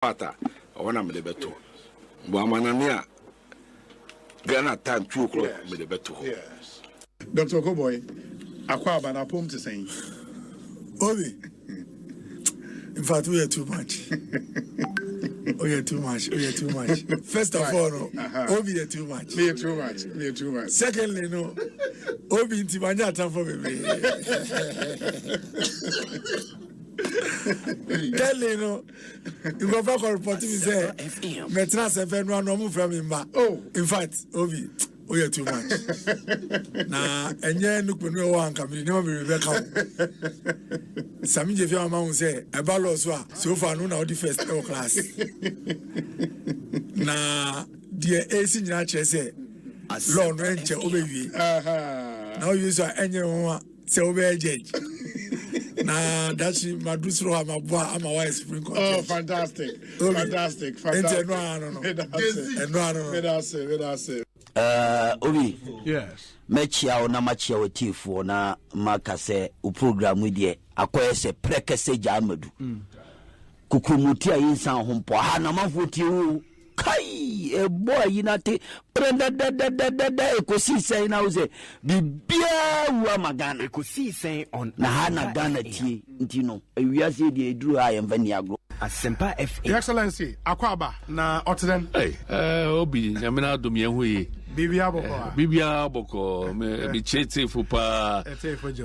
Pata, I want to be the better. Wamanania, Ghana time 2 o'clock, be the better. Yes. Dr. Koboy, Aquaba, na poem to sing. Obi. In fact, we are too much. We are too much. We are too much. First of all, no, Obi are too much. Me too much. Me too much. Secondly, no, Obi inti manja time for me. Thirdly, no, you go back and report to me say, Metna seven one no move from him. Oh, in fact, Obi. We are too much. Nah, and yeah, look when we want come. You know me, Rebecca. Some of your mom say about so far no now the first class. Nah, dear AC in our say, Lord Rancher obey. Now you saw anyone say obey judge. Nah, that's my dusro. I'm a wise spring. Oh, fantastic, fantastic, fantastic. Obi. Yes. Mechia na machia wotifo na maka se u program with ye akoye se prekese jamadu. Kukumutia yinsa hompo ha na mafuti u kai e boy yinate prenda da ekosisen na uze bibia wa magana Ekosiisen on na hana Ghana tie ntino ewiase de eduru ha yemvani agro Asempa FM. Your Excellency, Akwaba na Otten. Hey, Obi, Yamina Dumiahui. Bibia Boko, me chete fupa.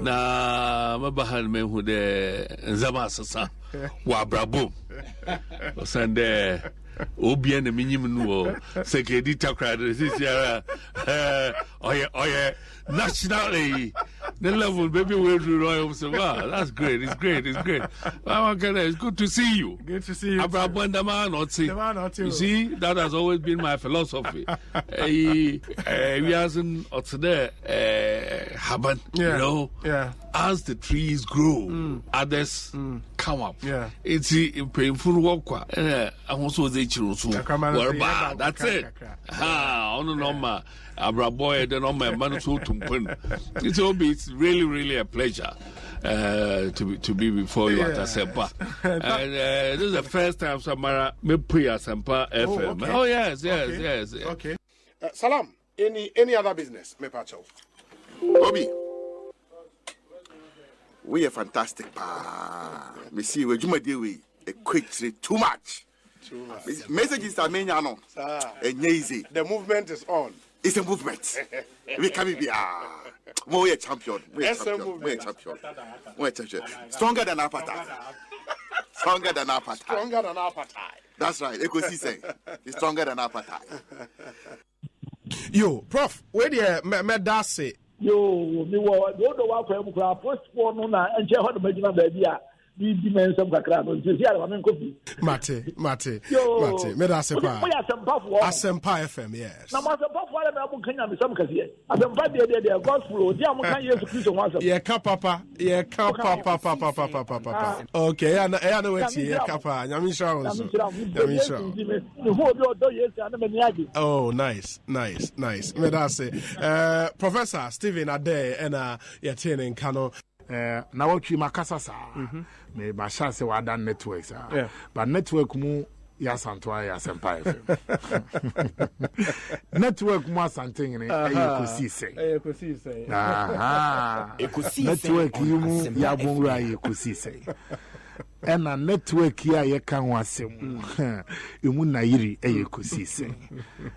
Na mabahan me who de Zama Sasa. Wabrabo. Sande Obi and the minimum Sekedi Takra. This is nationally. The level, baby, will do Royal. So, wow, that's great. It's great. It's great. It's good to see you. Good to see you. You see, that has always been my philosophy. We hasn't there, happen, you know. Yeah. As the trees grow, others come up. Yeah. It's painful work. I also say, that's it. Abraboy, the number man so to it's really, really a pleasure to be before you at Asempa. And this is the first time Samara me pre Asempa FM. Okay. Oh yes. Okay. Salam. Any other business, me pacho? Obi, we are fantastic. We see we do a quick too much. Messages are many, no. Easy. The movement is on. It's a movement. We can be we are champion. We are champion. Stronger than apartheid. Stronger than apartheid. That's right. Ekosiisen is stronger than apartheid. Yo, Prof, where the me that say? Yo, me wa do wa kwa mu kra first one no na enche ho do magina ba bia di dimensum kakra no nti sia ba men kofi Mate me da se pa Asempa FM, yes na ma Asempa for me abu kanya me sam kase Asempa de gospel di am kan Yesu Kristo ho asem ye ka papa okay ya na wati ye ka pa nyame shira wo so oh nice me da se Professor Stephen Ade and ye tene nkano na watwi makasa sa me ba chance wa dan network sa but network mu ya santoa ya Asempa FM network mu asanten ni Ekosiisen network mu ya bonra Ekosiisen ena network ya ye kan wasem emu na yiri Ekosiisen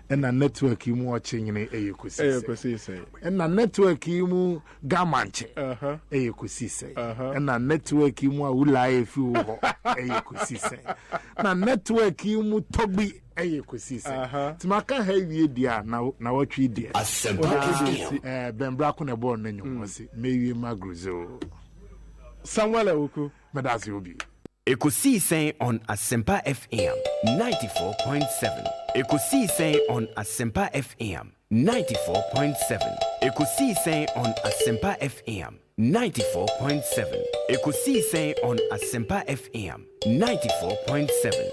ena network mu ochenyene Ekosiisen ena network mu gamanche Ekosiisen ena network mu awula efi ho Ekosiisen na network mu togbi Ekosiisen timaka ha wie dia na watwi dia bembra ko na bo na nyom wose mewie magruzo Samuel Oku medasi obi Ekosiisen on Asempa FM 94.7. Ekosiisen on Asempa FM 94.7. Ekosiisen on Asempa FM 94.7. Ekosiisen on Asempa FM 94.7.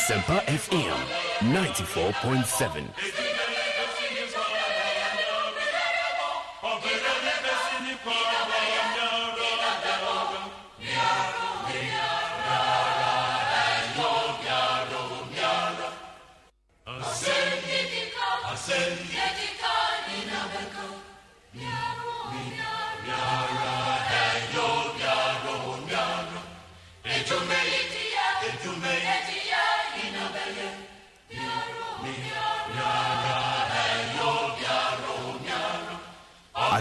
Asempa FM 94.7.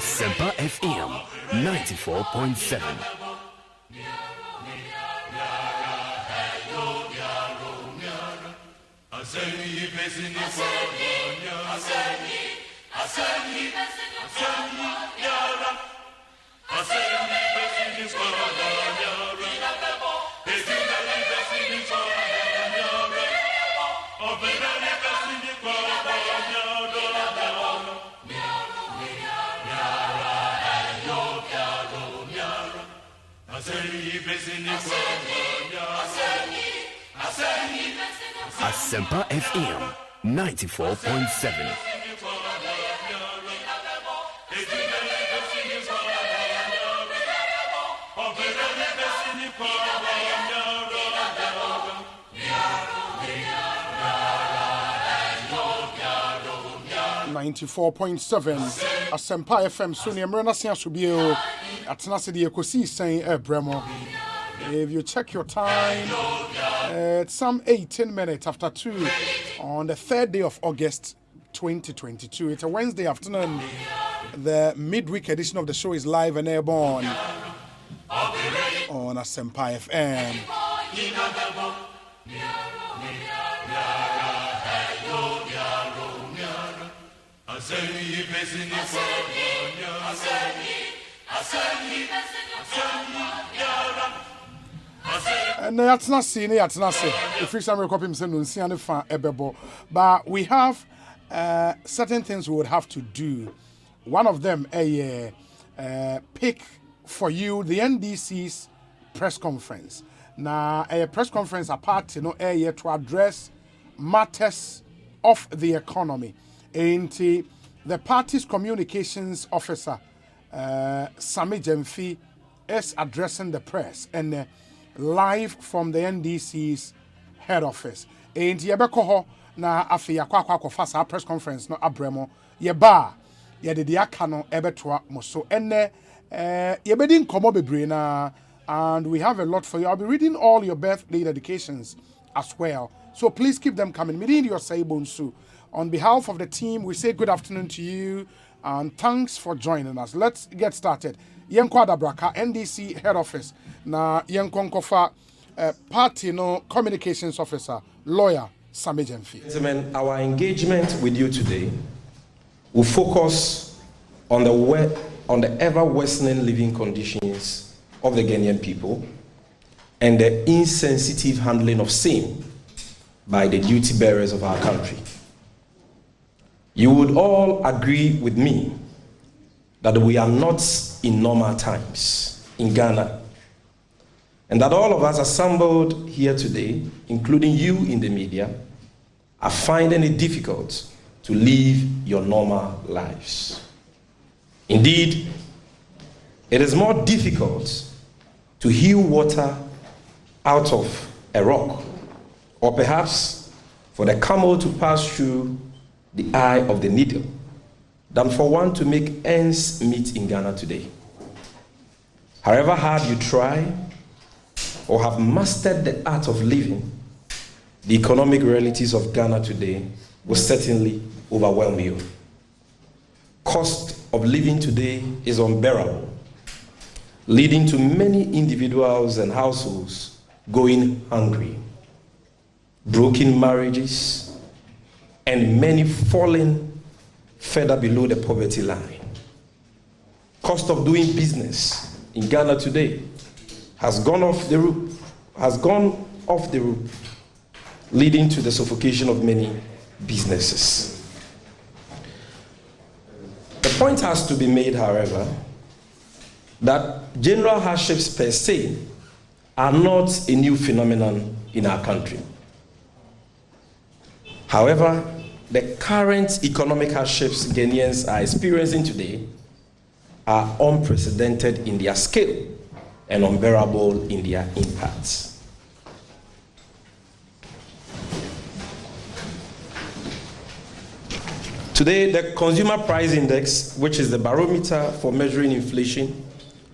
Asempa FM 94.7. Asempa FM 94.7. Asempa FM Sonia Mrena Siasubio Atenase de Ekosiisen Bremo. If you check your time, it's some 18 minutes after 2 on the 3rd day of August 2022. It's a Wednesday afternoon. The midweek edition of the show is live and airborne on Asempa FM. And that's not seen it, that's not seen. If you some copy but we have certain things we would have to do. One of them, pick for you the NDC's press conference. Now, a press conference apart, to address matters of the economy. And the party's communications officer, Sami Jemfi, is addressing the press and live from the NDC's head office. And yebeko na afi yakwa fasa press conference no abremo yeba yede dia kano ebetoa moso enne yebedi nkomo bebre na, and we have a lot for you. I'll be reading all your birthday dedications as well, so please keep them coming. Meeting your say Bonsu. On behalf of the team, we say good afternoon to you and thanks for joining us. Let's get started. Yenko Adabraka, NDC head office. Na Yenko Nkofa, party no communications officer, lawyer Sami Jemfi. Gentlemen, our engagement with you today will focus on the ever worsening living conditions of the Ghanaian people and the insensitive handling of same by the duty bearers of our country. You would all agree with me that we are not in normal times in Ghana, and that all of us assembled here today, including you in the media, are finding it difficult to live your normal lives. Indeed, it is more difficult to hew water out of a rock, or perhaps for the camel to pass through the eye of the needle, than for one to make ends meet in Ghana today. However hard you try or have mastered the art of living, the economic realities of Ghana today will certainly overwhelm you. Cost of living today is unbearable, leading to many individuals and households going hungry, broken marriages, and many falling further below the poverty line. Cost of doing business in Ghana today has gone off the roof, leading to the suffocation of many businesses. The point has to be made, however, that general hardships per se are not a new phenomenon in our country. However, the current economic hardships Ghanaians are experiencing today are unprecedented in their scale and unbearable in their impacts. Today, the Consumer Price Index, which is the barometer for measuring inflation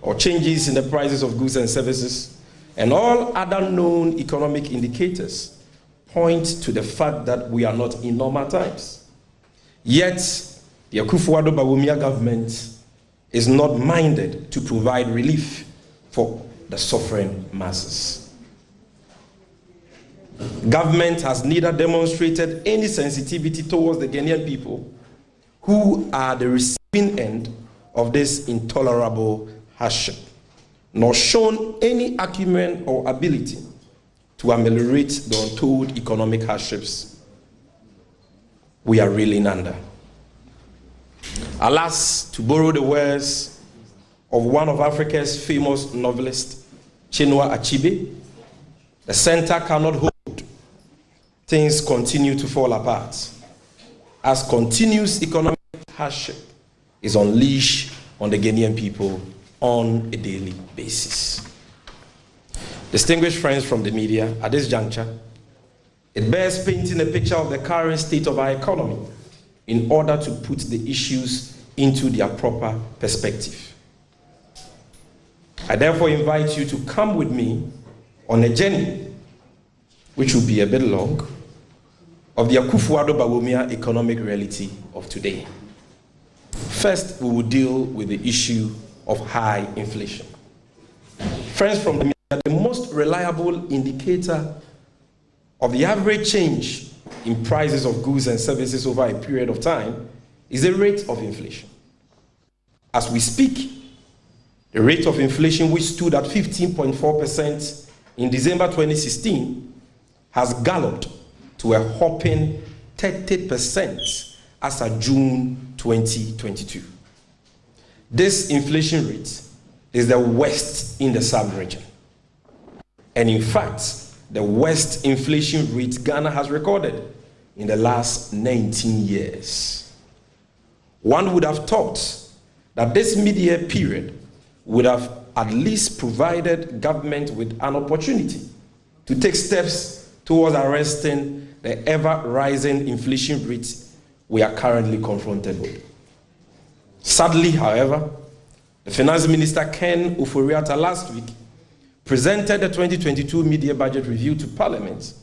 or changes in the prices of goods and services, and all other known economic indicators, point to the fact that we are not in normal times. Yet, the Akufo-Addo government is not minded to provide relief for the suffering masses. Government has neither demonstrated any sensitivity towards the Ghanaian people who are the receiving end of this intolerable hardship, nor shown any acumen or ability to ameliorate the untold economic hardships we are reeling under. Alas, to borrow the words of one of Africa's famous novelists, Chinua Achebe, the center cannot hold. Things continue to fall apart as continuous economic hardship is unleashed on the Ghanaian people on a daily basis. Distinguished friends from the media, at this juncture, it bears painting a picture of the current state of our economy in order to put the issues into their proper perspective. I therefore invite you to come with me on a journey, which will be a bit long, of the Akufo-Addo economic reality of today. First, we will deal with the issue of high inflation. Friends from the media, the most reliable indicator of the average change in prices of goods and services over a period of time is the rate of inflation. As we speak, the rate of inflation, which stood at 15.4% in December 2016, has galloped to a whopping 30% as of June 2022. This inflation rate is the worst in the sub-region. And in fact, the worst inflation rate Ghana has recorded in the last 19 years. One would have thought that this mid-year period would have at least provided government with an opportunity to take steps towards arresting the ever-rising inflation rate we are currently confronted with. Sadly, however, the Finance Minister Ken Ofori-Atta last week presented the 2022 mid-year budget review to Parliament,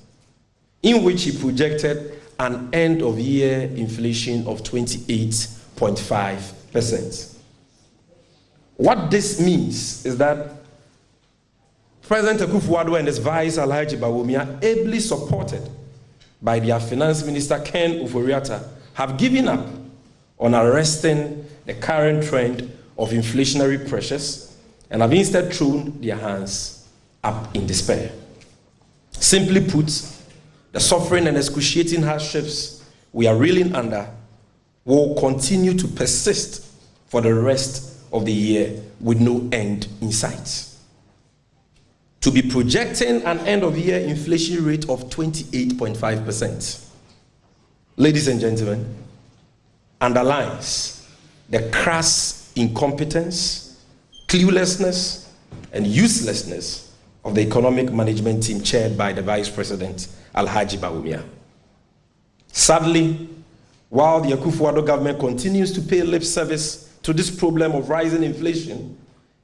in which he projected an end-of-year inflation of 28.5%. What this means is that President Akufo-Addo and his Vice Alhaji Bawumia, ably supported by their Finance Minister Ken Ofori-Atta, have given up on arresting the current trend of inflationary pressures and have instead thrown their hands up in despair. Simply put, the suffering and excruciating hardships we are reeling under will continue to persist for the rest of the year with no end in sight. To be projecting an end-of-year inflation rate of 28.5%, ladies and gentlemen, underlines the crass incompetence, cluelessness, and uselessness of the economic management team chaired by the Vice President, Alhaji Bawumia. Sadly, while the Akufo-Addo government continues to pay lip service to this problem of rising inflation,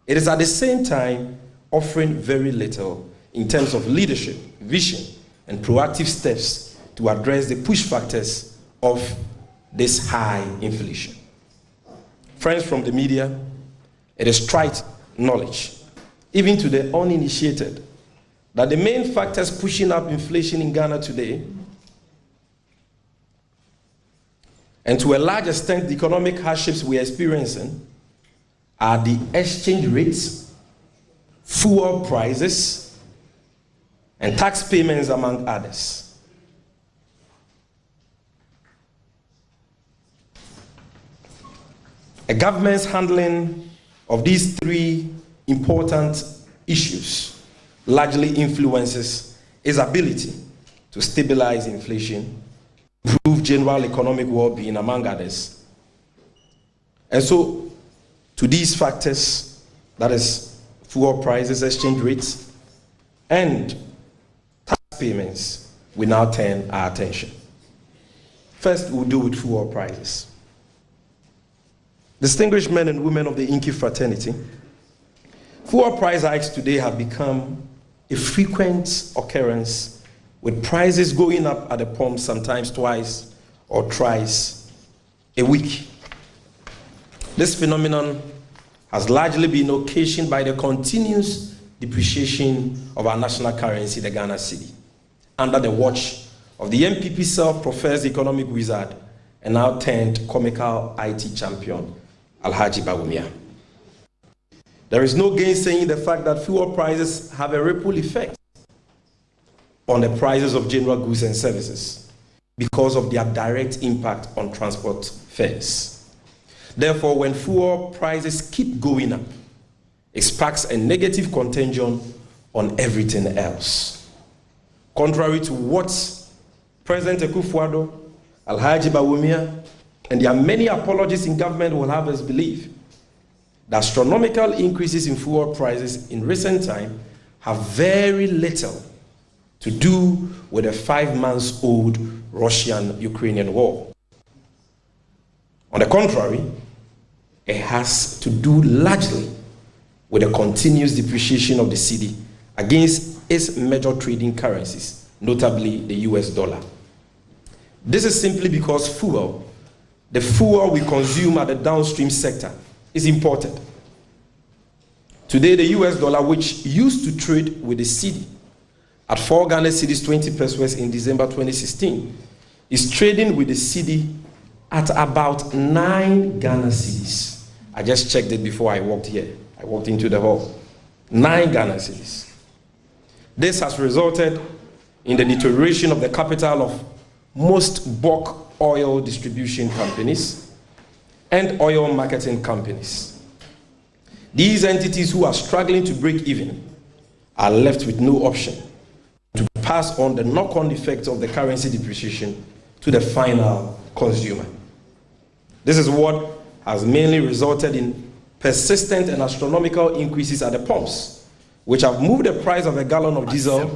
it is at the same time offering very little in terms of leadership, vision, and proactive steps to address the push factors of this high inflation. Friends from the media, it is trite knowledge, even to the uninitiated, that the main factors pushing up inflation in Ghana today, and to a large extent the economic hardships we are experiencing, are the exchange rates, fuel prices, and tax payments, among others. A government's handling of these three important issues largely influences its ability to stabilize inflation, improve general economic well-being, among others. And so, to these factors, that is fuel prices, exchange rates, and tax payments, we now turn our attention. First, we'll deal with fuel prices. Distinguished men and women of the Inky fraternity, fuel price hikes today have become a frequent occurrence, with prices going up at the pump sometimes twice or thrice a week. This phenomenon has largely been occasioned by the continuous depreciation of our national currency, the Ghana cedi, under the watch of the MPP self-professed economic wizard and now turned comical IT champion, Alhaji Bawumia. There is no gainsaying the fact that fuel prices have a ripple effect on the prices of general goods and services because of their direct impact on transport fares. Therefore, when fuel prices keep going up, it sparks a negative contagion on everything else. Contrary to what President Akufo-Addo, Alhaji Bawumia, and there are many apologists in government will have us believe, the astronomical increases in fuel prices in recent time have very little to do with a 5-month-old Russian-Ukrainian war. On the contrary, it has to do largely with the continuous depreciation of the cedi against its major trading currencies, notably the US dollar. This is simply because fuel the fuel we consume at the downstream sector is imported. Today, the US dollar, which used to trade with the cedi at 4 Ghana cedis 20 pesos in December 2016, is trading with the cedi at about 9 Ghana cedis. I just checked it before I walked here. I walked into the hall. 9 Ghana cedis. This has resulted in the deterioration of the capital of most bulk oil distribution companies and oil marketing companies. These entities who are struggling to break even are left with no option to pass on the knock-on effects of the currency depreciation to the final consumer. This is what has mainly resulted in persistent and astronomical increases at the pumps, which have moved the price of a gallon of diesel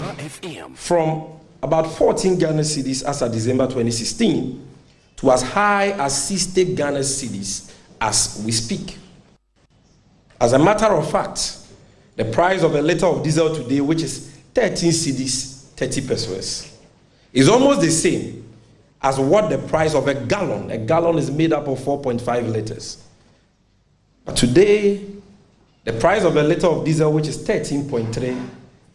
from about 14 Ghana cedis as of December 2016 to as high as 60 Ghana cedis as we speak. As a matter of fact, the price of a liter of diesel today, which is 13 cedis, 30 pesos, is almost the same as what the price of a gallon is made up of 4.5 liters. But today, the price of a liter of diesel, which is 13.3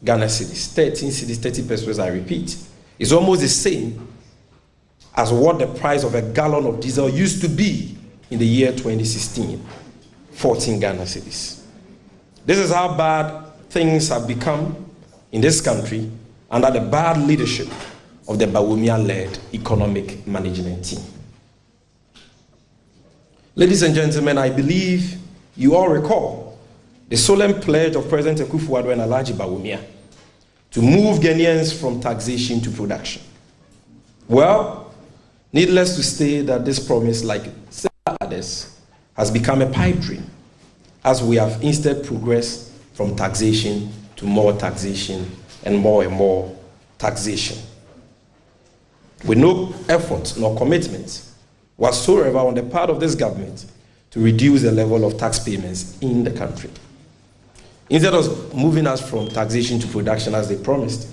Ghana cedis, 13 cedis, 30 pesos, I repeat, is almost the same as what the price of a gallon of diesel used to be in the year 2016, 14 Ghana cedis. This is how bad things have become in this country under the bad leadership of the Bawumia-led economic management team. Ladies and gentlemen, I believe you all recall the solemn pledge of President Akufo-Addo and Alhaji Bawumia to move Ghanaians from taxation to production. Well, needless to say that this promise, like several others, has become a pipe dream, as we have instead progressed from taxation to more taxation and more taxation, with no effort nor commitment whatsoever on the part of this government to reduce the level of tax payments in the country. Instead of moving us from taxation to production as they promised,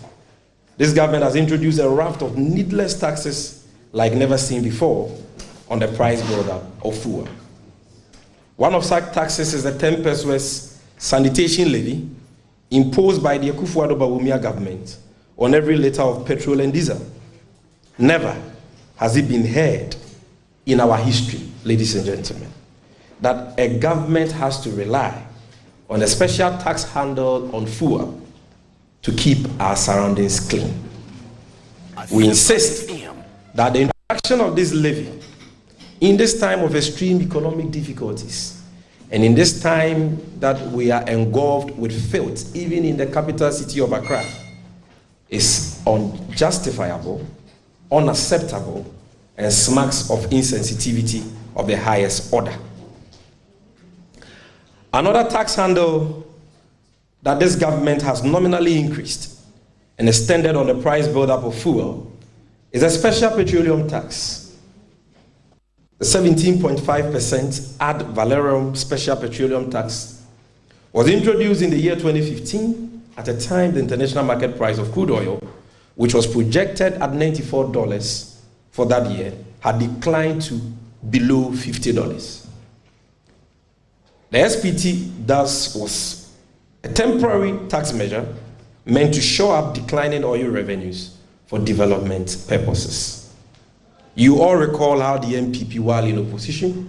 this government has introduced a raft of needless taxes like never seen before on the price buildup of fuel. One of such taxes is the 10 pesos sanitation levy imposed by the Akufo-Addo Bawumia government on every liter of petrol and diesel. Never has it been heard in our history, ladies and gentlemen, that a government has to rely on a special tax handle on fuel to keep our surroundings clean. We insist that the introduction of this levy in this time of extreme economic difficulties, and in this time that we are engulfed with filth, even in the capital city of Accra, is unjustifiable, unacceptable, and smacks of insensitivity of the highest order. Another tax handle that this government has nominally increased and extended on the price buildup of fuel is a special petroleum tax. The 17.5% ad valorem special petroleum tax was introduced in the year 2015 at a time the international market price of crude oil, which was projected at $94 for that year, had declined to below $50. The SPT thus was a temporary tax measure meant to shore up declining oil revenues for development purposes. You all recall how the MPP, while in opposition,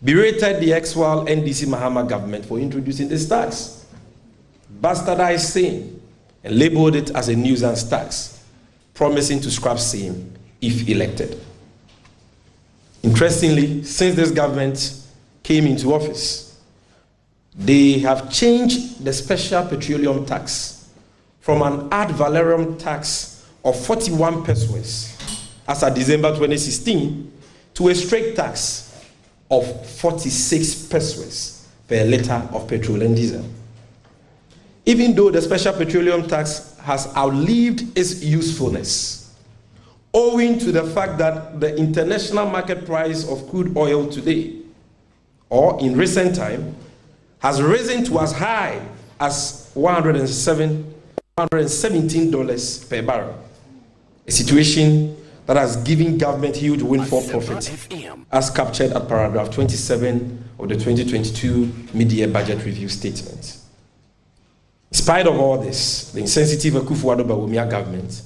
berated the ex-Wal NDC Mahama government for introducing this tax, bastardized same, and labeled it as a nuisance tax, promising to scrap same if elected. Interestingly, since this government came into office, they have changed the special petroleum tax from an ad valorem tax of 41 pesos as of December 2016 to a straight tax of 46 pesos per liter of petrol and diesel. Even though the special petroleum tax has outlived its usefulness, owing to the fact that the international market price of crude oil today, or in recent time, has risen to as high as $117 per barrel, a situation that has given government huge windfall profit, as captured at paragraph 27 of the 2022 mid-year budget review statement. In spite of all this, the insensitive Akufo-Addo Bawumia government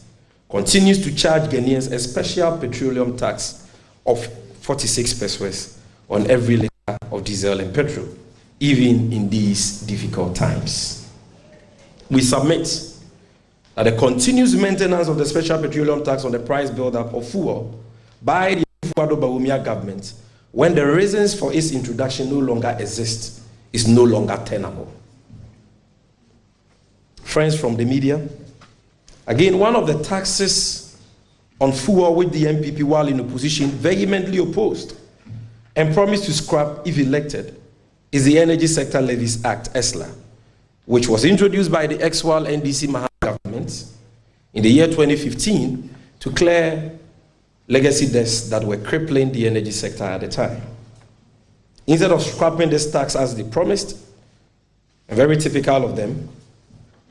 continues to charge Ghanaians a special petroleum tax of 46 pesos on every litre of diesel and petrol, even in these difficult times. We submit that the continuous maintenance of the special petroleum tax on the price build-up of fuel by the Akufo-Addo Bawumia government, when the reasons for its introduction no longer exist, is no longer tenable. Friends from the media, again, one of the taxes on fuel which the MPP, while in opposition, vehemently opposed and promised to scrap if elected is the Energy Sector Levies Act, ESLA, which was introduced by the ex-Wal NDC Mahama government in the year 2015 to clear legacy debts that were crippling the energy sector at the time. Instead of scrapping this tax as they promised, and very typical of them,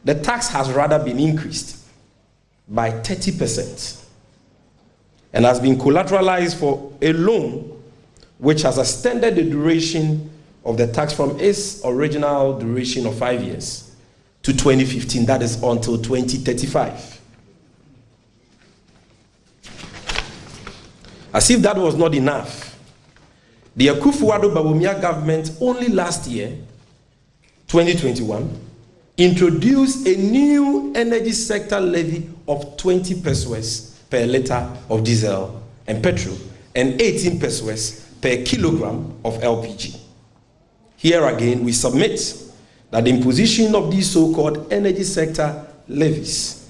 the tax has rather been increased by 30% and has been collateralized for a loan which has extended the duration of the tax from its original duration of 5 years to 2015, that is until 2035. As if that was not enough, the Akufo-Addo Bawumia government only last year, 2021, introduced a new energy sector levy of 20 pesos per litre of diesel and petrol and 18 pesos per kilogram of LPG. Here again, we submit that the imposition of these so-called energy sector levies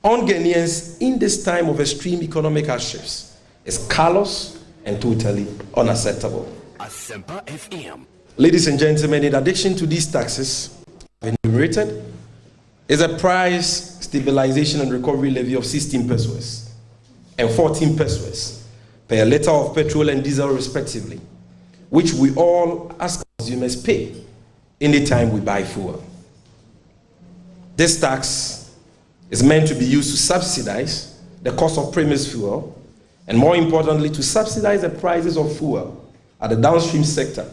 on Ghanaians in this time of extreme economic hardships is callous and totally unacceptable. Asempa FM. Ladies and gentlemen, in addition to these taxes enumerated, is a price stabilization and recovery levy of 16 pesos and 14 pesos per litre of petrol and diesel respectively, which we all as consumers pay anytime we buy fuel. This tax is meant to be used to subsidize the cost of premise fuel and, more importantly, to subsidize the prices of fuel at the downstream sector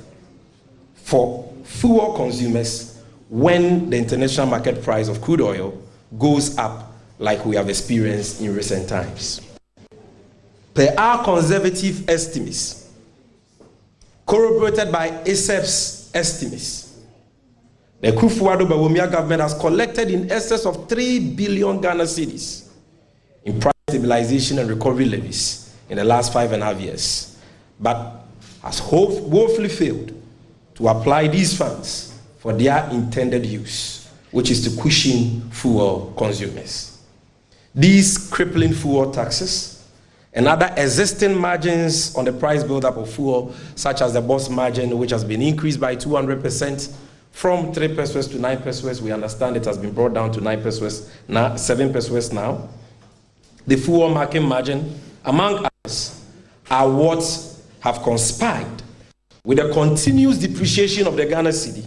for fuel consumers when the international market price of crude oil goes up like we have experienced in recent times. Per our conservative estimates, corroborated by ASEP's estimates, the Akufo-Addo Bawumia government has collected in excess of 3 billion Ghana cedis in price stabilization and recovery levies in the last 5.5 years, but has woefully failed to apply these funds for their intended use, which is to cushion fuel consumers. These crippling fuel taxes and other existing margins on the price build-up of fuel, such as the boss margin, which has been increased by 200% from 3 pesos to 9 pesos. We understand it has been brought down to 9 pesos now, 7 pesos now. The fuel market margin, among others, are what have conspired with the continuous depreciation of the Ghana cedi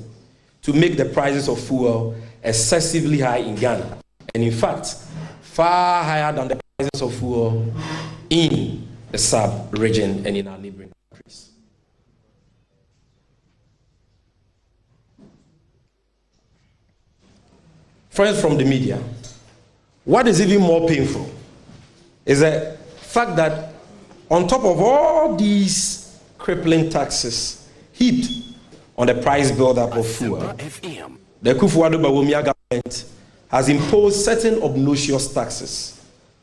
to make the prices of fuel excessively high in Ghana, and in fact, far higher than the prices of fuel in the sub-region and in our neighboring countries. Friends from the media, what is even more painful is the fact that on top of all these crippling taxes heaped on the price build-up of fuel, the Akufo-Addo Bawumia government has imposed certain obnoxious taxes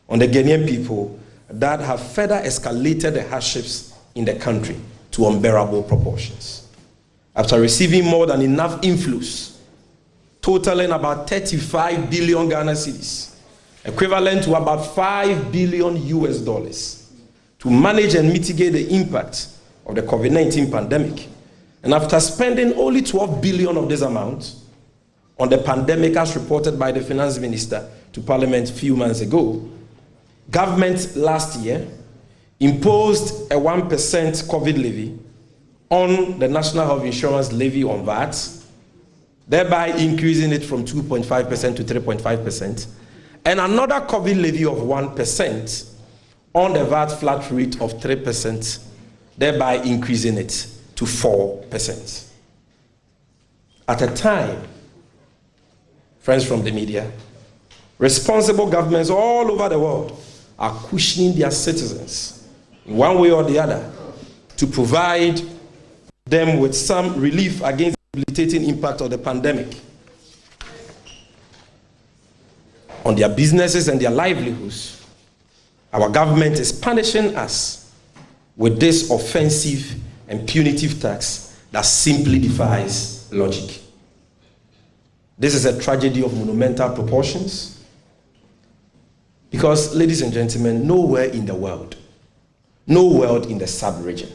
on the Ghanaian people that have further escalated the hardships in the country to unbearable proportions. After receiving more than enough inflows, totaling about 35 billion Ghana cedis, equivalent to about $5 billion US, to manage and mitigate the impact of the COVID-19 pandemic. And after spending only 12 billion of this amount on the pandemic, as reported by the finance minister to Parliament a few months ago, government last year imposed a 1% COVID levy on the National Health Insurance levy on VAT, thereby increasing it from 2.5% to 3.5%, and another COVID levy of 1% on the VAT flat rate of 3%, thereby increasing it to 4%. At a time, friends from the media, responsible governments all over the world are cushioning their citizens in one way or the other to provide them with some relief against the debilitating impact of the pandemic on their businesses and their livelihoods. Our government is punishing us with this offensive and punitive tax that simply defies logic. This is a tragedy of monumental proportions because, ladies and gentlemen, nowhere in the world, nowhere in the sub-region,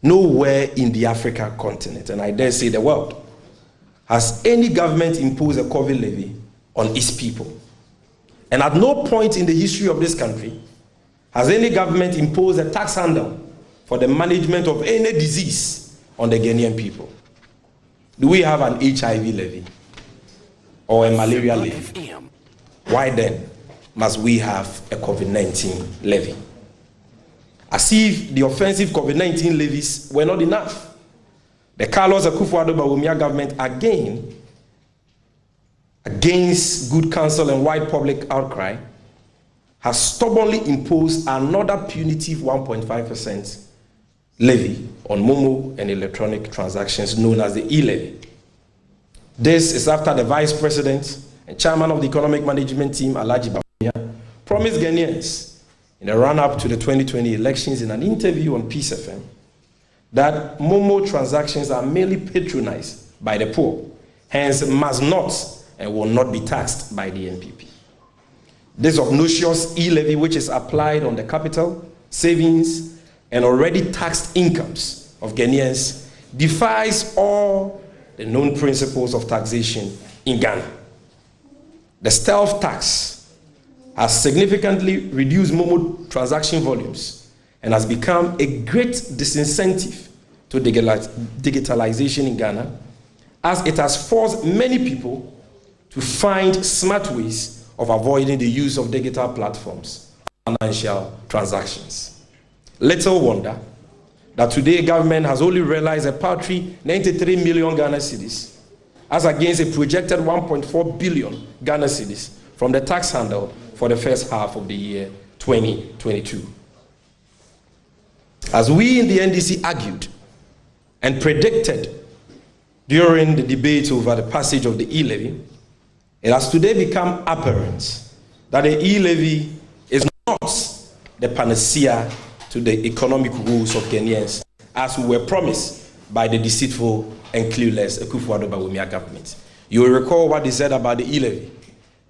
nowhere in the African continent, and I dare say the world, has any government imposed a COVID levy on its people. And at no point in the history of this country has any government imposed a tax handle for the management of any disease on the Ghanaian people. Do we have an HIV levy or a malaria levy? Why then must we have a COVID-19 levy? As if the offensive COVID-19 levies were not enough, the Carlos Akufo-Addo Bawumia government again, against good counsel and wide public outcry, has stubbornly imposed another punitive 1.5% levy on Momo and electronic transactions known as the e-levy. This is after the Vice President and Chairman of the Economic Management Team, Alhaji Bawumia, promised Ghanaians in the run-up to the 2020 elections in an interview on Peace FM that Momo transactions are merely patronized by the poor, hence must not and will not be taxed by the NPP. This obnoxious e-levy, which is applied on the capital, savings, and already taxed incomes of Ghanaians, defies all the known principles of taxation in Ghana. The stealth tax has significantly reduced Momo transaction volumes and has become a great disincentive to digitalization in Ghana, as it has forced many people to find smart ways of avoiding the use of digital platforms for financial transactions. Little wonder that today government has only realized a paltry 93 million Ghana cedis as against a projected 1.4 billion Ghana cedis from the tax handle for the first half of the year 2022. As we in the NDC argued and predicted during the debate over the passage of the e-levy, it has today become apparent that the e-levy is not the panacea to the economic woes of Ghanaians, as we were promised by the deceitful and clueless Akufo-Addo Bawumia government. You will recall what they said about the e-levy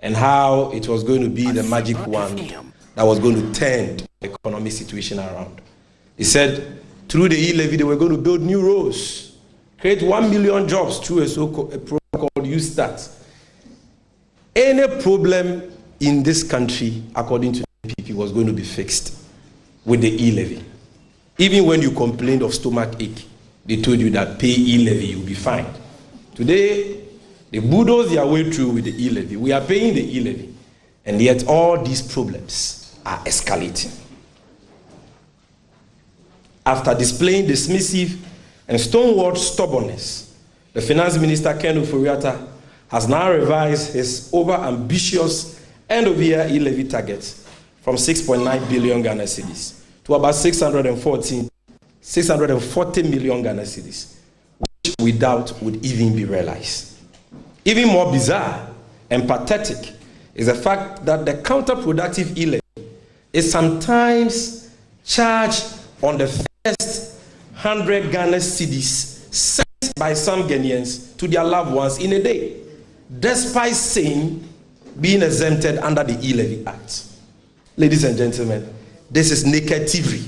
and how it was going to be the magic wand that was going to turn the economic situation around. They said through the e-levy they were going to build new roads, create 1 million jobs through a program called U-Start. Any problem in this country, according to the NPP, was going to be fixed with the e-levy. Even when you complained of stomach ache, they told you that pay e-levy, you'll be fine. Today, they bulldoze their way through with the e-levy. We are paying the e-levy, and yet all these problems are escalating. After displaying dismissive and stonewalled stubbornness, the Finance Minister, Ken Ofori-Atta, has now revised his over-ambitious end-of-year e-levy target from 6.9 billion Ghana cedis to about 640 million Ghana cedis, which we doubt would even be realized. Even more bizarre and pathetic is the fact that the counterproductive e-levy is sometimes charged on the first 100 Ghana cedis sent by some Ghanaians to their loved ones in a day, despite saying being exempted under the e-levy act. Ladies and gentlemen, this is naked thievery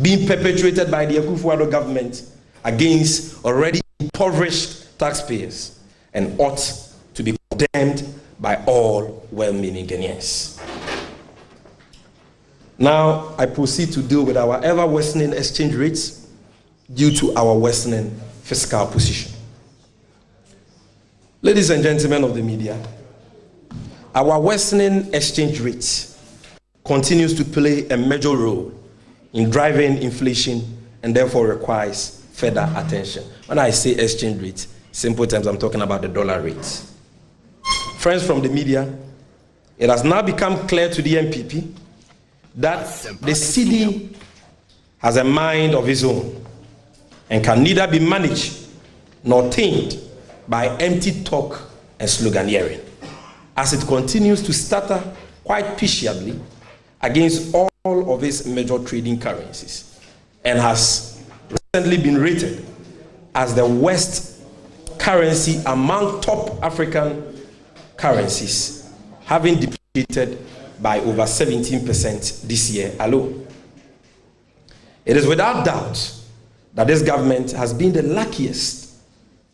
being perpetuated by the Akufo-Addo government against already impoverished taxpayers and ought to be condemned by all well-meaning Ghanaians. Now I proceed to deal with our ever-worsening exchange rates due to our worsening fiscal position. Ladies and gentlemen of the media, our worsening exchange rates continues to play a major role in driving inflation and therefore requires further attention. When I say exchange rate, simple terms, I'm talking about the dollar rate. Friends from the media, it has now become clear to the MPP that the cedi has a mind of its own and can neither be managed nor tamed by empty talk and sloganeering, as it continues to stutter quite peaceably against all of its major trading currencies and has recently been rated as the worst currency among top African currencies, having depreciated by over 17% this year alone. It is without doubt that this government has been the luckiest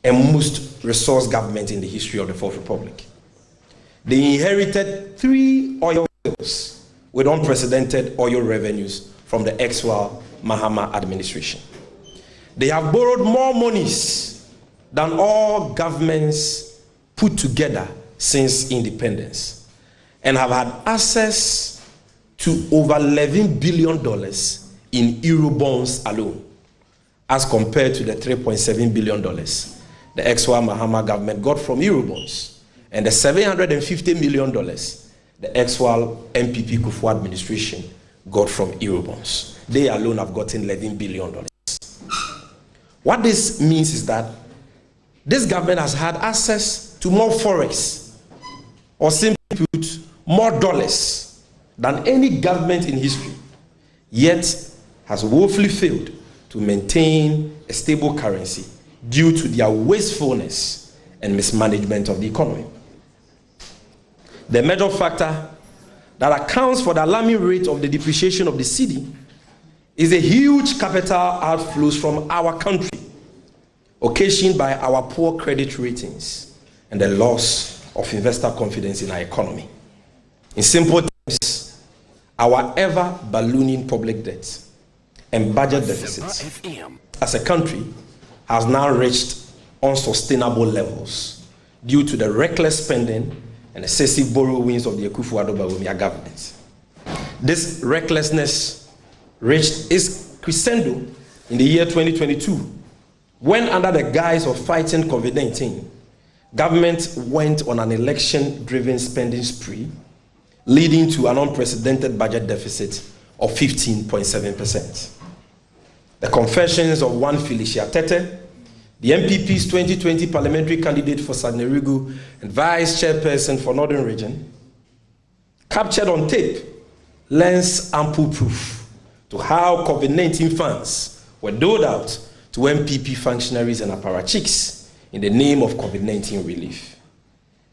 and most resource government in the history of the Fourth Republic. They inherited 3 oil fields with unprecedented oil revenues from the ex-Mahama administration. They have borrowed more monies than all governments put together since independence and have had access to over $11 billion in Eurobonds alone, as compared to the $3.7 billion the ex-Mahama government got from Eurobonds and the $750 million the ex-MPP Kufuor administration got from Eurobonds. They alone have gotten $11 billion. What this means is that this government has had access to more forex, or simply put, more dollars than any government in history, yet has woefully failed to maintain a stable currency due to their wastefulness and mismanagement of the economy. The major factor that accounts for the alarming rate of the depreciation of the cedi is the huge capital outflows from our country, occasioned by our poor credit ratings and the loss of investor confidence in our economy. In simple terms, our ever ballooning public debt and budget deficits as a country has now reached unsustainable levels due to the reckless spending and excessive borrowings of the Akufo-Addo government. This recklessness reached its crescendo in the year 2022, when, under the guise of fighting COVID-19, government went on an election-driven spending spree, leading to an unprecedented budget deficit of 15.7%. The confessions of one Felicia Tete, the MPP's 2020 parliamentary candidate for Sadnerigu and vice chairperson for Northern Region, captured on tape, lends ample proof to how COVID-19 funds were doled out to MPP functionaries and apparatchiks in the name of COVID-19 relief.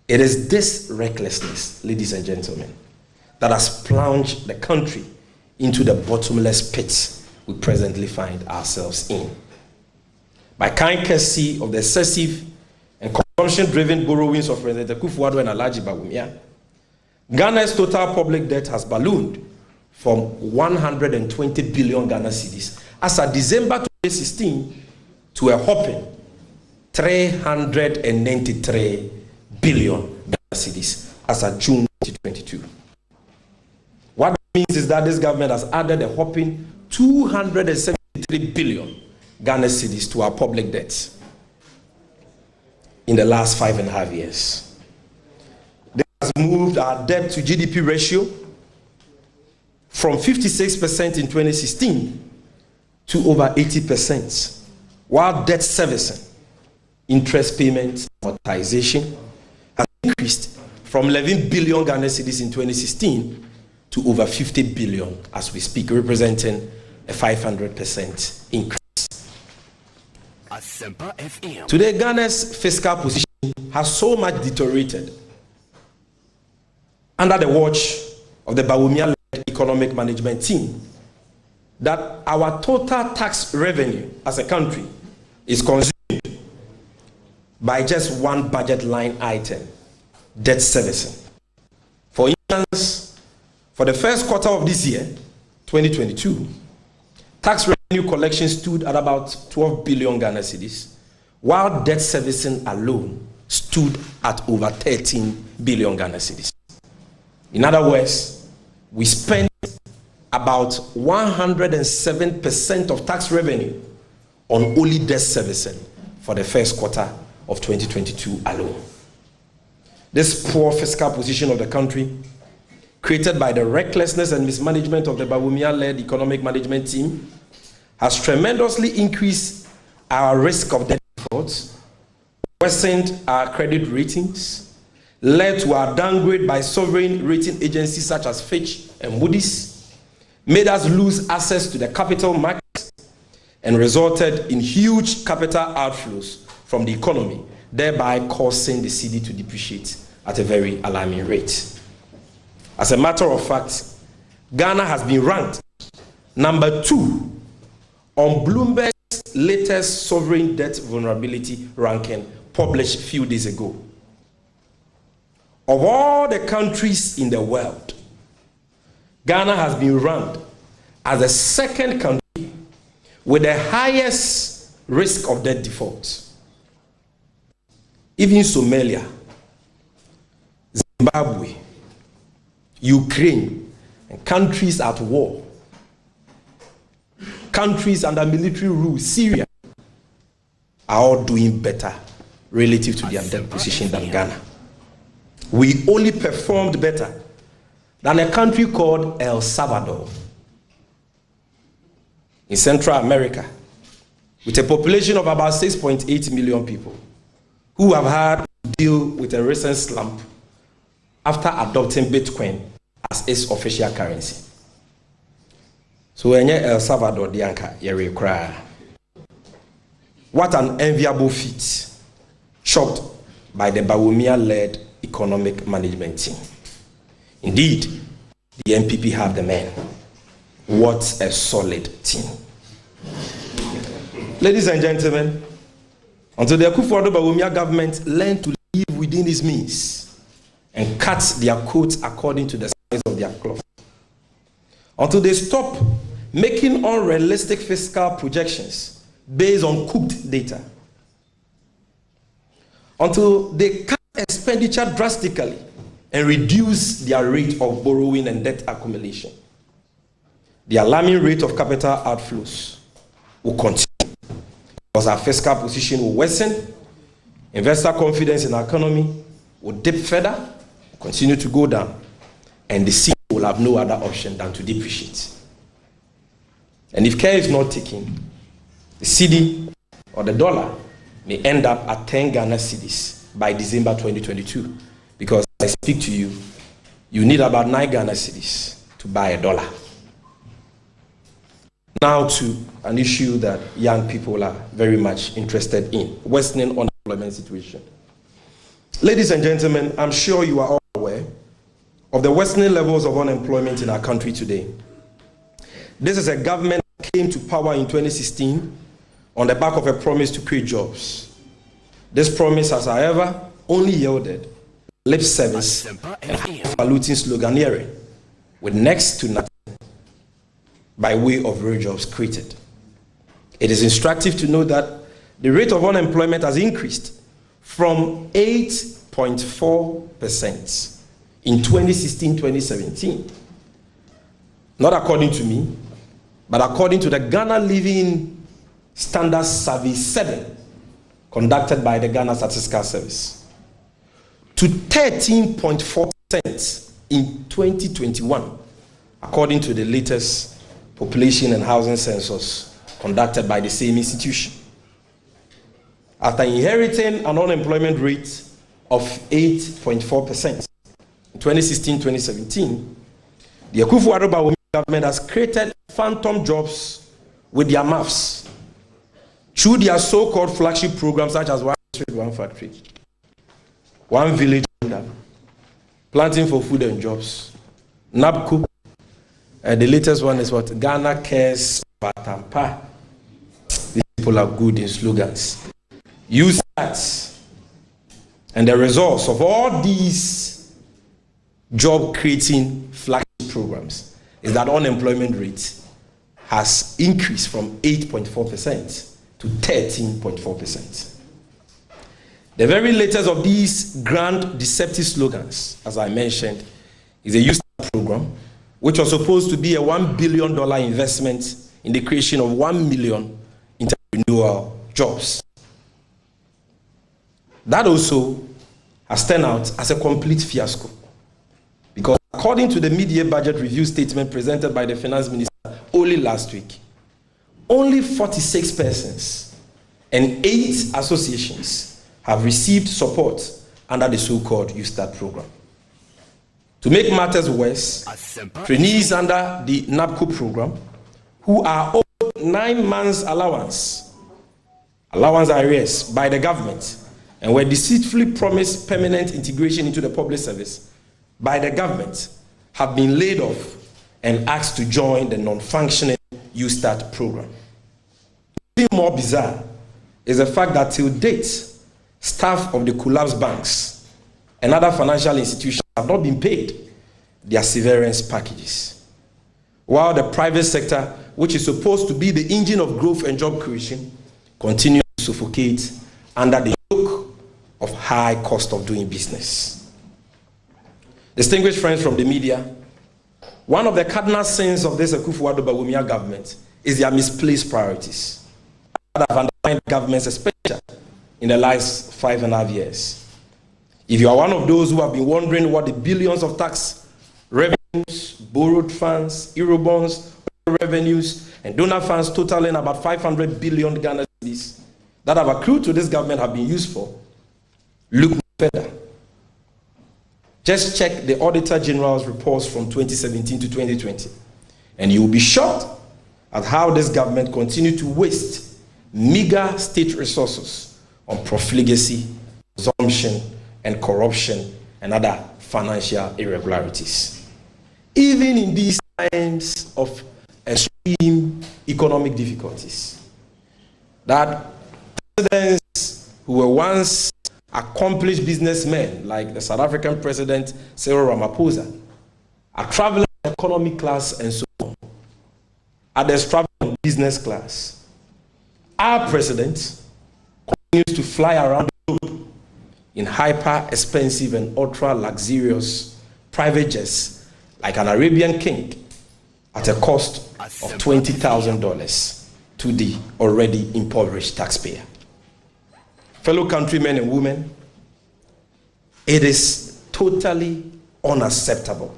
It is this recklessness, ladies and gentlemen, that has plunged the country into the bottomless pit we presently find ourselves in. By kind courtesy of the excessive and consumption-driven borrowings of President Akufo-Addo and Alhaji Bawumia, Ghana's total public debt has ballooned from 120 billion Ghana cedis as of December 2016 to a whopping 393 billion Ghana cedis as of June 2022. What that means is that this government has added a whopping 273 billion Ghana cedis to our public debt in the last 5.5 years. This has moved our debt to GDP ratio from 56% in 2016 to over 80%, while debt servicing, interest payments, amortization has increased from 11 billion Ghana cedis in 2016 to over 50 billion as we speak, representing a 500% increase. Asempa FM. Today, Ghana's fiscal position has so much deteriorated under the watch of the Bawumia economic management team that our total tax revenue as a country is consumed by just one budget line item, debt servicing. For instance, for the first quarter of this year, 2022, tax revenue collection stood at about 12 billion Ghana cedis, while debt servicing alone stood at over 13 billion Ghana cedis. In other words, we spend about 107% of tax revenue on only debt servicing for the first quarter of 2022 alone. This poor fiscal position of the country, created by the recklessness and mismanagement of the Bawumia-led economic management team, has tremendously increased our risk of debt defaults, worsened our credit ratings, led to our downgrade by sovereign rating agencies such as Fitch and Moody's, made us lose access to the capital markets, and resulted in huge capital outflows from the economy, thereby causing the cedi to depreciate at a very alarming rate. As a matter of fact, Ghana has been ranked number 2 on Bloomberg's latest sovereign debt vulnerability ranking published a few days ago. Of all the countries in the world, Ghana has been ranked as the second country with the highest risk of debt default. Even Somalia, Zimbabwe, Ukraine, and countries at war, countries under military rule, Syria, are all doing better relative to their debt position than Ghana. We only performed better than a country called El Salvador in Central America, with a population of about 6.8 million people who have had to deal with a recent slump after adopting Bitcoin as its official currency. So when El Salvador dianka yere cry, what an enviable feat, shocked by the Bawumia-led economic management team. Indeed, the NPP have the men. What a solid team. Ladies and gentlemen, until the Akufo-Addo-Bawumia government learned to live within its means and cut their coats according to the size of their cloth, until they stop making unrealistic fiscal projections based on cooked data, until they cut expenditure drastically and reduce their rate of borrowing and debt accumulation, the alarming rate of capital outflows will continue because our fiscal position will worsen, investor confidence in our economy will dip further, continue to go down, and the cedi will have no other option than to depreciate. And if care is not taken, the cedi or the dollar may end up at 10 Ghana cedis by December 2022, because as I speak to you, you need about 9 Ghana cedis to buy a dollar. Now to an issue that young people are very much interested in, worsening unemployment situation. Ladies and gentlemen, I'm sure you are all aware of the worsening levels of unemployment in our country today. This is a government that came to power in 2016 on the back of a promise to create jobs. This promise has, however, only yielded lip service and highfalutin sloganeering with next to nothing by way of real jobs created. It is instructive to note that the rate of unemployment has increased from 8.4% in 2016-2017, not according to me, but according to the Ghana Living Standards Survey 7 conducted by the Ghana Statistical Service, to 13.4% in 2021, according to the latest population and housing census conducted by the same institution. After inheriting an unemployment rate of 8.4% in 2016-2017, the Akufo-Addo government has created phantom jobs with their mouths through their so-called flagship programs such as One Street, One Factory, One Village, Planting for Food and Jobs, NABCO. The latest one is what? Ghana Cares Batampa. These people are good in slogans. Use that. And the results of all these job-creating flagship programs is that unemployment rate has increased from 8.4% to 13.4%. The very latest of these grand deceptive slogans, as I mentioned, is a youth program which was supposed to be a $1 billion investment in the creation of 1 million entrepreneurial jobs. That also has turned out as a complete fiasco, because according to the mid-year budget review statement presented by the finance minister only last week, only 46 persons and 8 associations have received support under the so-called YouStart program. To make matters worse, trainees under the NABCO program, who are owed 9 months allowance arrears by the government, and were deceitfully promised permanent integration into the public service by the government, have been laid off and asked to join the non-functioning YouStart program. Even more bizarre is the fact that till date, staff of the collapsed banks and other financial institutions have not been paid their severance packages, while the private sector, which is supposed to be the engine of growth and job creation, continues to suffocate under the yoke of high cost of doing business. Distinguished friends from the media, one of the cardinal sins of this Akufo-Addo government is their misplaced priorities that have undermined government's expenditure in the last 5.5 years. If you are one of those who have been wondering what the billions of tax revenues, borrowed funds, Eurobonds, revenues, and donor funds totaling about 500 billion Ghana cedis that have accrued to this government have been used for, look no further. Just check the Auditor General's reports from 2017 to 2020, and you will be shocked at how this government continued to waste meager state resources on profligacy, consumption, and corruption, and other financial irregularities. Even in these times of extreme economic difficulties, that presidents who were once accomplished businessmen like the South African President Cyril Ramaphosa are traveling economy class and so on. Others travel in business class. Our president continues to fly around the globe in hyper expensive and ultra luxurious private jets like an Arabian king at a cost of $20,000 to the already impoverished taxpayer. Fellow countrymen and women, it is totally unacceptable.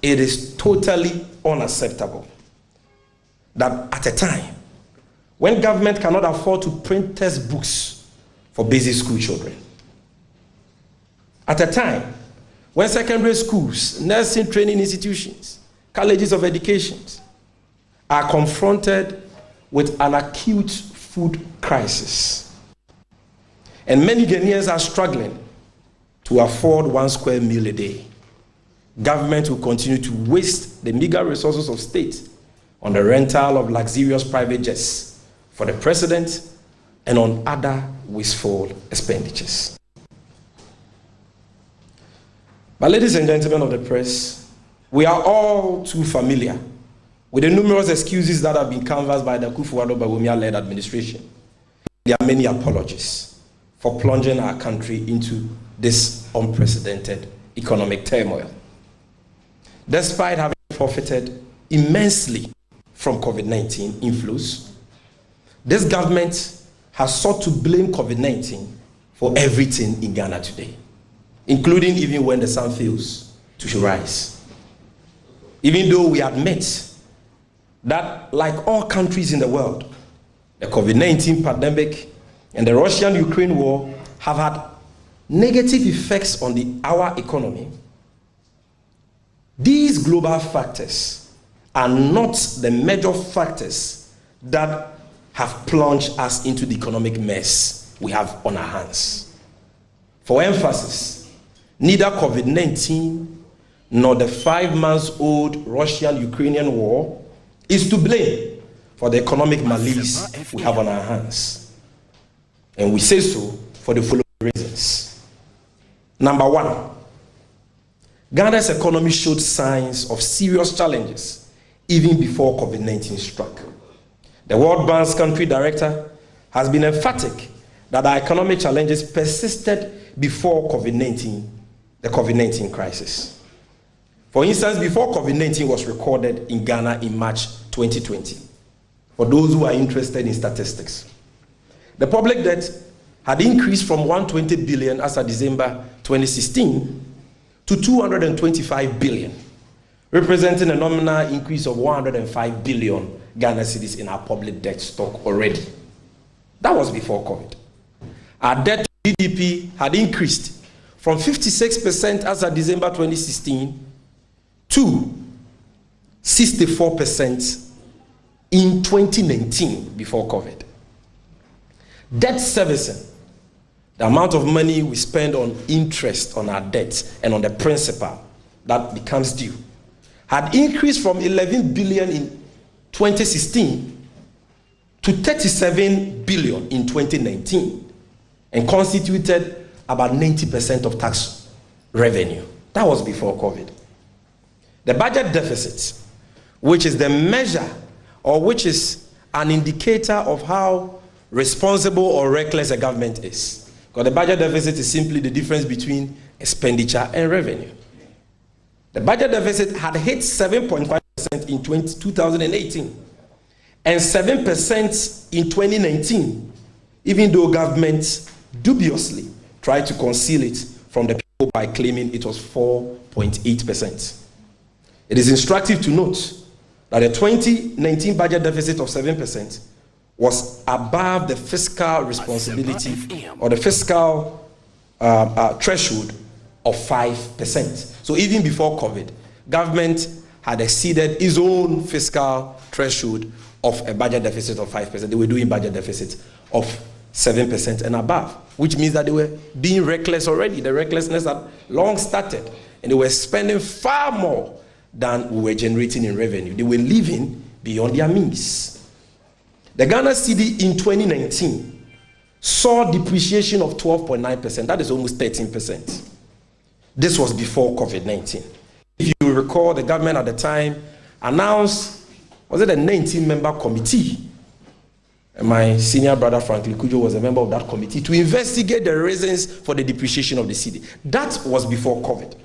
It is totally unacceptable that at a time when government cannot afford to print textbooks for basic school children, at a time when secondary schools, nursing training institutions, colleges of education are confronted with an acute food crisis, and many Ghanaians are struggling to afford 1 square meal a day, government will continue to waste the meager resources of state on the rental of luxurious private jets for the president and on other wasteful expenditures. But ladies and gentlemen of the press, we are all too familiar with the numerous excuses that have been canvassed by the Akufo-Addo-led administration. There are many apologies for plunging our country into this unprecedented economic turmoil. Despite having profited immensely from COVID-19 inflows, this government has sought to blame COVID-19 for everything in Ghana today, including even when the sun fails to rise. Even though we admit that, like all countries in the world, the COVID-19 pandemic and the Russian-Ukraine war have had negative effects on our economy, these global factors are not the major factors that have plunged us into the economic mess we have on our hands. For emphasis, neither COVID-19 nor the 5-month-old Russian-Ukrainian war is to blame for the economic malaise we have on our hands. And we say so for the following reasons. Number one, Ghana's economy showed signs of serious challenges even before COVID-19 struck. The World Bank's country director has been emphatic that our economic challenges persisted before the COVID-19 crisis. For instance, before COVID-19 was recorded in Ghana in March 2020, for those who are interested in statistics, the public debt had increased from 120 billion as of December 2016 to 225 billion, representing a nominal increase of 105 billion Ghana cedis in our public debt stock already. That was before COVID. Our debt to GDP had increased from 56% as of December 2016 to 64% in 2019 before COVID. Debt servicing, the amount of money we spend on interest on our debts and on the principal that becomes due, had increased from 11 billion in 2016 to 37 billion in 2019 and constituted about 90% of tax revenue. That was before COVID. The budget deficit, which is the measure or which is an indicator of how responsible or reckless a government is. Because the budget deficit is simply the difference between expenditure and revenue. The budget deficit had hit 7.5% in 2018 and 7% in 2019, even though governments dubiously tried to conceal it from the people by claiming it was 4.8%. It is instructive to note that the 2019 budget deficit of 7% was above the fiscal responsibility or the fiscal threshold of 5%. So even before COVID, government had exceeded its own fiscal threshold of a budget deficit of 5%. They were doing budget deficit of 7% and above, which means that they were being reckless already. The recklessness had long started, and they were spending far more than we were generating in revenue. They were living beyond their means. The Ghana cedi in 2019 saw depreciation of 12.9%. That is almost 13%. This was before COVID-19. If you recall, the government at the time announced, was it a 19-member committee? And my senior brother, Franklin Kujo, was a member of that committee to investigate the reasons for the depreciation of the cedi. That was before COVID.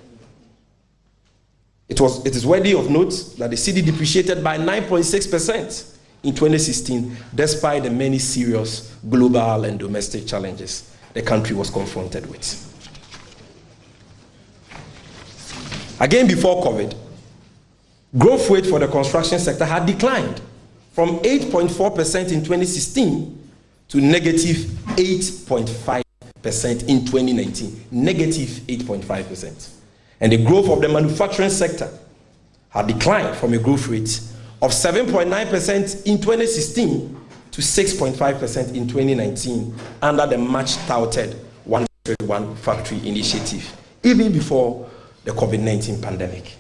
It is worthy of note that the cedi depreciated by 9.6% in 2016, despite the many serious global and domestic challenges the country was confronted with. Again, before COVID, growth rate for the construction sector had declined from 8.4% in 2016 to negative 8.5% in 2019. Negative 8.5%. And the growth of the manufacturing sector had declined from a growth rate of 7.9% in 2016 to 6.5% in 2019 under the much touted One Factory initiative, even before the COVID-19 pandemic.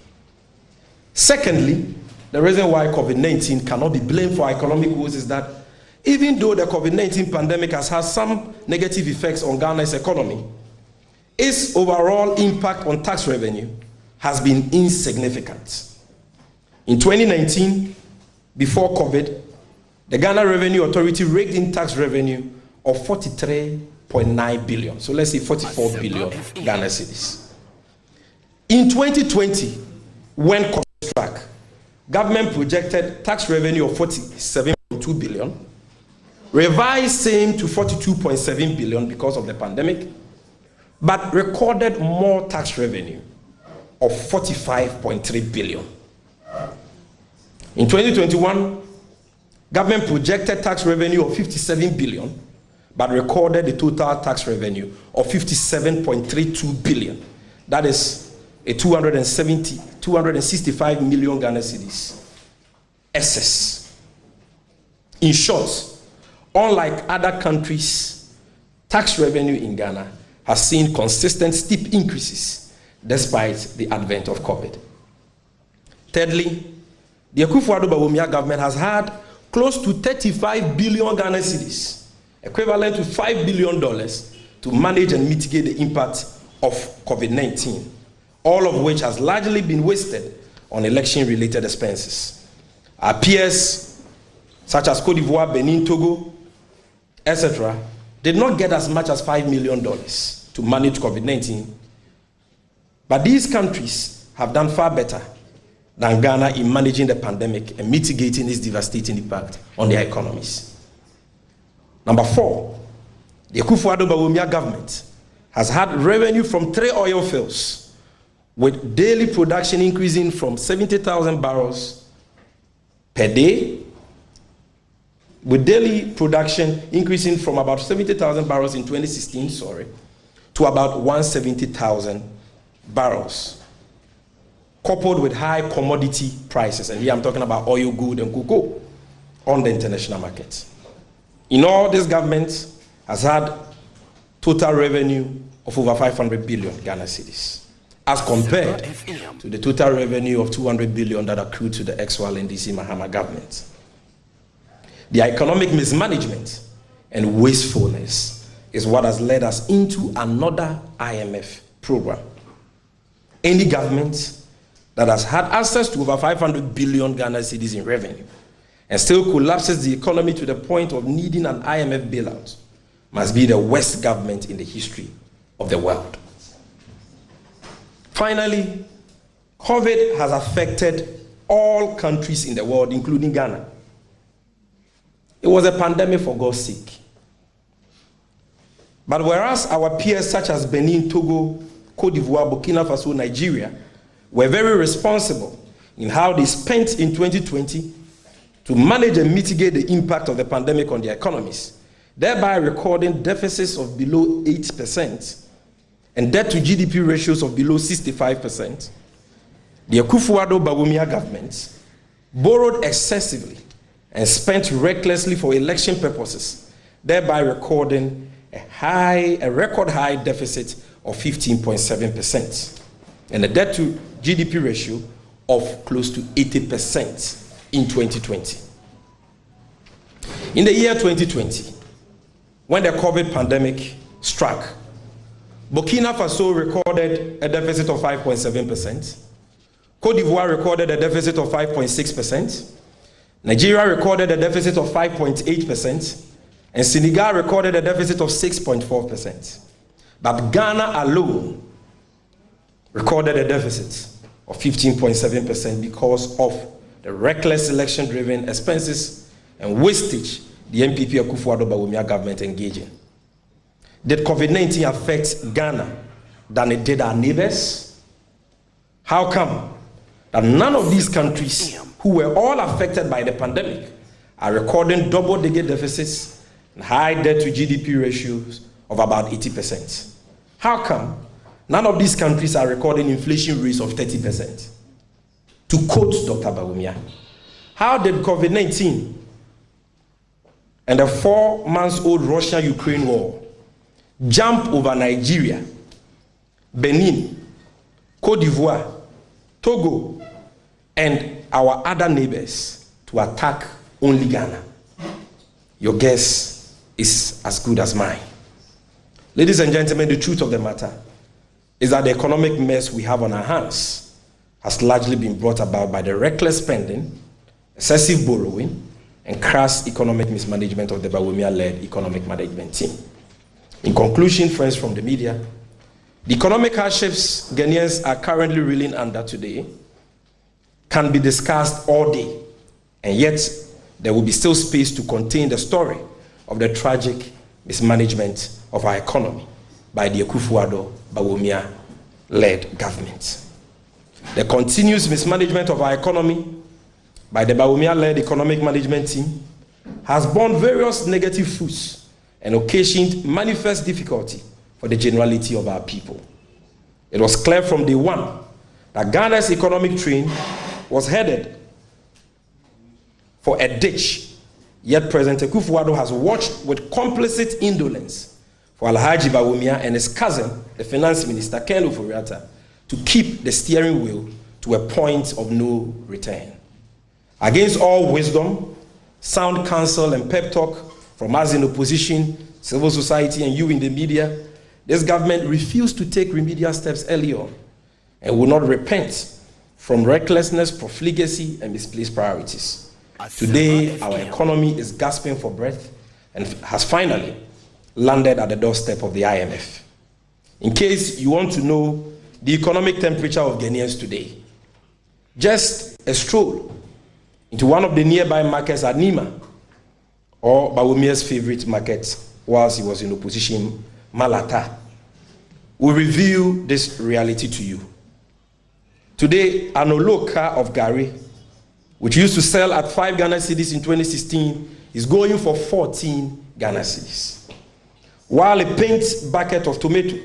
Secondly, the reason why COVID-19 cannot be blamed for economic woes is that even though the COVID-19 pandemic has had some negative effects on Ghana's economy, its overall impact on tax revenue has been insignificant. In 2019, before COVID, the Ghana Revenue Authority raked in tax revenue of 43.9 billion. So let's say 44 billion Ghana cedis. In 2020, when COVID struck, government projected tax revenue of 47.2 billion, revised same to 42.7 billion because of the pandemic, but recorded more tax revenue of 45.3 billion. In 2021, government projected tax revenue of 57 billion, but recorded a total tax revenue of 57.32 billion. That is a 265 million Ghana cedis excess. In short, unlike other countries, tax revenue in Ghana has seen consistent steep increases despite the advent of COVID. Thirdly, the Akufo-Addo government has had close to 35 billion Ghana cedis, equivalent to $5 billion, to manage and mitigate the impact of COVID-19, all of which has largely been wasted on election-related expenses. Our peers, such as Cote d'Ivoire, Benin, Togo, etc., did not get as much as $5 million to manage COVID-19. But these countries have done far better than Ghana in managing the pandemic and mitigating its devastating impact on their economies. Number 4, the Akufo-Addo government has had revenue from 3 oil fields, with daily production increasing from 70,000 barrels per day, with daily production increasing from about 70,000 barrels in 2016, to about 170,000 barrels, coupled with high commodity prices, and here I'm talking about oil, gold, and cocoa, on the international market. In all, this government has had total revenue of over 500 billion Ghana cedis, as compared to the total revenue of 200 billion that accrued to the ex-Wal NDC Mahama government. The economic mismanagement and wastefulness is what has led us into another IMF program. Any government that has had access to over 500 billion Ghana cedis in revenue and still collapses the economy to the point of needing an IMF bailout must be the worst government in the history of the world. Finally, COVID has affected all countries in the world, including Ghana. It was a pandemic for God's sake. But whereas our peers such as Benin, Togo, Cote d'Ivoire, Burkina Faso, Nigeria were very responsible in how they spent in 2020 to manage and mitigate the impact of the pandemic on their economies, thereby recording deficits of below 8% and debt to GDP ratios of below 65%, the Akufo-Addo government borrowed excessively and spent recklessly for election purposes, thereby recording a record high deficit of 15.7% and a debt to GDP ratio of close to 80% in 2020. In the year 2020, when the COVID pandemic struck, Burkina Faso recorded a deficit of 5.7%, Cote d'Ivoire recorded a deficit of 5.6%, Nigeria recorded a deficit of 5.8%, and Senegal recorded a deficit of 6.4%. But Ghana alone recorded a deficit of 15.7% because of the reckless election-driven expenses and wastage the MPP Akufo-Addo government engaged in. Did COVID-19 affect Ghana than it did our neighbors? How come that none of these countries who were all affected by the pandemic are recording double-digit deficits and high debt to GDP ratios of about 80%? How come none of these countries are recording inflation rates of 30%? To quote Dr. Bawumia, how did COVID-19 and the 4-month-old Russia-Ukraine war jump over Nigeria, Benin, Cote d'Ivoire, Togo, and our other neighbors to attack only Ghana? Your guess is as good as mine. Ladies and gentlemen, the truth of the matter is that the economic mess we have on our hands has largely been brought about by the reckless spending, excessive borrowing, and crass economic mismanagement of the Bawumia-led economic management team. In conclusion, friends from the media, the economic hardships Ghanaians are currently reeling under today can be discussed all day, and yet there will be still space to contain the story of the tragic mismanagement of our economy by the Akufo-Addo Bawumia-led government. The continuous mismanagement of our economy by the Bawumia-led economic management team has borne various negative fruits and occasioned manifest difficulty for the generality of our people. It was clear from day one that Ghana's economic train was headed for a ditch, yet President Akufo-Addo has watched with complicit indolence for Alhaji Bawumia and his cousin, the finance minister, Ken Ofori-Atta, to keep the steering wheel to a point of no return. Against all wisdom, sound counsel, and pep talk from us in opposition, civil society, and you in the media, this government refused to take remedial steps early on and will not repent from recklessness, profligacy, and misplaced priorities. Today, our economy is gasping for breath and has finally landed at the doorstep of the IMF. In case you want to know the economic temperature of Ghanaians today. Just a stroll into one of the nearby markets at Nima, or Bawumia's favorite market whilst he was in opposition, Malata, will reveal this reality to you. Today, an oloka of Gary, which used to sell at 5 Ghana cedis in 2016, is going for 14 Ghana cedis. While a paint bucket of tomato,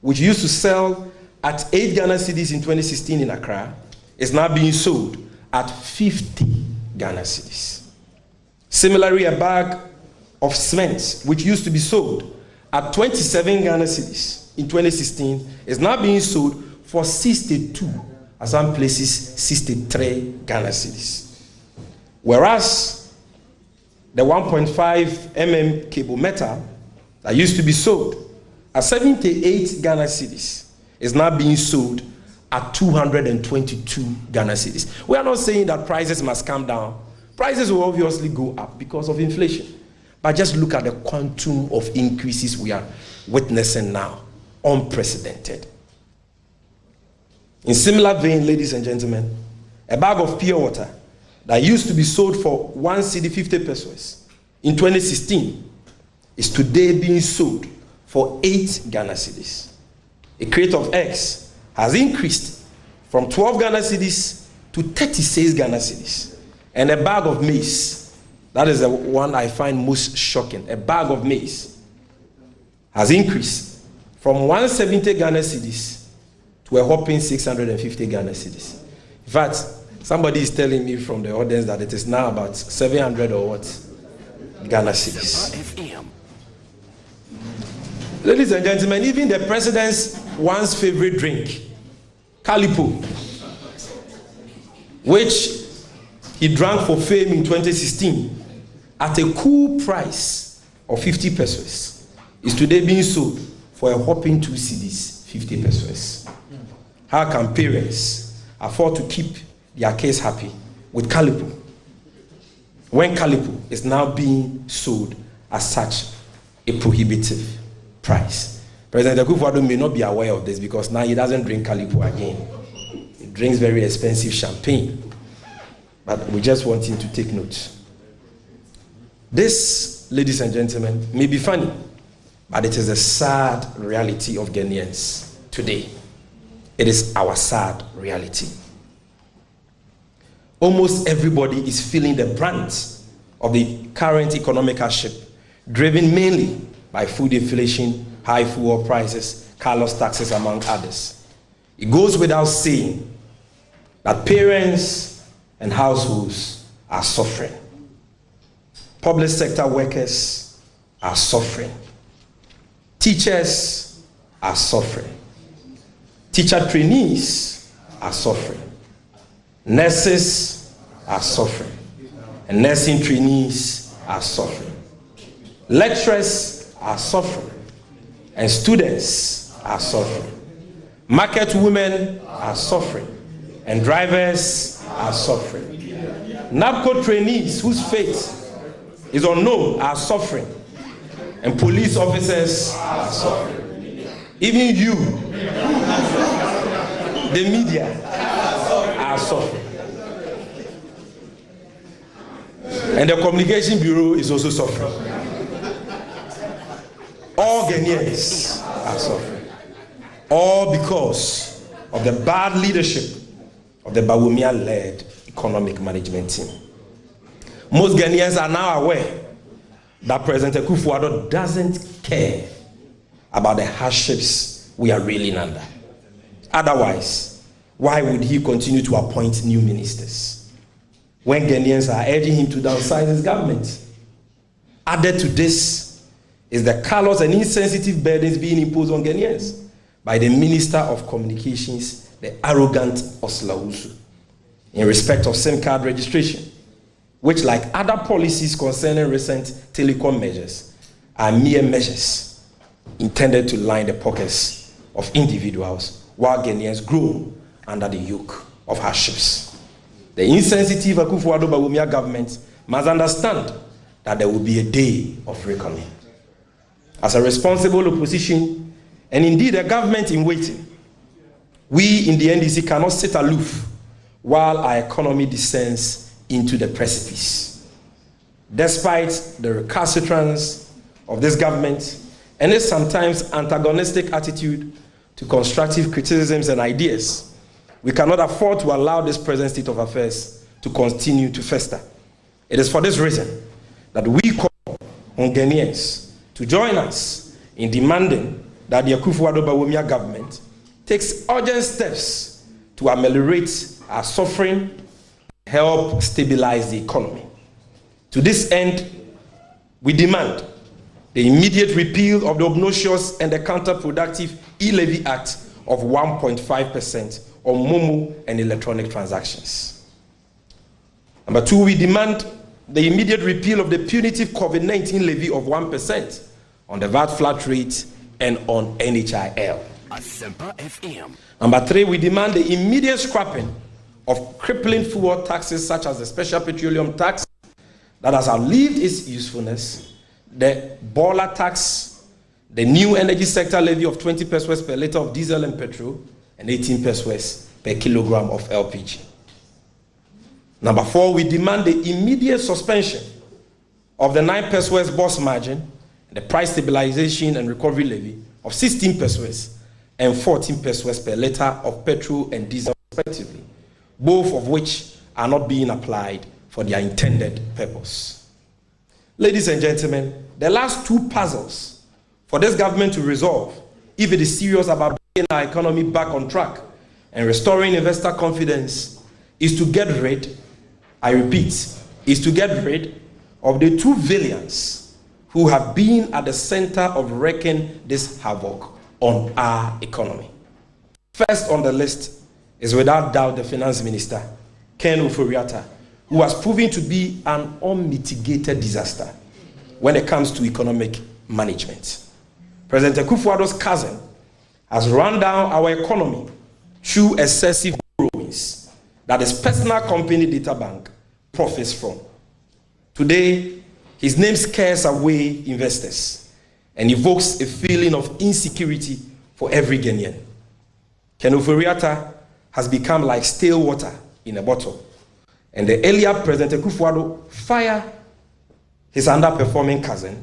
which used to sell at 8 Ghana cedis in 2016 in Accra, is now being sold at 50 Ghana cedis. Similarly, a bag of cement, which used to be sold at 27 Ghana cedis in 2016, is now being sold for 62, at some places 63 Ghana cedis. Whereas the 1.5 mm cable metal that used to be sold at 78 Ghana cedis is now being sold at 222 Ghana cedis. We are not saying that prices must come down. Prices will obviously go up because of inflation. But just look at the quantum of increases we are witnessing now. Unprecedented. In similar vein, ladies and gentlemen, a bag of pure water that used to be sold for 1 cedi 50 pesos in 2016 is today being sold for 8 Ghana cedis. A crate of eggs has increased from 12 Ghana cedis to 36 Ghana cedis. And a bag of maize, that is the one I find most shocking, a bag of maize has increased from 170 Ghana cedis to a whopping 650 Ghana cedis. In fact, somebody is telling me from the audience that it is now about 700 or what? Ghana cedis. Ladies and gentlemen, even the president's once favorite drink, Calipo, which he drank for fame in 2016 at a cool price of 50 pesos, is today being sold for a whopping 2 cedis, 50 pesos. How can parents afford to keep their kids happy with Calipo when Calipo is now being sold at such a prohibitive price? President Akufo-Addo may not be aware of this because now he doesn't drink Calipo again. He drinks very expensive champagne. But we just want him to take note. This, ladies and gentlemen, may be funny, but it is a sad reality of Ghanaians today. It is our sad reality. Almost everybody is feeling the brunt of the current economic hardship, driven mainly by food inflation, high fuel prices, callous taxes, among others. It goes without saying that parents and households are suffering. Public sector workers are suffering. Teachers are suffering. Teacher trainees are suffering. Nurses are suffering. And nursing trainees are suffering. Lecturers are suffering. And students are suffering. Market women are suffering. And drivers are suffering. NABCO trainees whose fate is unknown are suffering. And police officers are suffering. Even you, the media, are suffering. And the Communication Bureau is also suffering. All Ghanaians are suffering. All because of the bad leadership of the Bawumia-led economic management team. Most Ghanaians are now aware that President Akufo-Addo doesn't care about the hardships we are reeling under. Otherwise, why would he continue to appoint new ministers when Ghanaians are urging him to downsize his government? Added to this is the callous and insensitive burdens being imposed on Ghanaians by the Minister of Communications, the arrogant Oslausu, in respect of SIM card registration, which, like other policies concerning recent telecom measures, are mere measures intended to line the pockets of individuals while Ghanaians grow under the yoke of hardships. The insensitive Akufo-Addo Bawumia government must understand that there will be a day of reckoning. As a responsible opposition, and indeed a government in waiting, We in the NDC cannot sit aloof while our economy descends into the precipice. Despite the recalcitrance of this government and its sometimes antagonistic attitude to constructive criticisms and ideas, we cannot afford to allow this present state of affairs to continue to fester. It is for this reason that we call on Ghanaians to join us in demanding that the Akufo-Addo government takes urgent steps to ameliorate our suffering, help stabilize the economy. To this end, we demand the immediate repeal of the obnoxious and the counterproductive e-levy act of 1.5% on Momo and electronic transactions. Number two, we demand the immediate repeal of the punitive COVID-19 levy of 1% on the VAT flat rate and on NHIL. Asempa FM. Number three, we demand the immediate scrapping of crippling fuel taxes such as the special petroleum tax that has outlived its usefulness, the boiler tax, the new energy sector levy of 20 pesos per litre of diesel and petrol, and 18 pesos per kilogram of LPG. Number four, we demand the immediate suspension of the 9 pesos boss margin, the price stabilization and recovery levy of 16 pesos and 14 pesos per litre of petrol and diesel respectively, both of which are not being applied for their intended purpose. Ladies and gentlemen, the last two puzzles for this government to resolve, if it is serious about bringing our economy back on track and restoring investor confidence, is to get rid, I repeat, is to get rid of the two villains who have been at the center of wreaking this havoc on our economy. First on the list is without doubt the finance minister, Ken Ofori-Atta, who has proven to be an unmitigated disaster when it comes to economic management. President Akufo-Addo's cousin has run down our economy through excessive borrowings that his personal company data bank profits from. Today, his name scares away investors and evokes a feeling of insecurity for every Ghanaian. Ken Ofori-Atta has become like stale water in a bottle, and the earlier President Akufo-Addo fire his underperforming cousin,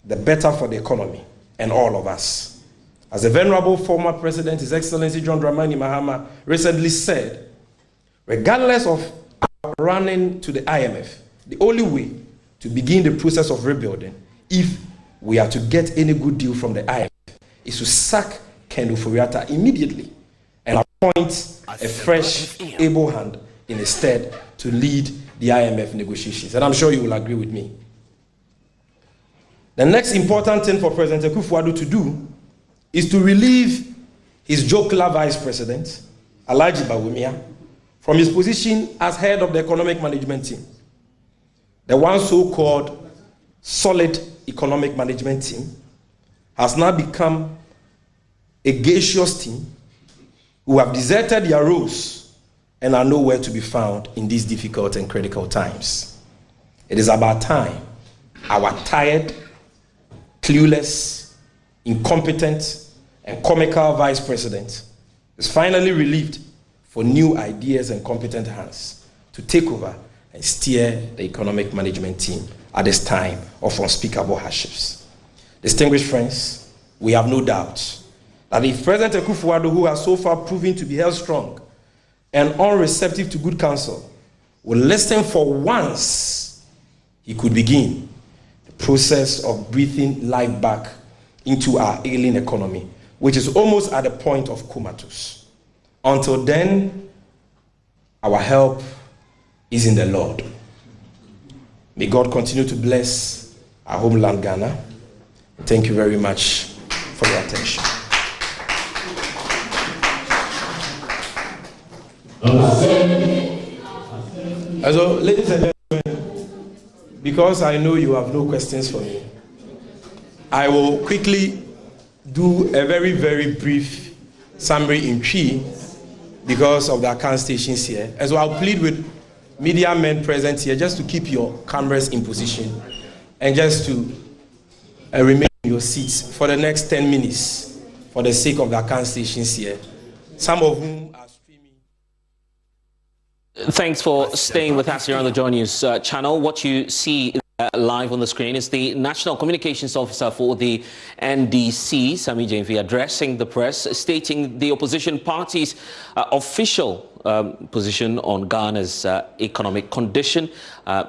the better for the economy and all of us. As the venerable former President, His Excellency John Dramani Mahama, recently said, regardless of our running to the IMF, the only way to begin the process of rebuilding, if we are to get any good deal from the IMF, is to sack Ken Ofori-Atta immediately and appoint a fresh, able hand in his stead to lead the IMF negotiations. And I'm sure you will agree with me. The next important thing for President Akufo-Addo to do is to relieve his jocular vice president, Alhaji Bawumia, from his position as head of the economic management team. The one so-called solid economic management team has now become a gaseous team who have deserted their roles and are nowhere to be found in these difficult and critical times. It is about time our tired, clueless, incompetent, and comical vice president is finally relieved for new ideas and competent hands to take over and steer the economic management team at this time of unspeakable hardships. Distinguished friends, we have no doubt that if President Akufo-Addo, who has so far proven to be headstrong and unreceptive to good counsel, will listen for once, he could begin the process of breathing life back into our ailing economy, which is almost at the point of comatose. Until then, our help is in the Lord. May God continue to bless our homeland, Ghana. Thank you very much for your attention. So, ladies and gentlemen, because I know you have no questions for me, I will quickly do a very, very brief summary in Twi because of the account stations here. And so I'll plead with media men present here just to keep your cameras in position and just to remain in your seats for the next 10 minutes for the sake of the account stations here. some of whom are streaming. Thanks for staying with us here on the Joy News channel. What you see live on the screen is the National Communications Officer for the NDC, Sami Jainfi, addressing the press, stating the opposition party's official position on Ghana's economic condition,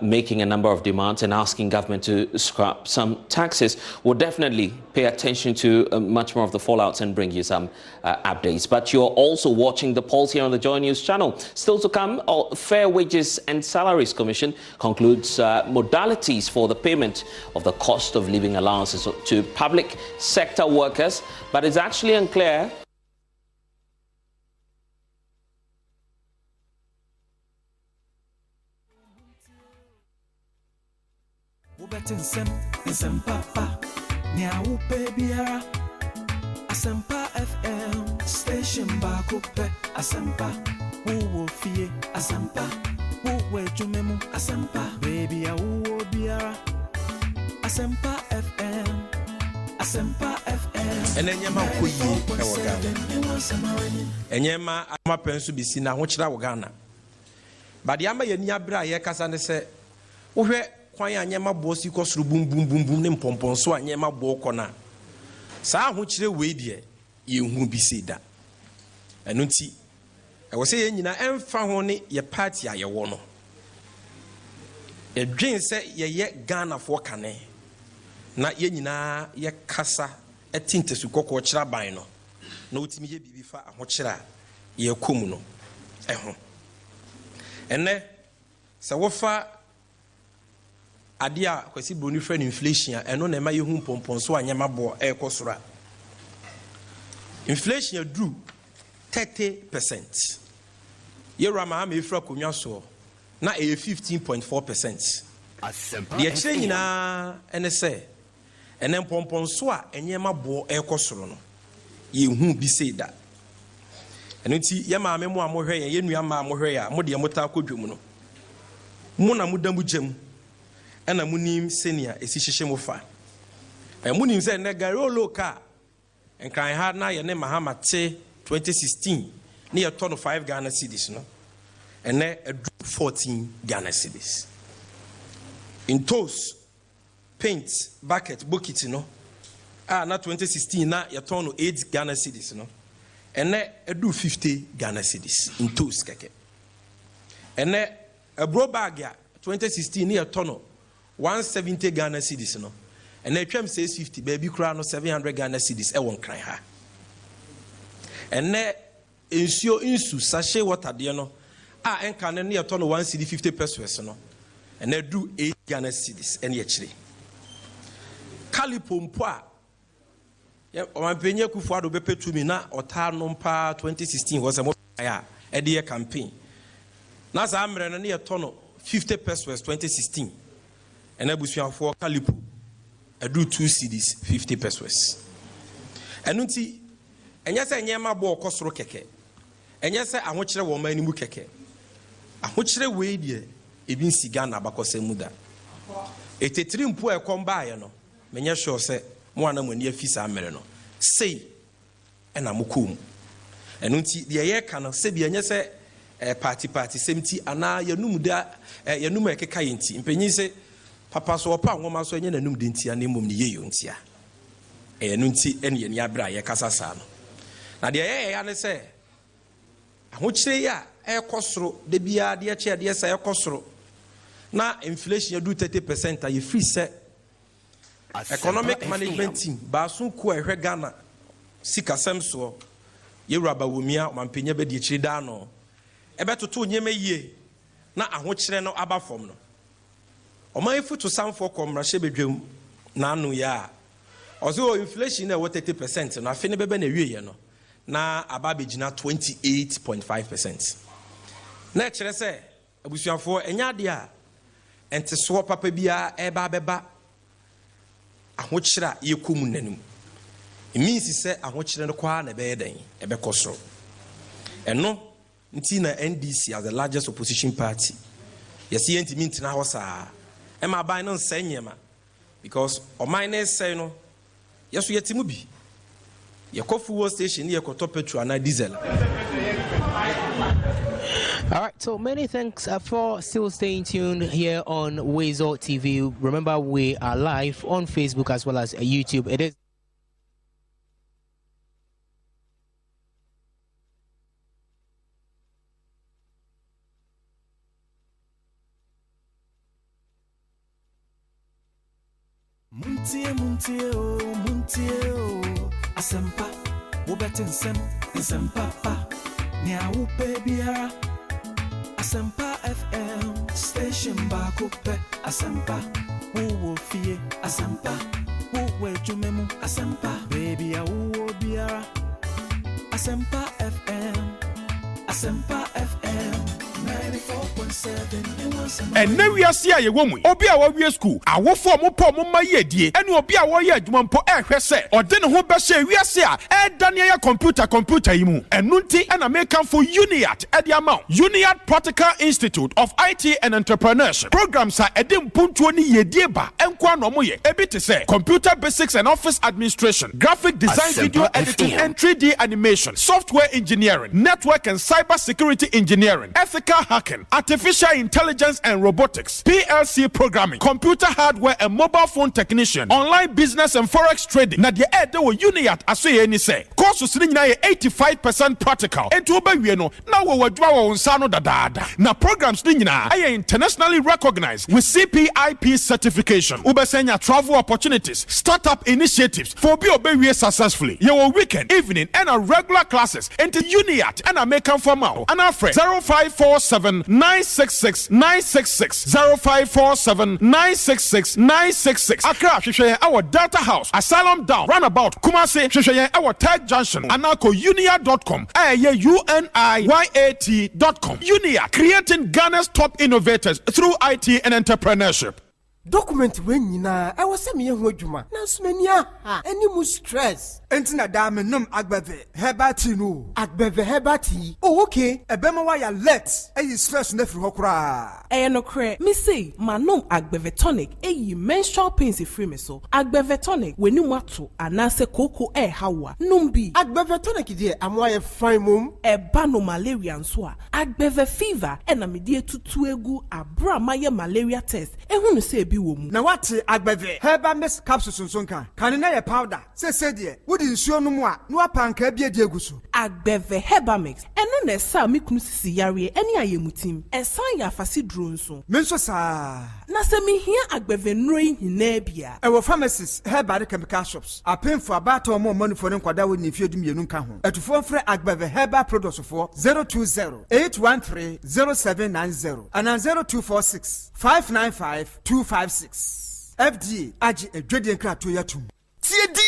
making a number of demands and asking government to scrap some taxes. We'll definitely pay attention to much more of the fallouts and bring you some updates. But you're also watching the polls here on the Joy News channel. Still to come, Fair Wages and Salaries Commission concludes modalities for the payment of the cost of living allowances to public sector workers, but it's actually unclear Asempa FM station bakupe Asempa uwo fie Asempa uwe jumemu Asempa baby ya uwo biara Asempa FM Asempa FM enyema koyi e wo Ghana enyema amapensu bisi na ho kira wo Ghana bade ama yani abra ye kasa ne se wohwe kwan anyema bo si kosuru bum bum bum bum ne mpomponso anyema bo kona saa ho kire we de ye hu bi se da eno nti e wo se ye nyina emfa ho ne ye party a ye wo no edwen se ye Ghana fo kane na ye nyina ye kasa etintesu kokko kira ban no na otimi ye bibi fa ho kira ye komu no ho ene se wo fa adia kwesi broni friend inflation eno na ma ye hu pomponso anyama bo ekosora inflation drew 30%. Yera ma me fra konwa so na e 15.4%. The exchange na ene se ene pomponso a enyema bo ekosoro no ye hu bi se da eno ti ye ma me mo amohwe ye nua ma amohwe ya mo de mota kodwom no mo na mudamu gem ena munim senior esi hyehye mo fa munim se ne garolo ka enkan ha na ye ne mahama te 2016 ne ye ton 5 Ghana cedis no ene 14 Ghana cedis in toast paint bucket bucket no na 2016 na ye ton 8 Ghana cedis no ene 50 Ghana cedis in toast keke ene a bro bag ya 2016 ne ye ton 170 Ghana cedis no and then twem says 50 baby kura no 700 Ghana cedis e won kran ha and then ensure insu sachet water de no enka ne ye to no 1 cedi 50 pesos no and then do 8 Ghana cedis and ye kire kalipompo a ye o man penye kufu ado bepetumi na ota no mpa 2016 was a mo ya e de campaign na za amre no ne ye to no 50 pesos 2016 and abusuafo kalipo adu 2 cedis 50 pesos enunti enya se nyema bo okosoro keke enya se ahokire wo mani mu keke ahokire we die ebi nsi Ghana bakose muda etetiri mpo ekomba ye no menye sure se mo ana mani afisa amere no sei ena mokom enunti de ye ka no se bi enya se party semti ana yanum da yanum ekeka yenti mpanyi se papa so opa nwoma so enye nanum de ntia na emom ne yeyo ntia enu nti ene ye ni abra ye kasasa no na de ye ya ne se ahokyire ya ekosoro de bia de che de se ekosoro na inflation do 30% ye free se economic management team ba so ku ehwe Ghana sikasem so ye raba womia mampenya be de chiri da no ebetoto nyema yie na ahokyire no aba fom no oman futu samfo komra hye bedwam na anu ya ozo inflation na 30% na afi ne bebe na wiye no na aba begina 28.5%. na kire se abusuafo enya de a enteso papa bia eba beba ahokyira yekomu nanum imisi se ahokyire no kwa na be yeden ebe kosoro eno nti na NDC as the largest opposition party yesi entimi ntina ho saa ema ban no nsanyema because o mine say no yeso yetimu bi ye kofu station ye koto petrol na diesel All right, so many thanks for still staying tuned here on Wezo TV. Remember, we are live on Facebook as well as YouTube. It is Asempa, Wobetin Asempa, Nya Upebiara, Asempa FM, Station Bakupe, Asempa, Wo Fie, Asempa, Wo Jumemu, Asempa, Baby, Biara, Asempa FM, Asempa FM. 94.7 and now we are see a woman. Obi a we school. I wo for mo po mo maye die. Eni obi a wo ye adwuma mpo hwese. Ode ne ho be hye wi ase a daniel computer yimu. Enunti and American for Uniat e the amount. Uniat Practical Institute of IT and Entrepreneurship. Programs are edim puntuo ni yedie ba. Enko no mo ye. Ebi te say computer basics and office administration, graphic design, video editing and 3D animation, software engineering, network and cyber security engineering, ethical hacking, artificial intelligence and robotics, PLC programming, computer hardware and mobile phone technician, online business and forex trading. Na the ede wo Uniat asoye ni say. Courses ni nyina 85% practical. Enti obawie no na wo wadwa wo nsa no dadaada. Na programs ni nyina ay internationally recognized with CPIP certification. Ubesenya travel opportunities, startup initiatives for be obawie successfully. Your weekend, evening and a regular classes. Enti Uniat and American formal. And our friend 0547 966 966 0547 966 966. Accra hwehwe our data house, Asylum Down, Runabout, Kumasi hwehwe our Tag Junction, anako unia.com, UNIYAT.com. Unia, creating Ghana's top innovators through IT and entrepreneurship. Document when nyina I was me ho adwuma na smania ha any mu stress entina da me nom agbeve hebati no agbeve hebati oh okay ebema wa ya let e stress na firi ho kura no kre me say manom agbeve tonic e menstrual pains free me so agbeve tonic weni mu ato anase koko hawa numbi agbeve tonic die amwa ye fine mum ba no malaria nso a agbeve fever na me die tutu egu abra maye malaria test ehunu say na wate agbeve herbal mix capsules nsonka kan na ye powder se de wodi nsuo no mu a no apanka bia de eguso agbeve herbal mix eno na sa me kunu sisi yare eni ayemutim esan ya afase duro nso menso sa na se me hia agbeve nro hina bia e wo pharmacies herbal chemical shops apemfo abato mo manufo ne kwada wo ni fiedum yenu nka ho etufo frɛ agbeve herbal products for 020 813 0790 and 0246 595-256. FDA Aji Edwedian Krato Yatum.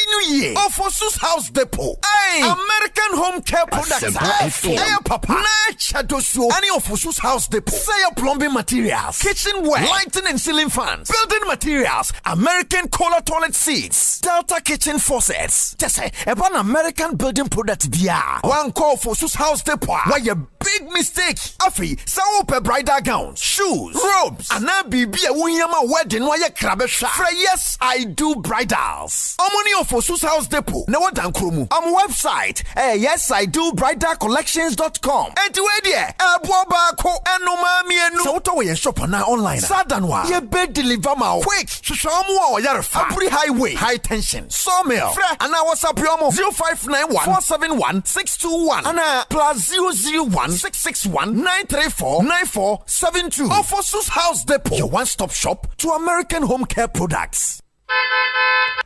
New Year for Sus House Depot. Hey, American Home Care Products. Hey, Papa. Na Chadoso. Any of Sus House Depot. Say your plumbing materials, kitchenware, lighting and ceiling fans, building materials, American Kohler toilet seats, Delta kitchen faucets. Just say about American building product. Bia. One call for Sus House Depot. Why a big mistake? Afi, sawope bridal gowns, shoes, robes, and now be a Winyama wedding. Why a crabesha? Yes, I do bridals. Money for Sus House Depot. No one krumu. Website. Yes, I do bridalcollections.com. And to idea. Bwabako eno mami enu. So to we shop na online. Sadanwa. Ye bed deliver ma quick. Shoshamu yarfa. Apuri highway. High tension. Sawmill. Fre. And our WhatsApp yomo 0591 471 621. And +001 661 934 9472. Or for Sus House Depot. Your one-stop shop to American home care products.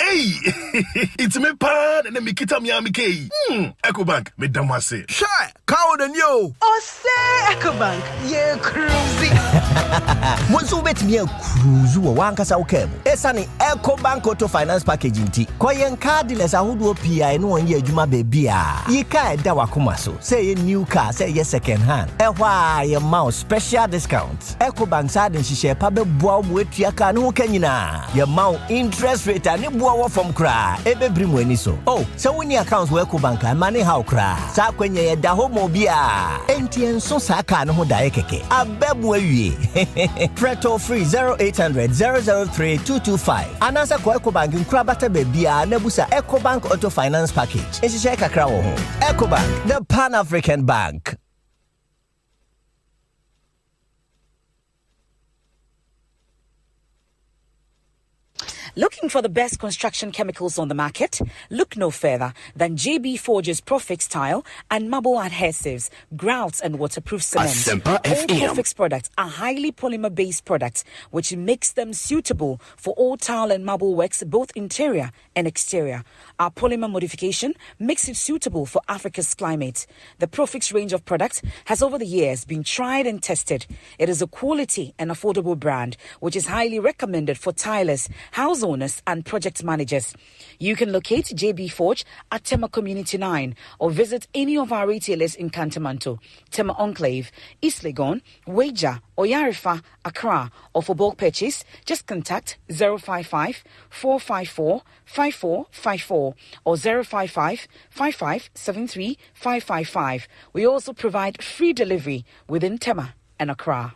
Hey, it's me pa na me kita mi amike. Ecobank me damase. Shy, cow than you. Osei Ecobank, ye cruising. Monso bet me cruise wo wankasa ukem. Esani Ecobank Auto Finance Package nti. Koyen cardless ahodo PI no onye adwuma bebia. Ye ka eda wakoma so. Say ye new car, say ye second hand. Ehwa ye mouse special discount. Ecobank sa den hihye pa beboa mo atua ka no kanyina. Ye mouse interest rate ani boa from kra. Ebe brimu ani so. Oh, so when your accounts work Ecobank money how kra. Sa kwenye ye da ho mo bia. Enti enso sa ka no ho da keke. Abebu awie. Preto free 0800 003 225. Anasa ko Ecobank nkra bata bebia na busa Ecobank Auto Finance Package. Esi kakra wo ho. Ecobank, the Pan-African Bank. Looking for the best construction chemicals on the market? Look no further than JB Forge's Profix Tile and Marble Adhesives, Grouts and Waterproof Cement. Asempa All FM. Profix products are highly polymer-based products, which makes them suitable for all tile and marble works, both interior and exterior. Our polymer modification makes it suitable for Africa's climate. The Profix range of products has over the years been tried and tested. It is a quality and affordable brand, which is highly recommended for tilers, house owners, and project managers. You can locate JB Forge at Tema Community 9 or visit any of our retailers in Kantamanto, Tema Enclave, East Legon, Waja, Oyarifa, Accra, or for bulk purchase, just contact 055 454 5454 or 055 5573 555. We also provide free delivery within Tema and Accra.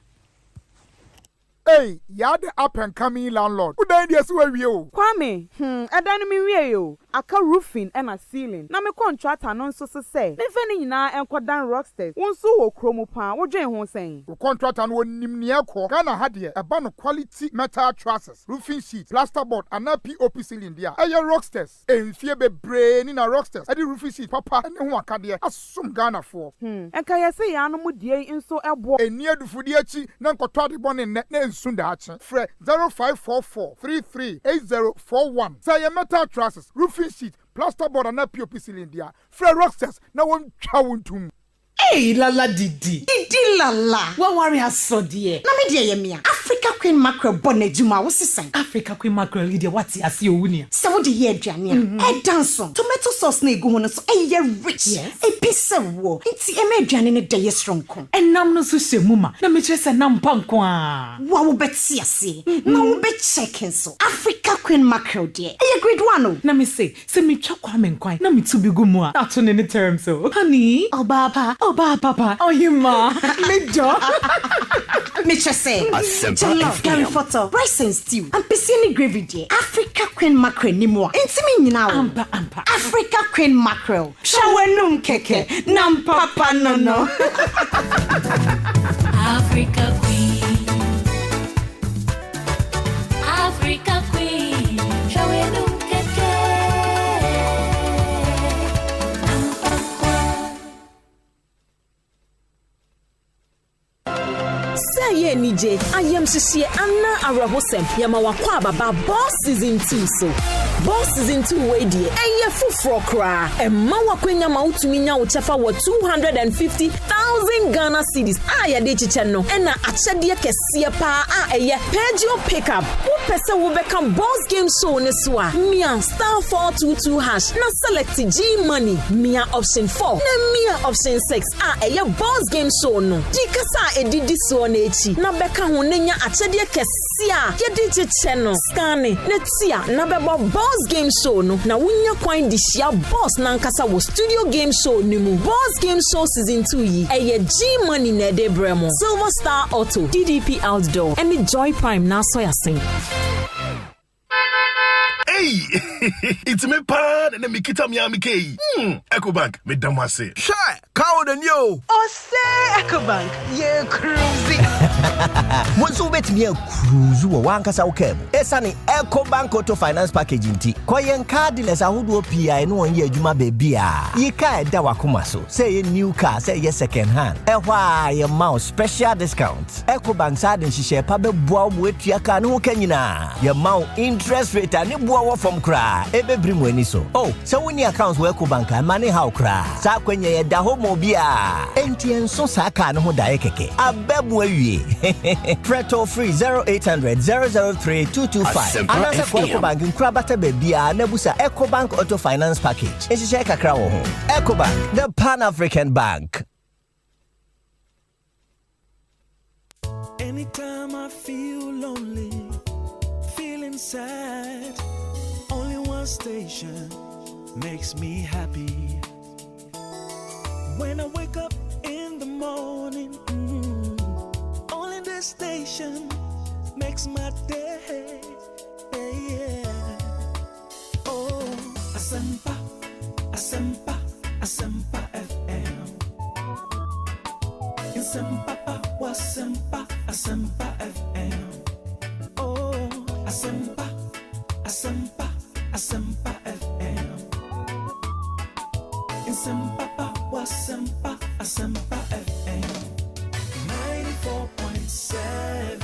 Hey, you're the up and coming landlord. Who died yes where you? Kwame, I don't mean you. Aka roofing and a ceiling. Na me contract anon so say. Me feni na enkodan rocksters. Won so wo kromo pan. Wo dwen ho sen. The contract and won nimnia ko. Ghana had here a ban of quality metal trusses, roofing sheets, plasterboard, and a POP ceiling there. Aye rocksters. En fie be brain in a rocksters. Adi roofing sheet papa and who aka there. Asum Ghana for. Enka yesi ya no mu die nso ebo. Enia du fudi achi na nkotwa de bon ne Sundachi. Fre 0544 338041. Say metal trusses, roofing sheet, plasterboard and a POP cylinder. Fre rocksters na won chawuntum. Hey, lala didi lala. Wa worry aso die. Na me die yemia. Africa Queen Mackerel bonejuma wo sisan. Africa Queen Mackerel ide wati ase owunia. Se wo de ye aduane a. E danson. Tomato sauce na egu ho no so e ye rich. Yes. E pise wo. Nti e me aduane ne de ye stronko. Enam no so hyemu ma. Na me kire se nam panko a. Wa wo beti ase. Na wo be checking so. Africa Queen Mackerel de. E ye grade 1 o. Na me say me twa kwa me nkwan. Na me tu bi gu mu a. Na to ne ne term so. Honey, Obaba, papa. Oh, you ma. Me do. Me just say. Asempa Gary photo. Rice and stew. And piscine gravy de. Africa Queen Mackerel ni mo. Intimi nyina wo. Ampa. Africa Queen Mackerel. Shawenum keke. Nam papa no. Africa Queen. Africa Queen. Shawenum keke. Say nije ayem hihie anna arahosem yama wakwa baba boss season 2 so boss season 2 we die eye fufuro kra emma wakwenya ma utumi nya wo chefa wo 250,000 Ghana cedis aya de chiche no ena achede kese pa a eye pageo pickup wo pese wo beka boss game show ne so a mia star 422 hash na select G money mia option 4 na mia option 6 a eye boss game show no dikasa edidi so na echi na beka ho nenya achede kese a yedi chiche no scanning na tia na bebo boss game show no na wunya kwan di shia boss na nkasa wo studio game show ni mu boss game show season 2 yi eye G money na de bremo Silver Star Auto DDP Outdoor and Joy Prime na so yasin. Hey, it's me pan and me kita Miami K. Ecobank, me damase. Shy, cow the new. Osei Ecobank, ye cruisy. Monso bet me cruise wo wankasa wo kem. Esane Ecobank Auto Finance Package nti. Koyen cardless ahodo PI no won ye adwuma baby a. Ye ka da wakoma so. Say ye new car, say ye second hand. Ehwa ye mouse special discount. Ecobank sa den hihye pa be boa wo atua ka no ho kanyina. Ye mau interest rate ani boa wo from kra. Ebe brimu ani so. Oh, so woni accounts wo Ecobank money how kra. Sa kwanya ye da ho mo bia. Enti enso sa ka no ho da ye keke. Abebu awie. Preto free 0800 003 225. Anasa kwa Ecobank nkra bata bebia na busa Ecobank Auto Finance Package. Ehihye kakra wo ho. Ecobank, the Pan-African Bank. Anytime I feel lonely, feeling sad, only one station makes me happy. When I wake up in the morning, only this station makes my day. Yeah. Oh, Asempa, Asempa, Asempa FM. Asempa, Asempa, Asempa FM. Oh, Asempa, Asempa, Asempa FM 94.7.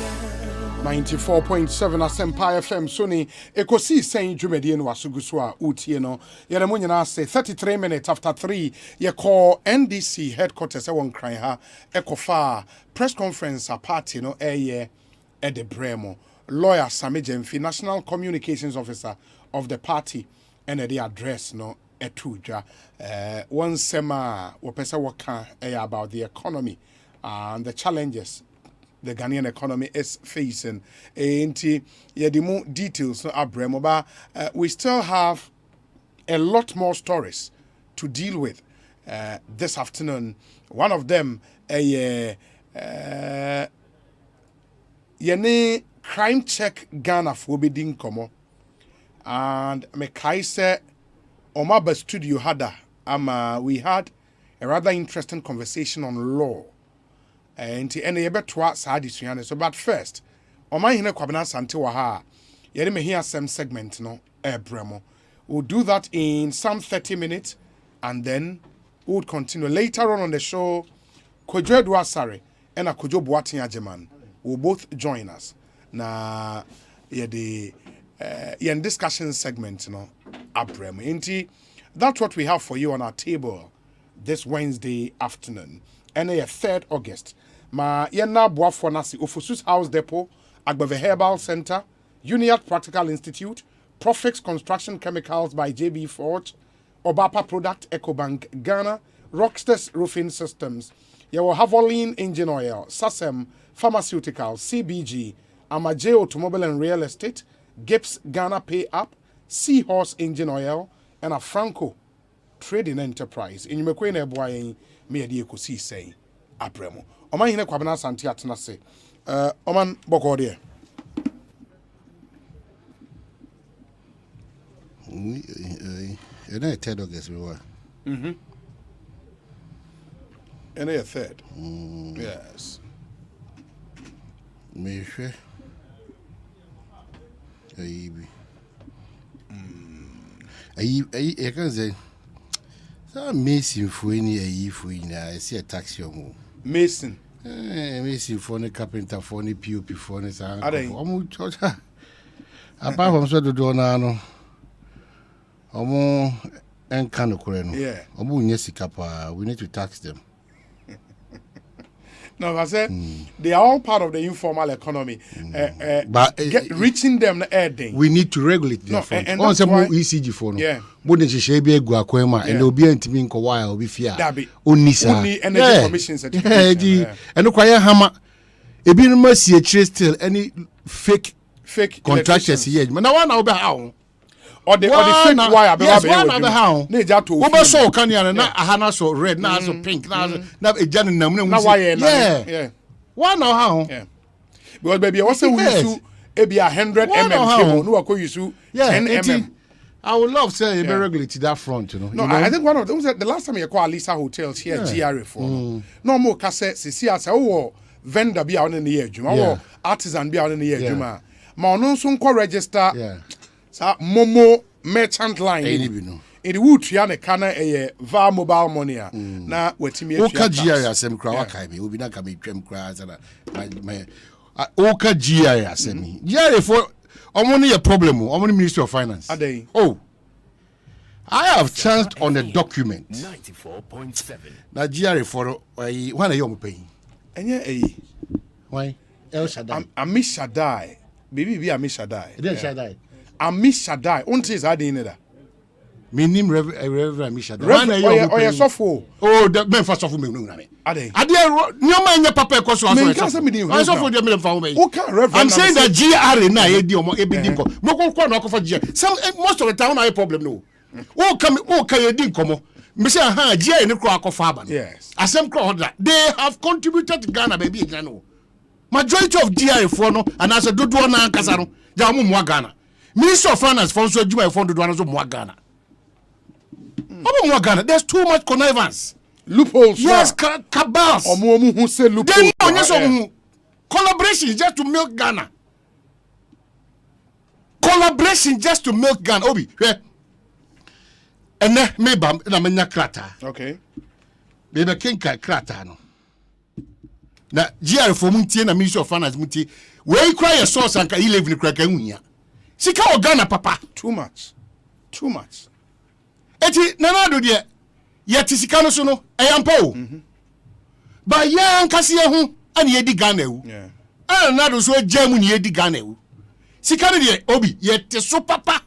94.7 Asempa FM Sony Ekosiisen dwumadi no asuguso a utie no yere mo nyina say 33 minutes after 3 ye call NDC headquarters e won kran ha ekofa press conference a party no eye at the Bremo lawyer Sami Jemfi National Communications Officer of the party and the address no etudwa one sema wo pesa waka about the economy and the challenges the Ghanaian economy is facing. Enti yedimu details no abremo ba we still have a lot more stories to deal with this afternoon. One of them yene crime check Ghana for be din komo and me kai se omaba studio hada we had a rather interesting conversation on law. And any better side so but first, on my hina kwabena sante wa ha. Yere me hear some segment no bremo. We'll do that in some 30 minutes and then we'll continue later on the show. Kojo Edwa Sare and Kojo Boatin Ajeman will both join us. Na the discussion segment no bremo. Inti that's what we have for you on our table this Wednesday afternoon. And 3rd August. Ma yena boafo nasi Ofosus House Depot, Agbeve Herbal Center, Uniat Practical Institute, Profix Construction Chemicals by JB Forge, Obapa Product Ecobank Ghana, Rocksters Roofing Systems, Yawo Havoline Engine Oil, Sasem Pharmaceuticals, CBG, Amaje Automobile and Real Estate, Gibbs Ghana Pay Up, Seahorse Engine Oil, and a Franco Trading Enterprise. In Yumekwene Boy me adi Ekosiisen abremo oman hine kwabena asante atena se oman boko de ena 3rd August we were ena 3rd yes me hwe ayi can say Mason for any a for in I see a taxation. Mason. Mason for the carpenter for the POP for the sound. Apart from so do no. Omo en kanokoreno. Yeah. Omo nyesikapa, we need to tax them. No, I said they are all part of the informal economy. But reaching them we need to regulate their funds. On some ECG for no. Yeah. But the shebe gu akwema and obi antimi nko wa obi fia. Onisa. Only energy commission certification. And no kwaya hama ebi no ma sie still any fake contractors here. Na one na obi how. Or the fake wire be how. Na eja to. Wo be so kan ya na ahana so red na so pink na eja nam na mu. Yeah. One now how? Yeah. Because baby what's we use e be 100 mm cable no ko use 10 mm. I would love say be regulate that front, you know. No, I think one of them the last time you call Lisa Hotels here GRA for. No more kase sisi ase wo vendor be on in the year juma wo artisan be on in the year juma. Ma ono so nko register. Yeah. Sa Momo merchant line in the wood ya ne kana va mobile money na wetimi e oka GIA asem kra wakai me obi na ka me twem kra za na oka GIA asem GIA for omo ne problem omo ne Ministry of Finance. Oh, I have chanced on a document 94.7 na GIA for when are you paying enye why El Shaddai Amish Shaddai baby be Amish Shaddai Shaddai Amish Shaddai unti is adding in there. Meaning Reverend Amish Shaddai. Oh, yeah, sofo. Oh, the men for sofo me no na me. Ade. Nyoma nya papa ekoso aso. Me can say me dey. I sofo dey me for me. Who can Reverend? I'm saying that GRA na e di omo e bi di nko. Me ko na ko for GRA. Some most of the time na problem no. Who can e di nkomo. Me say ha GRA ni kro akofa aba no. Yes. Asem kro hoda. They have contributed to Ghana baby no. Majority of GRA for no and as a dodo na ankasa no. Ja mo mo Ghana. Minister of Finance for so adwuma for dodo na so mo Ghana. There's too much connivance. Loopholes. Yes, cabals. Who say loopholes. Collaboration just to milk Ghana. Collaboration just to milk Ghana. Obi, ene me bam na menya krata okay me be kenka krata no na GR for muntie na Ministry of Finance muntie we cry a source anka e-levy kraka hunya sika o Ghana papa too much eti nana do de yeti sika no so no eyampa o ba yan kase hu ani yedi Ghana wu na do so jamu ni yedi Ghana wu sika no de obi yeti so papa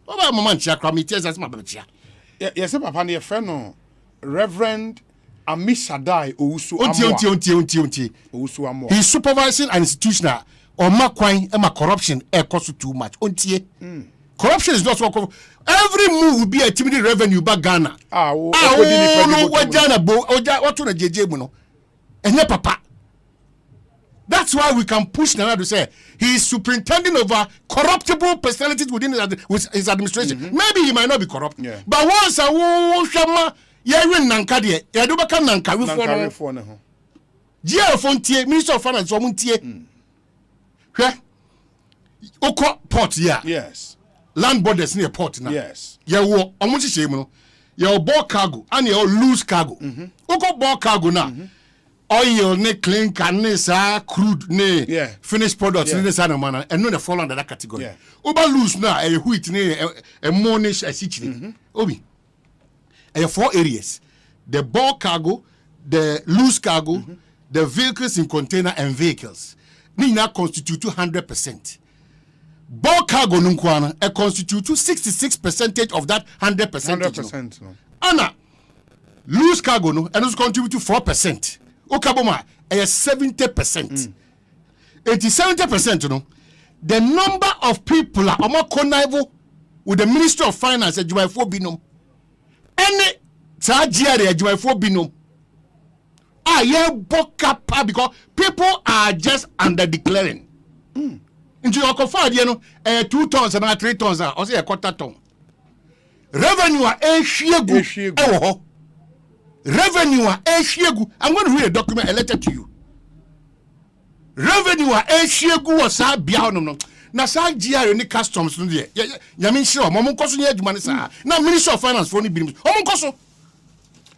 oba mama ntia kra me tia ma ba chia yes papa ne friend no Reverend Amisadai Owusu Onti. Owusu Amo. He's supervising an institution or makwan and corruption cost too much. Onti. Corruption is not so. Every move will be a timid revenue back Ghana. No, what Ghana bo what to the JJ Muno. And your papa. That's why we can push Nana to say he is superintending over corruptible personalities within his administration. Maybe he might not be corrupt. But once a shama Yawin Nankadi, Yadubaka Nankari for no. GR Fontier, Minister of Finance, Omuntie. Oko port, yes. Land borders near port now. Yes. Yawo, Omuchi Shemo, your bulk cargo, and your loose cargo. Oko bulk cargo now. Oil, ne clinker, ne crude, ne finished products, ne sana mana, and no the fall under that category. Oba loose now, a wheat, ne a monish, a sitching. Obi. There are 4 areas: the bulk cargo, the loose cargo, the vehicles in container and vehicles. Nina constitute 100%. Bulk cargo nunkwana constitute 66% of that 100%. 100%. No. Anna loose cargo no and also contribute to 4%. Okaboma 70%. 70% no. The number of people are more conniving with the Ministry of Finance at July 4 binom. Any Tajari adwumayfo binom ye boka pa because people are just under declaring into your confide no 2 tons and 3 tons or say a quarter ton revenue ehwiegu revenue ehwiegu. I'm going to read a document, a letter to you. Revenue ehwiegu was a bia no na sa GR ni customs no de ya me nhire o mo nkoso ni adwuma ni sa na Ministry of Finance for ni binim o mo nkoso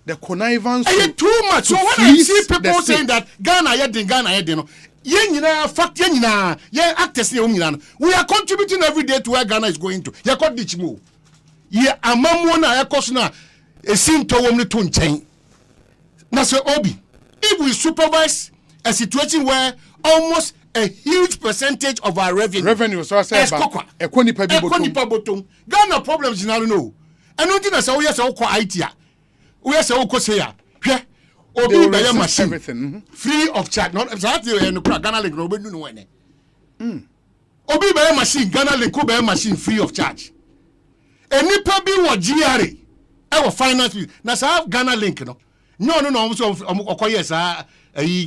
the connivance too much. So when I see people saying that Ghana yedin no ye nyina fact ye nyina ye actors ye nyina no we are contributing every day to where Ghana is going to ye call ditch mo ye amamu na ye koso na esinto wom ni to nchen na so obi if we supervise a situation where almost a huge percentage of our revenue so I say about ekonipa botom Ghana problems you know and no thing say we say ukọ IT we say ukọ say ya hwe obi buy machine free of charge not exactly no Ghana link no be no ene obi buy machine Ghana link buy machine free of charge enipa bi wo GRA e wo finance na say Ghana link no so okoye sa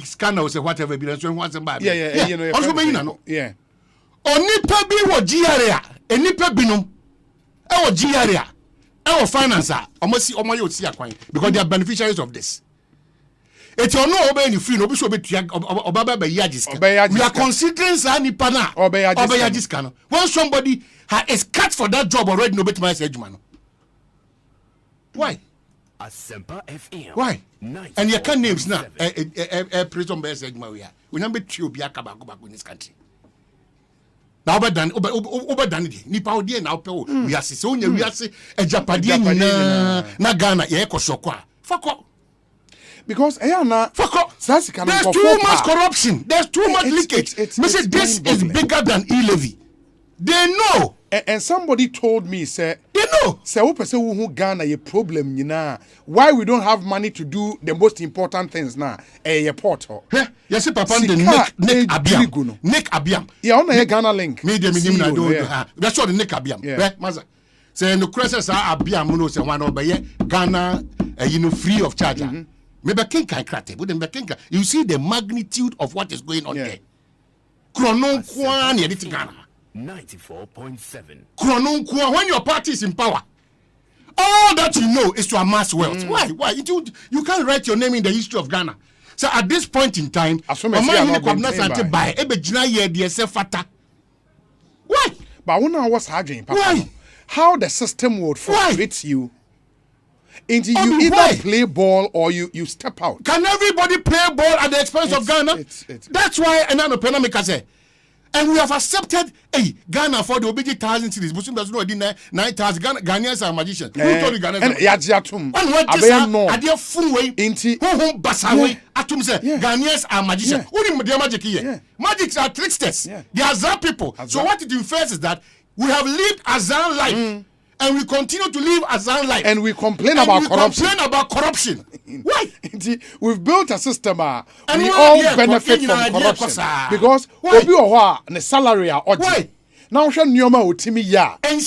scanner or say whatever be so once back you know also me no onipa bi wo GRA enipa binom e wo GRA e wo finance omo ye oti akwan because they are beneficiaries of this. It's no obey any free no be so be obaba be yajiska. We are considering sa nipa na obey yajiska no. When somebody is cut for that job already no bet my ejuma no. Why? Asempa FM. Why? And you can names now. Prison base ejuma we are. We number 2 obi akaba go back in this country. Now over done nipa odi na ope we are se onya we are se ejapade na Ghana ye ekosoko a. Fuck because there's too much corruption. There's too much leakage. This is bigger than e-levy. They know. And somebody told me, say, they know. Say, who Ghana a problem, you know. Why we don't have money to do the most important things now? A port. Yes, Papa, Nick Abiam. Yeah, on a Ghana link. Media minimum, that's what the Nick Abiam. Yeah, Maza. Say, no crisis are Abiam, no, say, one over Ghana, free of charge. Maybe you see the magnitude of what is going on there. Chrono Kwan, Ghana. 94.7. When your party is in power, all that you know is to amass wealth. Why? You can't write your name in the history of Ghana. So at this point in time, why? But I wonder what's happening. Why? How the system would frustrate you You either play ball or you step out. Can everybody play ball at the expense of Ghana? That's why Enano Penamika say. And we have accepted, Ghana for the obedient 1,000 cities. Muslim doesn't know 9,000 Ghanaians are magicians. Who told the Ghanaians? And Yajatum. And what just a full way into who Basaway. Atum say Ghanaians are magicians. Who did their magic here? Magics are tricksters. They are Azan people. So what it infers is that we have lived Azan life. And we continue to live Azan life. And we complain about corruption. Why? We've built a system and we all benefit from corruption. Because Obi Owa the salary are Why? Now Nyoma Utimi ya. And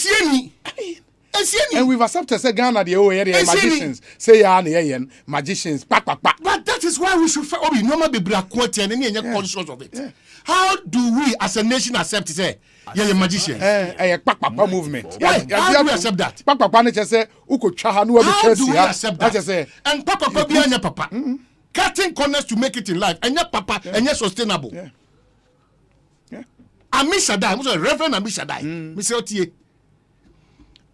we've accepted say Ghana the area magicians. Say magicians. But that is why we should Obi Nyoma be brakwati and any conscious of it. How do we as a nation accept it? Say you're a magician. Movement. How do we accept that? How do we accept that? And Papa be anya Papa. Cutting corners to make it in life. And your Papa and your sustainable. Amishadai, Reverend Amishadai. Mr. Otie.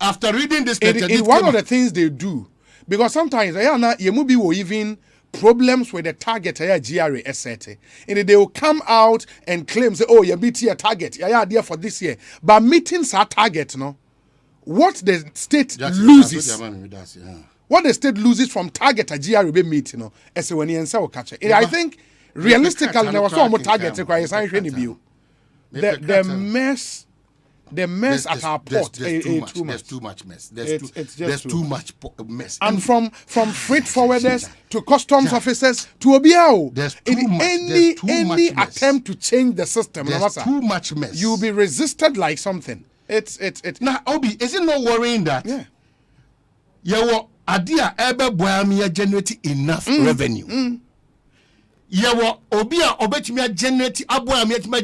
After reading this, one of the things they do, because sometimes Yemubi will even problems with the target GRA etc. And they will come out and claim say, oh, you beat your target, idea for this year. But meetings are target, no. What the state loses, what the state loses from target a GRA meeting, no. As when you answer catch it. I think realistically, there was so much target the mess at our port there's too much mess. There's too much mess. And from freight forwarders to customs officers to Obiao, any attempt to change the system, there's too much mess. You'll be resisted like something. It's now Obi, is it not worrying that your idea ever boy generate enough revenue? Obia obetimi generate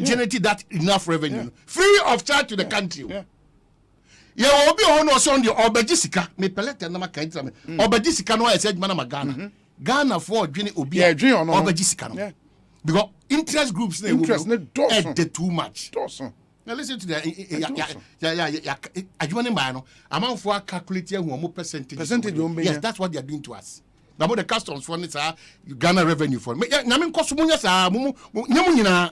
generate that enough revenue free of charge to the country. Obi no so on the obejisika me pelete na makantra me obejisika no ese adwuma na Ghana. Ghana for adwene obi obejisika no. Because interest groups they too much. Now listen to the adwuma ne no amount for calculate who percentage. Yes, that's what they are doing to us. About the customs for Ghana revenue for me. Namin cost munya sa nyina.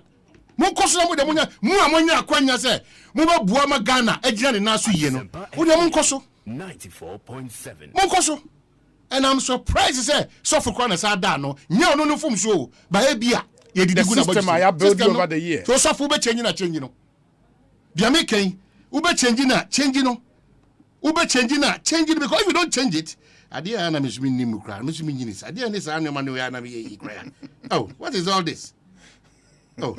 Mo cost no de munya mu amonya akwanya se. Mo ba bua ma Ghana ejira ne naso yie no. Wo de mo nkoso 94.7. Mo nkoso. And I'm surprised say so for kwana sa da no. Nya no fom so ba e bia ye didi gu na system I have built over the year. So so be change no. Bia me kan wo be change no. Wo be change because if you don't change it Adia na misumi nimu kra, misumi nyinis. Adia ni sa anu manu ya na mi kra. Oh, what is all this? Oh.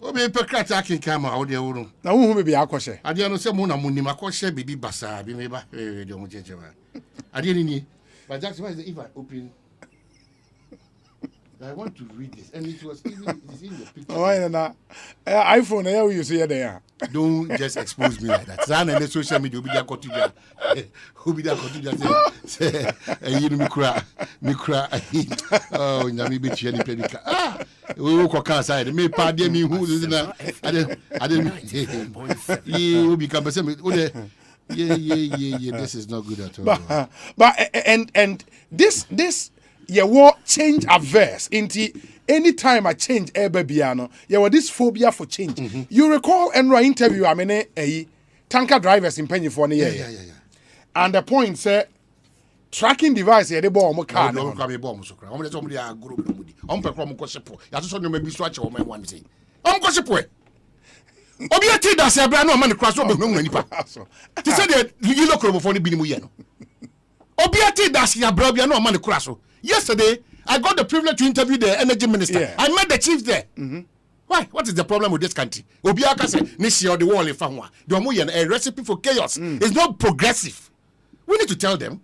Obi pe kra ta kin kama o de wuru. Na hu me be akose. Adia no se mu na mu nim akose bibi basa bi me ba. De mo cheche ba. Adia ni. But Jackson, why is if I open I want to read this, and it was even it's in the picture. Oh, no. iPhone, how you see there? Don't just expose me like that. Zan and the social media will be there continue. Who be there continue say, you me cry. Oh, na me be cheni pedika. Ah, we will go outside. Me pardon me who is na. I didn't. You become person. Yeah. This is not good at all. But and this. You change averse into any time I change Biano, you this phobia for change. You recall Enra interview I mean a tanker drivers in Penny for yeah. And the point say tracking device they bomb car. No come bomb so cry. Somebody a group mudi. On pe from kosepo. Ya so no me bi so ache o man one say. On kosepo e. Obi ati da se bra no man cross obo hu nipa. Ti say the yellow crop for ni bi ni mu ye no. Obi ati da se ya bra bia no man cross. Yesterday, I got the privilege to interview the energy minister. Yeah. I met the chief there. Why? What is the problem with this country? Obiaka said, "Nishi or the wall in Fanwa. The Omuyan a recipe for chaos. It's not progressive. We need to tell them.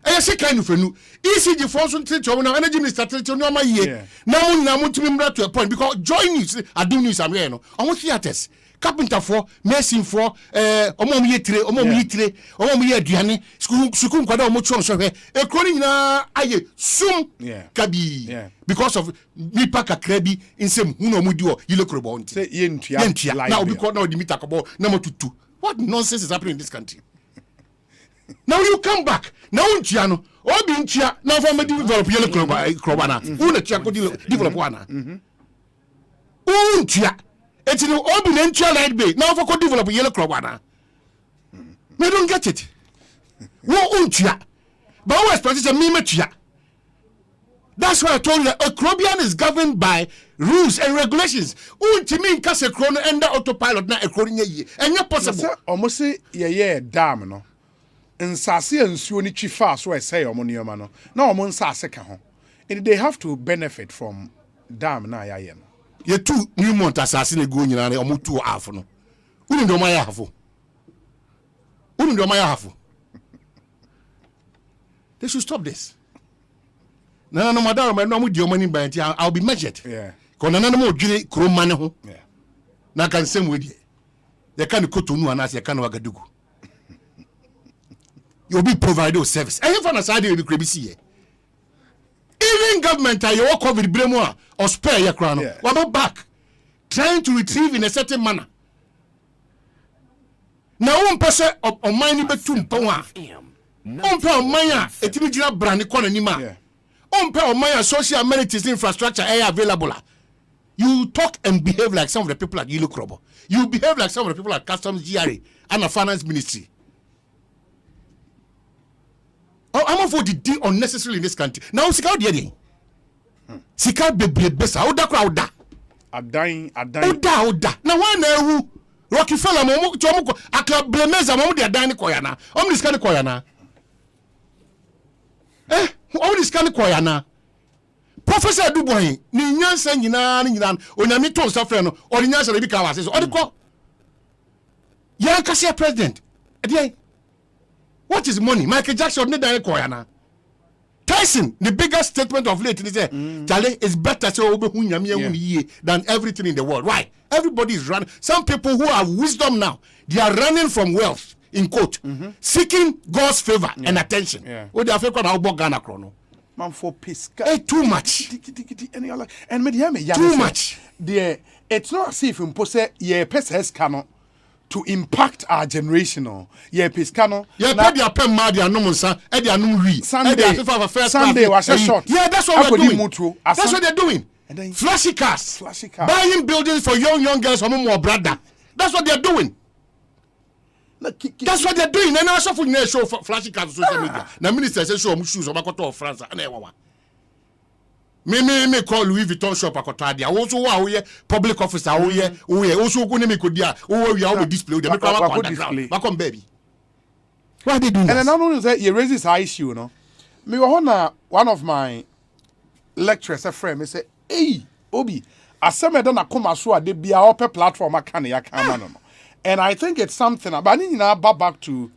I say kind of a new ECG force to energy minister to no my year. Now to remember to a point because joy news are doing news. I'm here. On theaters. Carpenter for, mason for, omom yetre, omom ye aduane, sukun kwada omochon so hwe. E kroni na aye sum kabi. Because of nipa kakra bi insem hu no mudi o yilekrobo nti. Say yentua. Now because now the meter kobo na motutu. What nonsense is happening in this country? Now you come back. na untia no obi ntia na fa me develop yele kroba na una tia ko develop wana untia eti no obi na ntia light bay na fa ko develop yele kroba na me don't get it wo untia but we expect say me metia. That's why I told you that a Caribbean is governed by rules and regulations. Ultimately, in case a chrono under autopilot na a chrono ye, and you're possible. Almost say yeah damn no. In Sasi and Suoni Chifa, so I say Omonio no Mon Saseka home. And they have to benefit from dam na ya. Ye two new month assassin going on or two afono. Wouldn't do my half. Wouldn't do my half. They should stop this. No, madam, I know with your money by I'll be measured. Yeah. Because none more Gilly Cromano. Yeah. Now can same with you. They can't go to no and ask you can't wagadugu. You'll be provided service. I have an aside you be see. Even government you walk over the Bremois or spare your crown. What about back? Trying to retrieve in a certain manner. Now one person of mining between power. On power maya, a timid brand economy. On pay my social amenities infrastructure available. You talk and behave like some of the people at Yellow Crop. You behave like some of the people at Customs GRA and the Finance Ministry. Oh, I'm for the deal unnecessarily in this country. Now, Sika Diadi. Sika be besa. Oda crowd. A dying. Oda. Now, one who Rockefeller, Momo, Chomoko, a club blemeza, Momo, they are dying Koyana. This kind of Koyana. All this kind of koyana. Professor Dubois, ni nyansa nyina onyame to safre no or nyansa le bi ka wase so odiko ya kasia president edie what is money Michael Jackson ne dan koyana Tyson the biggest statement of late is say Charlie is better so obe hu nyame hu ye than everything in the world. Why? Everybody is running. Some people who have wisdom now, they are running from wealth in quote, seeking God's favor and attention. What the African Albo Ghana chrono. Man for pisca. Too much. And mediame too much. It's not as if in pose ye pes cano to impact our generation. Ye piscano. Yeah, pay their pen mad no monsa, e dia no wi. Sunday was a short. Yeah, that's what we're doing. That's what they're doing. Flashy cars. Buying buildings for young girls or more brother. That's what they're doing. That's what they're doing. And also for show flashy cars on social media. Now minister says show shoes or Makoto France and everyone. Me call Louis Vuitton shop akotadia. Also we public officer we also go name kodia. We are display them come baby. Why they doing that? And then only say you raise this issue, you know. Me one of my lecturers a friend me say, "Hey, Obi, aseme don akoma so ade bia ope platform aka ya kan no." And I think it's something but you know back to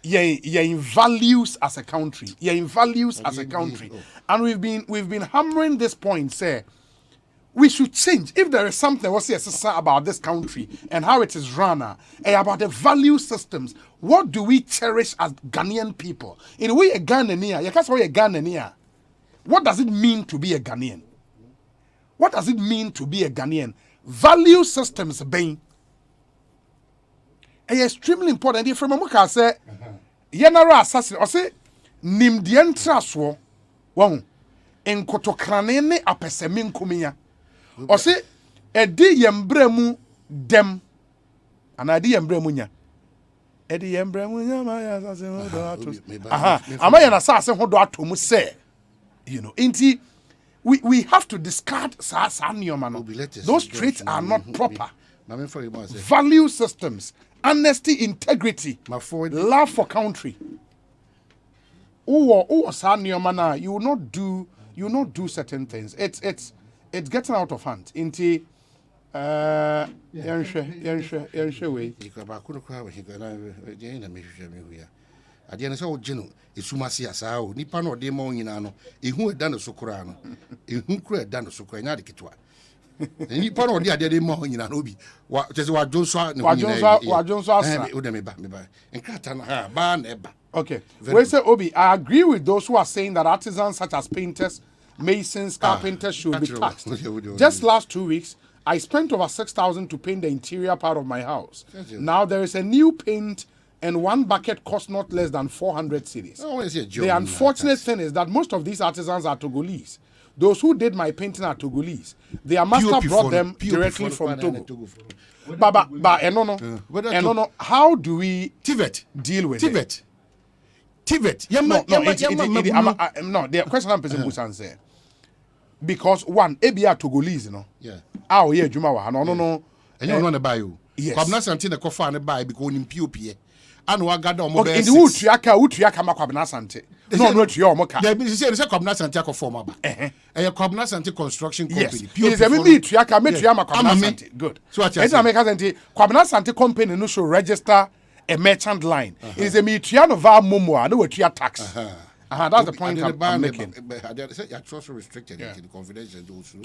your values as a country. Your values as a country. And we've been hammering this point, say we should change. If there is something what's about this country and how it is run, about the value systems, what do we cherish as Ghanaian people? In a way, a Ghanaian, you can't say a Ghanaian. What does it mean to be a Ghanaian? What does it mean to be a Ghanaian? Value systems being extremely important. If remember, I say, general assassin, I say, nim the entrance wo, won, en kotokranene apesemin kumia. I say, edi yembremu dem, and edi yembremu nya. Edi yembremu nya ma ya assassin ho do ato. Aha, ama ya na assassin ho do ato mu say, you know, inti we have to discard sa nioma no. Those traits are not proper. Value systems. Honesty, integrity, love for country. You will not do certain things. It's getting out of hand. Inti Adiana so geno esumasi asao nipa no de ma onyina no ehu eda no sokora no ehu kura eda no sokora nya de ketwa nipa no de ade de ma onyina no bi wa tese wa jonso ne wa asa o de me ba enkrata na ha ba na eba. Okay, we say Obi, I agree with those who are saying that artisans such as painters, masons, carpenters should be taxed. Just last 2 weeks I spent over 6,000 to paint the interior part of my house. Now there is a new paint and one bucket costs not less than 400 cedis. The The unfortunate thing is that most of these artisans are Togolese. Those who did my painting are Togolese. Their master brought them directly from Togo. But no. How do we deal with it? Tivet. No, the question I'm saying because one, ebia Togolese, no. Yeah. Yeah, Juma, no. And you want to buy you. Yes. Kwabna Sante na kofa ne buy because in POP. And we got on in the Utriaka Makwabna Sante. No, your mocha. There is a Kwabna Sante former. And a Kwabna Sante construction company. Yes. Is a me Triaka Metriama Kwabna Sante. Good. So what I make Sante Kwabna Sante company no should register a merchant line. It is a Metriano va Momoa, no Tria tax. That's the point I'm making. You're also restricted in confidential.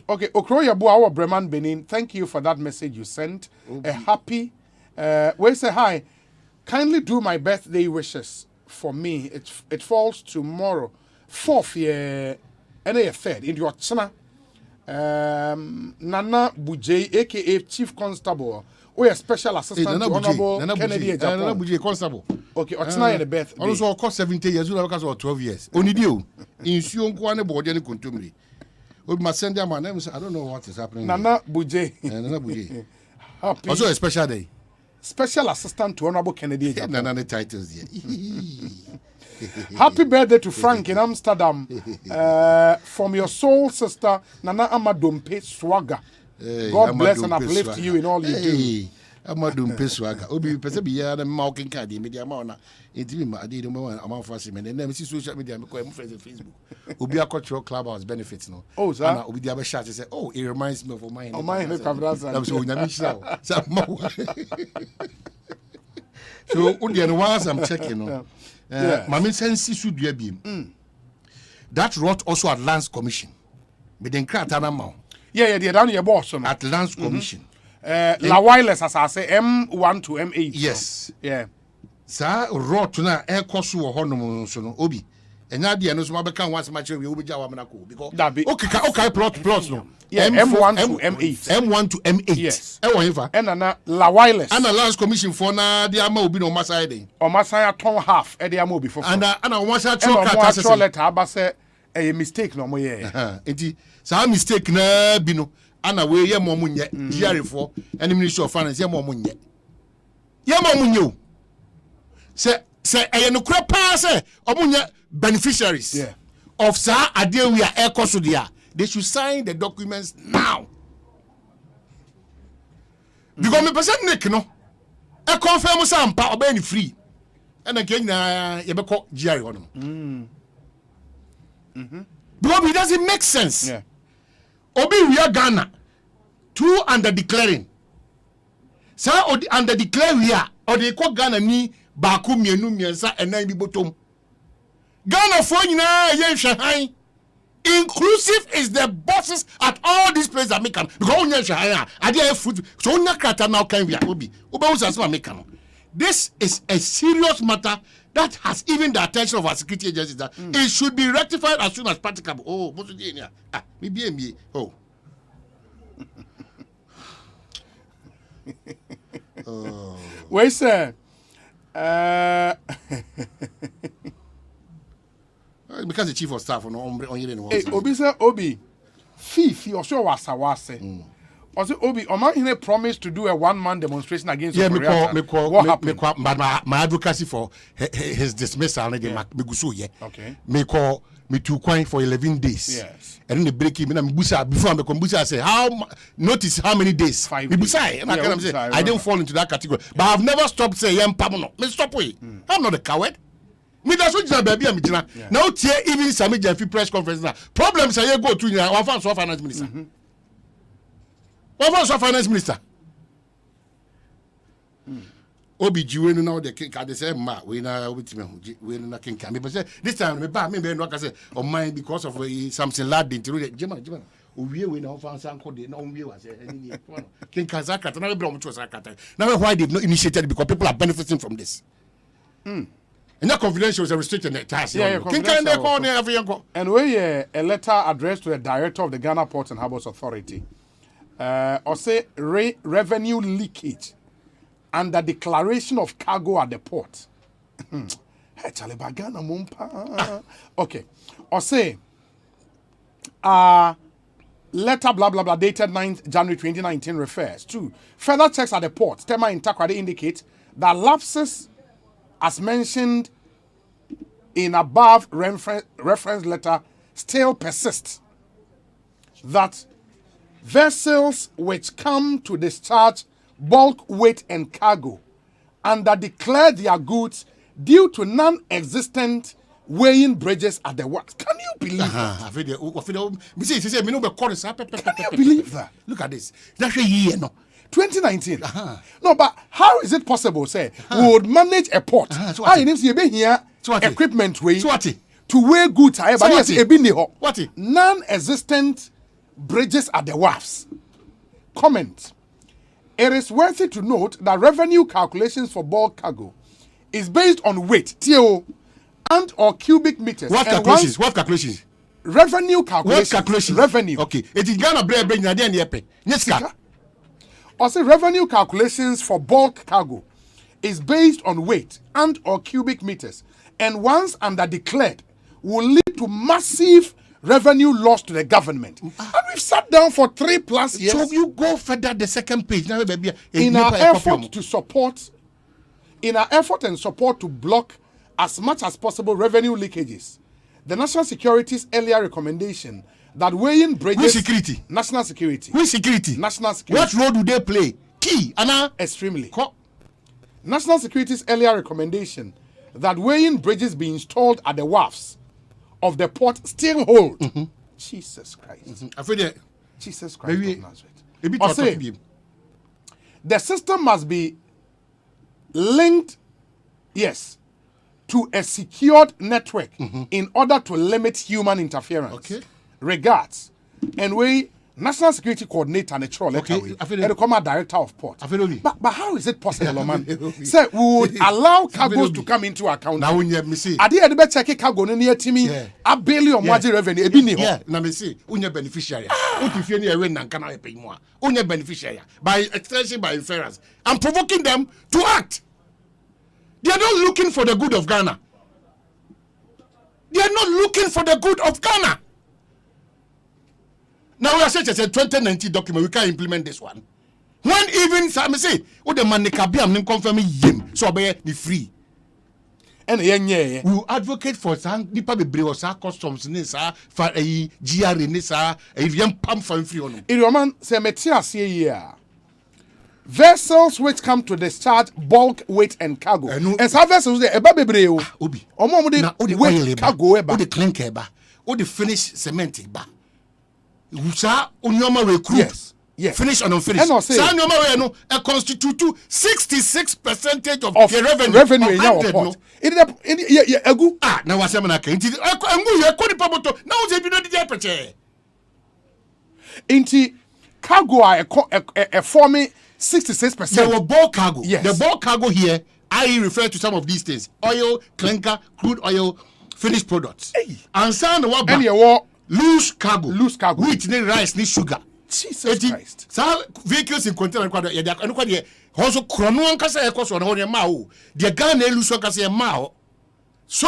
Okay, Okroya Bua Breman Benin, thank you for that message you sent. A happy, we say hi. Kindly do my birthday wishes for me. It falls tomorrow, 4th year, and a 3rd in your chana. Nana Bujay, aka Chief Constable. We are special assistant to Honorable Kennedy Nana Bujay Constable. Okay, what's now in the birthday? Also, cost 70 years, you have 12 years. Only you. In Sion Kwane Bojani Kuntumri. With my sender, my name is, I don't know what is happening. Nana Bujay. Nana Bujay. Also a special day. Special assistant to Honorable Kennedy. Nana titles here. Happy birthday to Frank in Amsterdam. From your soul sister, Nana Amadompe Swaga. God bless and uplift you in all you do. Amadum Peswaga. Obi Pesa be a mocking card in media mana. I did a moment among Fassiman and then see social media and friends on Facebook. Obi a cultural clubhouse benefits no. Oh, sir. Obi the other shot and say, oh, it reminds me of mine. Oh, mine. So, Udian was I'm checking. Mammy sensi should be a beam. That wrote also at Lands Commission. But then Kratanamau. Yeah, they're down your boss at Lands Commission. La wireless as I say M1 to M8. Yes. Yeah. Sa wrote na air cost or honor so obi. And now the announce Mabakan once much we will be Jawamanako because that be okay plot no. Yeah, M1 to M8. M1 to M8. Yes. And La wireless. And the Lands Commission for na the amount will be no Masai. Or Masaya ton half at the amount before. And I want to try letter abase a mistake no more yeah. Sa mistake na bino ana we ye momunye diarefo and Ministry of Finance ye momunye. Ye momunye. Se no kura pa se omunye beneficiaries of sa ade we are ekoso dia. They should sign the documents now. Because me person Nick no e confirm say ampa obey free. And again na ye be call GRE hono. Because it doesn't make sense. Yeah. Obi we are Ghana. 2 under declaring. Sir under declare we are or they call Ghana ni baku mienu miensa and nine bottom. Ghana for yen Shanghai. Inclusive is the bosses at all these places that make them because yen Shanghai are there food so na krata now can we obi. This is a serious matter that has even the attention of our security agencies that it should be rectified as soon as practicable. Oh, what's the idea? Maybe oh. Wait, sir. Because the chief of staff on Obi sir Obi Fifi or sure was also, Obi, Oman promised to do a one-man demonstration against my advocacy for his dismissal. Okay. Me call me to coin for 11 days. Yes. And then the break him and before I say notice how many days. 5 days. I didn't fall into that category. But I've never stopped saying me stop way. I'm not a coward. Me that's what baby I'm now even Sami Jeffy press conference now. Problems I go to one finance minister. What was your finance minister? Obi Juwen now the king they say ma we na with me we na king can but say this time me ba me be no can say on mine because of something lad into German we na fan sanko de na we was king can zakata na be bro to zakata now why they've not initiated because people are benefiting from this. And that confidential is a restricted task. King can they call every young and we a letter addressed to the director of the Ghana Ports and Harbours Authority. Or say revenue leakage under declaration of cargo at the port. Okay. Osei, letter blah blah blah dated 9th January 2019 refers to further checks at the port. Tema in Takrade indicate that lapses as mentioned in above reference letter still persist. That vessels which come to discharge bulk weight and cargo under declare their goods due to non-existent weighing bridges at the works. Can you believe that? Can you believe that? Look at this. That's a year, no. 2019. No, but how is it possible, say, we would manage a port? I need to be here, equipment way to weigh goods, but non-existent bridges at the wharfs. Comment. It is worthy to note that revenue calculations for bulk cargo is based on weight, TO, and or cubic meters. What calculations? What calculations? Revenue calculations. What calculations? Revenue. Okay. It is Ghana bring na dey nepe. Neska. Also, revenue calculations for bulk cargo is based on weight and or cubic meters, and once under declared will lead to massive revenue loss to the government. And we've sat down for 3+ years. So you go further the second page. Now, baby, in our effort and support to block as much as possible revenue leakages, the national security's earlier recommendation that weighing bridges... Which security? National security. Which security? National security. What role do they play? Key, Anna? Extremely. National security's earlier recommendation that weighing bridges be installed at the wharfs of the port still hold. Jesus Christ. Jesus Christ of Nazareth. The system must be linked, yes, to a secured network in order to limit human interference. Okay. Regards. And we National Security Coordinator and a troll letter. And the Commander Director of Port. But how is it possible, man? Say we would allow cargoes to come into account. Now when you see, I did a check cargo near to me. A billion margin revenue. Yeah. Now me see, unye beneficiary. If you need a can I pay more? Unye beneficiary by extension by inference. I'm provoking them to act. They are not looking for the good of Ghana. They are not looking for the good of Ghana. Now we are such as a 2019 document, we can't implement this one. When even some say, "Oh, the man I'm confirming him, so be free." And we advocate for some nipa bebre or sa customs ni sa for a GR ni sa even pam for free on. Roman say metia say here. Vessels which come to discharge bulk weight and cargo. And some vessels they eba bebre o. Obi. Omo de weight cargo eba. O de clinker eba. O de finish cement eba. Usa unyoma recruit. Yes. Finish and unfinished. Sa unyoma we no constitute 66% of the revenue in our port. Egu. Na wasema na kan. Engu ye koni paboto. Na uze bi no di peche. Inti cargo a forming 66%. The bulk cargo. Yes. The bulk cargo here, I refer to some of these things: oil, clinker, crude oil, finished products. And some loose cargo, wheat, rice, sugar. Jesus Christ. Some vehicles in container, also chrono kasa ekos on honya mao. The Ghana luso kasa mao. So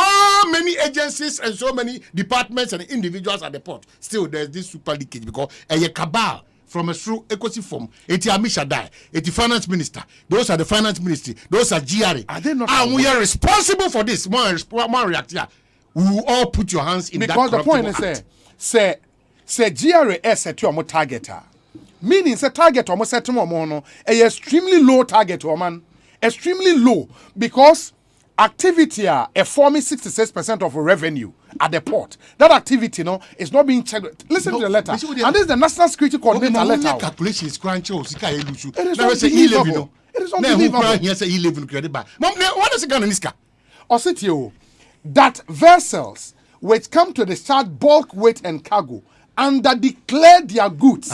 many agencies and so many departments and individuals at the port. Still, there's this super leakage because a cabal from a through Ekosiisen form. It's Amisha die. It's the finance minister. Those are the finance ministry. Those are GRA. Are they not? And we are responsible for this. One react here. We will all put your hands in because that. Because the point is, say GRA set your target. Meaning, say target almost set no a extremely low target, man. Extremely low because activity are forming 66% of revenue at the port. That activity, is not being checked. Listen to the letter. And this is the National Security Coordinator letter. Calculation is crunch. It is unbelievable. It is unbelievable. What is Ghana Niska? Osei, that vessels which come to discharge bulk weight and cargo under declare their goods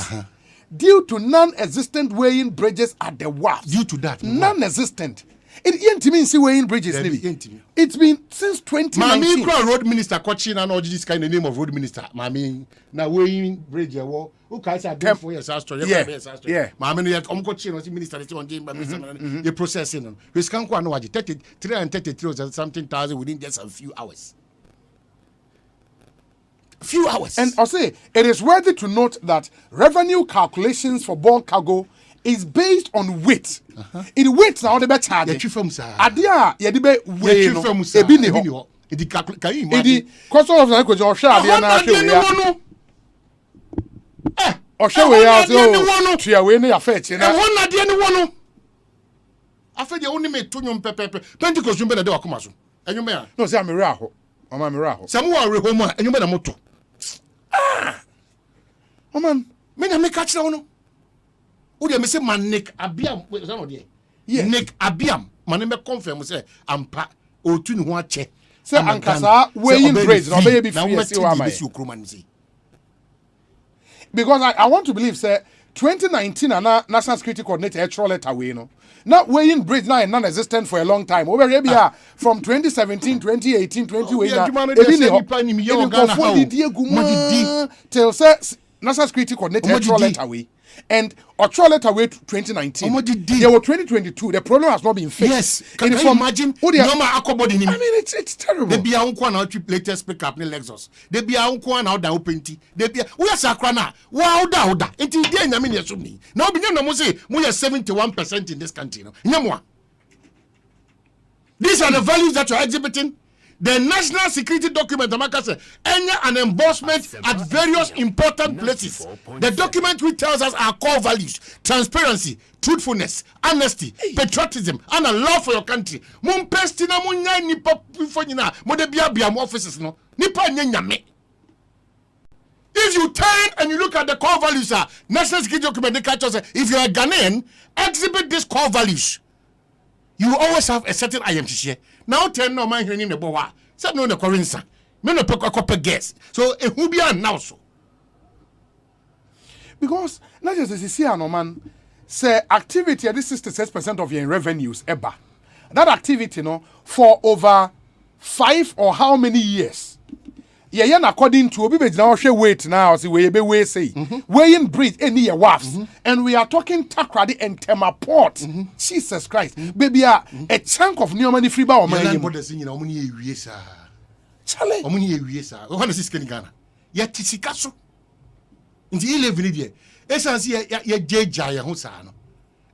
due to non-existent weighing bridges at the wharf. Due to that, non-existent. It means weighing bridges. It's been since 2019. Mami road minister coaching and all this kind of name of road minister. Mami now weighing bridge. Who can say 4 years after? Yeah. Mami yet coaching was minister. The processing. We can go and watch 333 or something thousand within just a few hours. Few hours. And Osei, it is worthy to note that revenue calculations for bulk cargo is based on weight. It weights now the better charge. Adia, yedibe weigh no. Ebi ni ho. Edi can you imagine? Edi cost of the ko jo hwa adia na hwe we. Ohwe we ya so tua we ne ya fa echi na. Ehon na de ne wo no. Afa de oni me to nyom pepepe. Pentecost nyom be na de wakoma so. Enyom ya. No say amere aho. Oma amere aho. Samu wa re home a enyom be na moto. Oman, me na me catch na no. Wo de me say man Nick Abiam, say no de. Nick Abiam, man me confirm say ampa otu ni ho ache. Say ankasa weighing braids no be be free say wa mai. Because I want to believe say 2019 National Security Coordinator actual letter way no. Not weighing braids now non-existent for a long time. Over here from 2017, 2018, 2018, till says National Security Coordinator actual letter way. And actual letter way 2019. There were 2022. The problem has not been fixed. Yes. Can you imagine? I mean, it's terrible. They be a unko na trip latest pick up in Lexus. They be a unko na da open tea. They be we are sakrana. Wow da. Enti dey nyame ne so ni. Now be nyam na mo say mo 71% in this country no. Nyamwa. These are the values that you are exhibiting. The national security document, Amaka said, an endorsement at various important places. The document which tells us our core values: transparency, truthfulness, honesty, patriotism, and a love for your country. Mumpestina munya nipa fonyina modebia biam offices no. Nipa nyame. If you turn and you look at the core values, national security document, they catch us. If you are Ghanaian, exhibit these core values. You always have a certain IMCC. Now 10 no man here in the boa. Some no the currency. Me no pek guess. So e who be now so. Because not just as you no man say activity at this 66% of your revenues eba. That activity no for over 5 or how many years. Yeah, according to obi be now weight now see we be we say weighing breed any your wafts and we are talking Takrady and Tema Port. Jesus Christ, baby a chunk of new money free ba o man yim borders nyina omo ni ewie sa chale omo ni ewie sa o hana siska ni Ghana ya tisika so nti e-levy ni de essence ya jeja ya ho sa no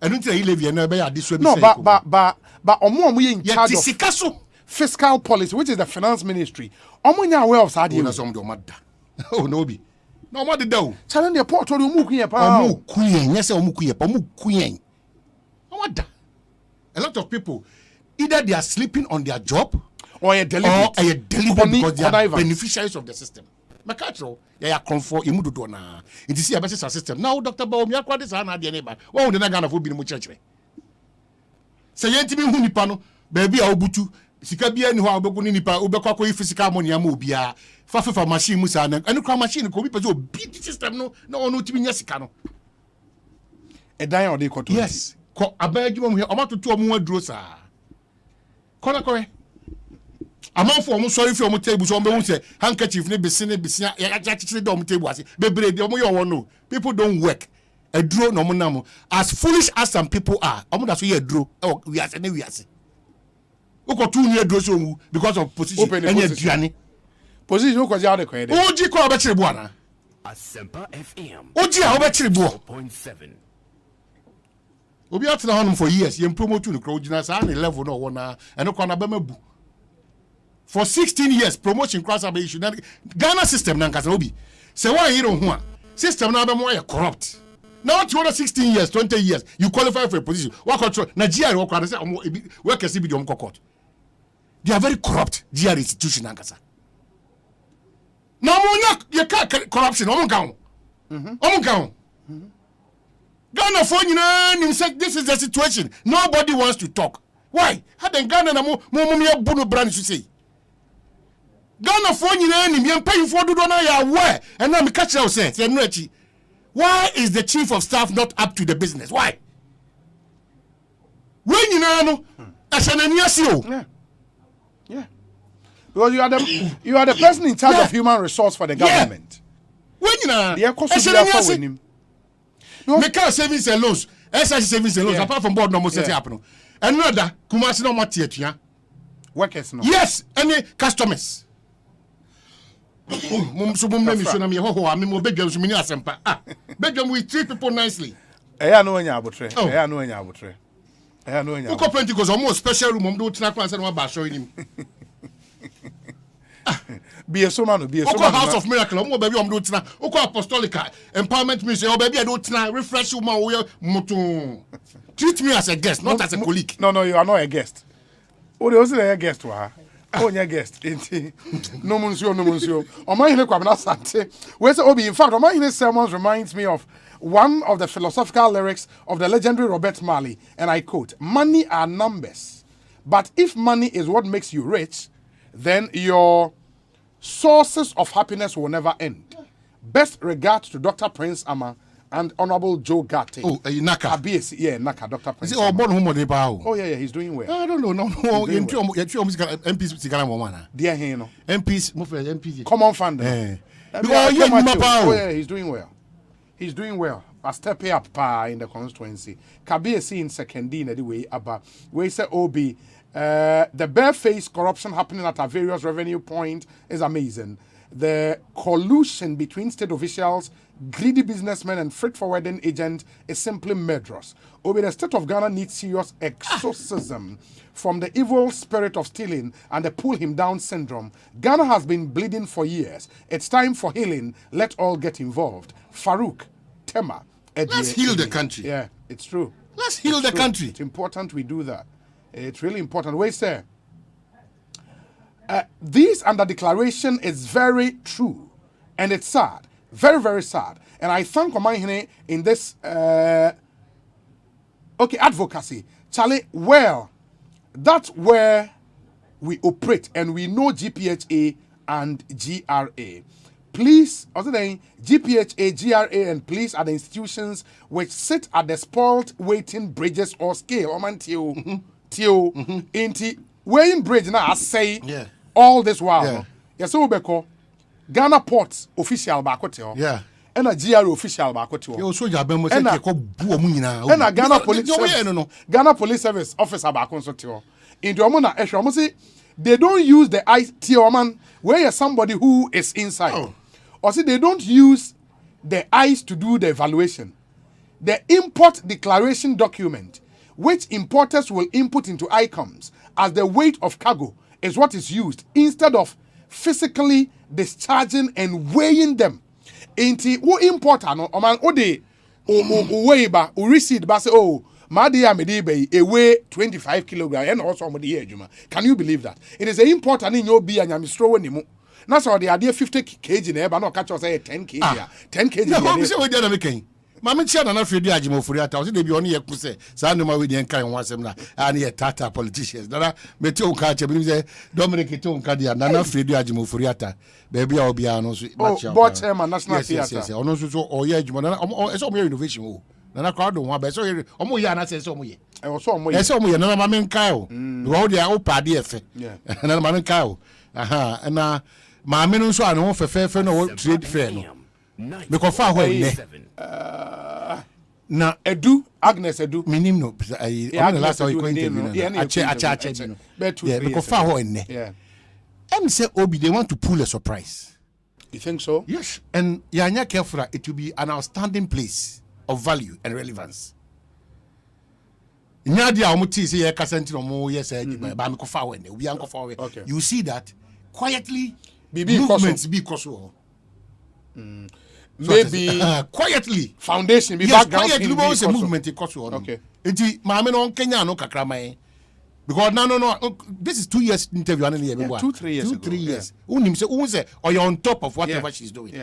enu nti e-levy na be ya diso bi say no ba omo ye in charge of tisika so fiscal policy, which is the finance ministry. Omunya aware of Saudi. Oh no be. No more the do. Challenge the port or mukuye pa. Mukuye, yes, mukuye pa mukuye. A lot of people either they are sleeping on their job or a deliberate because they are beneficiaries of the system. Makatro, they are comfort imudu na. It is a business system. Now Dr. Baum ya kwa this na dia neighbor. Why would na Ghana for be mu church? Say yentimi hu nipa no, baby a obutu sika bia ni ho obeku ni nipa obekwa akọ physical money am obia fa machine musa na enu kwa machine ko bi pese obi system no na ono timi nya sika no e dan o de koto yes ko abadwuma mu he o matoto omo aduro sa kola kore amanfo omo sorry fi omo table so omo be hu se handkerchief ne besia ya chichire de omo table ase bebre de omo ye won no people don't work aduro no omo nam as foolish as some people are omo da so ye aduro we ase Oko two near dosu because of position any aduane position ko ja de ko ede oji ko obekire bo ana Asempa FM oji a obekire bo 4.7 obi atena honum for years ye promote no crowd na sa na level no wona eno kwa na ba mabu for 16 years promotion cross about issue Ghana system na nkasa obi say one hero ho a system na ba mo ya corrupt. Now, 16 years, 20 years, you qualify for a position. What control? Nigeria, where can see be the court? They are very corrupt. GR institution, Ankasa. Now, you can't corruption. Ghana for this is the situation. Nobody wants to talk. Why? Had Ghana na mo bunu brand to say. Ghana for you paying for do na ya where and now me catch you say no echi. Why is the chief of staff not up to the business? Why? When you know, Yeah. Yeah. Because you are the person in charge of human resource for the government. When you know, make our savings and loans, SIC savings and loans, apart from board no more setting up. And another, Kumasi no material. Workers no. Yes, any customers. Mum so mum name show me ho I mean bedroom so many Asempa. Bedroom we treat people nicely. I know nya abotre. I know nya abotre. I know nya. Uko plenty cause almost special room mum do tina kwan say no ba show him. Be a so man, be a so man. House of Miracle, omo baby do tina. Uko apostolic empowerment ministry, o baby do tina refresh woman we mutu. Treat me as a guest, not as a colleague. No, you are not a guest. Oh, they also a guest wa. Oh, your guest. No monsieur. On my hele kwabna sante. Where say Obi, in fact, on my hele sermons reminds me of one of the philosophical lyrics of the legendary Robert Marley, and I quote, "Money are numbers, but if money is what makes you rich, then your sources of happiness will never end." Best regards to Dr. Prince Ama and Honorable Joe Garte. Oh, Naka. Yeah, Naka, Dr. Prince. Is it born home or the power? Oh, yeah, he's doing well. I don't know. No. MPs Sigara Momana. Dear Heno. MPs. Common fund. Oh, yeah, he's doing well. He's doing well. A step up in the constituency. Kabiyesi in second anyway, about where say Obi. The barefaced corruption happening at our various revenue points is amazing. The collusion between state officials, greedy businessmen, and freight forwarding agents is simply murderous. Obi, the state of Ghana needs serious exorcism from the evil spirit of stealing and the pull him down syndrome. Ghana has been bleeding for years. It's time for healing. Let all get involved. Farouk, Tema. Let's heal the country. Yeah, it's true. Let's heal the country. It's important we do that. It's really important. Wait, sir. This under declaration is very true, and it's sad, very, very sad. And I thank Omanhene in this advocacy, Charlie. Well, that's where we operate, and we know GPHA and GRA. Police, other than GPHA, GRA, and police are the institutions which sit at the spoiled waiting bridges or scale. Inti weighing bridge now. I say. Yeah. All this while, yes, Obeko, Ghana Ports official backotio, and a GRO official backotio. You also have been and a Ghana Police Service, Ghana Police Service officer backonsotio. In Domona Eshomosi, they don't use the IT man where you're somebody who is inside. Or see, they don't use the eyes to do the evaluation. The import declaration document, which importers will input into ICOMS as the weight of cargo, is what is used instead of physically discharging and weighing them. Inti wo importer no oman ode weigh ba o receipt ba say my dear me weigh 25 kilograms and also mo dey adwuma. Can you believe that? It is an importer ni nyo bi anyamistro woni mu. Na so dey ade 50 kg na e ba na o catch us say 10 kg 10 kg. Na we say we dey na making. Mama chia na fredi agimo furi ata o se dey bi oni ye kuse sa no ma we dey nkan ho asem na ani ye tata politicians na meti o ka che bi say Dominic to nka dia na fredi agimo furi ata be bia obi ano so match board chairman national theatre yes ono so o ye agimo na e so mo ye innovation o na crowd ho ba so o mo ye ana se so mo ye e so mo ye e so mo ye na ma men kai o wo dia o pa de efe na ma men kai o aha na ma men so ano fefe no trade fair no me ko fa ho ne na Edu Agnes Edu minim no the last time you going to ache no because far ho enne em say Obi they want to pull a surprise. You think so? Yes, and yanya careful, it will be an outstanding place of value and relevance. Nyadi amuti say e kasenti no mo yes ba me ko fa ho enne obi an ko fa ho. You see that quietly movements be koso. Maybe quietly foundation be background quietly be a movement in Kosovo. Okay. Enti maame no Kenya no kakra mai because no this is 2 years interview and here 2-3 years 2-3 years unim say or you're on top of whatever she's doing.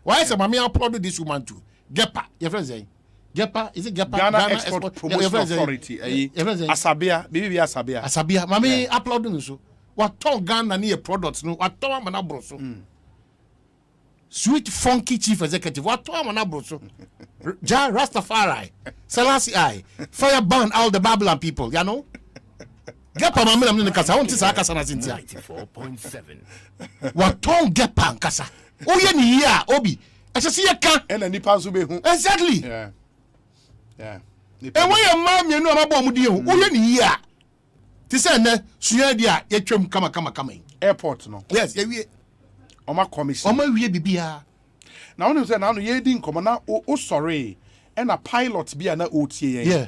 Why is maame upload this woman to Gepa your friend say Gepa is it Gepa Ghana Export Promotion Authority Asabia bibi Asabia maame upload no so what talk Ghana near products no what talk man abro so sweet funky chief executive what to am na broso Ja Rastafari Selassie I fire burn all the Babylon people you know Gepa ma me na kasa won ti sa kasa na sintia 94.7 waton gepa nkasa oye ni yi a obi esese ye ka and nipa nso be hu exactly yeah e wo ye ma mienu amabo mu die hu oye ni yi a ti se na suya di a ye twam kama airport no yes ye wie oma commission oma wie bibia na wonu say na no ye di nkomo na o sorry and a pilot bi na o tie yeah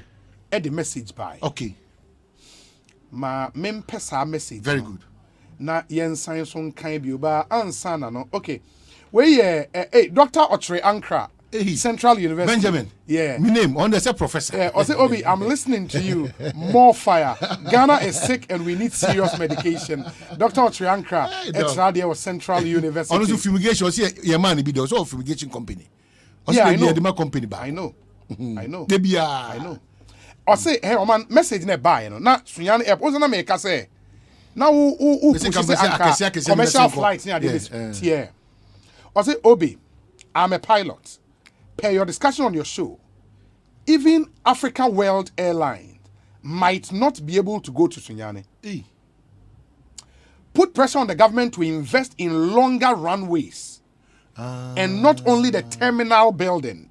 e the message by okay ma mempesa message very good na yensan so nkan bi oba ansa na no okay we Dr. Ochre Ankra Central University Benjamin yeah my name on the say professor yeah Osei Obi I'm listening to you more fire Ghana is sick and we need serious medication Dr. Ochre Ankra Etradia was Central University on fumigation say your man be there so fumigation company yeah I know the company ba I know debia I know Osei hey man message na buy no na sunyane airport na me ka say na wo commercial flight near this yeah Osei Obi I'm a pilot per your discussion on your show even Africa World Airlines might not be able to go to Sunyane. Put pressure on the government to invest in longer runways and not only the terminal building.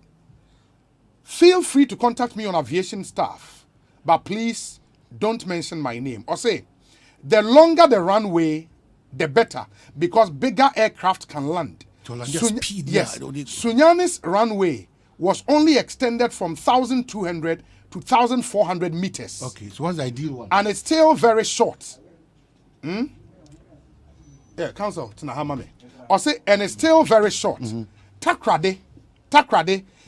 Feel free to contact me on aviation staff, but please don't mention my name. Or say, the longer the runway, the better, because bigger aircraft can land. Yes, Sunyane's runway was only extended from 1,200 to 1,400 meters. Okay, so what's the ideal one? And it's still very short. Yeah, Council, Tinahamame. Or say, and it's still very short. Takrade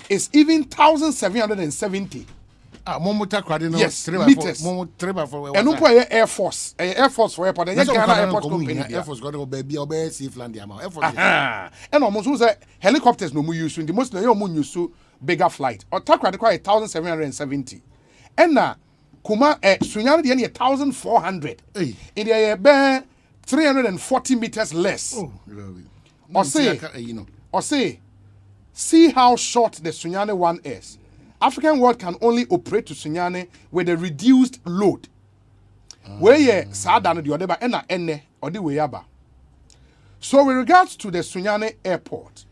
is even 1,770. Yes, meters. And no Air Force. Air Force for airport. And Ghana Airport Company. Air Force got to be obey safe land. And almost say helicopters no more use. The most no use bigger flight. Or Takrade quite 1,770. And now Kuma Sunyane the 1,400. In the 340 meters less. Or say, see how short the Sunyane one is. African World can only operate to Sunyane with a reduced load. Where ye Sadan the Odeba ene or the Wayaba. So with regards to the Sunyane airport,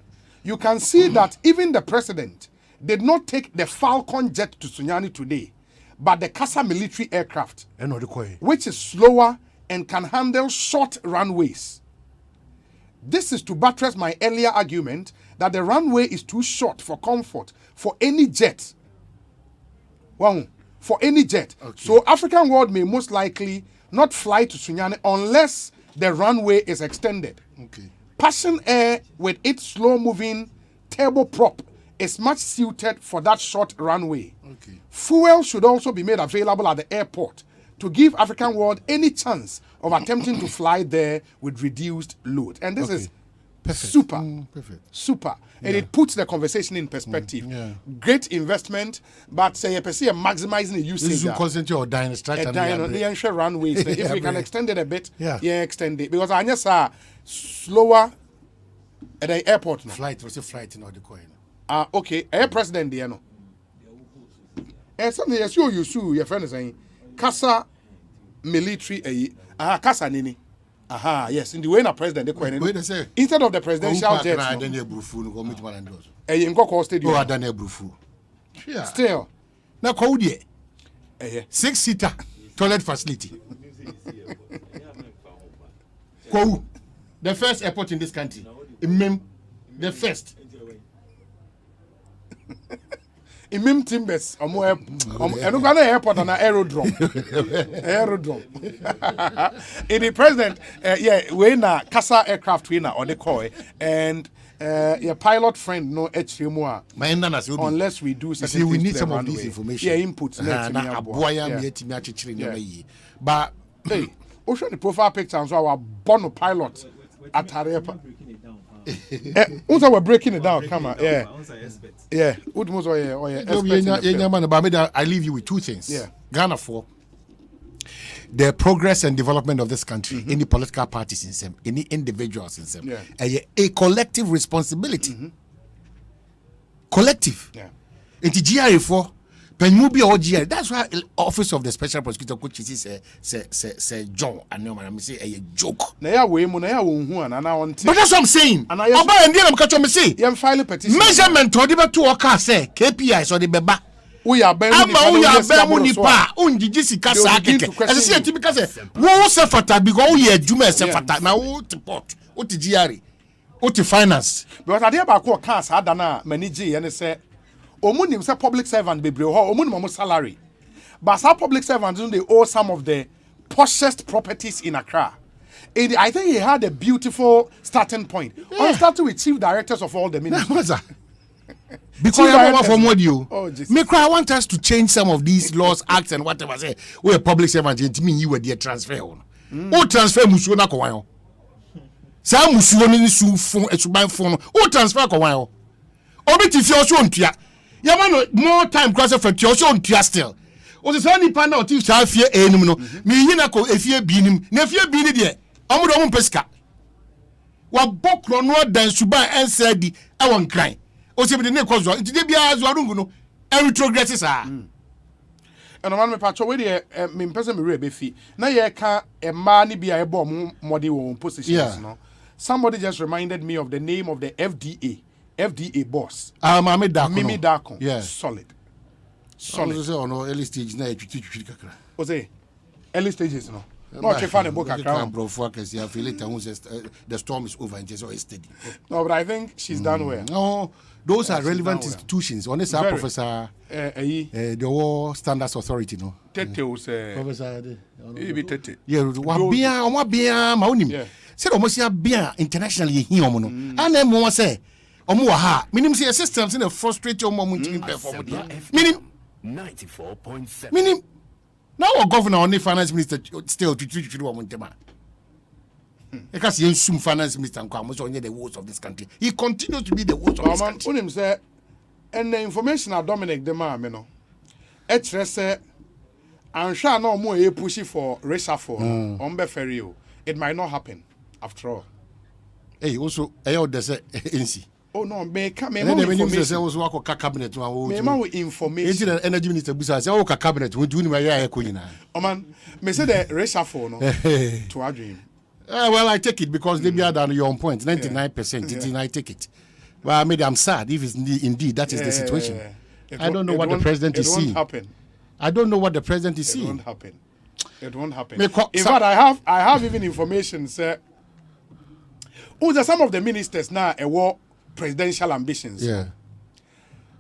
you can see that even the president did not take the Falcon jet to Sunyane today, but the Kasa military aircraft, which is slower and can handle short runways. This is to buttress my earlier argument that the runway is too short for comfort for any jet. Wow, for any jet. Okay. So African World may most likely not fly to Sunyane unless the runway is extended. Okay. Passion Air with its slow-moving turboprop is much suited for that short runway. Okay. Fuel should also be made available at the airport to give African World any chance of attempting to fly there with reduced load. And this is perfect. Super. Perfect. Super. And it puts the conversation in perspective. Great investment, but say maximizing the usage. This is concentrate or dying structure. The runways. If we can extend it a bit, extend it. Because I just slower at the airport. No? Flight was a flight in all the coin. Okay. Air president, there no. And something yes, you sue your friend is saying Kasa military Kasa nini. Aha, yes. In the way na president they coin. Instead of the presidential jet. Still. Now call there. 6-seater toilet facility. The first airport in this country. The first. Imim Timbers, airport and an aerodrome. In the president, we na Kasa aircraft winner or the koi and your pilot friend no unless we do something. See, we need some of this information. Yeah, inputs. But hey, show the profile picture and so our Bono pilot at airport. We're breaking it down. Come on, yeah. I leave you with two things. Yeah. Ghana for the progress and development of this country, any political parties in some, any individuals in some, a collective responsibility. Collective. Yeah. It's GRA for Penyu be OGI. That's why Office of the Special Prosecutor coach say John and no man say a joke. Na ya we mu na ya wo hu ana na won. But that's what I'm saying. Oba and dem catch me say. Yem file petition. Measurement odi be to oka say KPI so the beba. We are ben nipa unjiji sika sa keke. As say typical say wo se fata because we adwuma se fata na wo report. Wo ti GRE. Wo ti finance. Because ade ba ko ka sa da na manage ye ne say omunim say public servant bebre ho omunim mo salary. But some public servants they owe some of the poshest properties in Accra. I think he had a beautiful starting point. Yeah. I started with chief directors of all the ministries. Because I want from what you. I want us to change some of these laws, acts, and whatever. Say we are public servants. It mean you were their transfer on. Who transfer musuo na kwayo? Sa musuo ni su phone esuban phone. Who transfer kwayo? Obi ti fi oso ntua. Ya man more time cross for ti oso ntua still. O se ni panda o ti sa fie enum no. Me hina ko efie binim. Na efie bi ni de. Omo do omo pesika. Wa bokro no dan suban ensa di e won kran. O se bi ne ko zo. Nti de bia zo arungu no. E retrogress sa. And man me patcho we de me pese me re be fi. Na ye ka e ma ni bia e bo modi wo positions no. Somebody just reminded me of the name of the FDA boss. Mimi Dakon. Yeah. Solid. No early stage na Osei. Early stages no. No check fan book account. Bro focus ya feel later the storm is over and just all steady. No, but I think she's done well. No, those are relevant institutions. On this professor the war standards authority no. Tete professor be tete. Yeah, wa bia ma onim. Say almost ya bia internationally here omo no. And mo say omo wa ha. Minim say systems in a frustrate omo mo tin perform there. Minim 94.7. Minim now our governor only finance minister still to omo ntema. Because he assume finance minister nko so the worst of this country. He continues to be the worst of this country. Onim say and the information of Dominic de ma me no. Etre say ansha na omo e push for reshuffle on be ferry o. It might not happen after all. Hey, also ayo de say NC. Oh no, me information say also wako cabinet one. Me ma information. The energy minister busa say wako cabinet we do ni ya ko nyina. Oh man, me say the reshuffle no to adwin. Well, I take it because they be than your own point. 99%. I take it. But I mean, I'm sad if it's indeed that is the situation. I don't know what the president is seeing. I don't know what the president is seeing. It won't happen. It won't happen. In fact, I have even information, sir. Some of the ministers now award presidential ambitions. Yeah.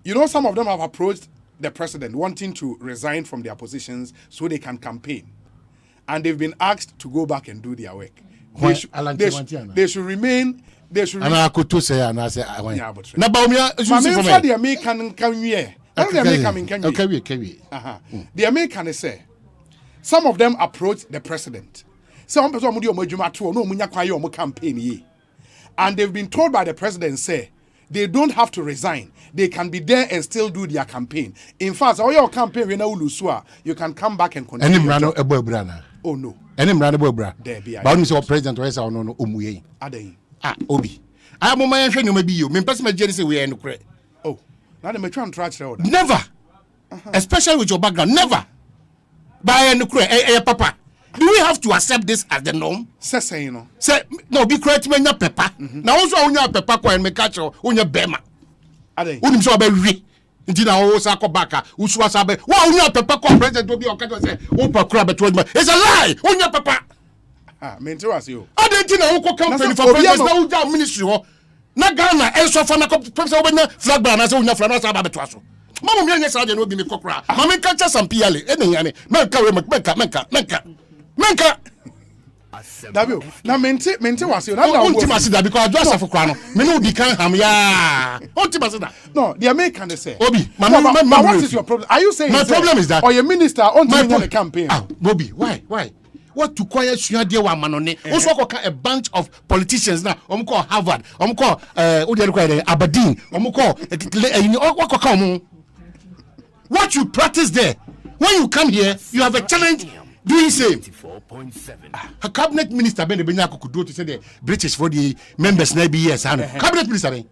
You know, some of them have approached the president wanting to resign from their positions so they can campaign. And they've been asked to go back and do their work. They should remain. And I could say, and I say, the American The American say some of them approach the president. Some people no campaign and they've been told by the president say they don't have to resign. They can be there and still do their campaign. In fact, all your campaign you can come back and continue. Oh no. Any brother bra. But we say president or say no omuye. Adey. Obi. I am my friend no be you. Me person me say we no correct. Oh. Now they try and track order. Never. Especially with your background. Never. By no correct. Papa. Do we have to accept this as the norm? Say you know. Say no be correct me nya pepper. Now also onya pepper kwa me catch onya bema. Adey. Unim so be wi. Nti na wo sa kobaka usuwa sabe wa onya pepper kwa president obi o catch say wo pa kura be 12. It's a lie. Onya pepper. Mente was you. Adey na wo ko campaign for president na wo ja ministry ho. Na Ghana enso fa na ko pesa wo benya flag banner na say onya flag na sa ba beto aso. Mama me anya sa de no bi me kokra. Mama catch some piale. Eneyane. Menka we menka. Dabio, na mente was you. Na that because I just for kwano. Me no di kan ham ya. That. No, the American they say. Obi, but what is your problem? Are you saying my problem is that or your minister on the campaign? Obi, why? What to quiet suade wa manone? Also a bunch of politicians now. Call Harvard. Call Aberdeen. What you practice there? When you come here, you have a challenge. Doing same. 94.7. A cabinet minister Ben Benyako could do to say the British for the members maybe yes. Cabinet minister Ben.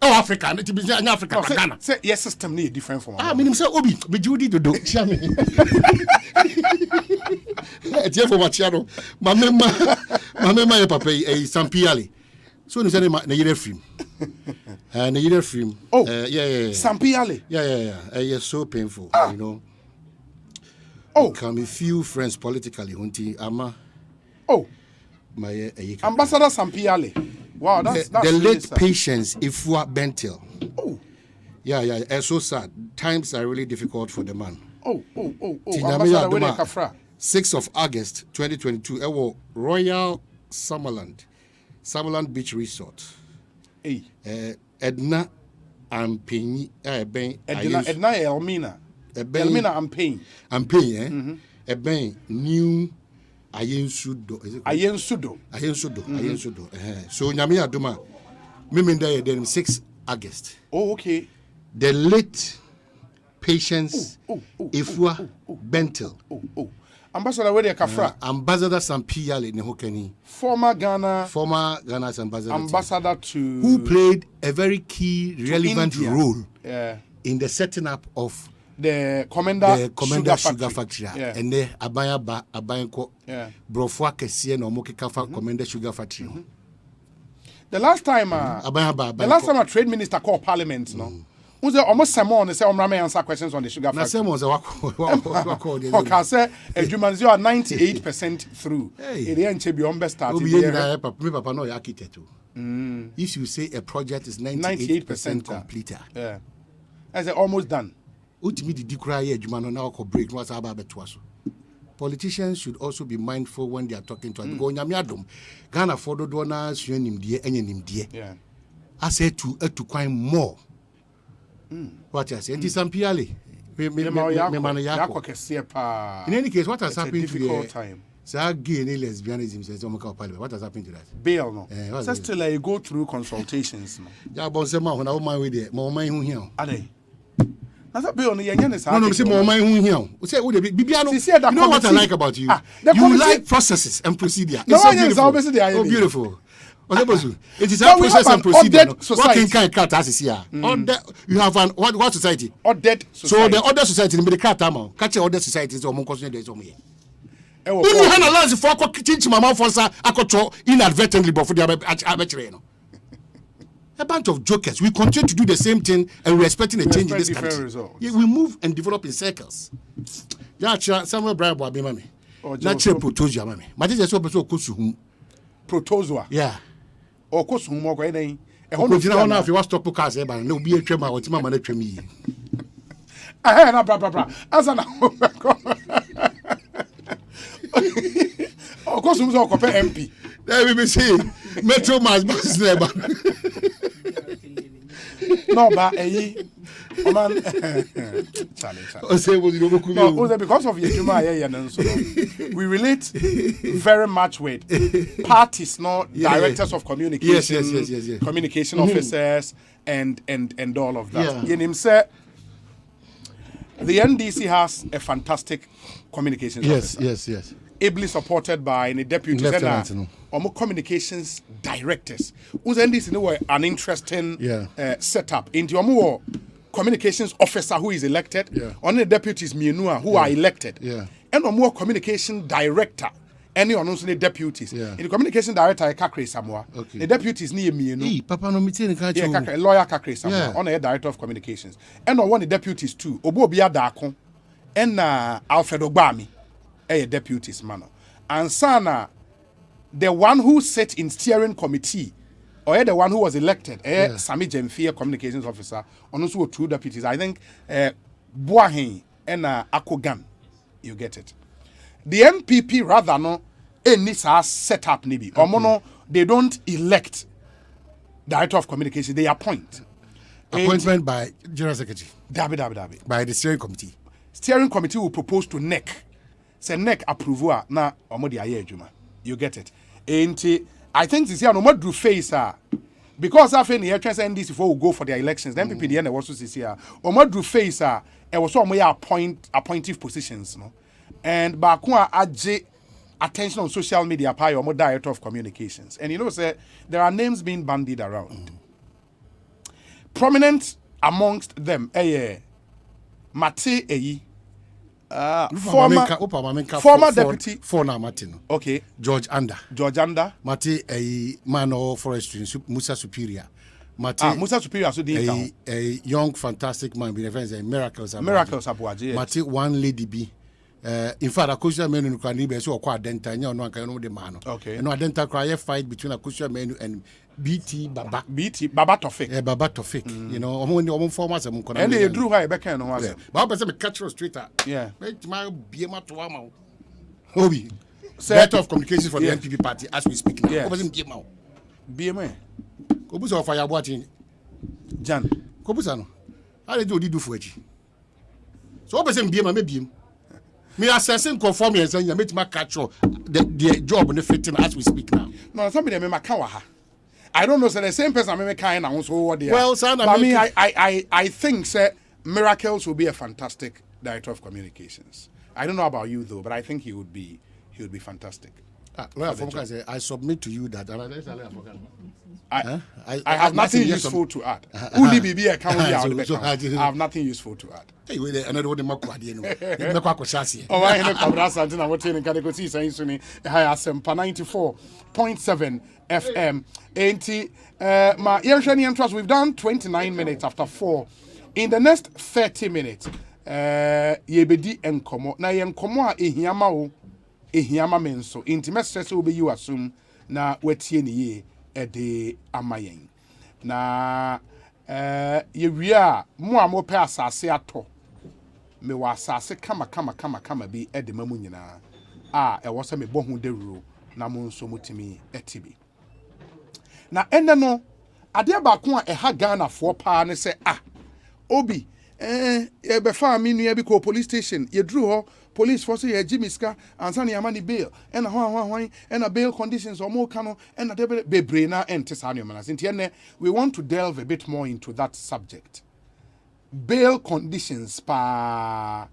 Oh, Africa, it be in Africa, Ghana. Say yes, system need different from. I mean, say Obi, be Judy to do. It's here for my channel. My mema, papa, some piali. So you say na yere film. Na yere film. Oh, yeah. Some piali. Yeah. It's so painful, you know. Oh, can be few friends politically, hunting ama. Oh, my Ambassador Sampiale. Wow, that's the really late sad. Patience Ifua Bentil. Oh, yeah. It's so sad. Times are really difficult for the man. Oh. Ambassador Wede Kafra. 6th of August 2022. Ewo Royal Summerland Beach Resort. Hey. Edna Ampenyi. Edna Elmina. Elmina Ampenyi. Ampenyi. New Ayensudo. So Nyame Adoma. Mimenda then 6th August. Oh, okay. The late Patience Ifua Bentil. Ambassador Wede Kafra. Ambassador Sampiyale Nehokeni. Former Ghana's ambassador to who played a very key relevant India. role in the setting up of the Commander Sugar Factory. And the Abayanko Brofwa Kesiye no Mokikafa Commander Sugar Factory. The last time a trade minister called parliament, no. Who's almost someone say Omrame answer questions on the sugar factory. Okay, say Jumanzio are 98% through. It ain't be on best start. Papa no architect. If you say a project is 98% completed. Yeah. As almost done. Politicians should also be mindful when they are talking to us. Ghana for the donors, yeah. I said to quite more. What I say, it is some piali. In any case, what has happened to the time? Gay lesbianism says, what has happened to that? Bail, no. Just till I go through consultations. Yeah, but some when I want my way there, more my own here. Are they? No, say more my own here. Say, you know what I like about you? You like processes and procedure. It's so beautiful. Oh, beautiful. It is a process and procedure. What can cut as here? You have an what society? Ordered society. So the other society in the cat catch other societies or more consider this on me. When you have a lot for teach my mouth for inadvertently before the arbitrary. A bunch of jokers. We continue to do the same thing and we're expecting a change in this country. Yeah, we move and develop in circles. Yeah, somewhere Brian Boabi mami. Natural protozoa mami. Mati just so kusu. Protozoa. Yeah. Or course, whom more going if you want to talk cars, but no be a tremor or Timama Tremi. I had a bra. As an of course, who's all MP. There we be saying Metro Mass bus never. No, but man, because of your we relate very much with parties, not directors of communication, yes. Communication officers, and all of that. In him said, the NDC has a fantastic communications officer. Yes. Ably supported by the deputies and communications directors. Who's NDC know an interesting setup into your communications officer who is elected, on the deputies Mienua who are elected, and more communication director. Any also the deputies. In the communication director, Kakre Samoa. The deputies near Mienu. Papa no meeting lawyer Kakre Samoa on the director of communications. And on one the deputies too. Obo Bia Dakon and Alfred Ogbami. Deputies manner. And Sana, the one who sat in steering committee, or the one who was elected, Sami Jemfia communications officer, and also two deputies. I think Boahen and Akogan. You get it. The NPP rather no any set up nibi. Or mono, they don't elect director of communication, they appoint. Appointment by General Secretary. Dabi. By the steering committee. Steering committee will propose to NEC. Say NEC approve na omodi aye adwuma. You get it. And I think this year no more do face because after the election NDC before we go for the elections, then people the end was this year. O more do face e was so more appointive positions, no. And Bakua adje attention on social media by or director of communications. And you know say there are names being bandied around. prominent amongst them Mate Eyi former deputy Martin. Okay. George Anda. Mate a man of forestry, Musa Superior. Musa Superior so a young fantastic man with a miracles Abuaji. Mate one lady be. In fact, Akosia menu can be so quite denta no can know the man. Okay. No denta cry fight between Akosia menu and BT Baba Tofik. Baba Tofik. You know, among formers and they drew her back and was. Baba said catch us straight. Yeah. Make my be ma to am. Obi. Director of communications for the NPP party as we speak now. Yeah. BMA. Kobusa of fire watching. Jan. Kobusa no. How did you do for it? So person BMA maybe. Me assessing conform and saying you make my catch the job on the fitting as we speak now. No, somebody me makawa. I don't know, so the same person I kind of what they are. Well, son, I think Miracles will be a fantastic director of communications. I don't know about you though, but I think he would be fantastic. I submit to you that I have nothing useful to add. I have nothing useful to add. Hey, another one Asempa 94.7 FM. We've done 29 minutes after 4. In the next 30 minutes, yebedi enkomo. Na yenkomo a ehiyama menso. Intimate stress will be you assume na wetie ni ye ede amayen. Na yewia mo a mo pe asase ato. Me wa asase kama bi ede mamu nyina. Ewo se me bohu dewuro na mo nso mutimi etibi. Na ene no ade ba ko a eha Ghana fo pa ne se Obi ye be fa mi nua bi ko police station ye dru ho police force ye jimiska ansa ne amani bail ena ho ena bail conditions o mo ka no ena de bebre na ente sa nua manas nti ene we want to delve a bit more into that subject. Bail conditions pa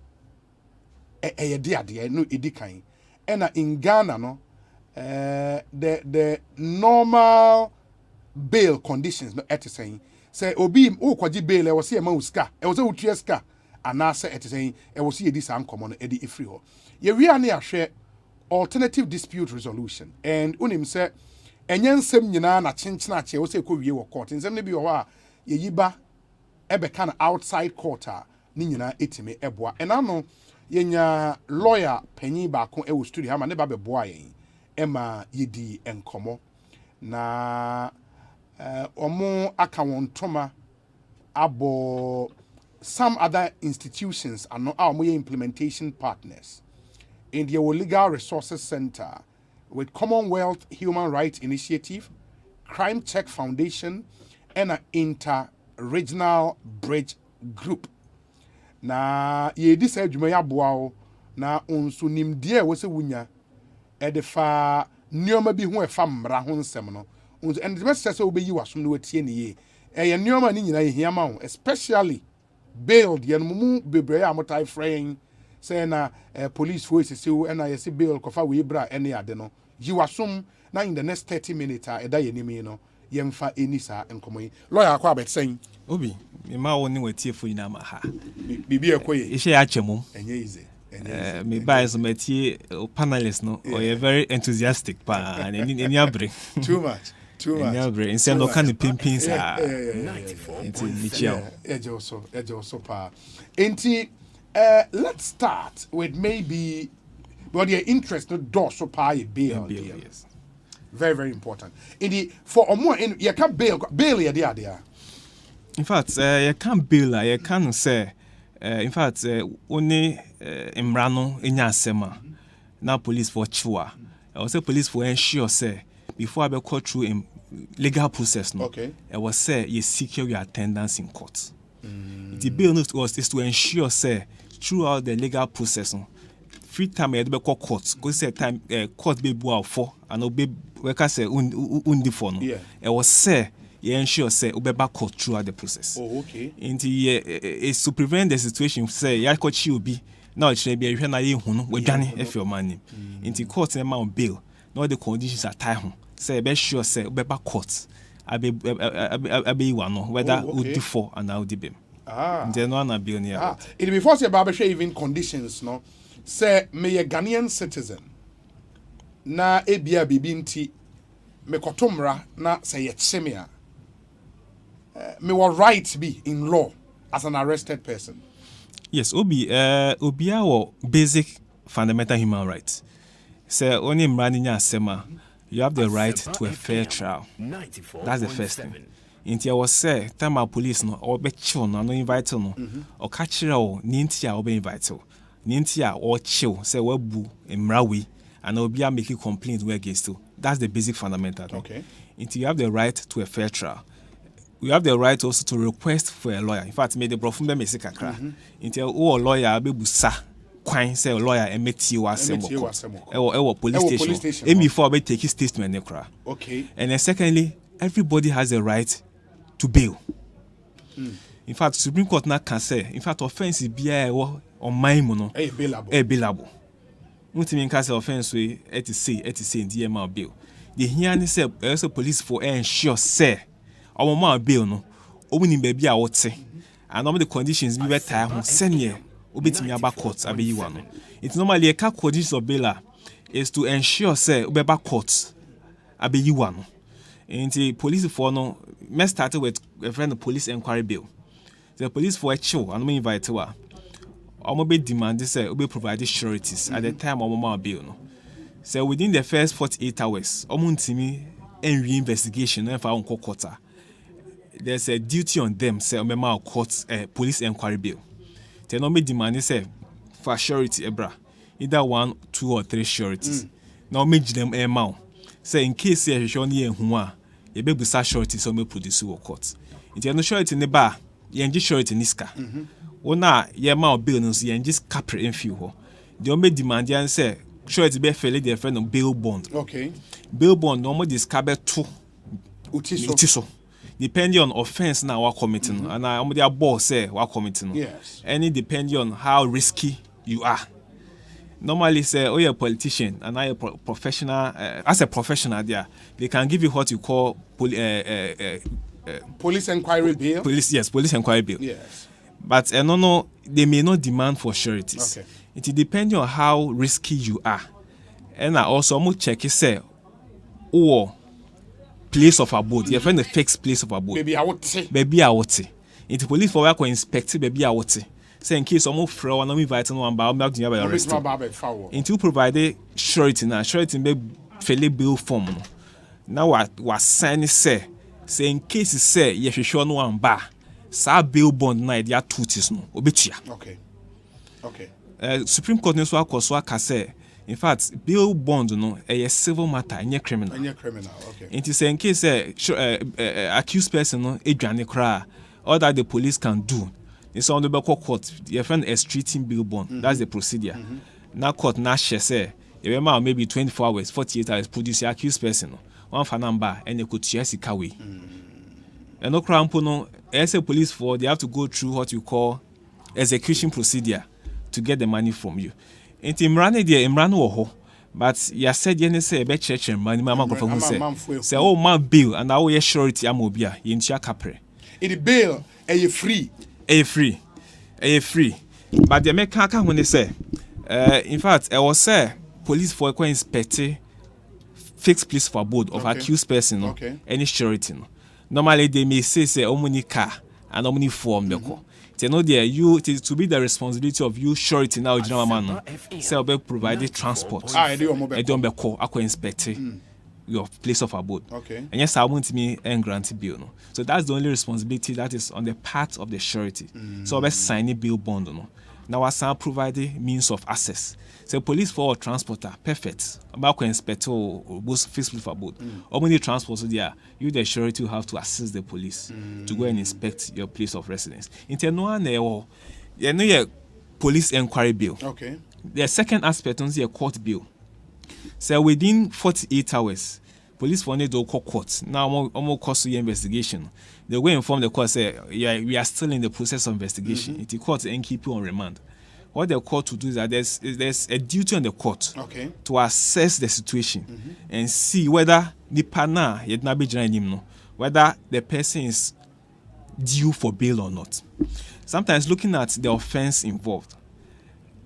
ye de no edikan ena in Ghana no the normal bail conditions no et saying say obi o kwaji bail e wo se ma uska e wo se utua ska ana se et saying e wo se edi san komo no edi efri ho ye wi ane ahwe alternative dispute resolution and unim say enye nsem nyina na chenchena ache wo se ko wie wo court nsem ne bi ho a ye yiba ebe kan outside court a ni nyina etime eboa enano yenya lawyer panyi ba ko e wo studio ha ma ne ba be boa yen ema yedi enkomo na omo aka won toma abo some other institutions are not our implementation partners in the Legal Resources Center with Commonwealth Human Rights Initiative, Crime Check Foundation, and an inter-regional bridge group. Na ye di se adwuma ya boa na onso nimdie wo se wunya edefa nioma bi ho efa mra ho nsem no and the message say obeyi wasum no watie ne ye ye nioma ni nyina ehia ma ho especially bail de mumu bebre a motai fraying say na police force say na ye say bail kofa we bra ene ade no yi wasum na in the next 30 minutes eda ye nimi no yemfa enisa enkomoyi lawyer akwa bet saying obi me ma woni watie fo ina ma ha bibi ekoye e she ya chemum enye easy me buy some matie panelists no or you very enthusiastic pa and any abre too much instead no can pimpin sa 94.7 ejo pa enti let's start with maybe what your interest no do so pa a bail yes very very important in the for more in you can bail ya there in fact you can bail you can say in fact only imrano enya asema na police for chua I say police for ensure say before I be go through in legal process no okay I was say you secure your attendance in court the bill was is to ensure say throughout the legal process no free time you be go court go say time court be boa for and obe we can say undi for no I was say you ensure say obeba court throughout the process. Oh, okay. Into is to prevent the situation say ya court you be now it should be na ye hu no we dwane if your money. Into court na bail. Now the conditions are tie home. Say be sure say obeba court abe one whether would do for and now the beam. They no na bill near. It before say barbershop even conditions no. Say me a Ghanaian citizen. Na ebia bibi nti me kotomra na say yetsemia. Me were right be in law as an arrested person. Yes, obi our basic fundamental human rights. Say only mraninya asema, you have the right to a fair trial. That's the first thing. Inti I was say time our police no or be chill no invite no or catch o nintia or be invite nintia or chill say we bu emrawi and obi make a complaint we against you. That's the basic fundamental thing. Okay. Inti you have the right to a fair trial. You have the right also to request for a lawyer. In fact, me the brofumbe me sikakra. Inti o lawyer be busa kwan say lawyer emeti wa sembo. Ewo police station. Emi before be take his statement nekra. Okay. And then secondly, everybody has a right to bail. In fact, Supreme Court now can say, in fact, offense is on my mono. Bailable. Multi can say offense we et say in the amount bail. The hearing say also police for ensure say our man bail no. Opening baby I would say. And all the conditions be better who send ye obit me about courts abe you one. It's normally a conditions of bail is to ensure say obeba courts abe you one. In the police for no, me started with a friend of police inquiry bill. The police for a show and me invite to her. I'm be demanding say we provide sureties at the time of my bill. No, so within the first 48 hours, me and reinvestigation if I on quarter. There's a duty on them say my court police inquiry bill. They no me demanding say for surety ebra either 1, 2 or 3 sureties. Now me them amount. Say in case you show ni ehua you be busa surety so me produce wo court nti no surety ne ba ye ngi surety niska wona ye ma bill no so ye ngi capre enfiu ho the o me demand yan say surety be fail the friend of bail bond. Okay. Bail bond no mo discover to utiso depending on offense na wa committing and I am the boss say wa committing. Yes. Any depending on how risky you are. Normally say you're a politician and I a professional as a professional there they can give you what you call police inquiry bill. Police inquiry bill. Yes. But no they may not demand for sureties. Okay. It depends on how risky you are. And I also am check say or place of abode. You find the fixed place of abode. Baby I would say. Into police for work or inspect baby I would say. Say in case someone throw one invite no one about the arrest. Into provide surety now. Surety be fairly bill form. Now what sign say in case say you sure no one bar. Sa bill bond na dia tutis no obetua. Okay. Supreme Court no so akoswa say in fact bill bond no a civil matter any criminal. Okay. Into say in case accused person no edwane kra all that the police can do. It's on the back court. Your friend is treating bill bond. That's the procedure. Now court now say maybe 24 hours, 48 hours produce the accused person. One for number and they could chase it away. And no crown no as a police for they have to go through what you call execution procedure to get the money from you. And Imran there Imran wo but you said you say be church money mama go for say oh man bill and now your surety amobia you ntia capre. It bill are free. Free. But the make when they say in fact I was say police for inspect fixed place for abode of accused person any surety no. Normally they may say omni car and omni form the call. They know there you it is to be the responsibility of you surety now general man say be provided transport. I don't be call inspect your place of abode. Okay. And yes, I want me and grant bill. No. So that's the only responsibility that is on the part of the surety. So I sign a bill bond. No. Now I provide the means of access. So police for transporter, perfect. About inspect or both fixed place of abode. Or when you transport there, you the surety will have to assist the police to go and inspect your place of residence. You know police inquiry bill. Okay. The second aspect is a court bill. So within 48 hours, police for need to call court. Now almost cost your investigation. They will inform the court say we are still in the process of investigation. It court and keep you on remand. What the court to do is that there's a duty on the court to assess the situation and see whether the partner yet not be joining him no whether the person is due for bail or not. Sometimes looking at the offense involved,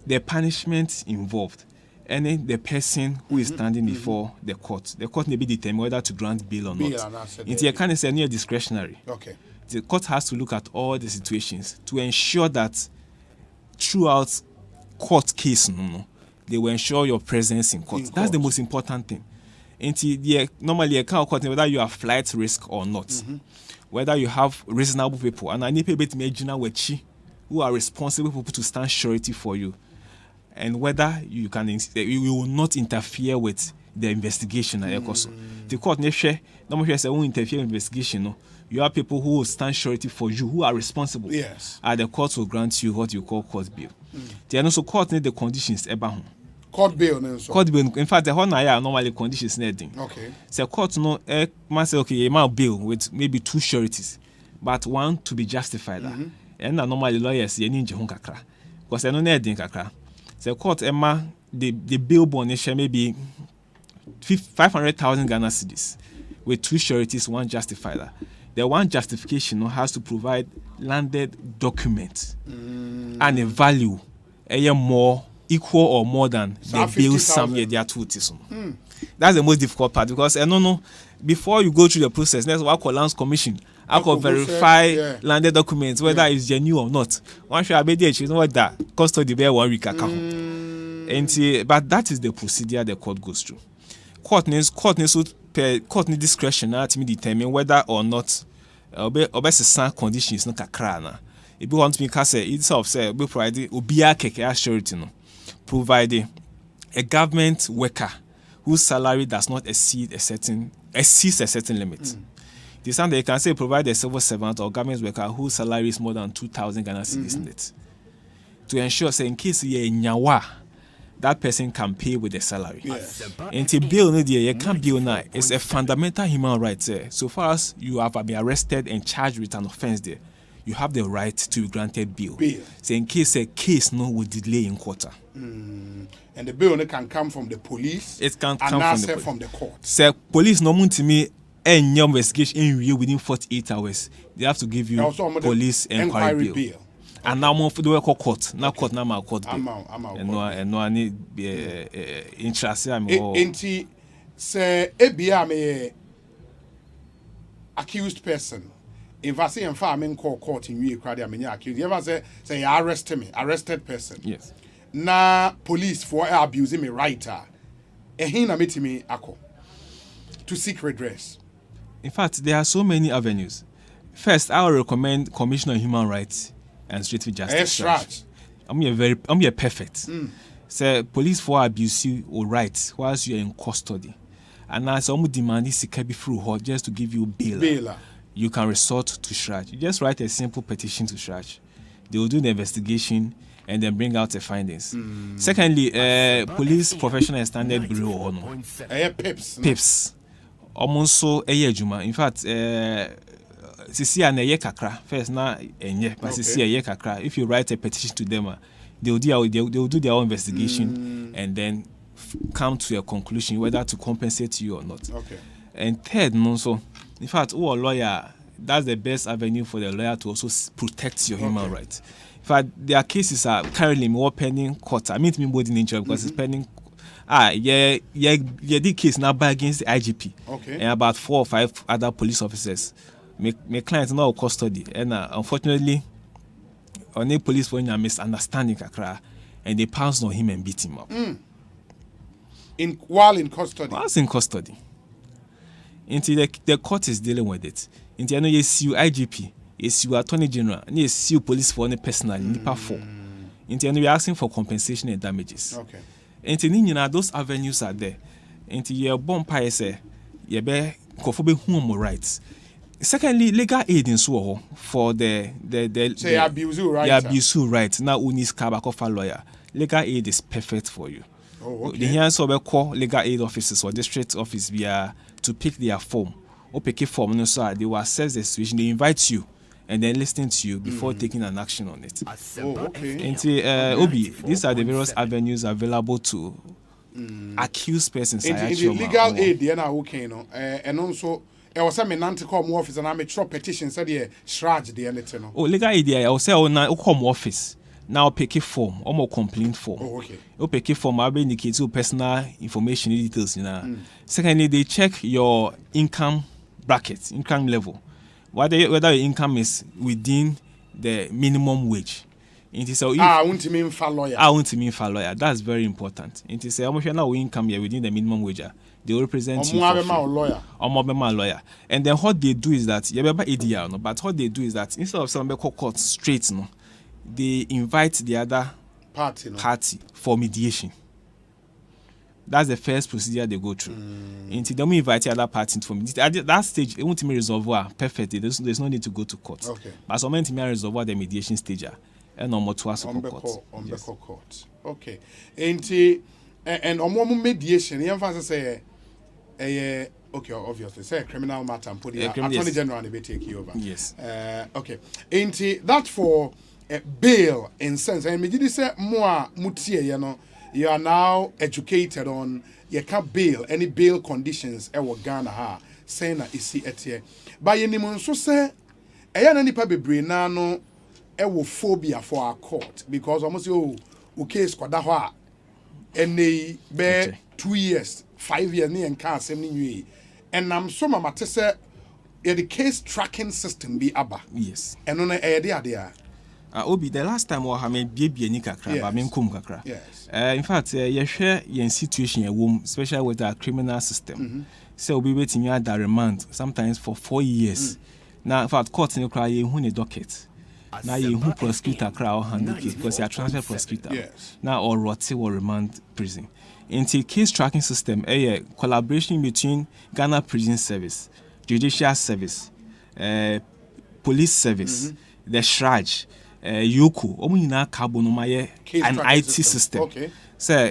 the punishment involved, and then the person who is standing before the court may be determined whether to grant bail or not. Into a kind of near discretionary. Okay. The court has to look at all the situations to ensure that throughout court case, they will ensure your presence in court. That's the most important thing. Normally, a court, whether you have flight risk or not, whether you have reasonable people, and I need people to imagine who are responsible people to stand surety for you, and whether you will not interfere with the investigation. The court normally say won't interfere in investigation. You have people who will stand surety for you, who are responsible. Yes. And the court will grant you what you call court bail. They also court need the conditions about court bail. Court bail. In fact, the whole normally conditions needing. Okay. So court must say okay, a bail with maybe 2 sureties, but one to be justified. And normally lawyers you need kakra because they no need kakra. So court the bail bond maybe 500,000 Ghana cedis with 2 sureties, one justifier. The one justification has to provide landed documents and a value more equal or more than the bail sum they are two. That's the most difficult part because before you go through the process, that's what Lands Commission. I could verify landed documents whether it's genuine or not. Once you are made you know what that custody bear 1 week account. But that is the procedure the court goes through. Court needs discretion to determine whether or not some conditions no kakra na. If you want to make say itself say we provide obia keke surety provide a government worker whose salary does not exceeds a certain limit. The same they can say provide a civil servant or government worker whose salary is more than 2,000 Ghana cedis net. To ensure say in case ye nyawa that person can pay with the salary. Yes. And bail you can't bail now. It's a fundamental human right there. So far as you have been arrested and charged with an offense there, you have the right to be granted bail. So in case a case will delay in quarter. And the bail can come from the police. It can come from the court. So police no to me any investigation in within 48 hours. They have to give you police inquiry bail. And now more for the work court. Now court now my court. And no any interest. Enti say ebia me accused person. If I say I'm farming court in we crowd me accused. If I say you arrested person. Yes. Na police for abusing me writer. Ehina metimi ako to seek redress. In fact, there are so many avenues. First, I will recommend Commissioner of Human Rights and Restorative Justice. I'm here perfect. Say police for abuse you or rights whilst you're in custody. And now some demand this can be through her just to give you bail. You can resort to SHRAJ. You just write a simple petition to SHRAJ. They will do the investigation and then bring out the findings. Secondly, Police Professional and Standard Bureau. PIPS. Almost so juma. In fact, sisi a ye kakra first na enye, but sisi a ye kakra. If you write a petition to them, they will do their own investigation and then come to a conclusion whether to compensate you or not. Okay. And third, so in fact, a lawyer, that's the best avenue for the lawyer to also protect your human rights. In fact, their cases are currently more pending court. I mean to me more than injury because it's pending. The case now by against the IGP. Okay. And about 4 or 5 other police officers. My clients now custody. And unfortunately, on a police when you misunderstanding kakra, and they pounced on him and beat him up. While in custody. Whilst in custody. Until the court is dealing with it. Until you sue IGP, you sue Attorney General, and you sue police for any personal NIPA 4. Until you're asking for compensation and damages. Okay. Until those avenues are there. Until you're born by say, you be human rights. Secondly, legal aid in so for the abuse right. The abuse right. Now we need a lawyer. Legal aid is perfect for you. Oh, okay. The here so we call legal aid officers or district office via to pick their form. Or pick a form, so they will assess the situation. They invite you and then listen to you before taking an action on it. Oh, okay. And Obi, these are the various avenues available to accuse persons. In the legal aid, and also was a menante come office and I'm a true petition said yeah shraj the anything. Oh, legal idea. I will say oh na come office. Now pick a form or more complaint form. Oh, okay. You pick a form, I'll indicate your personal information details. You know. Secondly, they check your income bracket, income level. Whether your income is within the minimum wage. It is I want mean for lawyer. I want to mean for lawyer. That's very important. It is how much now income here within the minimum wage. They will represent you for lawyer. Lawyer. And then what they do is that you remember ADR, no? But what they do is that instead of somebody call court straight, no. They invite the other party for mediation. That's the first procedure they go through. Until they invite the other party for mediation. At that stage, they won't resolve perfectly. There's no need to go to court. Okay. But some resolve the mediation stage. And no more to ask for court. Okay. And on mediation, you have to say, okay, obviously, say a criminal matter and put the Attorney General and they take you over. Yes. Okay. That for bail in sense, and me did say more mutie, you know, you are now educated on you can't bail any bail conditions Ghana ha saying that isi etie. But you need so say nipa bebre na no phobia for our court because almost case kwada ho a any be 2 years 5 years ni enka asem ni nwie and am so mama te say the case tracking system be aba. Yes. And on there. Obi, the last time we have baby ni kakra, but me kum kakra. Yes. In fact, you share your situation your womb, especially with our criminal system. So we waiting you at remand sometimes for 4 years. Now, in fact, court in cry you a docket. Now you who prosecutor crowd handle case because you are transfer prosecutor. Yes. Now or roti or remand prison. Into case tracking system, a collaboration between Ghana Prison Service, Judicial Service, Police Service, the Shraj. Yoko, an IT system. Okay. So,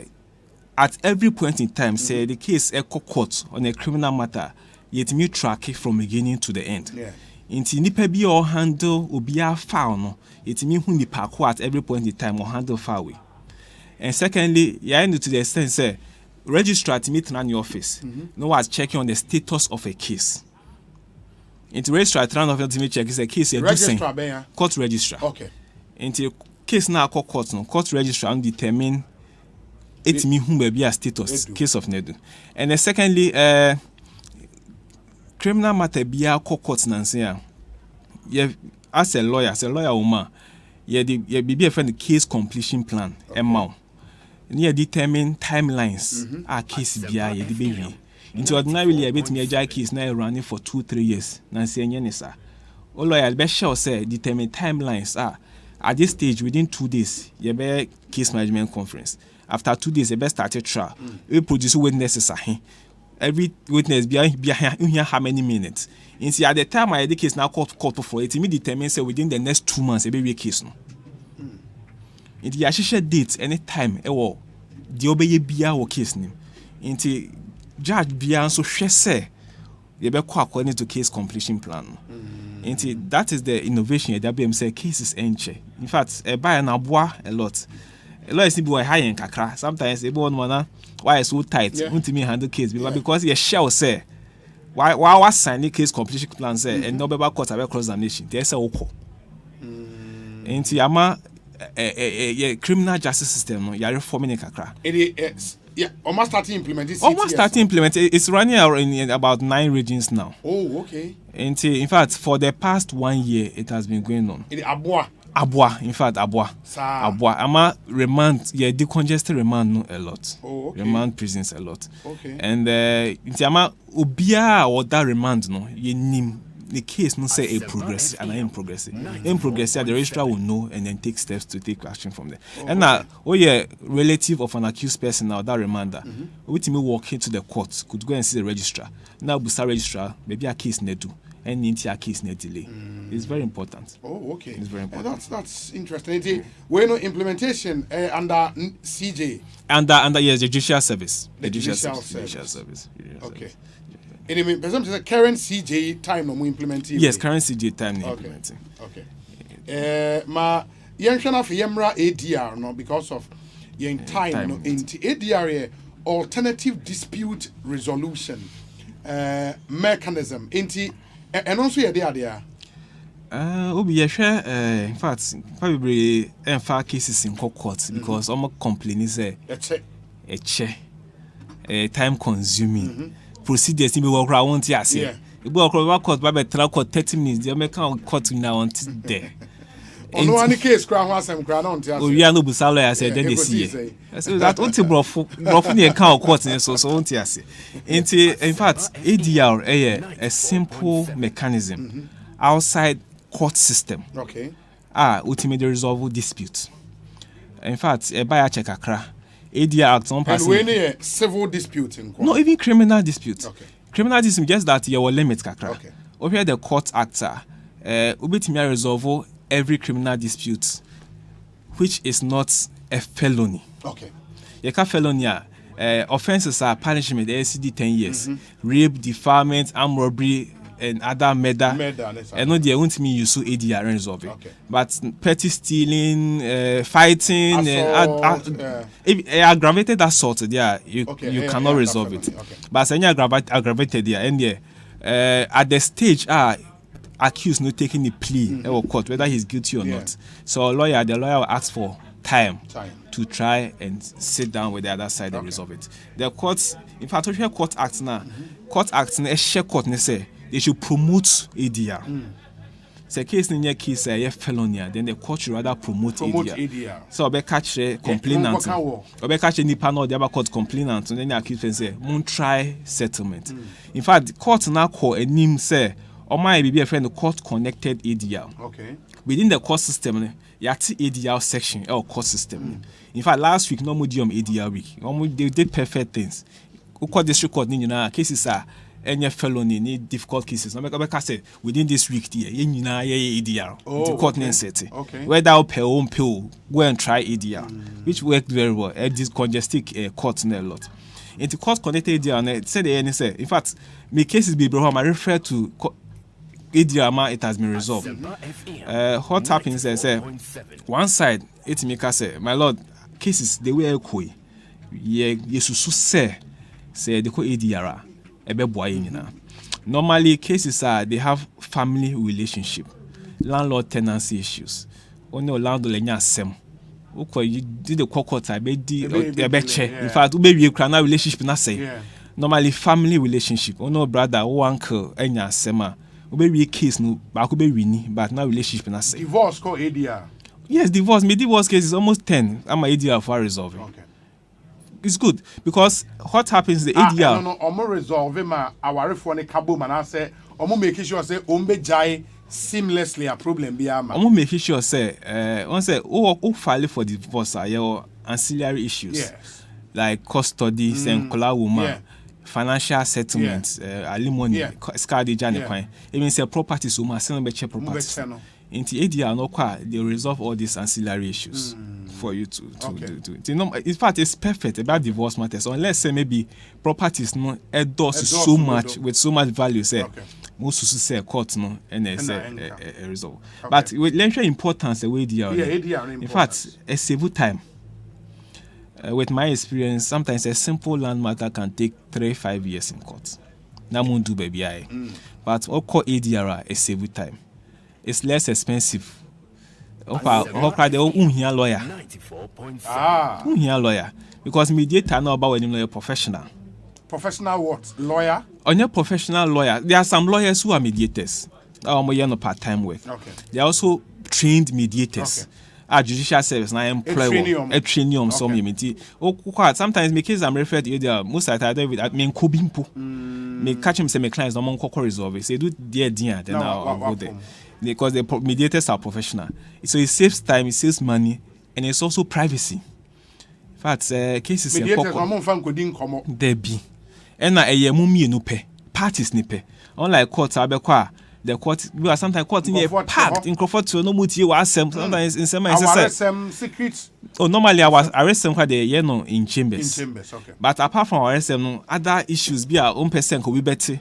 at every point in time, say the case echo court on a criminal matter, yet me track it from beginning to the end. Yeah. Inti nipa bi or handle obia file no, yet me who nipa at every point in time or handle file way. And secondly, you end to the extent say registrar to meet in your office. No one's checking on the status of a case. Into registrar to ultimately check is a case court registrar. Okay. Into case now court no court registrar and determine it me whom be a status case of nedu. And then secondly, criminal matter be a court nancy. As a lawyer woman, you be a friend case completion plan amount. Near determine timelines a case be a baby. Into ordinarily, I bet me a case now running for 2-3 years. Nancy and Yenisa. All lawyer be sure say determine timelines are at this stage within 2 days. You be case management conference. After 2 days, you be start a trial. We produce witnesses. Every witness be here how many minutes. Into at the time I the case now court for it, me determine say within the next 2 months, be case no. Into the actual date any time the obey be our case name. Into Judge Bian so she say you be according to case completion plan. That is the innovation that BM say cases enche. In fact, a buy an aboa a lot. A lot is be high in kakra. Sometimes a one mana why is so tight, won't me handle case because you shall say why was signing case completion plan say and no be court across the nation. There's a oko. Into Yama a criminal justice system, you are reforming kakra. It is. Yeah, almost starting implementing. It's running in about 9 regions now. Oh, okay. In fact, for the past 1 year, it has been going on. Abua, in fact, Abua. Ama remand, decongested remand a lot. Oh, okay. Remand prisons a lot. Okay. And ama ubia or that remand no, the case no say a progressive and in progressive. In progressive, the registrar will know and then take steps to take action from there. And now, relative of an accused person now that remander, with me walk into the court could go and see the registrar. Now, Busa registrar, maybe a case nedu, and into a case net delay. It's very important. Oh, okay. It's very important. That's interesting. We're no implementation under CJ. Under yes, the judicial service. The judicial service. Okay. Anyway, the current CJ time no implementing. Yes, current CJ time no implementing. Okay. Ma yenhwana for yemra ADR no because of yen time no into ADR alternative dispute resolution mechanism inti and also ye there obi in fact probably in fact cases in court because almost complaining say a che time consuming procedures be work around here say e be work court by better court 30 minutes they make court now until there no any case cry ho asem cry no ntia. Oh we are no busalo ya say then they see so that until brofo ne can court ne so until say in fact ADR a simple mechanism outside court system ultimately resolve dispute. In fact a buyer check akra ADR act on person and when civil dispute in court. No, even criminal dispute. Criminal dispute just that your limit kakra over the court actor ubetimi resolve every criminal dispute which is not a felony. You can felony offenses are punishment LCD 10 years. Rape, defilement, armed robbery and other murder. And no they won't me use ADR resolve it. But petty stealing, fighting, aggravated assault there you cannot resolve it. But any aggravated there and at the stage accused not taking the plea or court whether he's guilty or not. So the lawyer will ask for time to try and sit down with the other side and resolve it. The courts, in fact, if you court acts now, court acts na share court ne say they should promote ADR. So case in your case a felony, then the court should rather promote ADR. So be catch complainant. Be catch any panel the other court complainant and then the accused say mun try settlement. In fact, the court now call a name say or my be a friend the court connected ADR. Within the court system, yati ADR section or court system. In fact, last week no medium ADR week. They did perfect things. Court district court ni na cases are any felony ni difficult cases. No make say within this week there you na ADR. The court name set. Whether or pay go and try ADR, which worked very well. This congestic court a lot. In the court connected ADR, said the say. In fact, my cases be bro, I refer to ADR, it has been resolved. What happens is one side, it make us say, my lord, cases they were koi. Yesu say they call ADR. Normally, cases are they have family relationship, landlord tenancy issues. Only landlord lenya sem. You did the court, I be in fact, you can relationship na say. Normally, family relationship. No brother or uncle enya sema. Be case no back be winning, but now relationship na say. Divorce called ADR. Yes, divorce. My divorce case is almost 10. I'm ADR for resolving. It's good because what happens the ADR. No, omo resolve ma aware for ne kabo man say omo make sure say ombe jai seamlessly a problem be ama. Omo make sure say one say who file for divorce are your ancillary issues. Like custody, and woman. Financial settlements, alimony, scardy jani. Even say properties, so my son be check properties. Into ADR no qua they resolve all these ancillary issues for you to do. You know, in fact, it's perfect about divorce matters. Unless say maybe properties no endorse so much with so much value. Say most of say court no and say a resolve. But with lengthy importance the way ADR. In fact, a civil time. With my experience, sometimes a simple land matter can take 3-5 years in court. Namundu baby I. But all court ADR is civil time. It's less expensive. Unhia lawyer. Unhia lawyer. Because mediator know about when you're a professional. Professional what? Lawyer? On your professional lawyer, there are some lawyers who are mediators. No part-time work. They are also trained mediators. Judicial service na employ a training some imiti. Sometimes my case I'm referred to there most of the time with me nkobimpo. Me catch him say my clients no mon resolve. Say do there then I'll go there. Because the mediators are professional. So it saves time, it saves money, and it's also privacy. In fact, cases mediators no fan kodin komo. There be. And na eyemu mienu pe. Parties ni pe. Unlike court abekwa the court we are sometimes court in packed in Crawford to no muti was sometimes in some secrets. Oh, normally I was arrest them quite in chambers. But apart from arrest them, other issues be our own person could be better.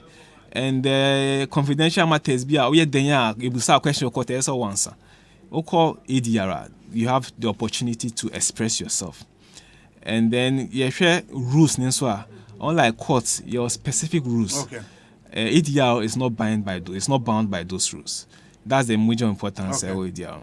And confidential matters be our then you will question court as a answer. Call ADR, you have the opportunity to express yourself. And then you share rules, unlike courts, your specific rules. ADR is not bound by those rules. That's the major importance of ADR.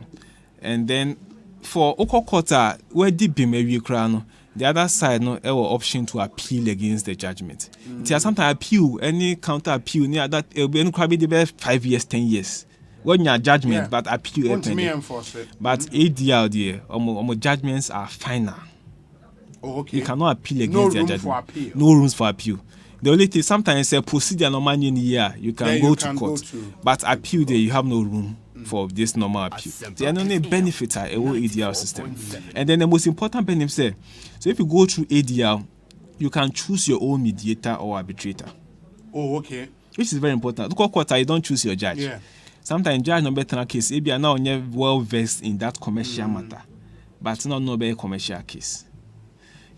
And then for Oko Kota, where deep the other side no option to appeal against the judgment. It has sometimes appeal, any counter appeal near that it'll be the 5 years, 10 years. When your judgment, but appeal. But ADR there, judgments are final. Oh, okay. You cannot appeal against their judgment. No rooms for appeal. The only thing sometimes a procedure normal in the year you can go to court, but appeal there you have no room for this normal appeal. The only benefit are a whole ADR system, and then the most important benefit so if you go through ADR, you can choose your own mediator or arbitrator. Oh, okay. Which is very important. Look at court, you don't choose your judge. Yeah. Sometimes judge no better case. Maybe are now well versed in that commercial matter, but not no better commercial case.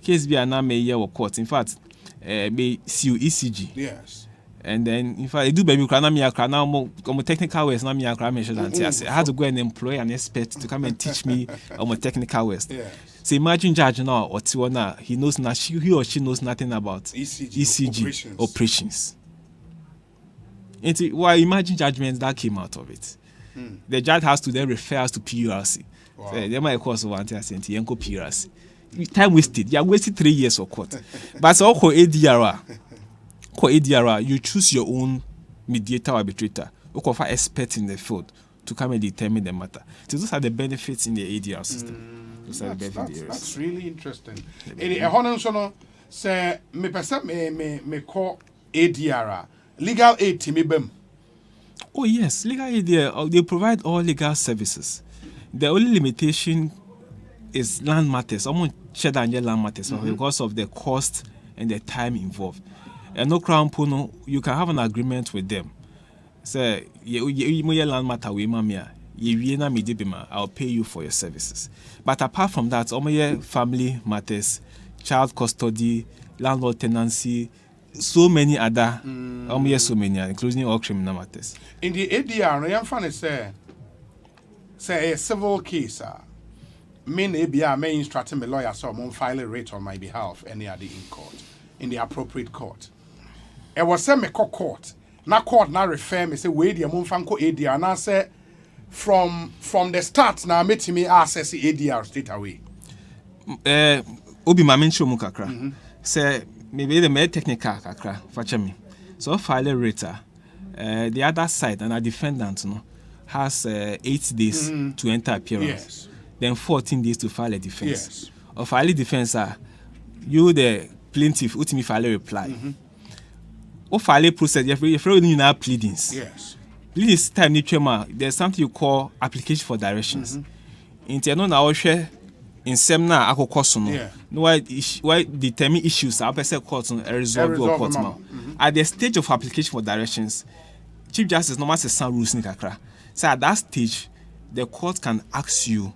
Case be now may year or court. In fact, may see ECG. Yes. And then in fact, I do baby crana me akra now more technical ways. Now me akra me should I had to go and employ an expert to come and teach me on technical ways. Yeah. So imagine judge now or Tiwana, he knows not he or she knows nothing about ECG operations. Why imagine judgments that came out of it. The judge has to then refer us to PURC. Wow. So they might cause of anti-assent, Yanko PURC. Time wasted. You have wasted 3 years of court. But so for ADR, you choose your own mediator or arbitrator who can find experts in the field to come and determine the matter. So those are the benefits in the ADR system. That's really interesting. Say me person me call ADR legal aid to me bem. Oh yes, legal aid they provide all legal services. The only limitation is land matters. I'm share than land matters because of the cost and the time involved. And no crown pono, you can have an agreement with them. Say you land matter we mamia. I'll pay you for your services. But apart from that, family matters, child custody, landlord tenancy, so many other, so many, including all criminal matters. In the ADR, I am funny say a civil case. Mean ABR may instruct me lawyer so I file a rate on my behalf any other in court, in the appropriate court. I was send me court. Na court na refer me say wait the monfanko ADR and I say from the start now make me access the ADR straight away. Obi ma mention mu kakra. Say maybe the more technical kakra fache me. So file a rate the other side and a defendant has 8 days to enter appearance. Yes. Then 14 days to file a defense. Yes. Or file a defense you the plaintiff ultimately file a reply. Or file a process you now pleadings. Yes. Pleadings time there's something you call application for directions. Interno na share in semna akokoso no why determine issues our person court resolve your court now. At the stage of application for directions, Chief Justice normal say some rules ni kakra. So at that stage the court can ask you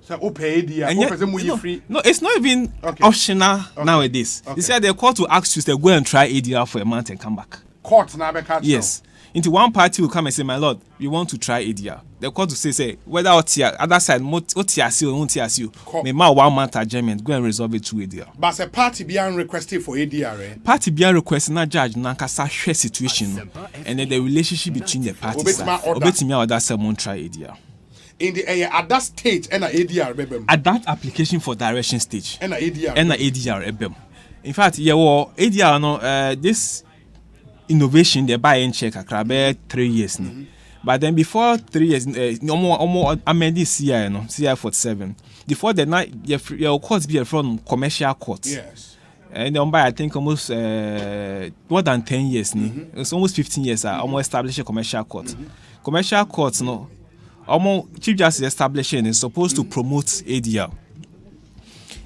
so free. No, it's not even optional nowadays. They say the court will ask you to go and try ADR for a month and come back. Court now catch. Yes. Into one party will come and say, my lord, we want to try ADR. The court will say whether other side OTRC or OTRC, may ma 1 month adjournment, go and resolve it through ADR. But a party being requested for ADR, Party being requesting na judge na kasa share situation and then the relationship between the parties. Obetimi order someone try ADR. In the at that stage, and ADR at that application for direction stage, and ADR in fact, ADR no this innovation they buy in check a 3 years. But then before 3 years, no more amended CI 47. Before the night, your courts be from commercial courts. Yes. And then by I think almost more than 10 years. It's almost 15 years. Almost established a commercial court. Commercial courts no. Chief Justice establishing is supposed to promote ADR.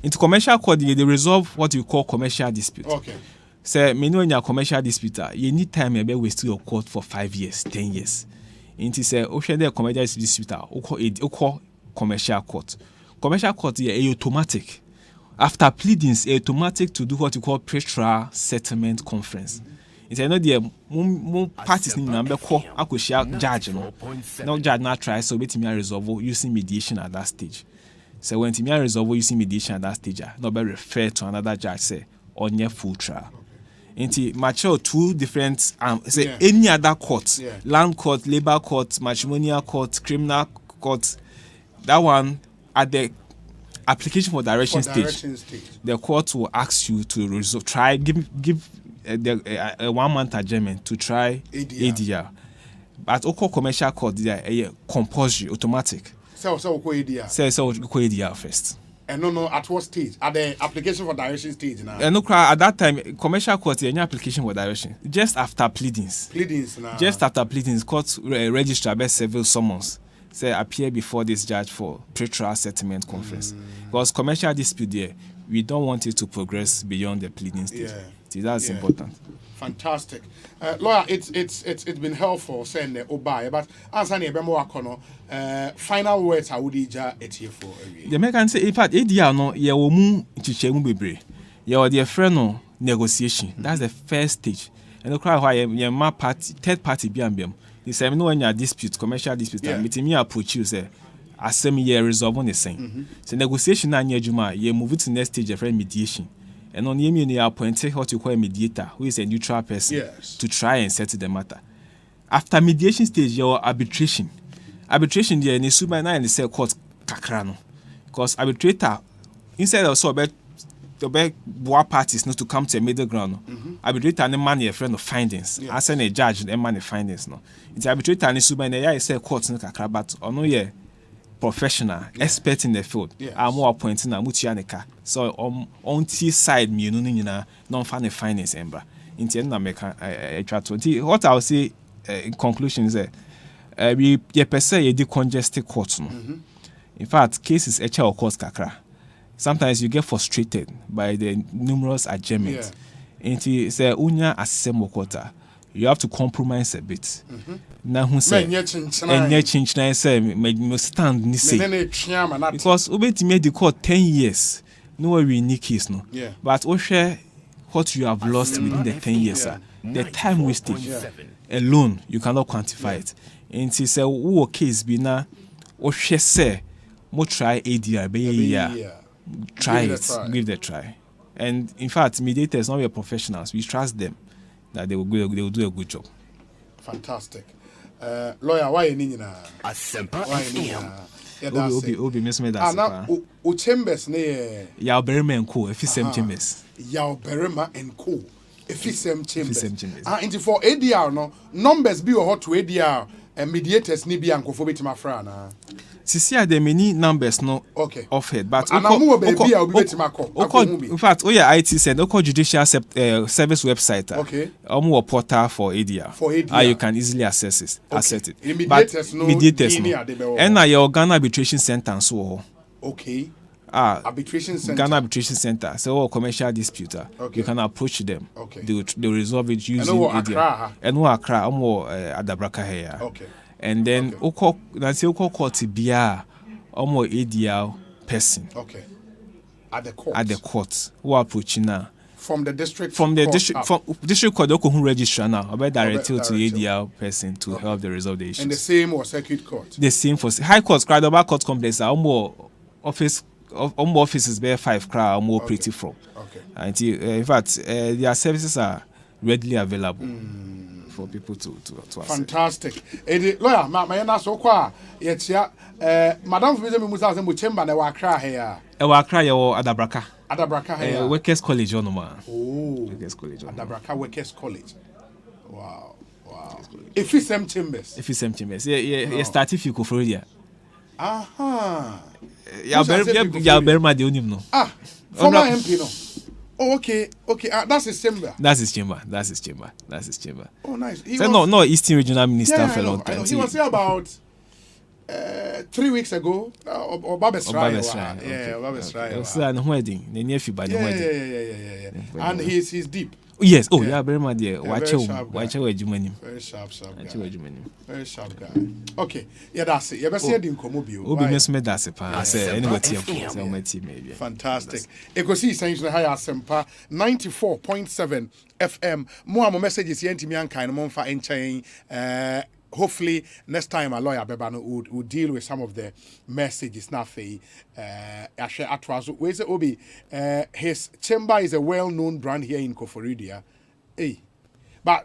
Into commercial court, they resolve what you call commercial dispute. Okay. So, when you're a commercial dispute, you need time to waste your court for 5 years, 10 years. Into say, the commercial dispute, call commercial court. Commercial court is automatic. After pleadings, automatic to do what you call pre-trial settlement conference. It's another parties in number call judge no judge not try so wait me resolve using mediation at that stage. So when me resolve using mediation at that stage, no be refer to another judge say on your full trial. Into mature two different say any other court, land court, labor court, matrimonial court, criminal court. That one at the application for direction stage, the court will ask you to give a 1 month adjournment to try ADR. But Oko commercial court, they are compulsory, automatic. So ADR. So ADR first. And no, at what stage? At the application for direction stage now? No, at that time, commercial court, any application for direction. Just after pleadings. Now. Just after pleadings, court register best several summons. Say appear before this judge for pre-trial settlement conference. Because commercial dispute there, we don't want it to progress beyond the pleading stage. That's important. Fantastic. Lawyer, it's been helpful saying the Obai, but answer the Bemo final words I would etie for. The American say in fact ADR no ye wo mu chichemu bebre. Ye wo the friend no negotiation. That's the first stage. And the crowd why ye ma party third party bi ambem. The say no when you dispute commercial dispute meet me approach you say asem ye resolve on the same. So negotiation na anya juma ye move to next stage of mediation. And on the you appointed what you call a mediator, who is a neutral person, to try and settle the matter. After mediation stage, your arbitration. Arbitration, there is super nine and say court kakrano. Because arbitrator, instead of so the both parties not to come to a middle ground. Arbitrator and man a friend of findings. I send a judge and man findings. No, it's arbitrator and super nine say court no kakra, but no yeah. Professional, expert in the field. I'm more appointing a mutianica. So on T side, me no non-funny finance embra. In the end, I make a chat 20. What I'll say in conclusion is that we per se decongested courts. In fact, cases HR courts kakra. Sometimes you get frustrated by the numerous adjournments. Into say unya assemble quarter. You have to compromise a bit. Now who say and change na say me stand ni say because obeti made the court 10 years no we need case no but we share what you have lost within the 10 years the time wastage alone you cannot quantify it and say who case be na we share say mo try ADR be year try it give the try and in fact mediators not we are professionals we trust them that they will do a good job. Fantastic. Lawyer, why you Asempa Obi miss me that. Now, o chambers ne ya berima and co efisem chambers. Ya berima and co efisem chambers. Into for ADR no numbers be or to ADR and mediators ni bi ankofo betima fra na. Sisi are the many numbers no off head but in fact IT said judicial service website portal for ADR you can easily access it mediators no and your Ghana arbitration center so arbitration center Ghana arbitration center so commercial dispute you can approach them they resolve it using ADR and Accra Adabraka here and then court bia omo ADR person at the court who approaching now from the district district court who register now about direct to ADR person to help the resolve the issues. And the same for circuit court. The same for high court crowd court complex omo offices bear 5 crowd omo pretty from and in fact their services are readily available for people to access. Fantastic. Lawyer, my na so kwa yetia madam Fubeze Musa say mo chamber na wa Accra here. Wa Accra ye Adabraka here. Workers College on ma. Workers College. Adabraka Workers College. Wow. Efisem chambers. Yeah, start if you go for it. Ya berma de onim no. Former MP no. Oh, okay. That's his chamber. Oh, nice. No, Eastern Regional Minister for a long time. He was here about 3 weeks ago. Or Babesrai. Yeah, Babesrai. And he's deep. Yes. Oh, yeah, very much. Watch out. Very sharp guy. Very sharp guy. Okay. Yeah, that's it. You ever see him come up? Obi miss me that's it. I say anybody maybe. Fantastic. Ekosiisen On Asempa 94.7 FM. More messages here ntimi ankan no monfa enchen. Hopefully next time a lawyer Bebano would deal with some of the messages now for Ashe Atwazo. Where's Obi? His chamber is a well-known brand here in Koforidua. Hey. But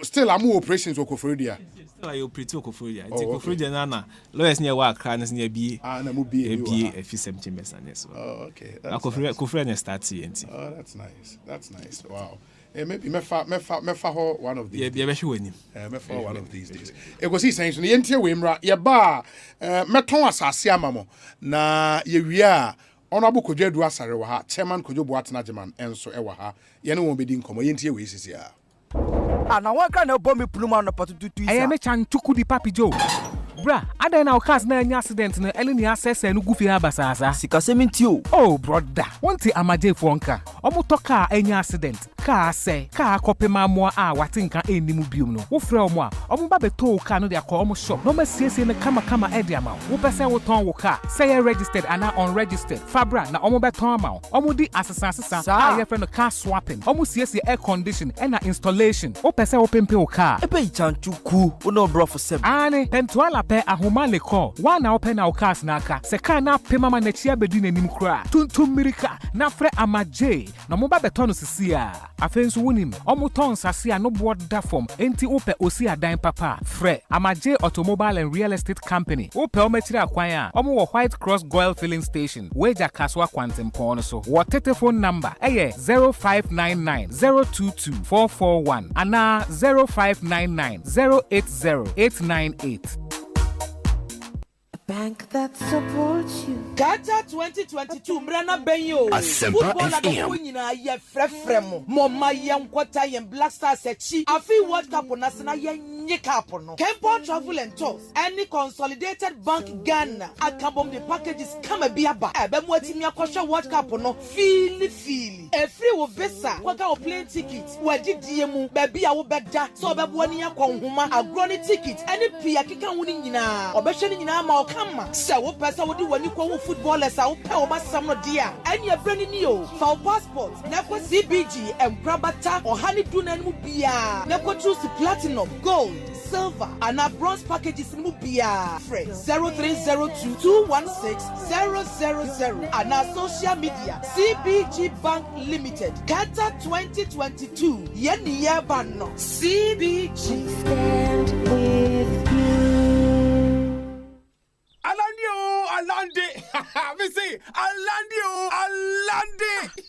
still, I'm more operations with Koforidua. Still, I operate with Koforidua. It's Koforidua, Nana. Lawyers near work, crowns near B. And I'm be a few chambers and yes. Oh, okay. Koforidua starts here. Oh, that's nice. That's nice. Wow. Maybe me one of these. Yeah, one of these days. Ekosiisen so yentie we mra ye ba meton asase amamo na ye wia honorable Kodwadu Asare wa ha chairman Kodwobu Atenajeman enso e wa ha ye ne won bedi nkomo yentie we sisi a ana waka na bomb pluma no patututu isa I am a chanchuku di papi Joe. Bra, ada na okas na any accident na elini access enu gufi ha basasa. Sika sementio. Oh brother, wonte amaje fonka. Omo toka any accident. Ka say, ka kopema mo a watinka enimu biom no. Wo frɛ omo a, omo ba beto ka no de akọ omo shop. No ma siesie ne kama e ama. Wo pese wo ton wo ka, say registered and unregistered. Fabra na omo beton ama. Omo di asesa a ye frɛ no car swapping. Omo siesie air condition and installation. Wo pese wo pempe wo ka. Ebe chanchuku, wo no bro for sem. Ane, pentuala pe ahoma le call. Wa na open na okas na aka. Se ka na pe mama na chia bedu na nim kra. Tuntum mirika na frɛ amaje. Na mo ba beton no sisi a. Afenso wonim, omo ton sase a no boda form. Enti ope osi adan papa. Frɛ amaje automobile and real estate company. Ope omechire akwan a. Omo wo White Cross Goil filling station. Weja Kaswa Kwantempon no so. Wo telephone number 0599 022 441 ana 0599 080 898. Bank that supports you. Gata 2022 mrana benyo. Asempa FM. Nyina ye frefrem. Moma yem kwata yem Black Stars sechi. Afi World Cup na sena ye nyika no. Kempo Travel and Tours. Any Consolidated Bank Ghana. Akabom the packages come biaba. Ebe mo atimi akosha World Cup no. Feel. Every wo visa. Kwaka wo plane ticket. Wadi diemu. Bebi a wo beda. So bebo ani akonhoma. Agroni ticket. Any pia kika woni nyina. Obehwe ni nyina ma se wo pesa wo di wani ko footballers a wo pe wo masam no dia any abrani ni o fa passport na ko CBG emprabata ohani du na mu bia na ko choose platinum gold silver and bronze packages mu bia fresh 0302 216 000 and social media CBG Bank Limited Qatar 2022 yeni yeba no CBG stand with you. Alande. Me say, Alande.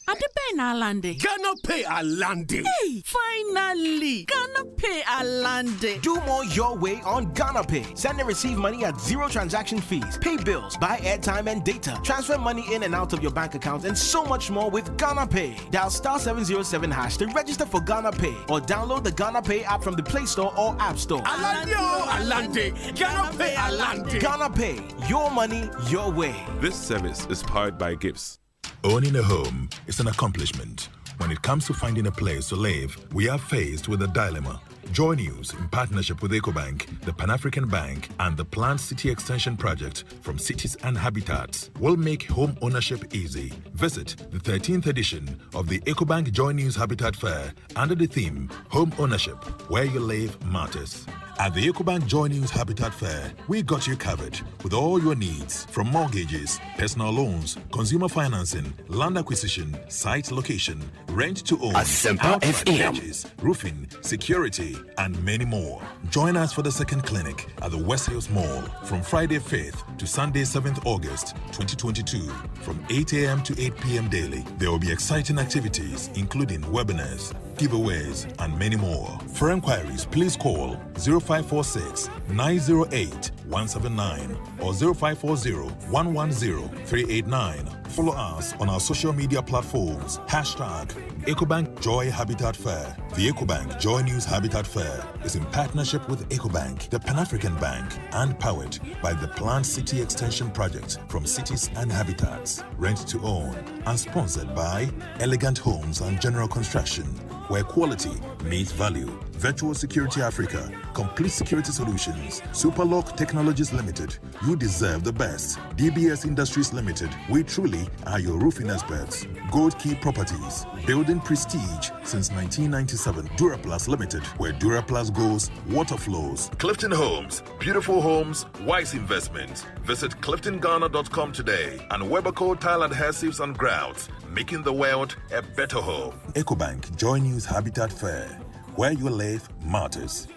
Ade pay na Alande. Gonna pay Alande. Hey, finally. Gonna pay Alande. Do more your way on Ghana Pay. Send and receive money at zero transaction fees. Pay bills, buy airtime and data. Transfer money in and out of your bank account and so much more with Ghana Pay. Dial *707# to register for Ghana Pay or download the Ghana Pay app from the Play Store or App Store. Alande. Ghana Pay Alande. Ghana Pay. Your money, your way. This service is powered by Gibbs. Owning a home is an accomplishment. When it comes to finding a place to live, we are faced with a dilemma. Join us in partnership with EcoBank, the Pan-African Bank, and the Planned City Extension Project from Cities and Habitats will make home ownership easy. Visit the 13th edition of the EcoBank Joy News Habitat Fair under the theme Home Ownership, Where You Live Matters. At the EcoBank Joy News Habitat Fair, we got you covered with all your needs from mortgages, personal loans, consumer financing, land acquisition, site location, rent to own, Asempa FM, purchase, roofing, security, and many more. Join us for the second clinic at the West Hills Mall from Friday 5th to Sunday 7th August 2022 from 8 a.m. to 8 p.m. daily. There will be exciting activities including webinars, giveaways, and many more. For inquiries, please call 0546 908 179 or 0540 110 389. Follow us on our social media platforms. #EcoBank Joy Habitat Fair. The EcoBank Joy News Habitat Fair is in partnership with EcoBank, the Pan-African Bank, and powered by the Planned City Extension Project from Cities and Habitats. Rent to own and sponsored by Elegant Homes and General Construction, where quality meets value. Virtual Security Africa, Complete Security Solutions, Superlock Technologies Limited. You deserve the best. DBS Industries Limited. We truly are your roofing experts. Gold Key Properties, building prestige since 1997. Duraplus Limited, where Duraplus goes, water flows. Clifton Homes, beautiful homes, wise investment. Visit cliftonghana.com today and Weberco Tile Adhesives and Grouts, making the world a better home. EcoBank Joy News Habitat Fair, where you live matters.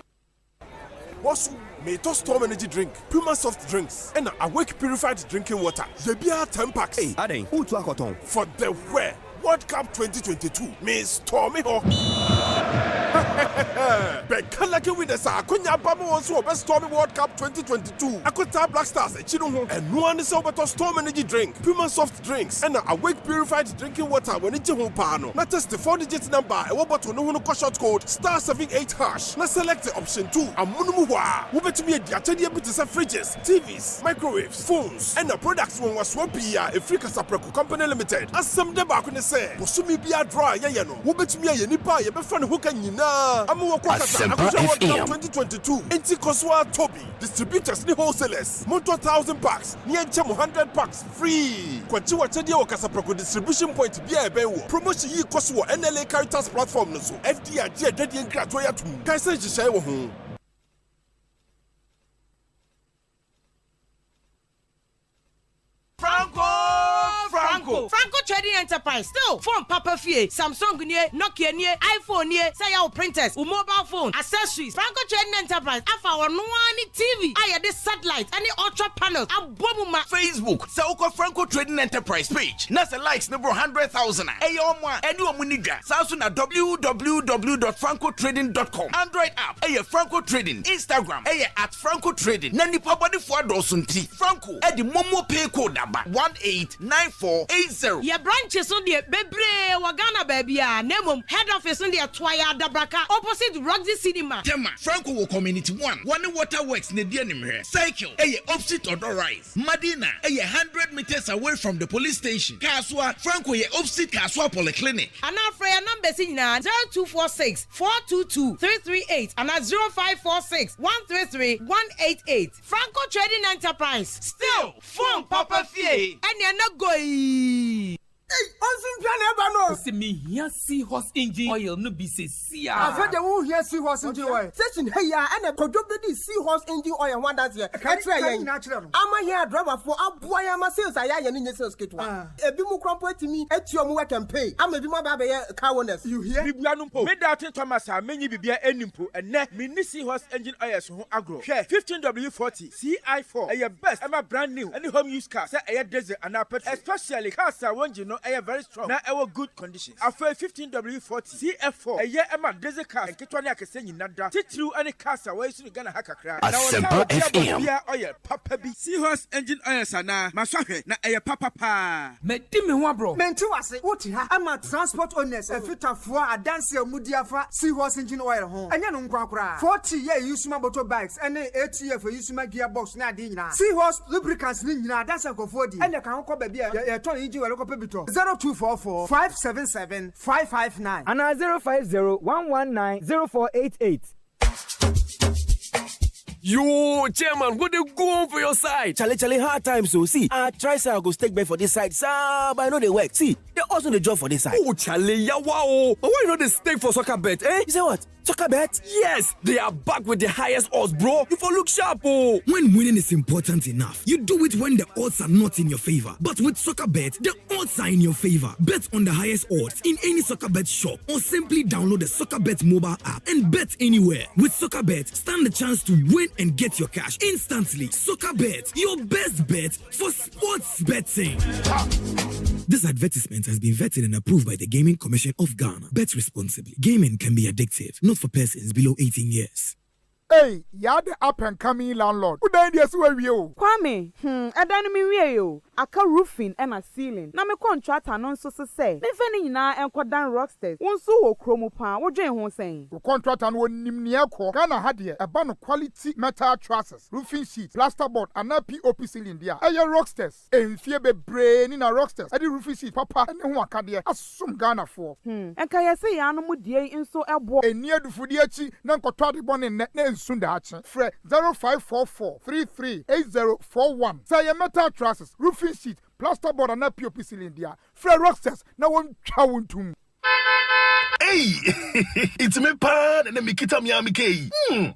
Bonsu, may to storm energy drink, Puma soft drinks, and Awake purified drinking water. The beer 10 packs. Hey, Ade, who to Akoton? For the where? World Cup 2022 means stormy ho. Bekalake winners are Konya Bama also best stormy World Cup 2022. Akota Black Stars Chino and no one is over to storm energy drink, Puma soft drinks, and Awake purified drinking water when it's home pano. Not just the 4-digit number, a wobot to no short code *78#. Now select the option 2. Amunumuwa. Who bet to be a diatedi abilities of fridges, TVs, microwaves, phones, and the products when was swapia a free Casapreco Company Limited. As some debak when they say, Bosumi be a dry, yano. Who bet me a nipa, a befriend who can Asempa FM 2022. Inti Koswa Toby. Distributors ni wholesalers. Moto 1,000 packs. Ni 100 packs free. Kwachiwa Chedia Wakasaproko distribution point bia ebewo. Promotion yi Koswa NLA Caritas platform no so. FDR J Dedi Nkratoya tu. Kaisa jishaye wo ho. Franco Trading Enterprise still phone Papa Fie, Samsung nie, Nokia nie, iPhone nie, say your printers, mobile phone, accessories. Franco Trading Enterprise afa our no TV, aya this satellite, any ultra panels, abomuma Facebook, Sauko Franco Trading Enterprise page. Nasa likes number 100,000. Ayomwa, anyone muniga. Samsung at www.francotrading.com. Android app, Franco Trading, Instagram, at Franco Trading. Nani pabadi for dosunti. Franco, the Momo pay code number 189480. Your branches on the Bebre Wagana baby, Nemum, head office on the Twaya Dabraka, opposite Roxy Cinema. Tema, Franco Community 1, One Waterworks Nedianime, Cycle, opposite Odor Rise, Madina, 100 meters away from the police station. Kaswa, Franco, opposite Kaswa Polyclinic. And our prayer numbers in 0246 422 338 and 0546 133 188. Franco Trading Enterprise. Still, phone Papa Fie. And you're not going. Hey, Onsim Piano. See me here, seahorse engine oil no be say see. I've heard the one here seahorse engine oil. Session hey ya and a product seahorse engine oil one that's here. That's right. Natural. I'm here driver for Abuaya my sales I am in sales kit. A bimu crumple to me at your work and pay. I'm a bima baby cowarness. You hear? Bibianumpo. Made out in Thomas many bibia enimpo and net mini seahorse engine oil so agro. Share 15W40 CI4. A best. I'm a brand new any home use car. Say a desert and especially cars I want you know. Very strong. Now our good conditions. After 15W40 CF4. A year Emma desert car and Kitwania can send you nada. Titru any cars away so you gonna hack a crack. Asempa FM. Oil Papa B. Seahorse engine oil sana. Maswahe na a papa pa. Me timi wa bro. Men to us what ha. I'm a transport owners. A fit of a dance mudiafa seahorse engine oil home. And you know 40 year use my motorbikes and 8 year for use my gearbox na dina. Seahorse lubricants nina that's a kofodi. And you can call baby a turn engine oil copito. 0244 577 559 and 050 119 0488. Yo, chairman, what they go on for your side? Charlie, hard times, so see. I try say I go stake back for this side, sir, but I know they work. See, they also the job for this side. Oh, Charlie, yeah, wow. But why you know they stake for soccer bet, eh? You say what? Soccer bet? Yes, they are back with the highest odds, bro. You for look sharp, oh. When winning is important enough, you do it when the odds are not in your favor. But with soccer bet, the odds are in your favor. Bet on the highest odds in any soccer bet shop or simply download the soccer bet mobile app and bet anywhere. With soccer bet, stand the chance to win and get your cash instantly. Soccer bet, your best bet for sports betting. This advertisement has been vetted and approved by the Gaming Commission of Ghana. Bet responsibly. Gaming can be addictive, not for persons below 18 years. Hey, you're the up and coming landlord. Who died yes where you? Kwame, I don't mean you. Aka roofing and a ceiling. Na me contract anon so say. Me feni na enko dan rocksters. Won so wo kromo pa. Wo dwen ho sen. The contract and won nimnia ko. Ghana had here a ban quality metal trusses, roofing sheets, plasterboard, and a POP ceiling there. Aye rocksters. En fie be brain in a rocksters. Adi roofing sheet papa and who aka there. Asum Ghana for. Enka ye say ya no mu die nso ebo. Enia du fudi achi na nkotwa de bon ne nsunda achi. Fre 0544 338041. Say metal trusses, roofing sheet, plasterboard and a POP ceiling there. Fre rocksters na won twa wontum. Hey, it's me pan and me kita mi amike.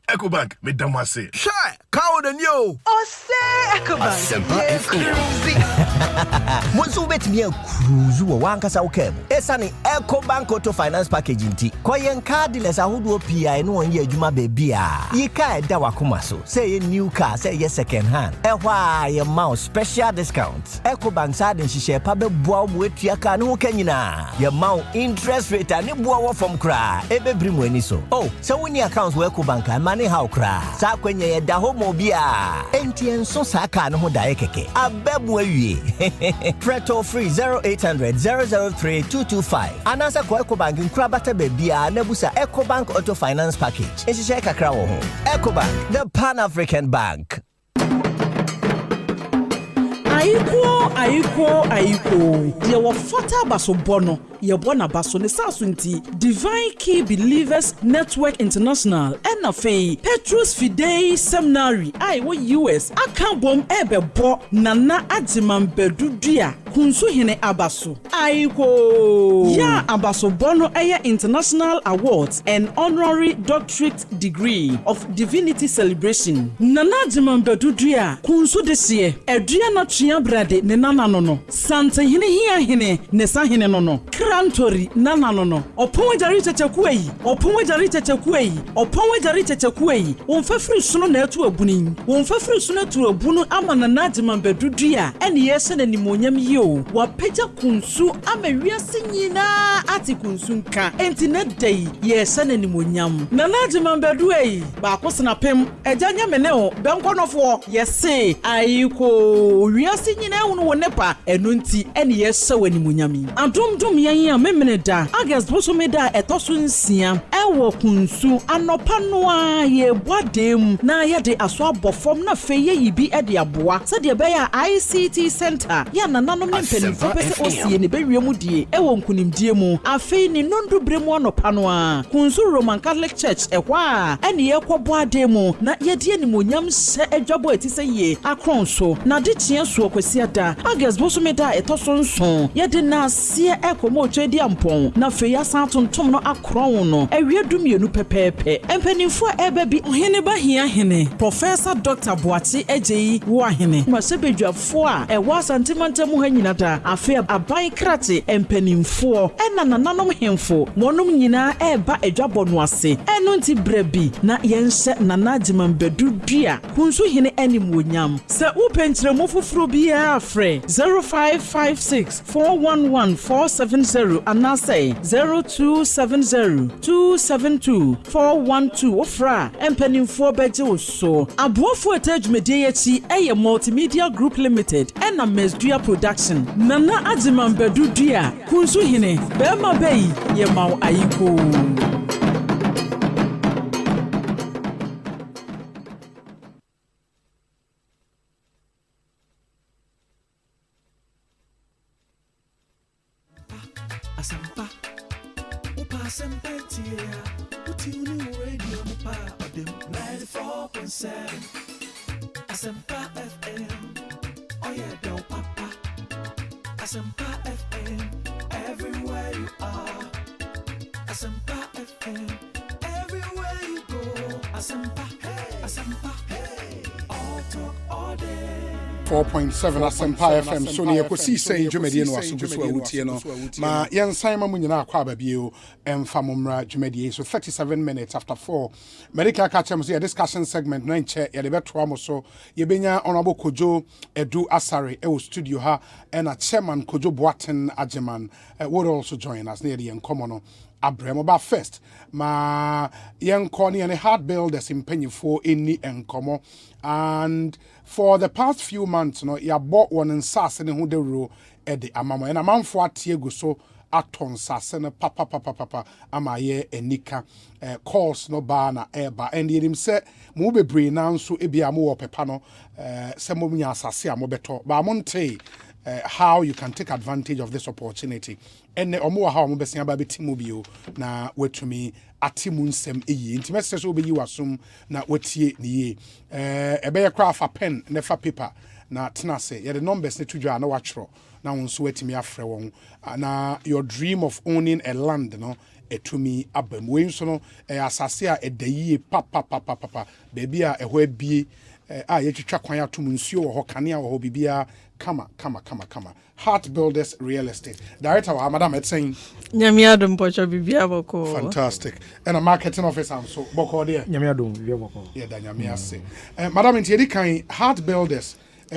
Ecobank me damase. Shy, cow the new. Osei Ecobank. Asempa FM. Bonsu betimi cruise wo wankasa wokem. Esane Ecobank Auto Finance Package nti. Koyen car dealers ahodo PI no onye adwuma bebia. Yika eda wakoma so. Say new car, say yes second hand. Ehwa ye ma special discounts. Ecobank sa den hihye pa beboa mo atua car no kanyina. Ye ma interest rate ani boa from cry. Ebe brimu eni so. Oh, so when your accounts work bank money how cry. Sa kwenye ye da ho mobia. Enti enso sa car no ho dae keke. Abebu awie. Preto free 0800 003 225. Anasa kwa Ecobank nkra bata bebia na busa Ecobank Auto Finance Package. Enshishe kakra wo ho. Ecobank, the Pan-African Bank. Aiko. Deɛ wɔfata baso bɔ no yɛbɔ na baso ne saso nti Divine Key Believers Network International ɛna fei Petrus Fidei Seminary ai wɔ US aka bom ɛbɛbɔ nana adziman bedudua kunsu hene abaso aiko ya abaso bɔ no ɛyɛ International Awards and Honorary Doctorate Degree of Divinity Celebration nana adziman bedudua kunsu desie ɛdua na tua brade ne nana no santa hene hia hene ne sa hene no krantori nana no opon jari chechekuei won fafiri suno na atu abuni won fafiri suno atu abunu ama na najiman bedudua ene yese na nimonyam yo wa peja kunsu ama wiase nyina ati kunsu nka enti na dai yese na nimonyam na najiman beduei ba akosena pem ejanya mene o benkonofo yese ayiko wiase nyina hunu wonepa enu nti ene yese wani munyami adumdum yan a memene da August boso me da etoso nsia ewo kunsu anopa no a ye boadem na ye de aso abofom na feye yibi e de aboa se de be ya ICT center ya nananom ne mpanimfo pese osie ne bewie mu die ewo nkunimdie mu afei ni nondu bremu anopa no a kunsu Roman Catholic Church ehwa ene ye kwoboadem na ye de animonyam se adwabo etise ye akronso na de tia so kwasi ada August boso me da etoso nso ye de na sie ekomo twedi ampon na fe ya santontom no akron no ewie dumienu pepepe empanimfo ebe bi ohene ba hia hene Professor Dr. Boachi Ejeyi wo ahene masebedwafo a ewa santimantemu ha nyina da afi aban krate empanimfo ena nananom hemfo wonom nyina eba edwabo no ase eno nti brebi na yenhye nanajiman bedudua kunsu hene anim wonyam se upentremu fufuro bia afre 0556 411 470 and now say 0270-272-412 ofra empanimfo beje oso aboafo etadwumede yachi eye multimedia group limited ena mesdua production nana ajiman bedudua kunsu hine bema bei ye maw ayiko Asempa, Asempa, radio, 94.7. Asempa FM, oh yeah, do papa. Asempa FM, everywhere you are. Asempa FM, everywhere you go. Asempa, hey, Asempa, hey, all talk all day. 4.7 Asempa FM so ne Ekosiisen dwumedie no aso so awutie no ma yensan ma munyina akwa babie emfa momra dwumedie so 37 minutes after 4 medical catchem so discussion segment no enche ye de beto am so ye benya honorable Kojo Edu Asare e studio ha and a chairman Kojo Boaten Ajeman would also join us near the encomo no abremo ba first ma yenko ne hard builders impanyifo eni enkomo and for the past few months no ya bought one nsase ne ho de ro e de amamo na manfo atie gu so aton sase ne papa amaye enika calls no ba na eba and yerim se mo bebre na nso ebia mo wo pepa no se mo nya asase mo beto ba mo nte how you can take advantage of this opportunity and omo how mo besia ba betimu bio na wetumi atimu nsem eyi nti message so obeyi wasum na wetie ne ye ebe ye craft a pen ne fa paper na tenase ye the numbers ne tudwa na wachro na wonso wetimi afre won na your dream of owning a land no etumi abam we nso no asase a edayi papa baby a ehwa bie a ye twetwa kwan atom nsuo wo ho kane a wo ho bibia kama Heart Builders Real Estate Director wa Madam Etsen Nyamiadum pocho bibia boko fantastic and a marketing officer so boko there Nyamiadum bibia boko yeah da nyamia se Madam Entiedi kan Heart Builders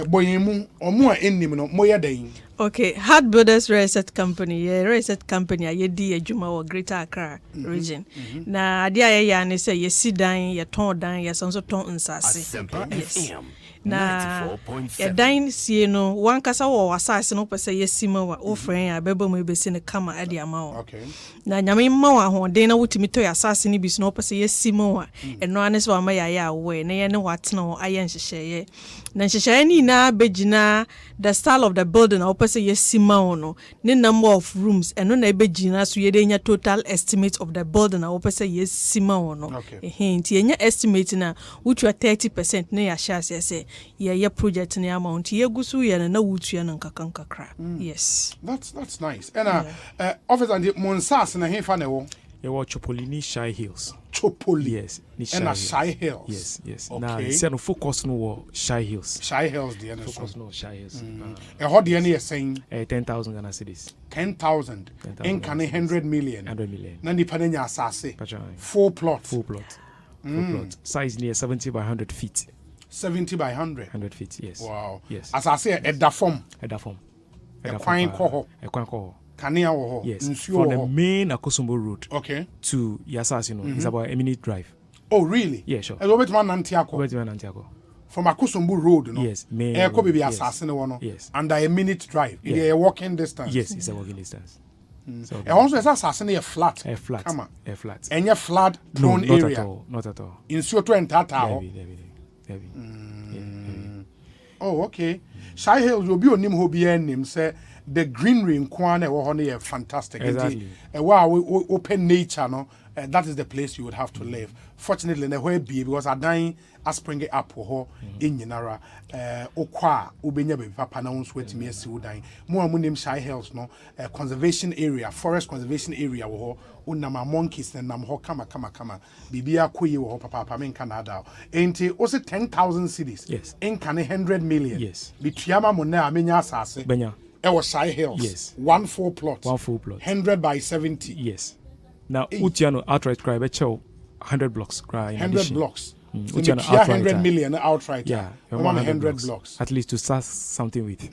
boyemu omo a ennim no moye dan okay Heart Builders Real Estate Company real estate company a yedi adwuma wo Greater Accra region na ade a ya ne say yesi dan ye ton dan ye sonso ton nsase Asempa FM na ya dan sie no wankasa wo wasase no pese yesima wa ofren ya beba mu ebesi ne kama ade ama wo okay na nyame ma wa ho den na wutimi to ya asase ne bisu no pese yesima wa eno ane so ama ya we na ye ne watena wo aye nhyehyeye na nhyehyeye ni na begina the style of the building na pese yesima wo no ne number of rooms eno na begina so ye de nya total estimate of the building na pese yesima wo no nti ye nya estimate na wutu 30% ne ya share se ye project ne amount ye gusu ye na wutu ye nkakra yes that's nice and office and monsas na hefa ne wo ye wo Chopolini Shy Hills Chopoli yes ni Shy Hills yes okay. Now say no focus no wo Shy Hills the focus no Shy Hills how the any saying 10,000 Ghana cedis 10,000 in can 100 million na nipa na nya asase full plot size near 70 by 100 feet 70 by 100 feet yes wow yes as I say edda form ekwan ko Kania wo ho yes from the main Akosombo road okay to Yasasi no it's about a minute drive oh really yeah sure e obetuma nantiako from Akosombo road no yes main ko be asase ne wo no yes under a minute drive a walking distance yes it's a walking distance so e also is asase ne flat come on flat and your flat prone area not at all in so to entata ho oh okay Shy Hills will be onim ho bia nim say the greenery in Kwana wo fantastic exactly wow open nature no that is the place you would have to live fortunately na where be because adan aspring up ho in Nyinara okwa ubenya be papa na wonso wetimi asiwo dan mo amunim Shy Hills no conservation area forest conservation area wo ho unama monkeys na nam ho kama bibia koyi wo ho papa men Canada enti o se 10,000 cities yes in can 100 million yes bituama mo na amenya asase benya Shy Hills yes one full plot 100 by 70 yes now utiano outright cry be chow 100 blocks cry 100 blocks utiano 100 million outright yeah 100 blocks at least to start something with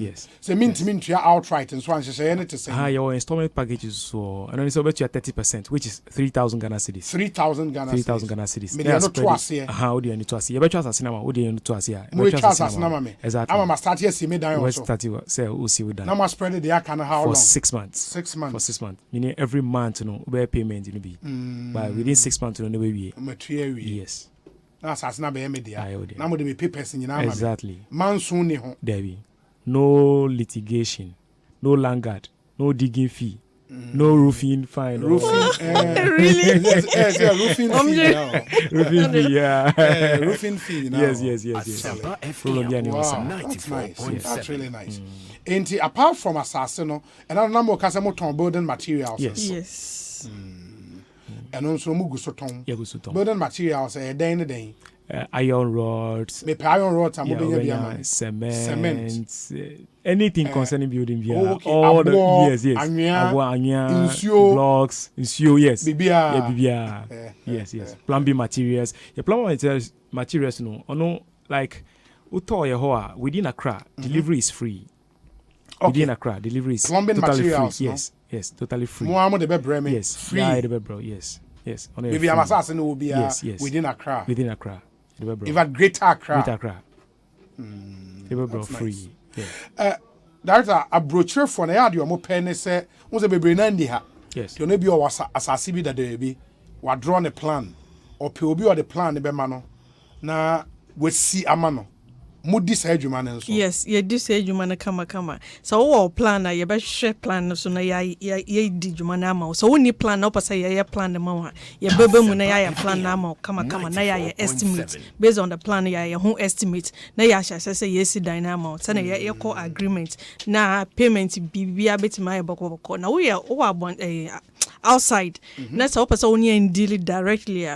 yes so mean outright and so on say anything say your installment packages so and then so bet you 30% which is 3,000 Ghana cedis 3,000 Ghana cedis me no to ase odi any to ase you bet you ase na ma odi any to ase ya me ase na ma me exactly am start here see me dan also start say o see we dan na ma spread the account how long for 6 months for 6 months meaning every month no we payment you be but within 6 months no we yes na asase na be media na mo de me papers nyina ma exactly mansun ni ho there be no litigation no land guard no digging fee no roofing fine really yes roofing fee now roofing fee yeah roofing fee now yes Asempa FM 94.7 that's really nice and apart from asase no another number of custom ton building materials yes and also muguso ton building materials den iron rods me iron rods am be cement anything concerning building all the blocks yes bibia yes plumbing materials plumbing materials no like uto ye ho within Accra delivery is free Within Accra, deliveries. Plumbing totally materials, free. no? Yes, totally free. More the be yes, free. Yeah, the bro. Yes. Maybe I'm assassin will be yes. within Accra. Within Accra. Even Greater Accra. Greater Accra. The bro free. Yeah. Director, a brochure for na yard your mo pen say won say bebre na ndi ha. Yes. You no be o asase bi that there be. Wa draw a plan or pe obi or the plan be ma no. Na we see ama no. Mudi sa adwuma ne nso. Yes, ye di sa adwuma ne kama. So wo plan na ye be hwe plan no so na ye di adwuma na ama. So woni plan na opasa ye plan na ma ye bebe mu na ye plan na ama kama na ye estimate based on the plan ye ho estimate na ye ahya say ye si dan na ama. So na ye call agreement na payment bibia betima ye bokoboko. Na wo outside. Na so opasa woni en deal directly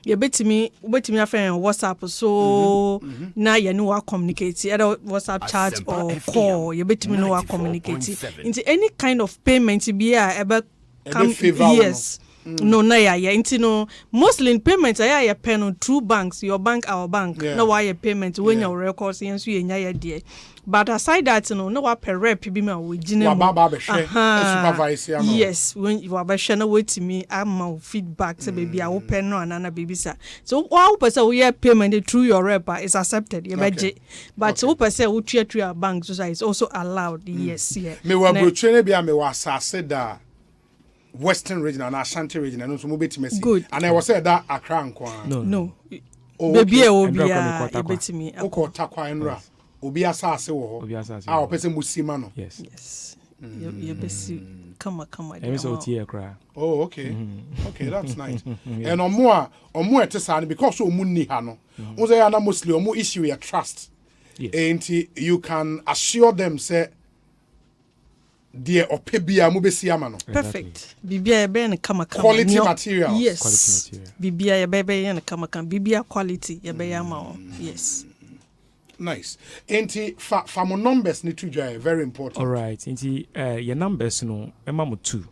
you betimi after WhatsApp so na you know how communicate either WhatsApp chat or call you betimi know how communicate into any kind of payment be ebe come yes no na ya into no mostly in payments ya pen on through banks your bank our bank no why your payment when your records yen so yenya ya there but aside that no wa per rep bi me we gina supervise yes when you are na wait me am feedback say baby I open no anana baby sir so all person we hear payment through your rep is accepted you beje but all person we through your bank so is also allowed yes yeah me wa brochure ne bia me wa asase da Western region and Ashanti region and so mo betime good and I was said that Accra nko no baby obi a betime akọ takwa enra obi asase wo ho a opese musima no yes you besi kama oh okay that's nice and omo etesa because omo ni ha no wo say na mostly omo issue your trust and you can assure them say dear opebia mo besi ama no perfect bibia ebe ne kama quality materials yes bibia ebe ye ne kama bibia quality ebe ama yes nice enti fa mo numbers need to join very important all right enti your numbers no ema mo 2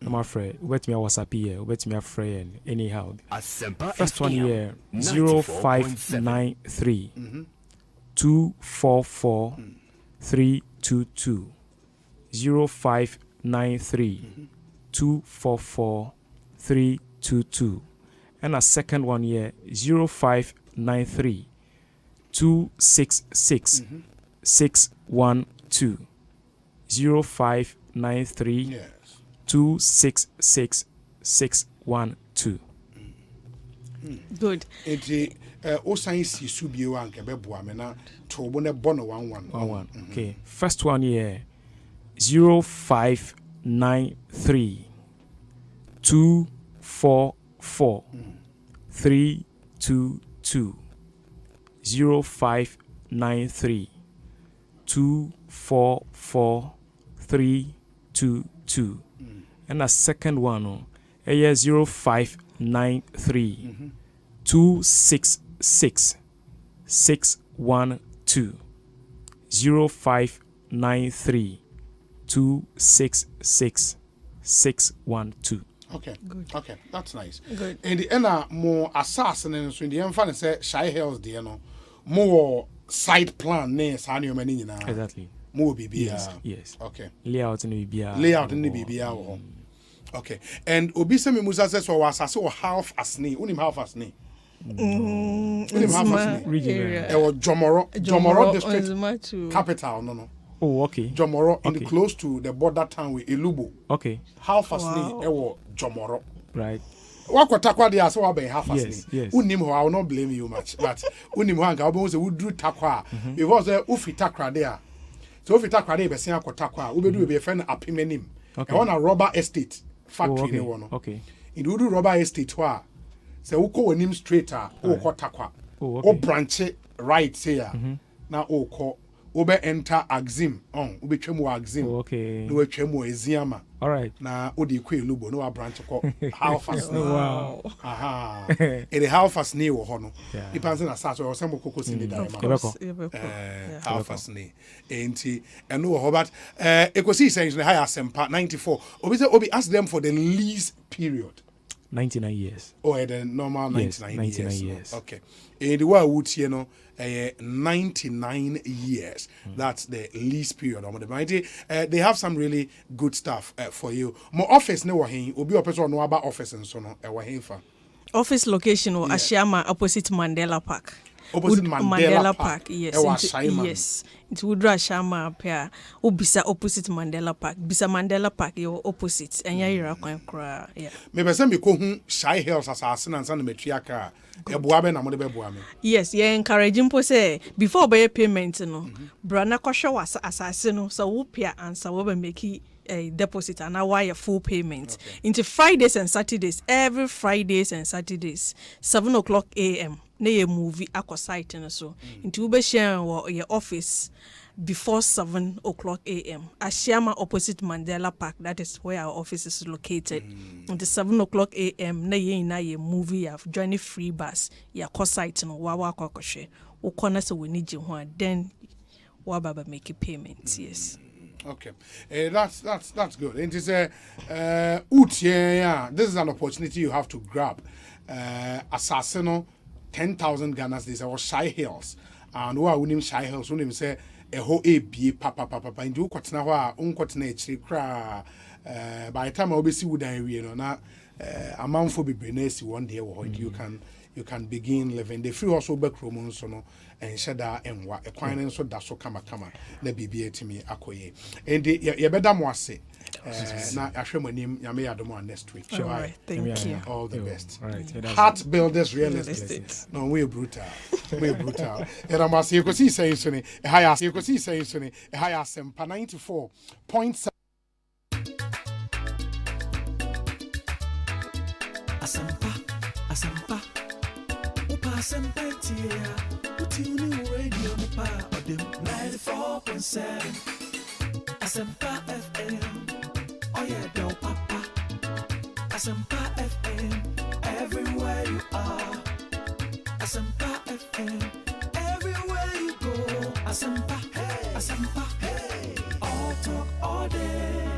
my friend wait me WhatsApp here wait me friend anyhow first one here 0593 244 322 0593 244 322 and a second one here 0593 266 612 0593 266 612 good Osei si subio anke beboa me na tobo ne bono 11 okay first one here 0593 244 322 0593 244 322 and a second one 0593 266 612 0593 266 612 okay good okay that's nice good and the more assassin and so in the fan say shy hills there no more side plan ne sa na mani nyina exactly more bibia yes okay layout ni bibia wo okay and obi se me musa say so asase o half asne unim half asne region Jomoro district capital no oh okay Jomoro in the close to the border town with Elubo okay half asne ewo Jomoro right wakotakwa dey as we be half asne yes unim ho I will not blame you much but unim ho anga obo say wudru takwa because ufitakra there so ufitakra dey be sen akotakwa ubedu be friend apimenim e wona rubber estate factory ne wono okay in udu rubber estate ho a say uko wonim straight a ukotakwa o branch right here na uko obe enter Axim obe twemu Axim okay no twemu Eziama all right na odi kwe lubo no wa branch ko halfas wow aha e the halfas ni wo ho no depends na sa so sem kokko sin di dai ma halfas ni enti eno wo ho but Ekosiisen On Asempa 94 obi say obi ask them for the lease period 99 years. Oh, the normal 99 yes, 99 years. years. Okay. And the one would you know 99 years. That's the lease period. They have some really good stuff for you. More office no wahin. Obi person no about office and so no. Office location or Ashama opposite Mandela Park. Opposite Mandela Park. Yes. Yes. It would Ashama pair. Ubisa opposite Mandela Park. Bisa Mandela Park your opposite. And ya kra. Yeah. Maybe some be ko Shy Hills assassin and some metriaka. Yes, yeah, encouraging po say before buy payment no. Brana kosho was assassin no so wopia answer we make a deposit and now wire full payment. Into Fridays and Saturdays, every Fridays and Saturdays, 7:00 a.m. na ye movie aqua site and so. Into ube share your office before 7:00 a.m. Ashama opposite Mandela Park, that is where our office is located. Into 7:00 a.m. na ye movie have journey free bus. Ya aqua site no wawa kwakoshe. Ukona so we need you then wababa make a payment. Yes. Okay, that's good. It is this is an opportunity you have to grab. Assassino, 10,000 Ghana days or Shy Hills, and who are winning Shy Hills? When say a whole ABA papa, and do what's now cry. By the time I will see would I now a month for be Brenesi one day or you can begin living the free also back room so no and shada and what a coin so that's so kama na BBA to me akoye and the better more say na ahwe manim ya me adomo next week. All right, thank you. All the best. All right. Heart builders real estate. No, we brutal. And I must see say so ni higher Asempa 94.7 Asempa Asempa tia utuni radio mupa odem 94.7 Asempa FM oh yeah do papa Asempa FM everywhere you are Asempa FM everywhere you go Asempa hey all talk all day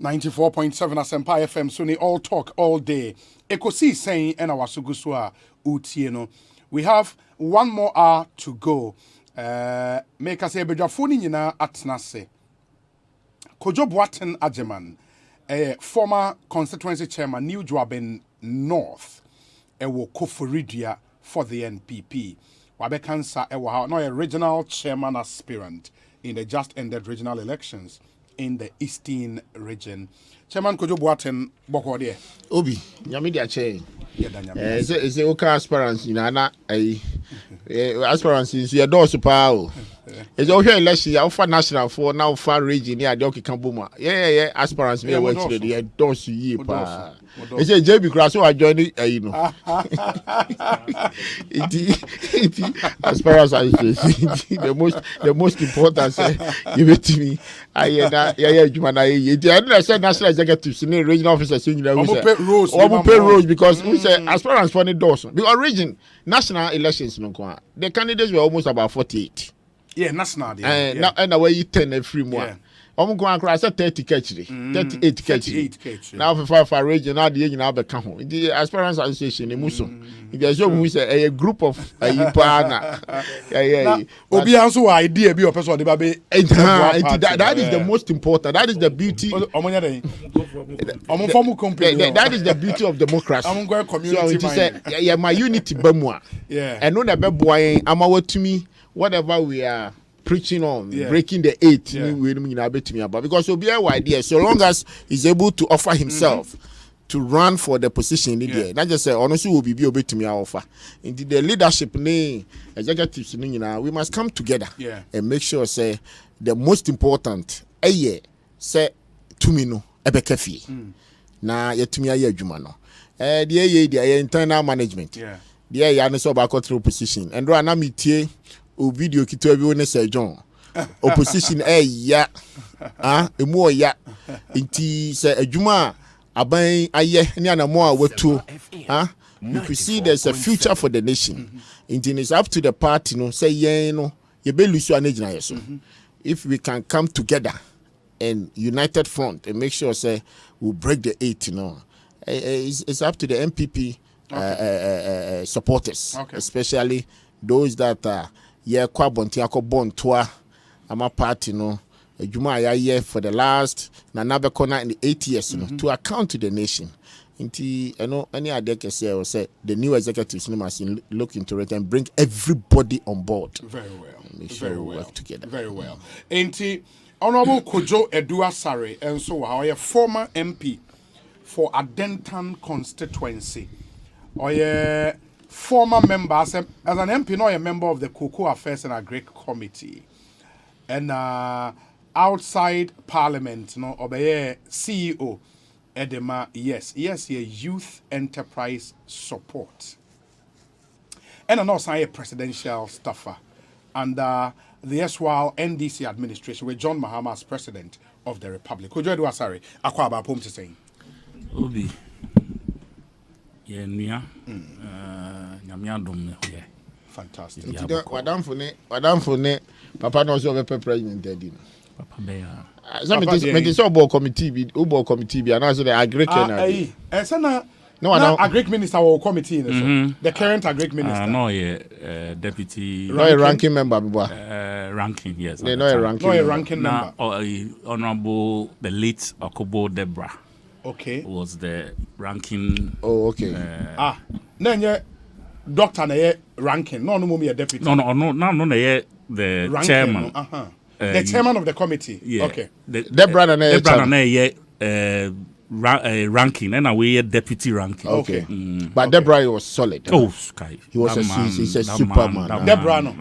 94.7 Asempa FM Sunni all talk all day. Ekosiisen and our Suguswa Utieno. We have one more hour to go. Make us a bejafuni nyina atnase. Kojo Boaten Ajeman, a former constituency chairman, New Joabin North, ewo Koforidia for the NPP. Wabekansa ewa no a regional chairman aspirant in the just ended regional elections in the Eastern region. Chairman Kojo Boaten Bokode. Obi, nyame dia che. Is okay aspirants na aspirants is your door pa o. Is okay election ya for national for now for region ya de okeka boma. Yeah aspirants me we chire de door su yi pa. Is a JB class so join you know. It aspirants are the most important give it to me. Juma na I said national executives in regional officers in pay roles because we say aspirants for the doors because region national elections no kwa the candidates were almost about 48. Yeah, national. And away you 10 every month. I'm going to say 30 catchy, 38 catchy. Now for regional, the now become the aspirants association in Muso. There's a group of partner. Obi also idea be a person that is the most important. That is the beauty. That is the beauty of democracy. I'm going community. So it is my unity bemwa. Yeah. And no na beboy am to me whatever we are preaching on, breaking the 8 because it'll be our idea so long as he's able to offer himself to run for the position in there. Not just say honestly will be able to me offer. Indeed the leadership executives we must come together and make sure say the most important say to me no ebekafi. Na yetumi aye adwuma no. The internal management. The ya no so ba control position. And do na metie o video kito bi woni say John opposition ya emu ya nti say adwuma aban aye ni anamo a watu you could see there's a future for the nation. It's up to the party no say yen no ye be lusu anagina yeso if we can come together and united front and make sure say we'll break the 8, it's up to the MPP supporters, especially those that are kwa bontiako bon toa ama party Juma ya for the last Nanabe corner in the 8 years to account to the nation. Any other can say the new executives must look into it and bring everybody on board. Very well. Make sure we work together. Very well. Honorable Kojo Edua Sare, and so our former MP for Adentan constituency, or former member as an MP, not a member of the Cocoa Affairs and Agri Committee, and outside Parliament, or CEO. Edema, yes, youth enterprise support. And also a presidential staffer under the erstwhile NDC administration with John Mahama as president of the Republic. Kojo Edua Sare, akwaba pom to saying. Obi. Nyamia dom ne hoye. Fantastic. Wadam fune papa no so be president dedi. Papa be ya. Something so about committee be and also the agri no agri minister or committee the current agri minister no deputy ranking member ranking yes no a ranking member honorable the late Okobo Deborah was the ranking no doctor na ranking no me a deputy no the chairman the chairman of the committee. Yeah. Okay. Deborah ranking, and we deputy ranking. Okay. But Deborah was solid. Oh, Sky. He was he's a superman. Deborah, no.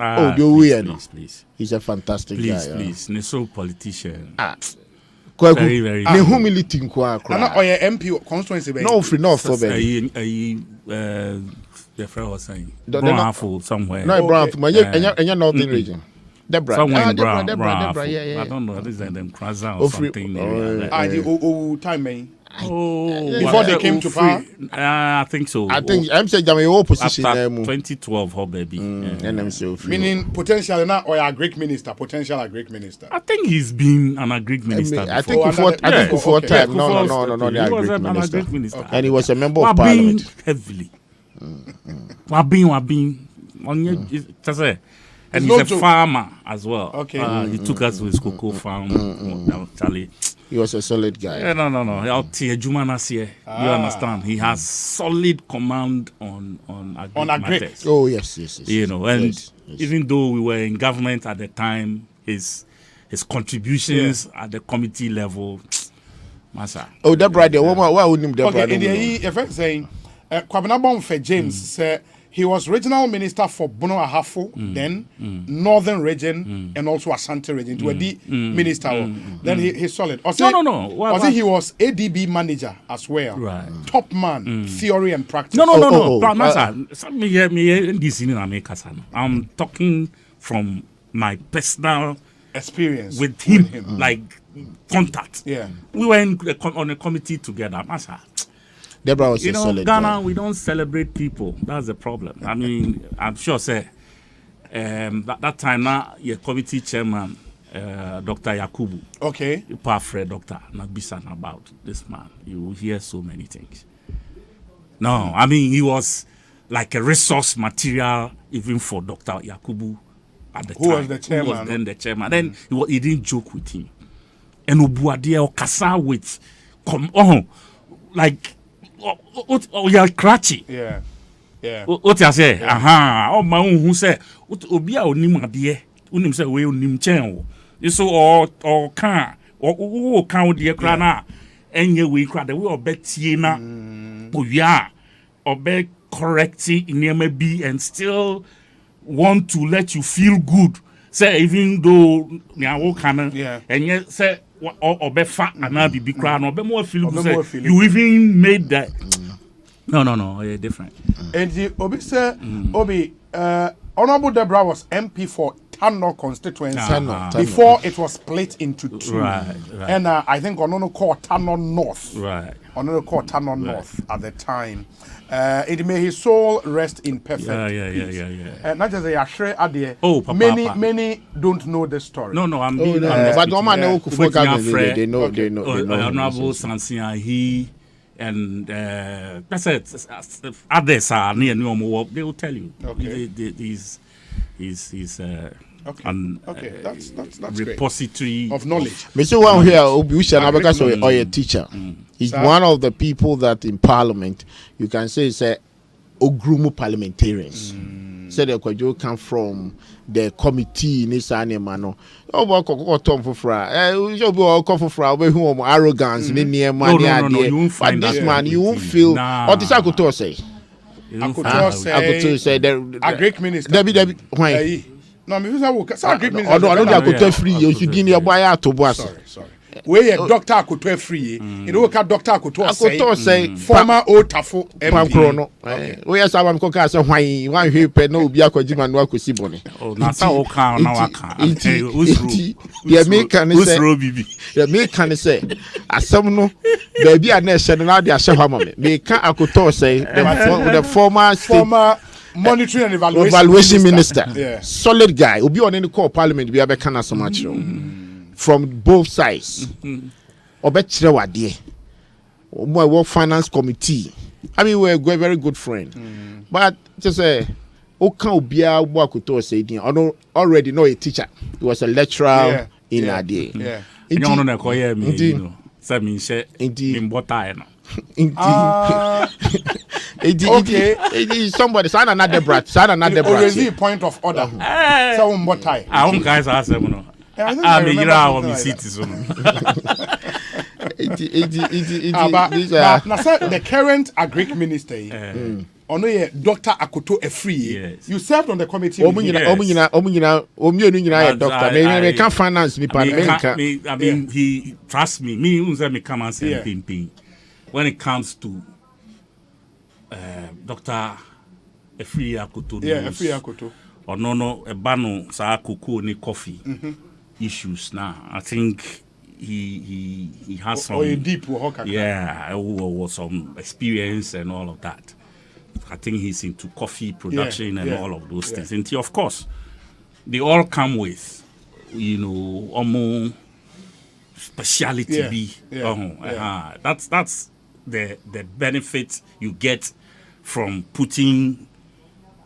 Please. He's a fantastic guy. Please. He's so politician. Very, very. The humility in Kwa. Or your MP constituency. No, for the friend was saying. Brown somewhere. No, Brown. And you're northern region. Deborah. Somewhere in Deborah. Yeah. I don't know. This is them Krazan or something. Time, before they came to power? I think so. I think I'm saying I'm in opposition. After 2012, baby. Meaning potential now or a Greek minister, potential a Greek minister. I think he's been an Greek minister. I think before time. No. He was an Greek minister. And he was a member of parliament. Heavily. Wabin. And he's a farmer as well. Okay. He took us to his cocoa farm. Charlie. He was a solid guy. Yeah, no. You understand? He has solid command on matters. Oh, yes. Even though we were in government at the time, his contributions at the committee level, Massa. Oh, Deborah, why wouldn't Deborah? Okay, if I'm saying, Kwabena Bonfe James said, he was regional minister for Bono Ahafo, then Northern region, and also Asante region. To a minister. Then he's solid. No. I think he was ADB manager as well. Right. Top man, theory and practice. No. I'm talking from my personal experience with him. Like contact. Yeah. We were on a committee together, Massa. Deborah was a solid Ghana, guy. we don't celebrate people. That's the problem. I mean, I'm sure, that time now, your committee chairman, Dr. Yakubu. Okay. You paraphrase Dr. Nabisan about this man. You will hear so many things. No, I mean, he was like a resource material even for Dr. Yakubu at the time. Who was the chairman? Who was then the chairman. Then he didn't joke with him. And Obuadia or Kasa with, like, you are cratchy. Yeah. What you say? Oh, my own who say, Obia or Nimadia, unim say, we nim channel. You saw or can or count the crana, and you we cry the way of Bettina, Boya, or be correcting in MB and still want to let you feel good. Say, even though you can, and yet say, or be fat and now be crown or be more feel good. You even made that. No, different. And the Obi said, Honorable Deborah was MP for Tano constituency before it was split into two. Right. And I think Onono called Tano North. Right. Ono called Tanon North at the time. It may his soul rest in perfect peace. Not just a Ashre Adie. Oh, Papa. Many don't know the story. No, I'm being but no man know they know. Honorable Sansia, he and that's it. Others are near normal. They will tell you. Okay. He's that's repository of knowledge. Mr. One here, Obiusha Nabaka, or a teacher. He's one of the people that in Parliament you can say is a Ogrumu parliamentarians. So they could come from the committee in this animal. Oh, what Tom for Fra? You'll be all for Fra, who arrogance, near money. No, you won't find this man, you won't feel. What is Akuto say? Akuto say a Greek minister. Debbie, why? No, me I Greek minister. I don't Akuto free. You should give me a boy out to boss. Sorry. Where a doctor Akuto free. You know what doctor Akuto say? Former Otafo MP. We are some coca so why one who pay no be akojima no akusiboni. Oh, na sa o kan na waka. The American say asem no baby a na ehye na de ahye hwa mame. Me ka Akuto say the former monitoring and evaluation minister. Solid guy. Obi on any call parliament be abeka na so much. From both sides. Obechire wade. Omo work finance committee. I mean, we're a very good friend. But just say Okan Obia Akuto say already know a teacher. He was a lecturer in Ade. Yeah. You know na ko ye me, you know. Say me she mbota no. Somebody sign another brat. Already point of order. So mbota. I won't guys ask them no. I'm a year out of my citizen. The current Greek minister, Dr. Akoto Efri, you served on the committee. Doctor, can't finance me. I mean, he trusts me. Me, who's come and say ping. When it comes to Dr. Efri Akoto, Efri Akoto, or no, a bano sa kuku ni coffee. Issues now. I think he has some some experience and all of that. I think he's into coffee production and all of those things. And of course, they all come with, almost speciality. That's the benefit you get from putting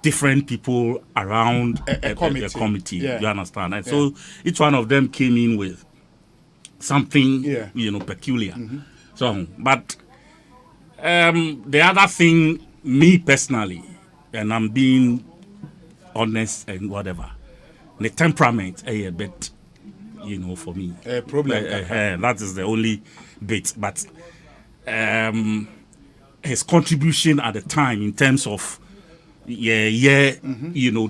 different people around a committee. You understand? And so each one of them came in with something, peculiar. So, but the other thing, me personally, and I'm being honest and whatever, the temperament a bit, for me. Problem. That is the only bit. But his contribution at the time in terms of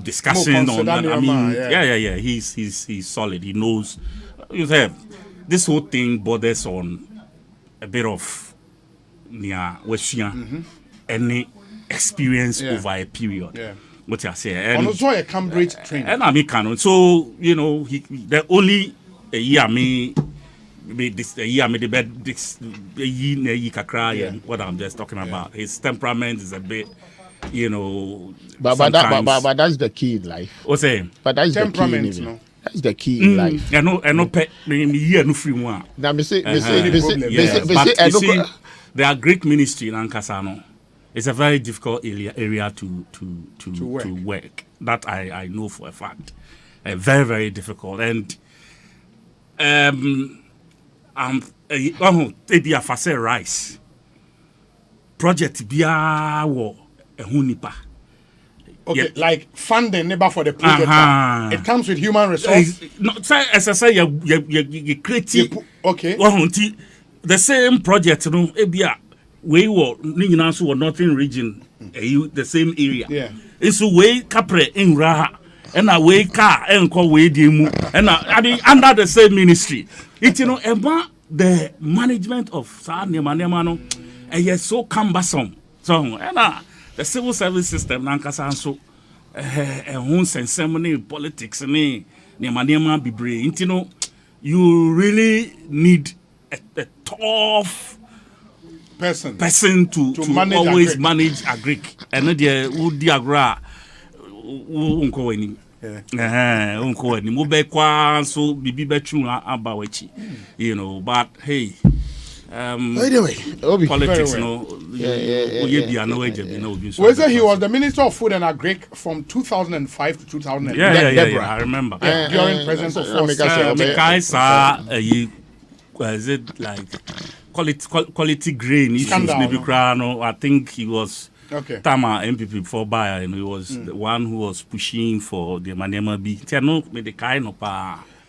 discussing on that. I mean, he's solid. He knows. This whole thing borders on a bit of any experience over a period. What I say, and also a Cambridge training. And I mean, canon. So the only a year me. This year, maybe this year, and what I'm just talking about. His temperament is a bit. But that's the key in life. Osei. But that's temperament, the key in life. That's the key in life. I know pet me no free one. Now me say there are great ministry in Ankasano. It's a very difficult area to work. That I know for a fact. Very, very difficult. And maybe a fast rice project bia wo ehunipa. Okay, like funding never for the project. It comes with human resource. No, as I say, you create. Okay. The same project, ebia we were northern region, the same area. Yeah. It's way capre in Raha, and a way car and call way dimu, and I mean under the same ministry. It's about the management of Sanemanano, and yet so cumbersome. So, the civil service system, Nankasa, so and ceremony politics, and Nemanema Bibre. You really need a tough person to always manage a Greek. And the would diagra unko any. Unko any mobile kwa so bibi betu abawachi. You know, but hey. Anyway, politics, no. Whether he was the Minister of Food and Agric from 2005 to 2008. Yeah, I remember. During President of is it like quality grain issues? Maybe I think he was Tama MPP before Bayer, and he was the one who was pushing for the Manema B. Tiano made the kind of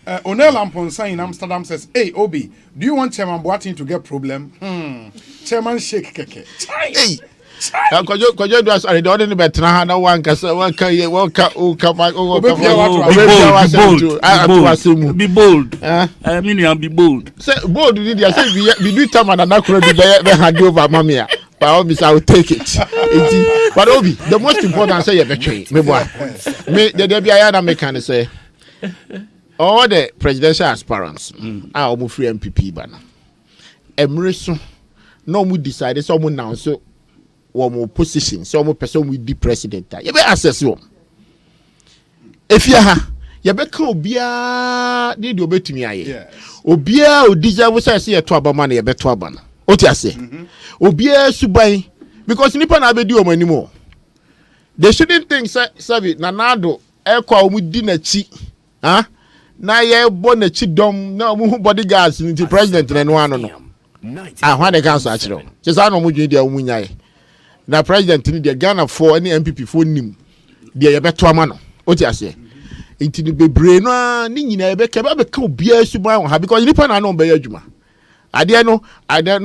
Onel Amponsa in Amsterdam says, "Hey Obi, do you want Chairman Boateng to get problem? Chairman Sheikh Keke. Hey, Kojo do us the ordinary betra na one kasa one ka ye one ka o ka be bold. I mean you be bold. Say bold did you say we do time and na kro be hand over mamia. By all means, I will take it. But Obi, the most important say you betray. Me boy. Me the be ayana me can say all the presidential aspirants are almost free MPP banner. Emreso no mu decide so mu now so one position so mu person will be president. You be assess you. If you ha you be kan obia need obetumi aye. Obia o deserve say say to abama na you be to abana. O ti ase. Obia subai because nipa na be di o anymore. They shouldn't think say na nado e kwa omu di na chi. Huh? Na ye bona chidom na mu bodyguards nti president na no ano no when the council achiro just ano mu dwi dia munyae na president ni dia Ghana for any MPP for nim dia ye beto ama no o ti ase nti ni bebre no ni nyina ye be ka obia suban ha because nipa na no be adwuma ade no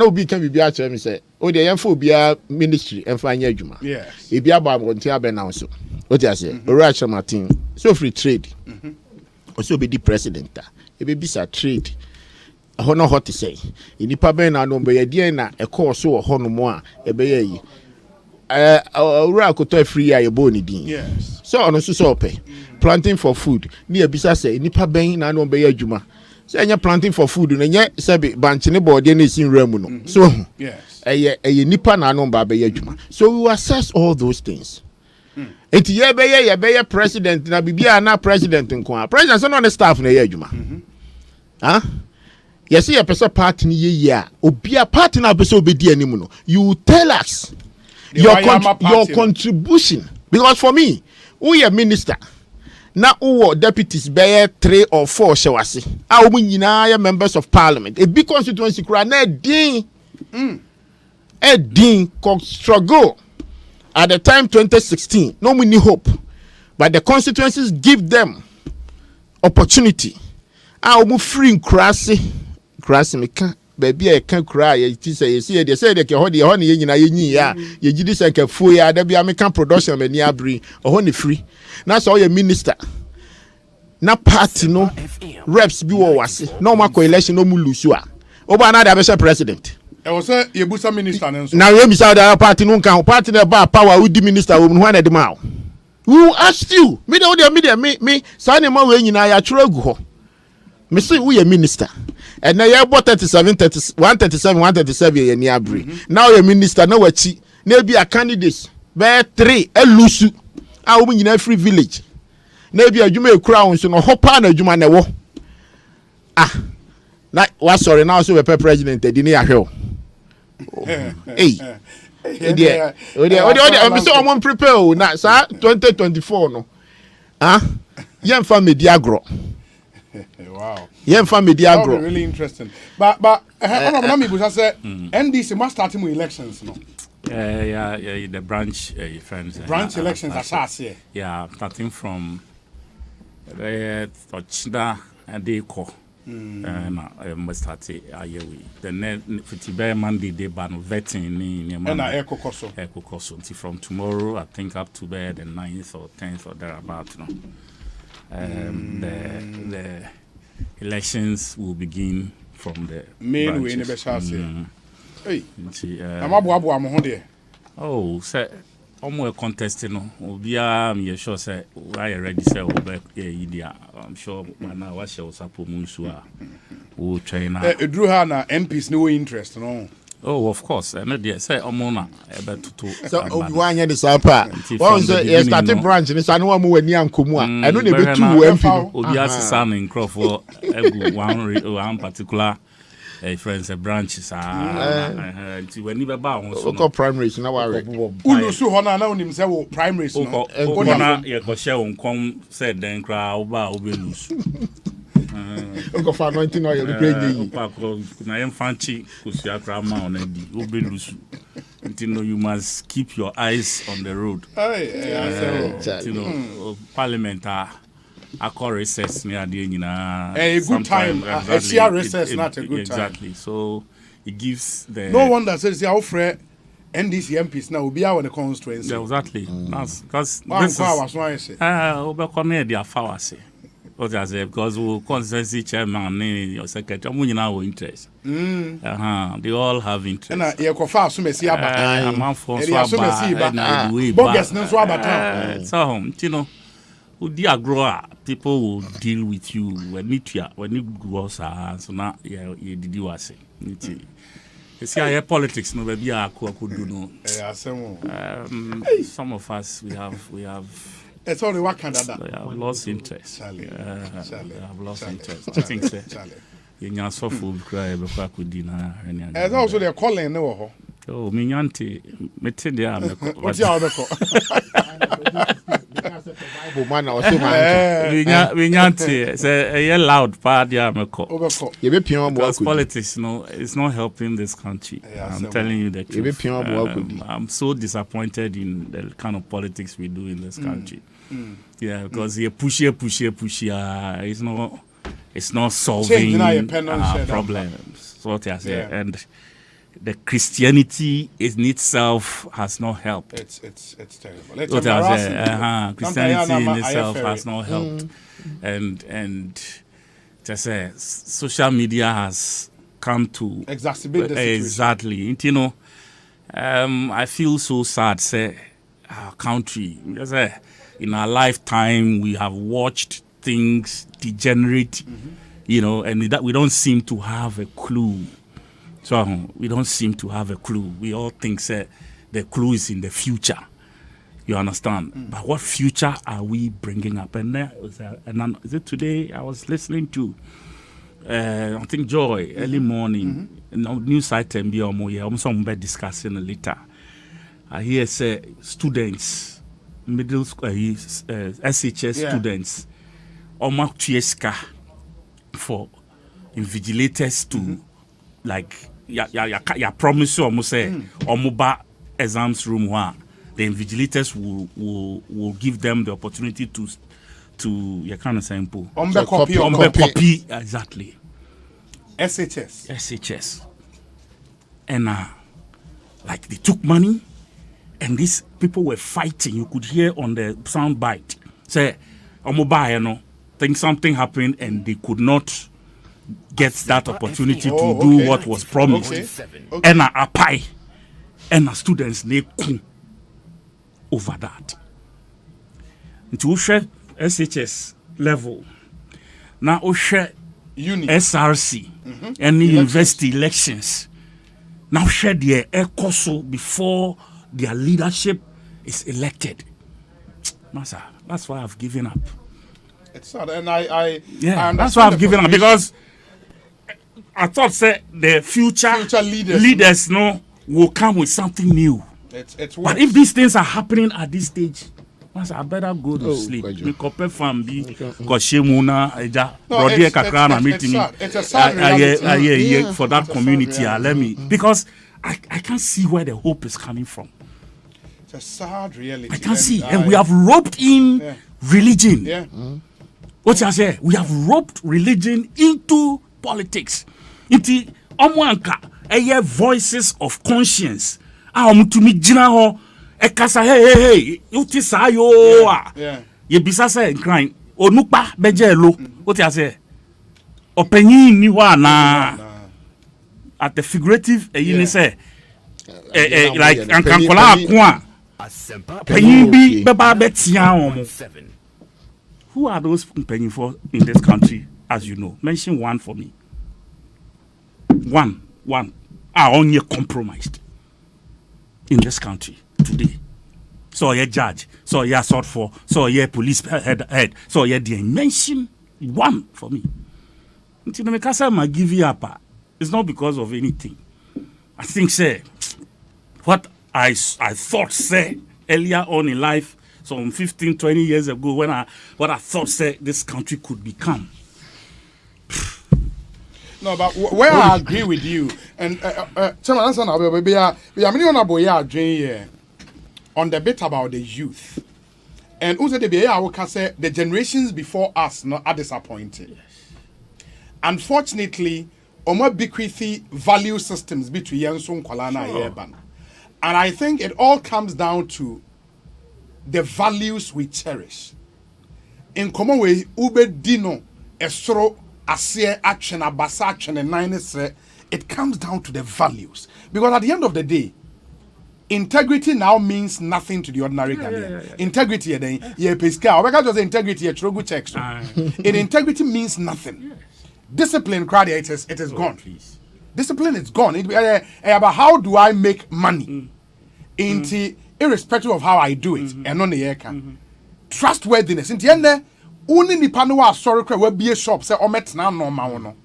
obi kan bibia achiro me say o dia yemfa obia ministry emfa anya adwuma yes e bia ba monti abenaw so o ti ase ora achiro Martin so free trade also be the president e be bisa trade hono hot say inipa ben na no be ye na e course wo hono mo a e be yi ura akoto free ya ye boni din yes so ono so pay planting for food ni e bisa say inipa ben na no be ye adwuma so enya planting for food no nya sabe banche ne board na sin ramu no so yes eye nipa na no ba be ye adwuma so we assess all those things. Eti ye be president na bibia na president nko president so no ne staff na ye adwuma yes ye person party ni ye a obia party na person obedi anim no you tell us your contribution because for me we are minister na who deputies be 3 or 4 shewase a wo nyina ya members of parliament a big constituency kura na din struggle. At the time 2016, no many hope, but the constituencies give them opportunity. I will free in crassy me can baby I can cry. It is a say they say they can hold the honey in ya ye this like a full ya there be American production me near bring or honey free. That's all your minister. Na party no reps be was no more election no mu lose you. Oba na the president. I was a Yebusa minister. Now you miss out the party no can party the bar power with the minister woman when the mouth. Who asked you? Me me sign ma we nyina ya twere gu ho. Me say we a minister. And now you bought 137 ye ni abri. Now you minister na wachi na be a candidate be 3 elusu. A wo nyina free village. Na be adwuma ekura won so no hopa na adwuma na wo. Na wa sorry now so we president di na ya hwe. Hey, I'm so I'm prepare now, sir. 2024 no. Young family diagro. Wow. Young family diagro. Really interesting. But let me say NDC must start with elections no. The branch friends. Branch elections are yeah, starting from Tochda and Deko. Must start the next Monday they ban vetting Ekosiisen from tomorrow I think up to the 9th or 10th or thereabout. The elections will begin from the main way in the hey, oh, say almost contesting. I'm sure say I already say I'm sure now what shall support Bonsu will train. Drew her na MPs no interest no. Oh, of course. And they say Omona ebe to. So one year the sampa. One say you started branch ni so no one we ni ankomu a. Eno na be 2 MP. Obi asesa in Crawford egu one particular friends branches nti wani be ba ho so. Ko primaries na worry. Ulu su ho na onim say wo primaries no. Ko na ye ko share onkom said den kra oba obelus. Uncle for anointing oil the bring na yem fancy kusia krama on edi obelus. Until you must keep your eyes on the road. Parliament I call recess near the a good time. Exactly. Recess not a good time. Exactly. So it gives the no wonder says our friend NDC MPs now will be our constituency. Exactly. That's because this is their fallacy. Because we constituency chairman your secretary we now interest. They all have interest. And you go far so messy about. So you know people will deal with you when you grow so now you did you say. You see our politics no baby could do no. Some of us we have it's only what kind of that. I have lost interest. I have lost interest. I think so. You know, so full cry before could dinner. And also they're calling no. Oh, me auntie, me tell you, what's your we auntie say a loud part ya meko. Because politics, it's not helping this country. I'm telling you the truth. I'm so disappointed in the kind of politics we do in this country. Yeah, because you push. It's not solving problems. So what I say, and the Christianity in itself has not helped. It's terrible. What I say, Christianity in itself has not helped, and just say social media has come to exacerbate the situation. Exactly. You know, I feel so sad. Say our country. In our lifetime, we have watched things degenerate, you know, and that we don't seem to have a clue. So we don't seem to have a clue. We all think the clue is in the future. You understand? But what future are we bringing up? And is it today? I was listening to, I think Joy early morning, news item be some discussing later. I hear say students. Middle school SHS students almost TSK for invigilators to like ya promise almost say omoba exams room where the invigilators will give them the opportunity to you kind of sample copy exactly SHS and like they took money. And these people were fighting. You could hear on the sound bite. Say, think something happened and they could not get that opportunity to do what was promised. And a pie. And students, they come over that. To share SHS level. Now, we share SRC and university elections. Now, share the Ekosiise before their leadership is elected. Master, that's why I've given up. It's sad, and I that's why I've given up, because I thought the future leaders will come with something new. But if these things are happening at this stage, Master, I better go to sleep. It's a sad reality. For that community, let me, because I can't see where the hope is coming from. It's a sad reality. I can't see. And we have roped in religion. What I say? We have roped religion into politics. Into voices of conscience. To me, ekasa hey uti sayo ye bisa say crying onupa bejelo what I say openyin ni wa na at the figurative you say like ankankola akwa penyin bi beba betia omo. Who are those penyin for in this country, as you know? Mention one for me. One are only compromised in this country today. So a judge, so a sort for, so a police head, so a mention one for me. Until the Mikasa might give you up. It's not because of anything. I think, say, what I thought, say, earlier on in life, some 15, 20 years ago, what I thought, say, this country could become. No, but where I agree with you, and on the bit about the youth, and also the generations before us are disappointed. Yes. Unfortunately, Omo bequeathy value systems between Yansun Kwalana and Yeban. And I think it all comes down to the values we cherish. In common way, Ube Dino, Esro, Asie, Action, Abasa, Action, and Nine, it comes down to the values. Because at the end of the day, integrity now means nothing to the ordinary Ghanaian. Integrity, then, because integrity, checks. Integrity means nothing. Yes. Discipline, it is gone. Please. Discipline is gone. About how do I make money? Irrespective of how I do it. And on the air trustworthiness. In the end, only the panel sorry will be a shop, say, or met now no maono.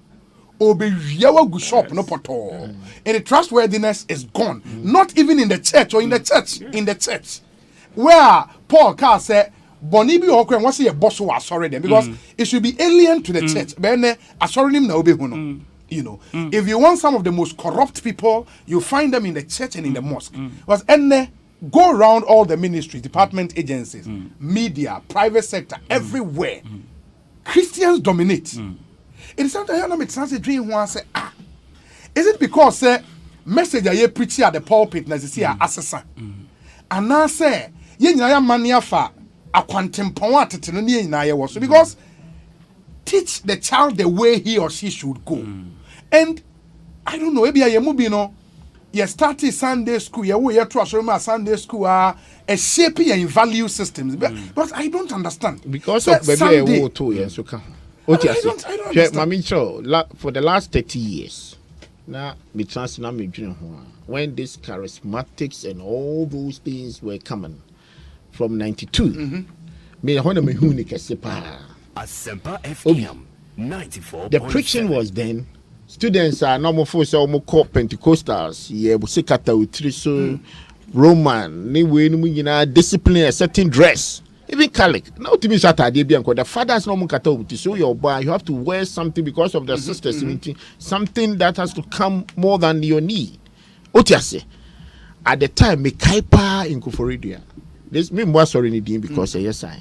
Or be yawa good shop, no poto. And the trustworthiness is gone. Not even in the church or in the church. In the church. Where Paul Carr said, Bonibi Okren was a boss who are sorry then because it should be alien to the church. Bene sorry him now you know. If you want some of the most corrupt people, you find them in the church and in the mosque. Because go around all the ministries, department agencies, media, private sector, everywhere. Christians dominate. It is something I know a dream one say, is it because message I preach at the pulpit na see assassin? And now say, ye nyaya mania fa akwantempoa teteno ne nyina ye wo so because teach the child the way he or she should go. And I don't know, maybe I am no. You started Sunday school, you to Sunday school a shaping your value systems. But I don't understand. Because of Sunday, I don't understand. For the last 30 years, now when these charismatics and all those things were coming from 92, Asempa FM 94.7. The preaching was then. Students are normal for so called Pentecostals. Yeah, we say Catholic, Roman, discipline, a certain dress, even Catholic. Now to me, the fathers normal Catholic. So your boy, you have to wear something because of the sisters. Something that has to come more than your knee. Otiase. At the time, me kaipa in Kuforidia. This me more sorry because yes I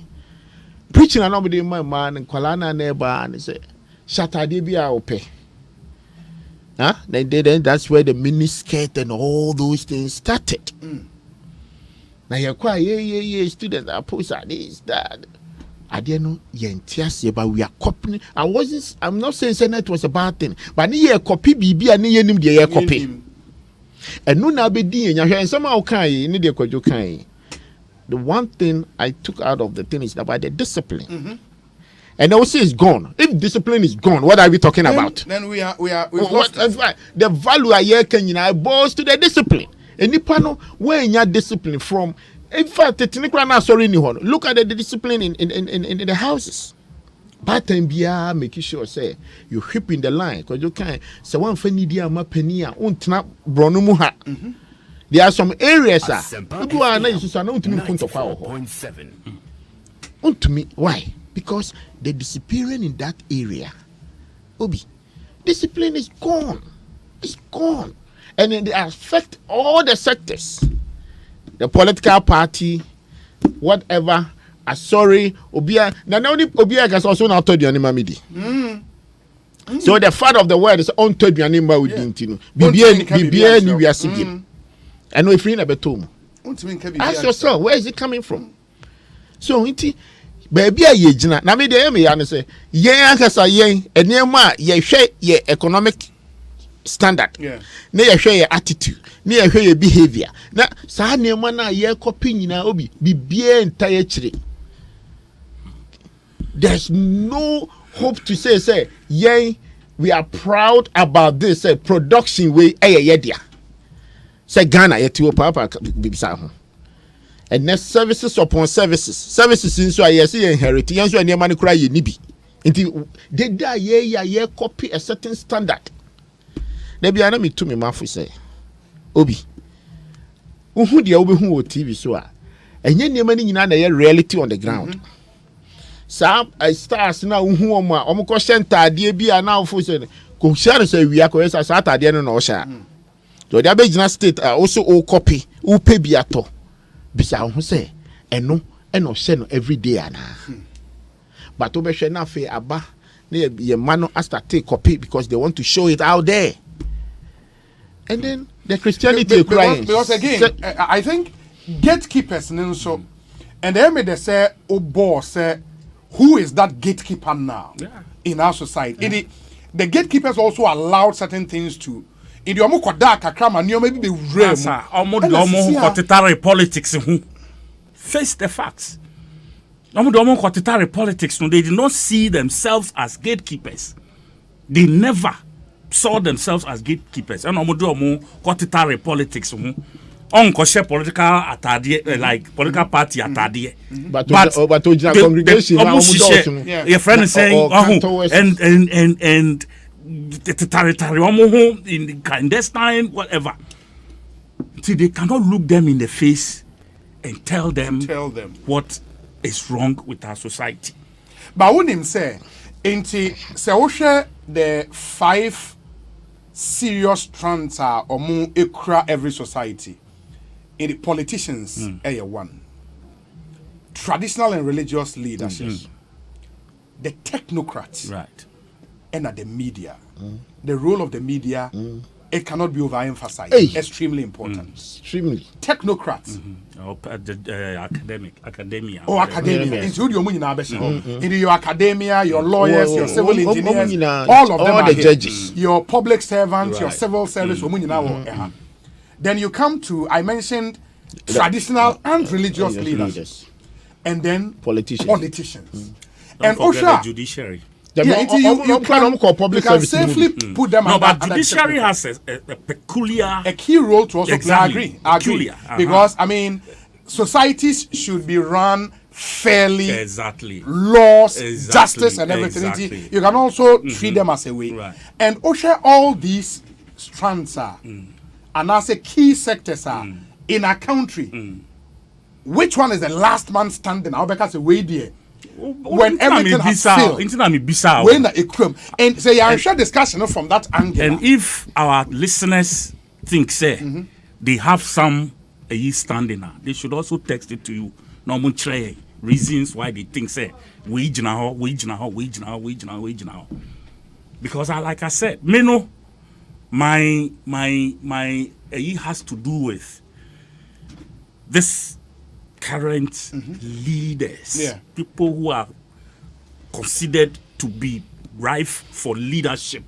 preaching and nobody my man and Kwalana neighbor and say Shatadibia ope. Then that's where the miniskirt and all those things started. Now you're quite students are post this, that. I didn't know yentiase, but we are copying. I'm not saying that was a bad thing, but near copy BB and near him the copy. And no now be doing and somehow need a the one thing I took out of the thing is about the discipline. And also it's gone. If discipline is gone, what are we talking about? Then we've lost it. Right. The value I can boils to the discipline. And Nipano, where in your discipline from? In fact, look at the discipline in the houses. But then making sure say you hip in the line because you can't. So one funny dia ma penia untna bronu there are some areas people are not used to know to me point of power. To me, why? Because the disappearing in that area, Obi, discipline is gone. It's gone. And it affects all the sectors. The political party, whatever, sorry, Obia. Now, Obia has also not told you any mamidi. So the father of the word is on told you any mamidi. Bibia ni we are singing. I know if you're in a betom. Ask yourself, where is it coming from? So, baby, ye jina. Na me de me ya say, ye ankasa ye enema ye hwe ye economic standard. Na ye hwe ye attitude, na ye hwe ye behavior. Na sa enema na ye copy nyina obi bibie entire chire. There's no hope to say ye we are proud about this production way yedia. Say Ghana yeti papa bibisa ho. And next services upon services in so I see inherit yanso ene ma ne kura ye nibi. Nti they da ye copy a certain standard. They be ana me to me mafu say obi uhu de obehu o TV so a enye niam ni nyina na ye reality on the ground. Some stars na uhu omo a omo ko shentade bi a na ofo say ko share say wi akoye sa atade no na o sha. So the Abidjan state also all copy who pay bi ato bisa ho say eno share no every day ana. But obehwe na fe aba na ye mano start take copy because they want to show it out there. And then the Christianity crying. Because again, I think gatekeepers so and they say oh boss say who is that gatekeeper now in our society? The gatekeepers also allowed certain things to in the omokoda kakrama ni maybe be real. Omo politics face the facts. Politics, they did not see themselves as gatekeepers. They never saw themselves as gatekeepers. And politics. Share political atade like political party atade. But congregation your friend is saying and the territory in the clandestine whatever. See, they cannot look them in the face and tell them what is wrong with our society. But when him say, the 5 serious strands are or across every society. In the politicians, one. Traditional and religious leaders, the technocrats, right, and the media. The role of the media, it cannot be overemphasized. Extremely important. Extremely. Technocrats. Academia. Oh, academia. Include your money now, in your academia, your lawyers, your civil engineers, all of them are the judges. Your public servants, your civil service, Then you come to, I mentioned traditional and religious leaders. And then politicians. And Osha, the judiciary. You can safely put them no, but judiciary has a peculiar... A key role to also exactly. play. I agree. Because, I mean, societies should be run fairly. Exactly. Laws, justice, and everything. Exactly. You can also treat them as a way. Right. And Osha, all these strands are, and as a key sectors are, in a country, which one is the last man standing? I'll because a way there. When everything has failed, when the and say I share discussion from that angle. And if our listeners think they have some standing now, they should also text it to you. Normal reasons why they think wage now. Because like I said, my has to do with this current leaders, people who are considered to be rife for leadership.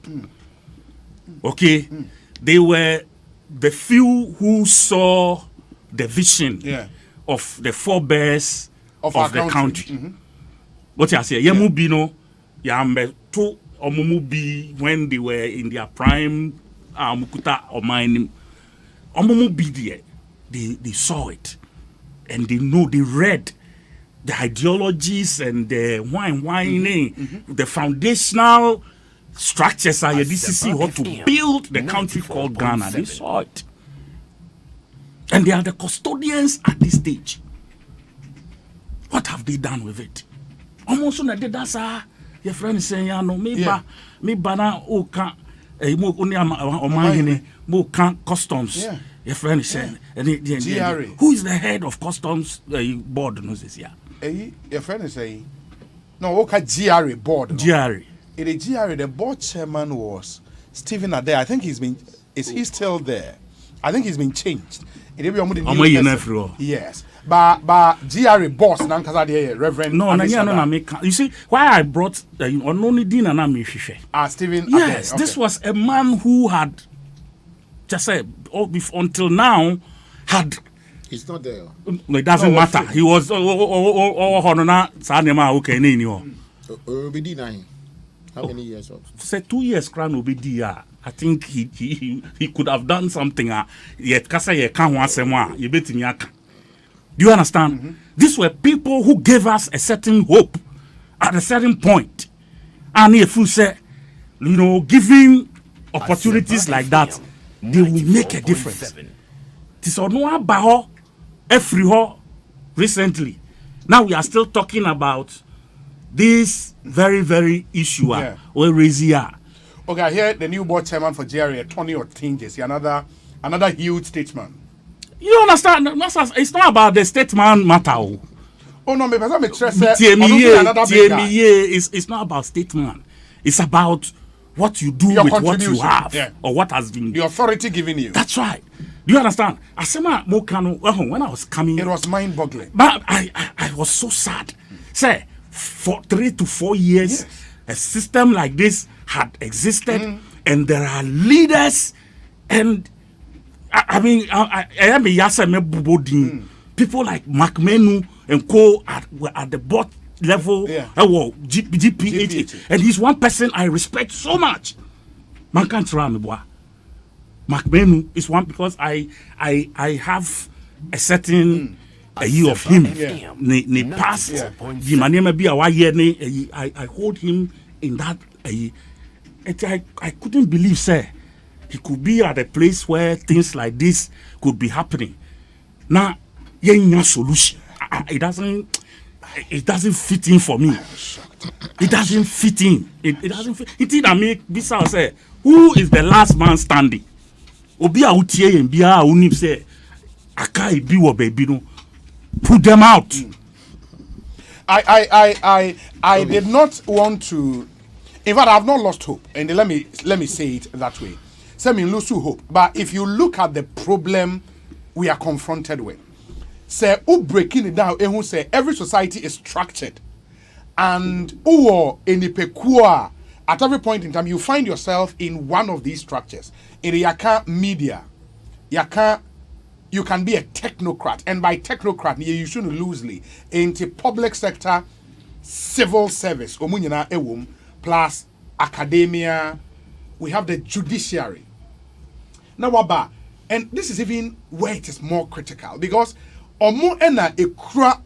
Okay, they were the few who saw the vision of the forebears of the country. What I say, Yamubino, Yambe, Omumubi, when they were in their prime, Mukuta or mine, Omumubi, they saw it. And they read the ideologies and the the foundational structures are DCC how to build the country called Ghana. They saw it. And they are the custodians at this stage. What have they done with it? Almost on the day that's your friend is saying, no, me bana oka mo customs. Your friend is saying, who is the head of customs board? Your friend is saying, no, okay, GRA board. GRA. In the GRA, the board chairman was Stephen Adair. I think is he still there? I think he's been changed. Yes. But GRA boss, Reverend. No, you see, why I brought Stephen Yes, Adair. This was a man who had just said, until now, had. He's not there. No, it doesn't matter. He was How many years of? Say 2 years crown will be there. I think he could have done something. Yet kasa ye kan wasema ye betimi aka. Do you understand? These were people who gave us a certain hope at a certain point. And if you say, giving opportunities like that, they will make a difference. This is no about every recently. Now we are still talking about this very, very issue. Where is here? Okay, here the new board chairman for GRA, Tony Otinges, another huge statesman. You understand? It's not about the statesman matter. Oh no, maybe I'm it's not about statesman. It's about what you do with what you have or what has been the authority given you. That's right. Do you understand? Asema Mokano, when I was coming, it was mind-boggling. But I was so sad. Say, for 3 to 4 years, a system like this had existed, and there are leaders, and I mean, I am a Yasame Bubodin. People like McMenu and Co. were at the bottom level, GP80, and he's one person I respect so much. Man can't try me, boy. McMenu is one because I have a certain a year of him. Ne past the man be a I hold him in that. I couldn't believe, sir, he could be at a place where things like this could be happening. Now, no solution. It doesn't fit in for me. It doesn't fit in. It doesn't fit. It didn't make this house say, who is the last man standing? Obi a utie and bia unim say, Akai biwo baby no. Put them out. I did not want to. In fact, I have not lost hope, and let me say it that way. So I mean, lose hope. But if you look at the problem we are confronted with, say, breaking it down, who say every society is structured, and at every point in time you find yourself in one of these structures. In the Yaka media, you can be a technocrat, and by technocrat you shouldn't loosely into public sector, civil service, plus academia. We have the judiciary. Now, Waba, and this is even where it is more critical because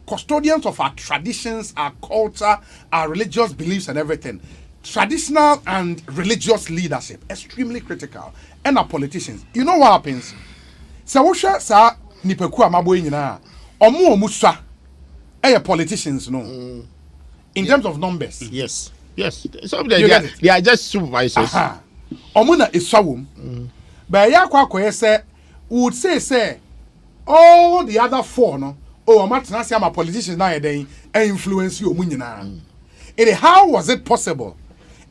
custodians of our traditions, our culture, our religious beliefs, and everything. Traditional and religious leadership, extremely critical. And our politicians. You know what happens? Sawosha sa nipeku amaboy nyina. Omusa politicians no. In terms of numbers. Yes. Some they are just supervisors. Omuna is sawum. But ya say would say all the other four no. Oh, I'm politicians now they influence you nyina. How was it possible?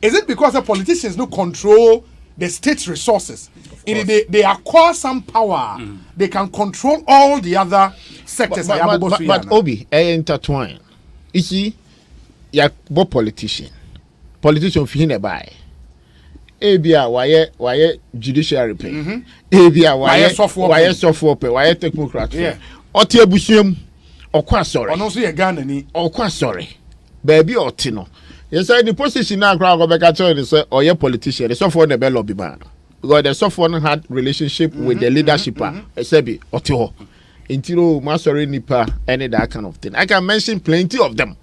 Is it because the politicians don't control the state's resources? They acquire some power. They can control all the other sectors. But Obi, intertwine. You see, you're both politician feel buy. Abia why judiciary pay. Abia why software pay. Why technocrat. Yeah. Otie busium okwa sorry. Ono so ye Ghana ni. Okwa sorry. Baby otino. Yes, the position now crowd go back to say or your politician, the software the bell lobby man. Because the software had relationship with the leadership. Sebi Otio. Intiro Masori Nipa, any that kind of thing. I can mention plenty of them,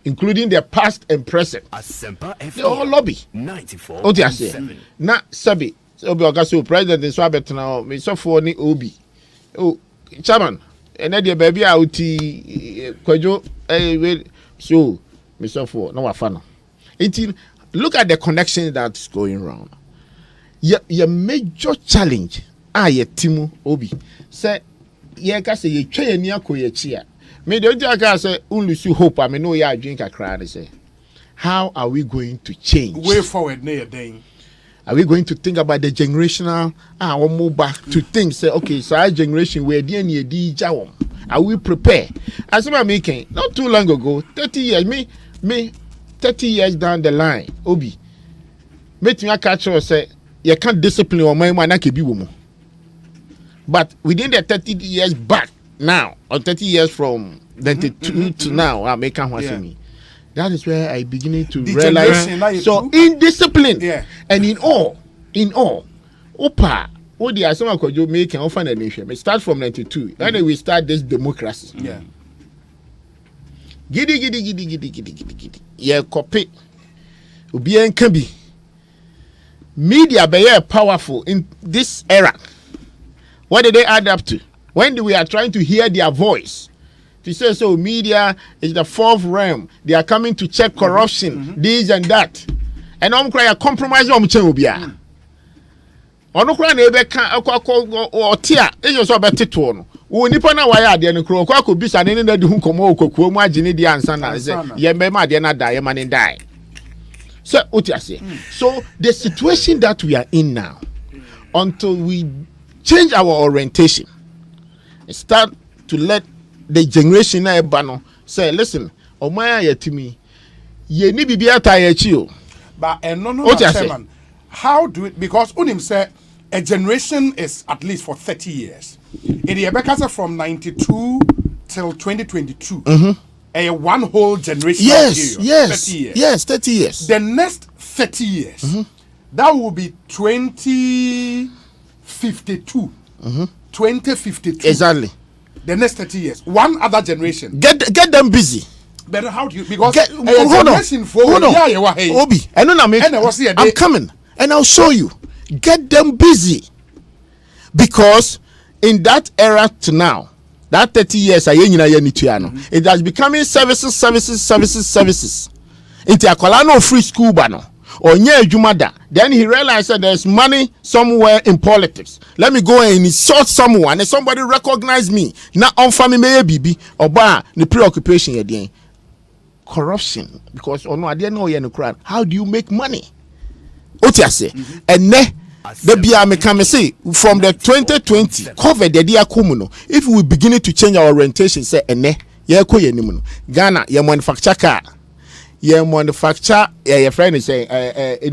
including their past and present. Asempa they all lobby 94.7. Na Sebi. Obi Okaso president in Swabet now, me software ni Obi. Oh, chairman. And then the baby out Kwajo so Mr. For no fun. Look at the connection that's going around. Your major challenge ye Timu Obi say ye ka say ye twa ni akoye chia. Me the only aka say unlusu hope I know ya drink a cry say. How are we going to change? Way forward near day. Are we going to think about the generational or move back to think say okay so our generation where DNA di jawom. Are we prepared? As I'm making not too long ago, 30 years, me 30 years down the line, Obi. Make me catch or say you can't discipline or my man can be woman. But within the 30 years back now, or 30 years from 92 to now, I make one me. That is where I beginning to The realize. So indiscipline, and in all, Opa, what the Asempa could make and offer a nation. We start from 92, and we start this democracy. Yeah. Giddy. Yeah, copy. Ubien Kabi. Media be powerful in this era. What did they add up to? When we are trying to hear their voice, to say so, media is the fourth realm. They are coming to check corruption, this and that. And I'm crying a compromise on Mchubia. On crying or tear, it's just about Tituano. Nipana waya de no kro kwa ko bisa ne na de hu komo okokuo mu agene di ansa na ze ye mema de na die man die. So so the situation that we are in now, until we change our orientation, start to let the generation na ebano say, listen, omaya yetimi ye ni bibia ta ye chi o. But no chairman, how do it, because unim say a generation is at least for 30 years. In the Ebekasa from 92 till 2022, a one whole generation. Yes, period, 30 years. Yes, 30 years. The next 30 years, that will be 2052. 2052. Exactly. The next 30 years. One other generation. Get them busy. But how do you, because hold on. Obi, I'm coming and I'll show you. Get them busy. Because in that era to now, that 30 years, it has becoming services. Into a Colano free school banner or near Jumada. Then he realized that there's money somewhere in politics. Let me go and insult someone and somebody recognize me. Now on family may be or bar the preoccupation again. Corruption, because I didn't know you're in the crowd. How do you make money? What you say? And the BIA can say from the 2020 COVID the dia kumuno. If we beginning to change our orientation, say Ghana, you manufacture car, you manufacture your friend is saying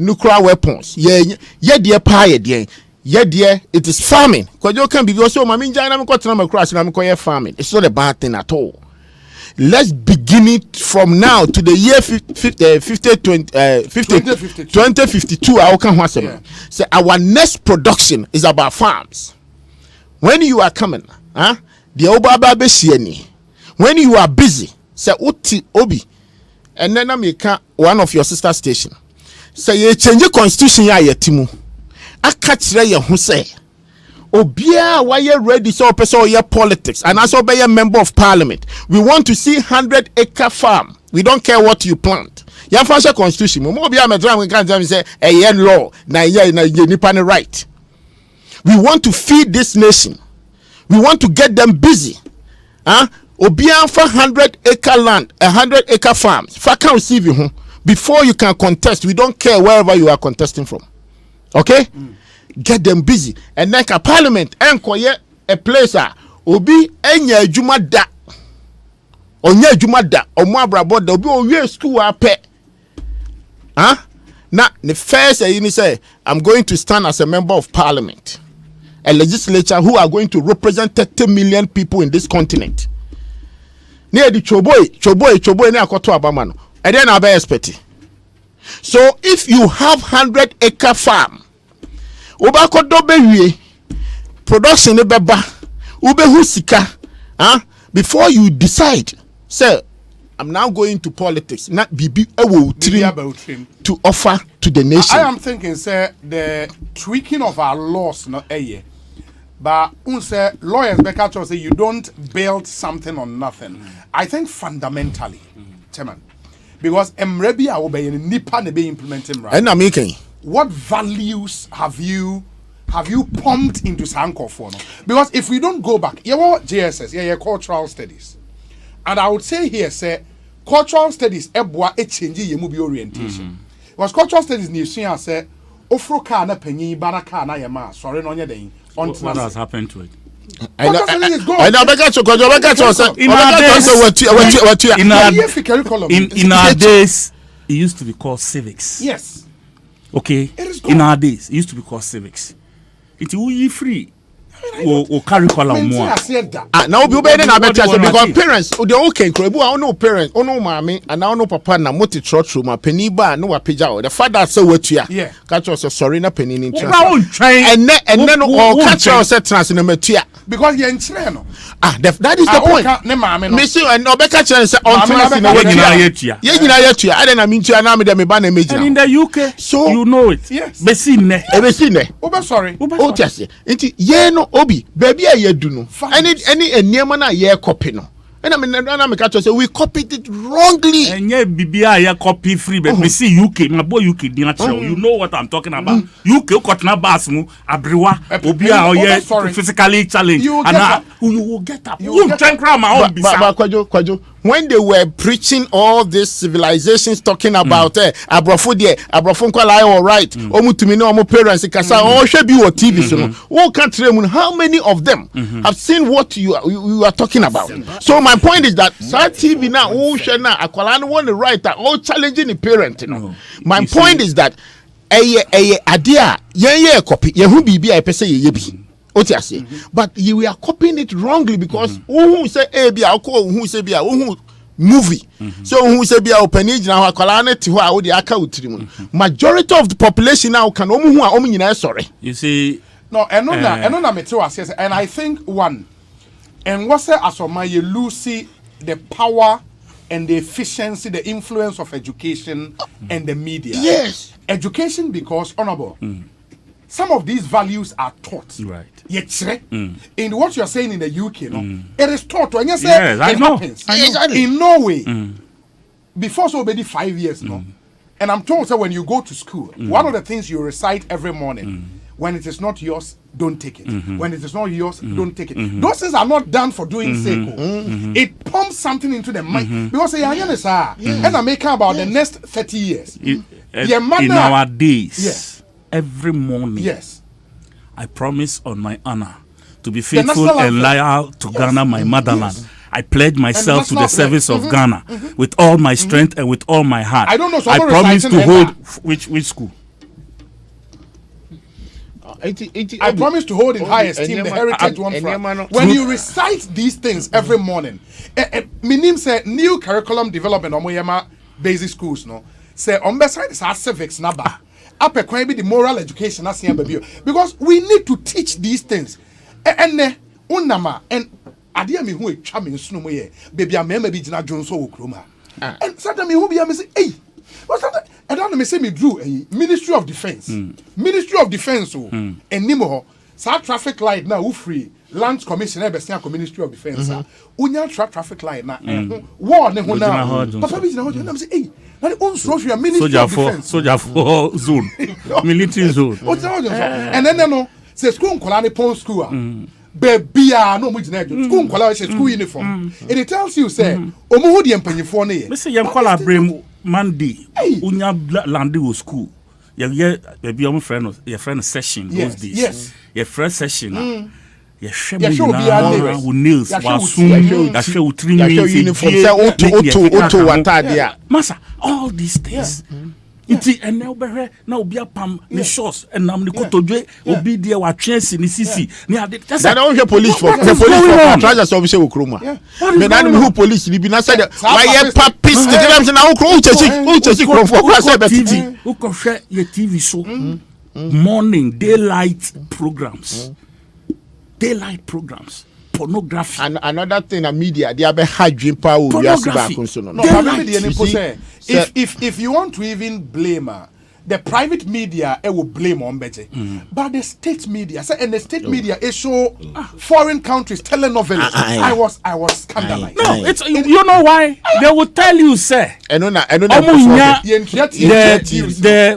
nuclear weapons. Dear pie dear. It is farming. Because you can be so mammy China across and I'm farming. It's not a bad thing at all. Let's begin it from now to the year 2052. So our next production is about farms. When you are coming, the Obaba Beshieni, when you are busy, say Uti Obi, and then I make one of your sister station. Say you change the constitution ya yetimu. I catch ya who say. Obia, why you ready so person your politics and as obey a member of parliament. We want to see 100-acre farm. We don't care what you plant. Your fashion constitution. Obia me drum we can say a year law na nipa right. We want to feed this nation. We want to get them busy. Obia for 100-acre land, 100-acre farms. If I can receive you before you can contest, we don't care wherever you are contesting from. Okay? Get them busy and like a parliament enquire a place obi enya adwuma da onya adwuma da omo abrabo da obi owie school ape na the first you say I'm going to stand as a member of parliament, a legislature who are going to represent 30 million people in this continent. Near the choboy na akoto abama no and then I be expect. So if you have 100-acre farm, Obako dobe production beba ube husika before you decide say I'm now going to politics not bibi to offer to the nation. I am thinking say the tweaking of our laws not but unse lawyers back say you don't build something on nothing. I think fundamentally chairman, because emrebi a obey nipa ne be implementing right. And I'm making what values have you pumped into Sankophone? Because if we don't go back, you want JSS, cultural studies. And I would say here, say, cultural studies, ebwa e change ye mubi orientation. Because cultural studies, you see, say, ofro ka na penyi, baraka na yema, sorry, no nyedeng. What has happened to it? In our days, it used to be called civics. Yes. Okay, in our days, it used to be called civics. It's free. o curriculum more. Now be obeying na better because parents they okay krebu I no parents no mama and now no papa na moti trot room penny ba no wapeja the father say wetua catch us sorry na penny in chance and then all catch us trans na metua because you enchire no that is the point ne mama no me say and obeka chance on tennis na wetua ye nyina yetua I na mintua na me de me ba na meji in the UK so you know it yes be see ne obe sorry o tiase nti ye no obi baby a do no any enema na ye copy no and I me catch say we copied it wrongly and yeah bibia ya copy free but me see UK my boy UK natural you know what I'm talking about UK got na bass mu abrewa obi a oye physically challenged and you will get up you drink ram my own but kwajo when they were preaching all these civilizations talking about abrofo there abrofo kwala all right omutumi no omo parents kasa o hwe bi wo TV so no wo can tell me how many of them have seen what you are talking about. So my point is that TV now who share now akwala no want the right all challenging the parent my point is that idea ye copy ye hu bibia e pese ye bi but we are copying it wrongly because who say who say who movie so who say bia openage na akwala na ti ho a wo de aka utiri majority of the population now can who a nyina sorry you see no eno na mete was and I think one and what say asoma you lose the power and the efficiency the influence of education and the media. Yes, education because honorable some of these values are taught right in what you're saying in the UK it is taught when you say yes, it happens in Norway before so maybe 5 years and I'm told that when you go to school one of the things you recite every morning when it is not yours don't take it when it is not yours don't take it those things are not done for doing sake it pumps something into the mind because and I make about the next 30 years in our days yes every morning yes I promise on my honor to be faithful and loyal to Ghana my motherland. I pledge myself to the service of Ghana with all my strength and with all my heart. I don't know. I promise to hold which school? I promise to hold in high esteem the heritage one. When you recite these things every morning, minim say new curriculum development on basic schools no say on beside is our civics naba. Upper can be the moral education as because we need to teach these things. And unama and adia me who charming snow baby I remember be jina Jones so kroma. And sometimes who be say hey what's that? And then me say me drew a Ministry of Defense. Ministry of Defense and nimo sa traffic light now who free Land Commissioner be say Ministry of Defense. Unya traffic light na war ne ho na. Papa be jina ho na me say hey na on so your Ministry of Defense. Soldier for zone. Military zone. And then no say school nkola ne pon school baby no mo jina school nkola say school uniform. It tells you say omo ho de empanyefo ne ye. Me say yem call abrem Monday unya landi school ye baby your friend session those days your first session your shemo with nails was soon that show 3 minutes uniform say auto watadia massa all these things iti and now be a pam ni shots and nam ni kotodwe obi there wa chance ni sisi ni ade that's the police for try service okroma me na who police ni bi na say why papis the them say na okro uchechi kro for kwa say betiti who can share your TV show morning daylight programs pornography and another thing a media they have hard dream power if you want to even blame the private media will blame on better but the state media and the state media is show foreign countries telenovelas I was scandalized no it's you know why they will tell you say the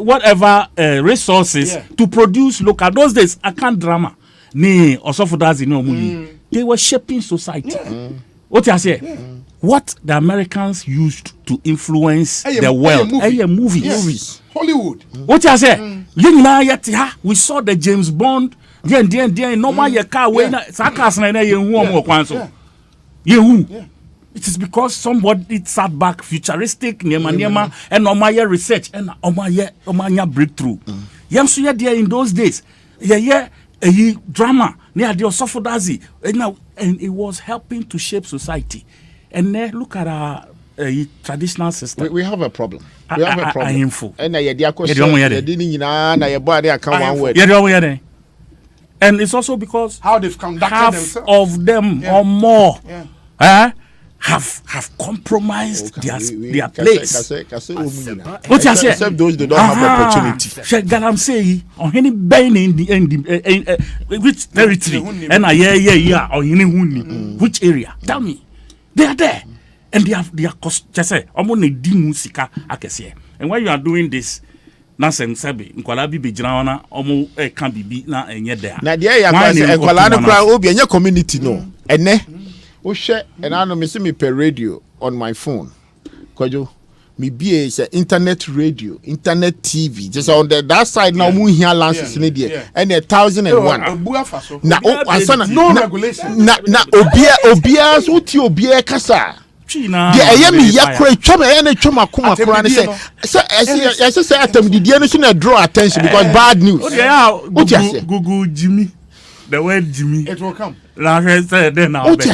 whatever resources to produce local those days I can't drama nee osofo dazi no mu they were shaping society what you say what the Americans used to influence the world movies Hollywood what you say we saw the James Bond then normal your car we na sakas na ye hu omo kwan so ye hu it is because somebody sat back futuristic niema and normal research and omanya breakthrough yam so ye there in those days a drama near the Osofodazi, and it was helping to shape society. And then look at our traditional system. We have a problem. We have a problem. And and it's also because how they've conducted half themselves of them or more have compromised their place. What you say? Except those that don't have opportunity. I'm saying on any bane in the end, which territory? And which area? Tell me. They are there, and they are cost. Just say, and when you are doing this. Nasem sabi nkwala bi bejina na omo kan bibi na enye there na dia ya kwa nkwala no kra obi enye community no ene wo hwe ena no me se me per radio on my phone kwajo me bie is internet radio internet TV just on that side now mu hia lances ne there and 1001 na ansana no regulation na obia so ti obia kasa the ayemi yakure twama ene twama kuma kura ne say atamdidie no so na draw attention because bad news Google Jimmy the word Jimmy it will come then now Obi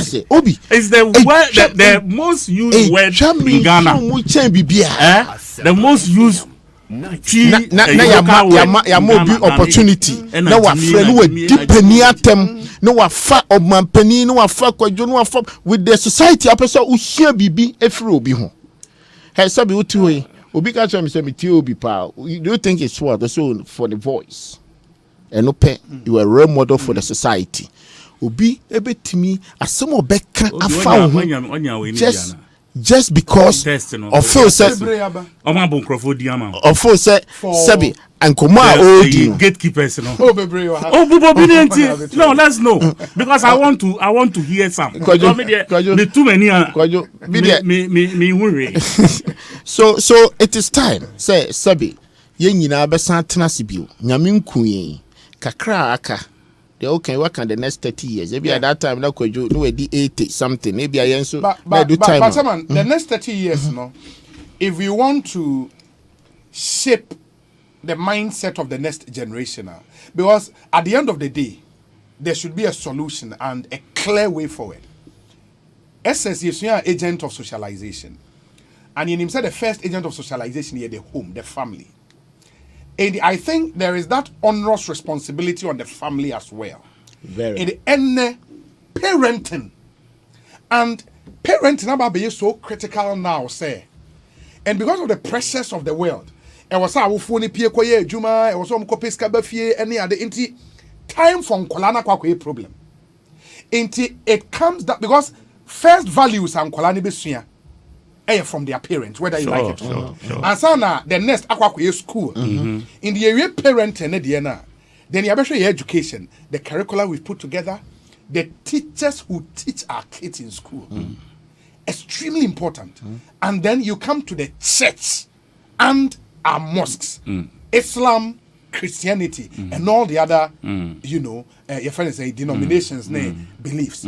is the word the most used word in Ghana the most used ya mobi opportunity na wa friend we depeni atem na wa fa omanpani na wa fa kwadwo na wa fa with the society apesa uhia bibi efiri obi ho he sabi uti hoyi obi ka tell me say me ti obi pa do you think it's what so for the voice eno pe you are a role model for the society obi ebetimi asem obeka afa ho just because of feel say Sebi and Koma gatekeepers no no let's know because I want to hear some me too many so it is time say Sebi ye nyina besan tena sibio nyame nkuye kakra aka they okay work on the next 30 years maybe at that time na kwajo no we di 80 something maybe I so but the next 30 years no if we want to shape the mindset of the next generation because at the end of the day there should be a solution and a clear way forward. SS is an agent of socialization and in himself the first agent of socialization here the home the family. And I think there is that onerous responsibility on the family as well. Very. And parenting. And parenting about being so critical now, say. And because of the pressures of the world, it was our phone Pia Juma, it was some copies cabafie, any other time from Kolana Kwakwe problem. It comes that because first values and Kolani Besuya. From their parents, whether you like it or not. And so now, the next aqua school, in the area parenting, then you have your education, the curricula we've put together, the teachers who teach our kids in school. Extremely important. And then you come to the church and our mosques, Islam, Christianity, and all the other, your friends say denominations, beliefs.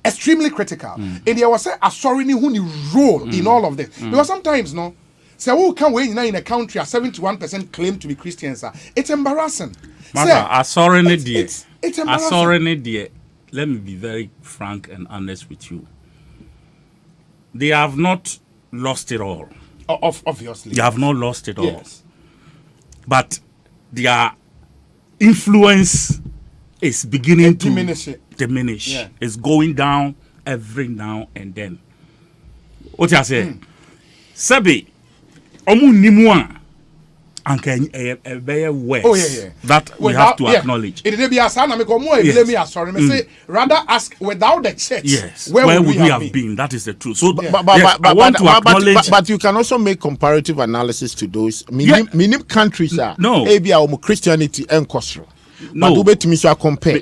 Extremely critical. And there was a sorry role in all of this. Because sometimes, no, say who can we in a country a 71% claim to be Christians. It's embarrassing. It's embarrassing. Let me be very frank and honest with you. They have not lost it all. Obviously. They have not lost it all. Yes. But their influence is beginning to diminish. Yeah. It's going down every now and then. What you say? Sebi, omu nimwa anke way. Oh yeah. That we have to acknowledge. It did be a son. I say rather ask without the church. Yes. Where would we have been? That is the truth. So, I want to acknowledge. But you can also make comparative analysis to those. Many countries are maybe our Christianity and Kosro. No. But to me, so I compare.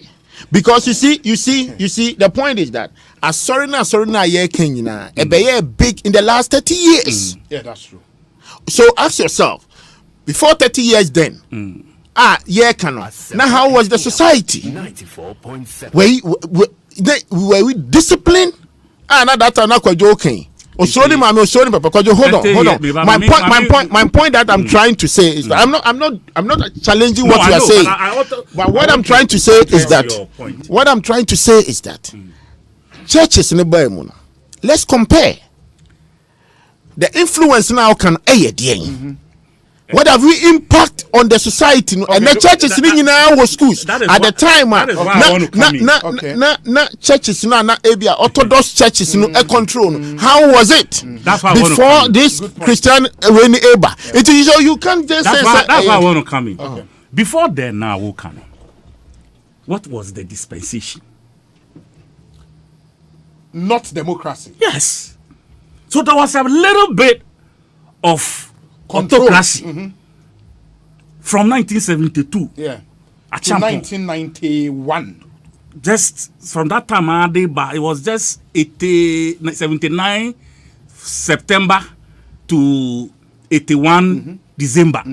Because you see, the point is that sorry na Kenya, big in the last 30 years. Yeah, that's true. So ask yourself, before 30 years then, now how was the society? 94.7. Were we disciplined? Now that I'm not joking. Osoni mami, Osoni papa. Because hold on. My point that I'm trying to say is that I'm not challenging what you are saying. But what I'm trying to say is that churches in the Bible. Let's compare. The influence now can what have we impact on the society? And the churches in our schools at the time. Churches now Orthodox churches control. How was it? That's why before this Christian Reni Eba? It is you can't just say that's why I want to come in. Okay. Before then, now who can? What was the dispensation? Not democracy. Yes. So there was a little bit of autocracy from 1972 to 1991. Just from that time, it was just 79 September to 81 December.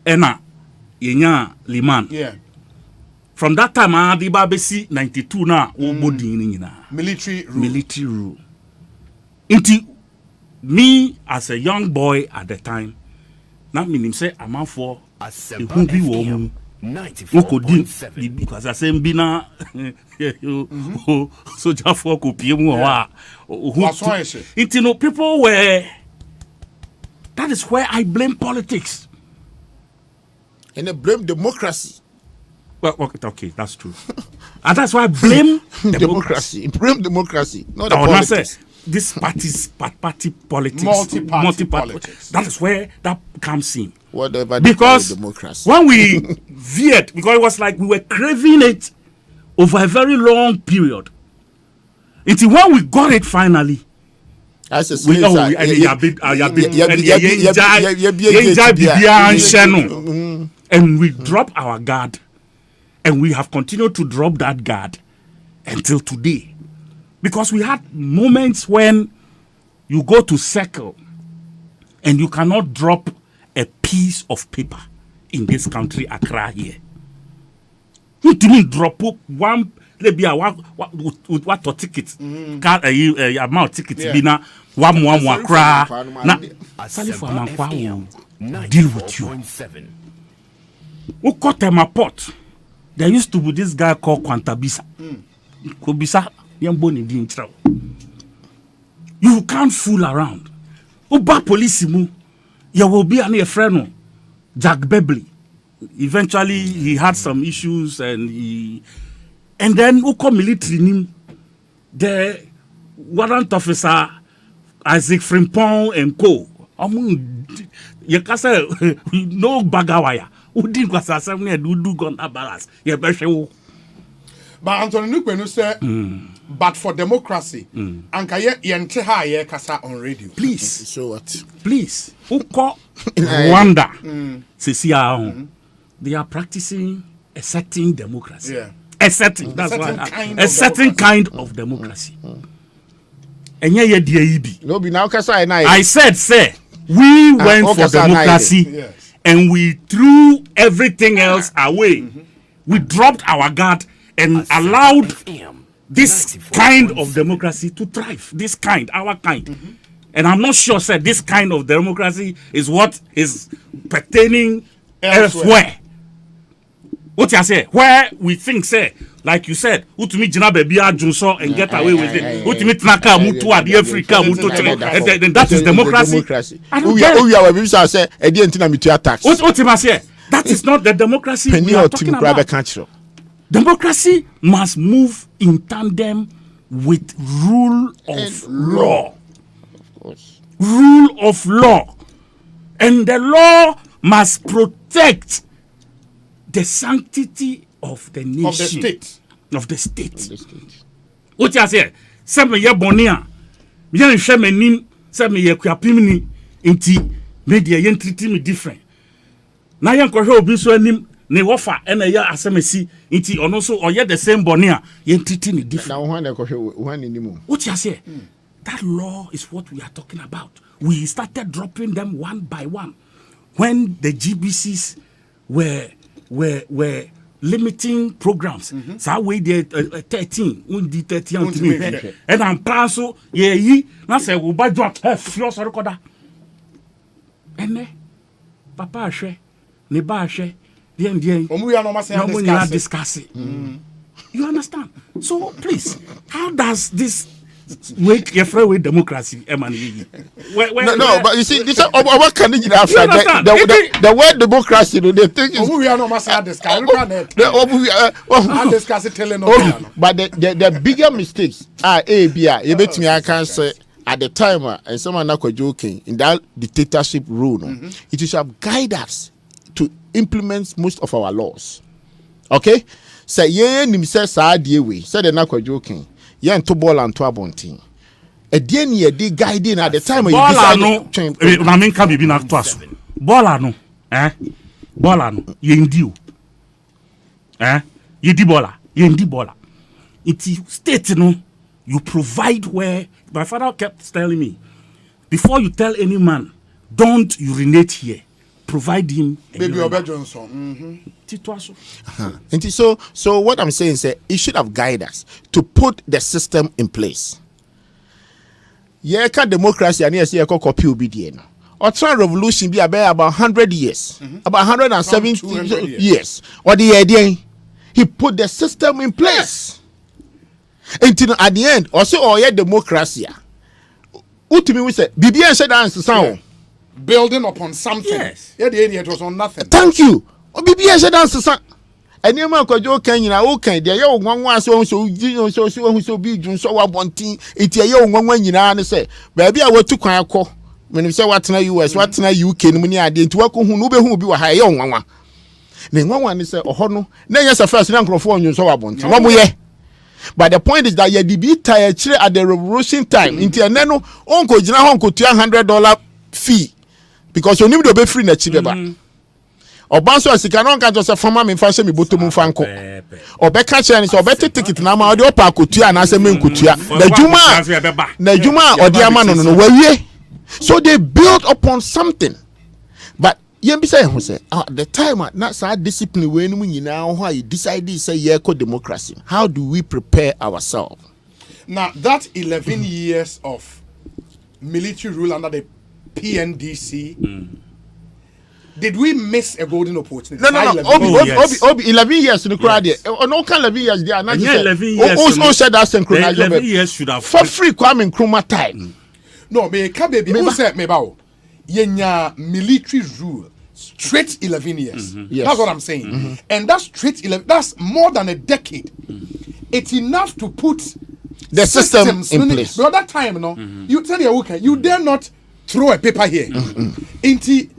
Ena yenya liman. Yeah. From that time, Babesi 92 na military rule. Inti me as a young boy at the time, na minim say I'm for Asempa 94.7 because Asembi na soldier for kopie mu wa. Inti no people were. That is where I blame politics. And I blame democracy. Well, okay, that's true. And that's why I blame democracy. Blame democracy, not the politics. This party politics, multi-party politics. That is where that comes in. Whatever because democracy. When we veered, because it was like we were craving it over a very long period. Until when we got it finally, and we dropped our guard, and we have continued to drop that guard until today. Because we had moments when you go to circle and you cannot drop a piece of paper in this country, Accra here. You didn't drop one, maybe what ticket, amount ticket, bina one cry. Now, deal with you. Who cut them a pot? There used to be this guy called Kwantabisa. Kobisa. You can't fool around. Uba police mu, you will be a friend, Jack Bebley. Eventually, he had some issues, and then Uko military, the warrant officer Isaac Frimpong and co. You can say no bagawaya. Who didn't was assembly and do gun abalas. You better. But Anthony Nukbenu said, but for democracy, anka yente ha ye kasa on radio. Please. So what? Please. Uko Rwanda. They are practicing a certain democracy. Yeah. A certain kind of democracy. And no, be now kasa I said, sir, we went for democracy and we threw everything else away. We dropped our guard and allowed this kind of democracy to thrive. This kind, our kind. And I'm not sure, sir, this kind of democracy is what is pertaining elsewhere. What you say? Where we think, sir, like you said, utumi jina baby junso and get away with it. Utumi tnaka mutu adi Africa mutu then that is democracy. That is not the democracy we are talking about. Democracy must move in tandem with rule of law. Rule of law. And the law must protect the sanctity of the nation. Of the state. What you say? Some ye bonia. Yan shemenim, some ye kwapimni inti media yen treat me different. Na yan kohwe obi so anim ne wofa ena ya asemesi inti ono so oye the same bonia yen treat me different. Na wo na kohwe wo nimu. What you say? That law is what we are talking about. We started dropping them one by one. When the GBCs were limiting programs. So we did 13, we did 13 to me. And I'm plan so ye na say we buy drop floor so recorder. Ene papa ahwe ne ba ahwe den we are not discussing. You understand? So please, how does this wake your friend with democracy emanate? No, but you see, this what can you after the word democracy, they think is we are not discussing. But the bigger mistakes are you bet me I can say at the time and someone not joking in that dictatorship rule, it should have guide us to implement most of our laws. Okay? Say ye nim say sa de we say the not joking. Ye to ball and to abontin. E de ne ye de guiding at the time you decide no na men ka bibi na to aso. Ball no ball no ye ndi o. Ye di baller, ye ndi baller. It state no you provide where my father kept telling me before you tell any man don't urinate here, provide him baby Obed Johnson. So what I'm saying is that it should have guided us to put the system in place. Yeah, can democracy and yes, yeah, copy obedience. Or try revolution be about 100 years, about 170 years. Or the idea he put the system in place. Until at the end, also yeah democracy. Ultimately we say BBN said answer sound. Building upon something. Yes. Yeah, the idiot was on nothing. Thank you. BBN said answer sound. And you man ko Kenya na okay there you nwanwa so bi dun so wa bontin enti you nwanwa nyina ne say baabi a watu kwan akọ menim say watena US watena UK no ni ade enti wako hu no be hu bi wa ha you nwanwa ne nwanwa ne say oho no na yes first na nkrofo onyu so wa bontin wo moye. But the point is that you be tired at the revolution time. Into an no uncle Jina Honko $100 fee because you need to be free na chibeba. Or Bonsu as can not just a farmer in fashion me butumu fanko. Or Becca Chinese or better ticket na ma audio park kutia and as a men kutia. The Juma or Diamond no way. So they built upon something. But you say at the time not so discipline when we now why you decide say democracy. How do we prepare ourselves? Now that 11 years of military rule under the PNDC, did we miss a golden opportunity? No. 11 years in the crowd. No, 11 years there. 11 years. Also said that synchronized. 11 years should have for free. Kwame Nkrumah time. No, me baby. Who said me about? Yenya military rule straight 11 years. Yes. That's what I'm saying. And that's straight 11. That's more than a decade. It's enough to put the system in place. But at that time, no, you tell your worker, you dare not throw a paper here.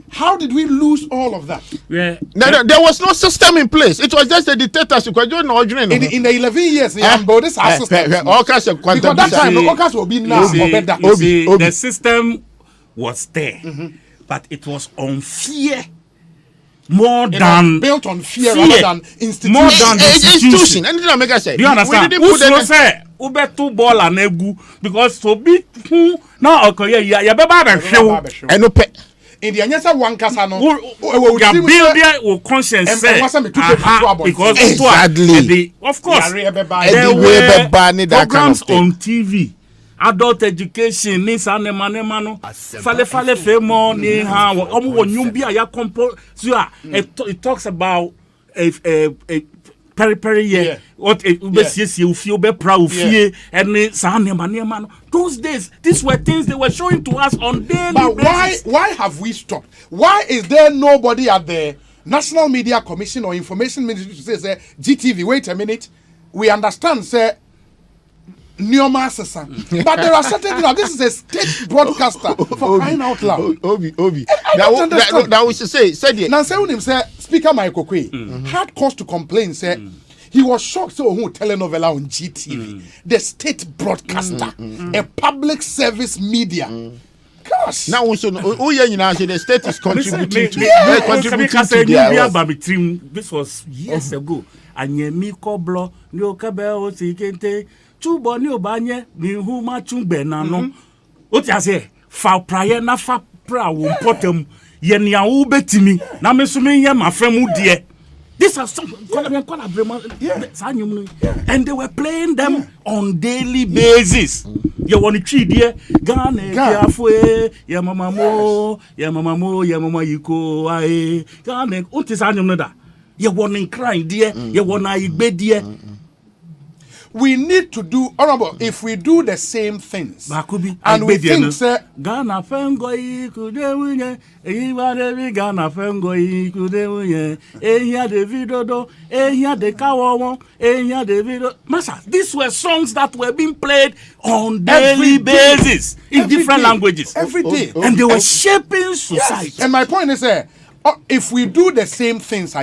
How did we lose all of that? Yeah. No, there was no system in place. It was just a dictatorship. In the 11 years, this our system. Because that time, the workers will be now. The system was there, but it was on fear. More than built on fear rather than institution. More than institution. Anything I make I say. Do you understand? Who say ube two ball and egu because so be who now okay ya beba show eno pe. In the anyasa one kasa no we build there with conscience say because exactly of course there were programs on TV. Adult education ni sa nema no fale femo ni ha omo nyumbi aya compo so it talks about a peri what ubesiesie ufie obepra ufie and sa nema no those days these were things they were showing to us on daily basis. Why have we stopped? Why is there nobody at the National Media Commission or Information Ministry to say GTV wait a minute, we understand say Nioma Sasa. But there are certain things. This is a state broadcaster for crying out loud. Obi. Now we should say it. Now say him say Speaker Michael Kwei had cause to complain. Say he was shocked. So who telenovela on GTV, the state broadcaster, a public service media. Gosh. Now also, the state is contributing to. This was years ago. Anyemi koblo ni okabe o sikente. Chubo ni obanye ni huma chumbe na no. Oti ase fa praye na fa pra wo potem ye nia wo betimi na me so me ye mafrem die. These are some and they were playing them on daily basis. You want to treat dear Ghana, ya mama mo, ya mama yiko, aye, Ghana, untisanyum. You want to cry, dear, you want to bed, dear. We need to do honorable if we do the same things. And we think Ghana fengoi kudewunye, Ghana fengoi kudewunye, Davido, de Kawawa, Davido. Massa, these were songs that were being played on daily basis in different languages. Every day. And they were shaping society. Yes. And my point is if we do the same things,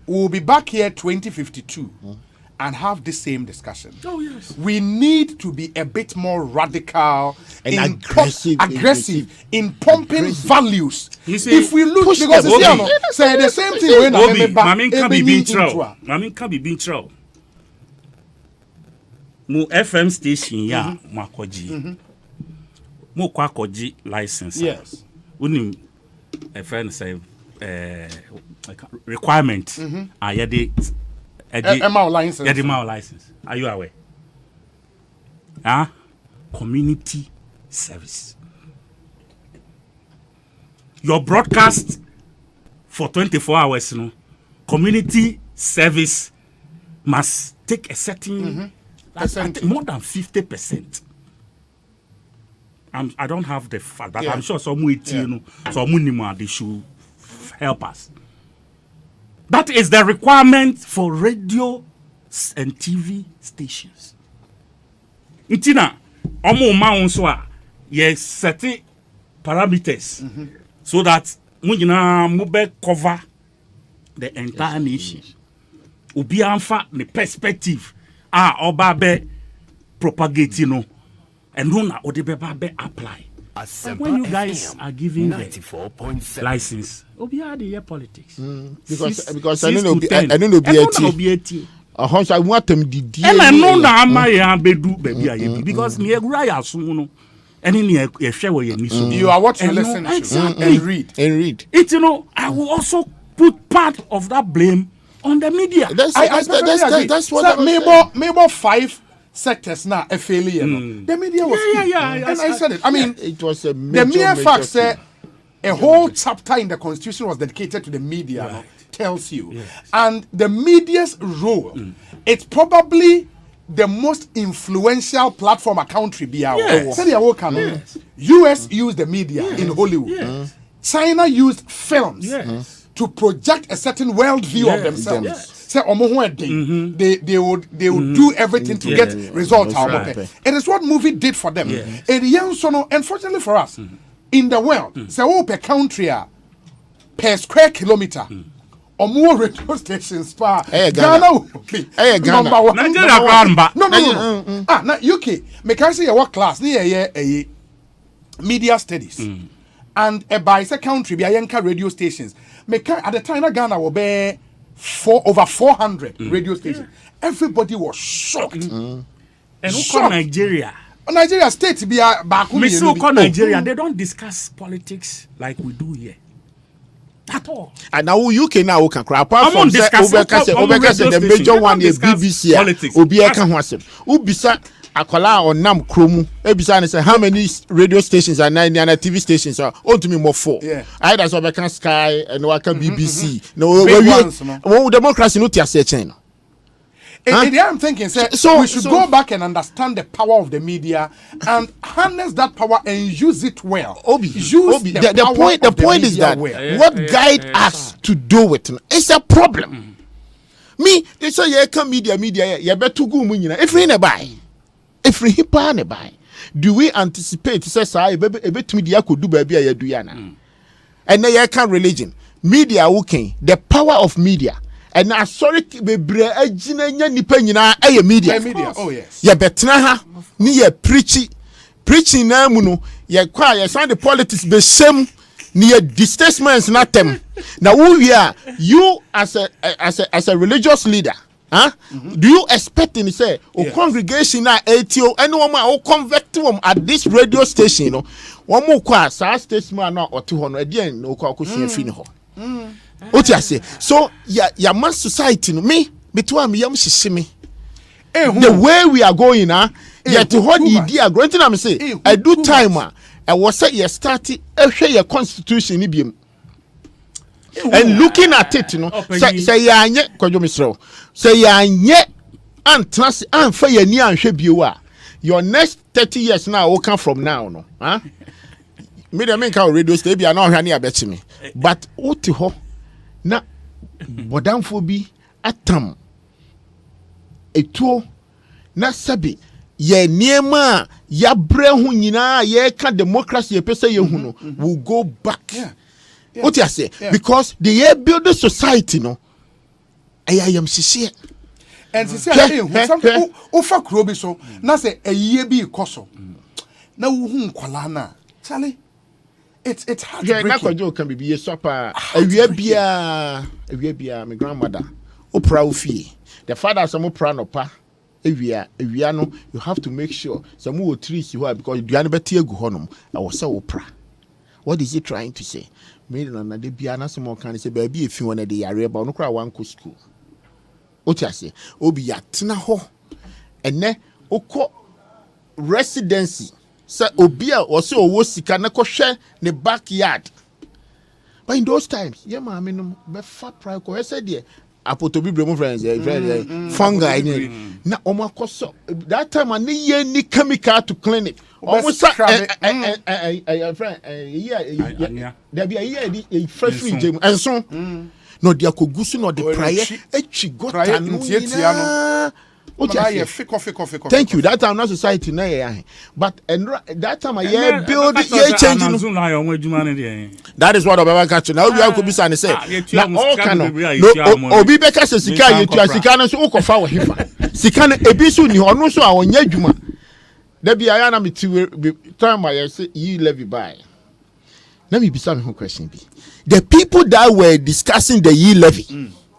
we'll be back here 2052 and have the same discussion. Oh yes. We need to be a bit more radical and aggressive in pumping values. You see, if we look because say the same thing when Mamin can be being true. Mo FM station ya makoji. Mo kwakoji license. Yes. Unim a friend say requirement are yedi license. Are you aware? Community service. Your broadcast for 24 hours, community service must take a certain more than 50%. I don't have the fact, but I'm sure some they should help us. That is the requirement for radio and TV stations. Itina, yes, certain parameters so that mube cover the entire nation. Ubi anfa the perspective obabe propagating and nona odebeba apply. When you guys are giving 94.7 license, Obiade politics. Because I don't know BAT. I want them to and I know now my bedu baby because me agraya sumuno and in your share you are what you listen to and read. It I will also put part of that blame on the media. That's what maybe 5 sectors now a failure. The media was and I said it. I mean, it was a the mere fact that a whole chapter in the Constitution was dedicated to the media tells you. And the media's role, it's probably the most influential platform a country be out. US used the media in Hollywood. China used films to project a certain worldview of themselves. Say they would do everything to get results out of it. It is what movie did for them. Unfortunately for us, in the world, say per country per square kilometer. Or more radio stations Ghana will be number one. No. Now UK, make I say your work class near media studies. And by a country be a radio stations. Make at the time Ghana will be over 400 radio stations. Everybody was shocked. And who Nigeria? Nigeria state be back home. Nigeria, they don't discuss politics like we do here. At all. And now UK now can cry apart from the major one is BBC Obieka Hwasem. Ubisa akwala on nam kromu. Ebisa say how many radio stations are 9 and TV stations are to me more 4. Either so can Sky and Waka BBC. No democracy no tia China. I'm thinking, so we should go back and understand the power of the media and harness that power and use it well. The point is that what guide us to do it is a problem. Me, they say you can media, you better go munina. If we buy, if we buy, do we anticipate? Says I bet media could do baby a duyana, and then you can religion, media okay, the power of media. And I sorry be nya nipa nyina aye media. Oh yes. Ya betena ha ni ye preaching na mu no ye kwa ye sound the politics be same ni ye displacements na tem. Now you as a religious leader, do you expect in say congregation na ATO anyone ma convert them at this radio station no one mo kwa sa statesman na oto ho no again no kwa ko hia fi ni ho. What you say? So ya man society no me between me yam shishimi. The way we are going yet what the idea granting am say I do time I was say you start your constitution ni and looking at it say ya anye kwadwo misro say ya anye antrans anfa ya ni anhwe bio your next 30 years now will come from now no me dem make our radio stay bia na ohwa ne abeti me but oti ho na bodamfo bi atam etuo na sabi ye niema ya bre hu nyina ye ka democracy ye pese ye hu no will go back. What you say? Because the year build the society no I am sincere. And sincere something ofa kuro bi so na say a year bi koso na wo hu kwala na Charlie it's hard to break. Na kwajo kan bibi so pa awia bia my grandmother opra ofie the father some opra no pa awia no you have to make sure some wo trees you because duane beti egu honom I was say opra. What is he trying to say? Me na de bia na some kan say baby efi wona de yare ba no kra wan ko school. What you say? Obi ya tena ho ene okọ residency say obi a o say owo sika na ko hwe ne backyard. But in those times yeah ma me no be fa price ko say de apotobi bremo friends fungi na omo akoso that time and ye ni chemical to clinic omo sa friend there be a fresh gem and so no dia kogusu no de prayer echi gota no thank you that time na society na here but that time I build ye changing that is what Obama catch now we could be saying say na all kind of no obi be ka sika ye tua sika no so ukofa wo hefa sika no ebi so ni ono so a onya adwuma da bia ya na me time I say e-levy buy. Let me be some question be the people that were discussing the e-levy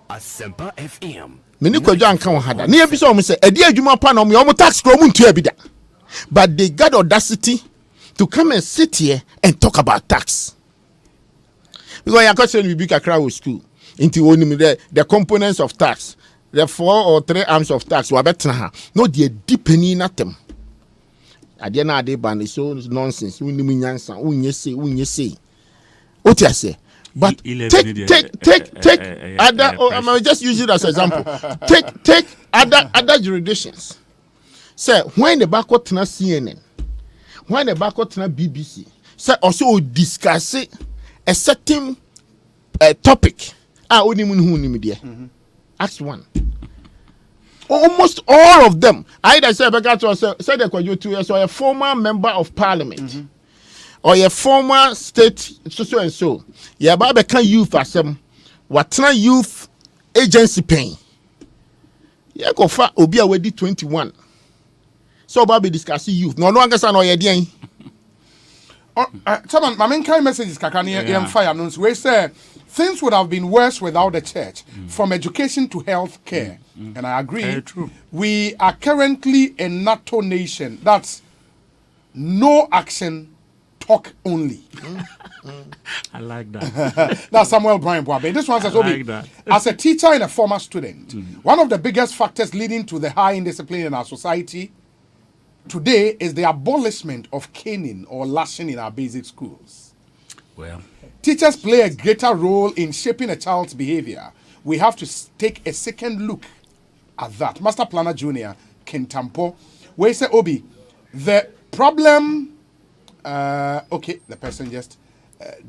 Asempa FM meni kwadwo anka wo hada na ye bi so mo say edi adwuma pa na mo tax kro mu ntua bi da but they got audacity to come and sit here and talk about tax because ya question we big akra with school into onim the components of tax the 4 or 3 arms of tax wa betna ha no the deepening na tem ade na ade ban so nonsense unim nyansa unye say what you say. But take other. I might just use it as an example. Take other jurisdictions. Say when the backward na CNN, when the backward na BBC, say also discuss a certain topic. Only who media. Ask one. Almost all of them. Either say say they could you to so a former member of parliament. Or your former state so and so. Yeah, Baba can youth asem. Watna youth agency paying. Yeah, go for Obi already 21. So Baba discussing youth. No understand or you someone my main kind message is kakani fire announce we say things would have been worse without the church from education to health care. And I agree. We are currently a NATO nation. That's no action. Talk only. I like that. That's Samuel Brian Boabe. This one says, Obi, as a teacher and a former student, one of the biggest factors leading to the high indiscipline in our society today is the abolishment of caning or lashing in our basic schools. Well, teachers play a greater role in shaping a child's behavior. We have to take a second look at that. Master Planner Junior, Kentampo, where he said, Obi, the problem... okay, the person just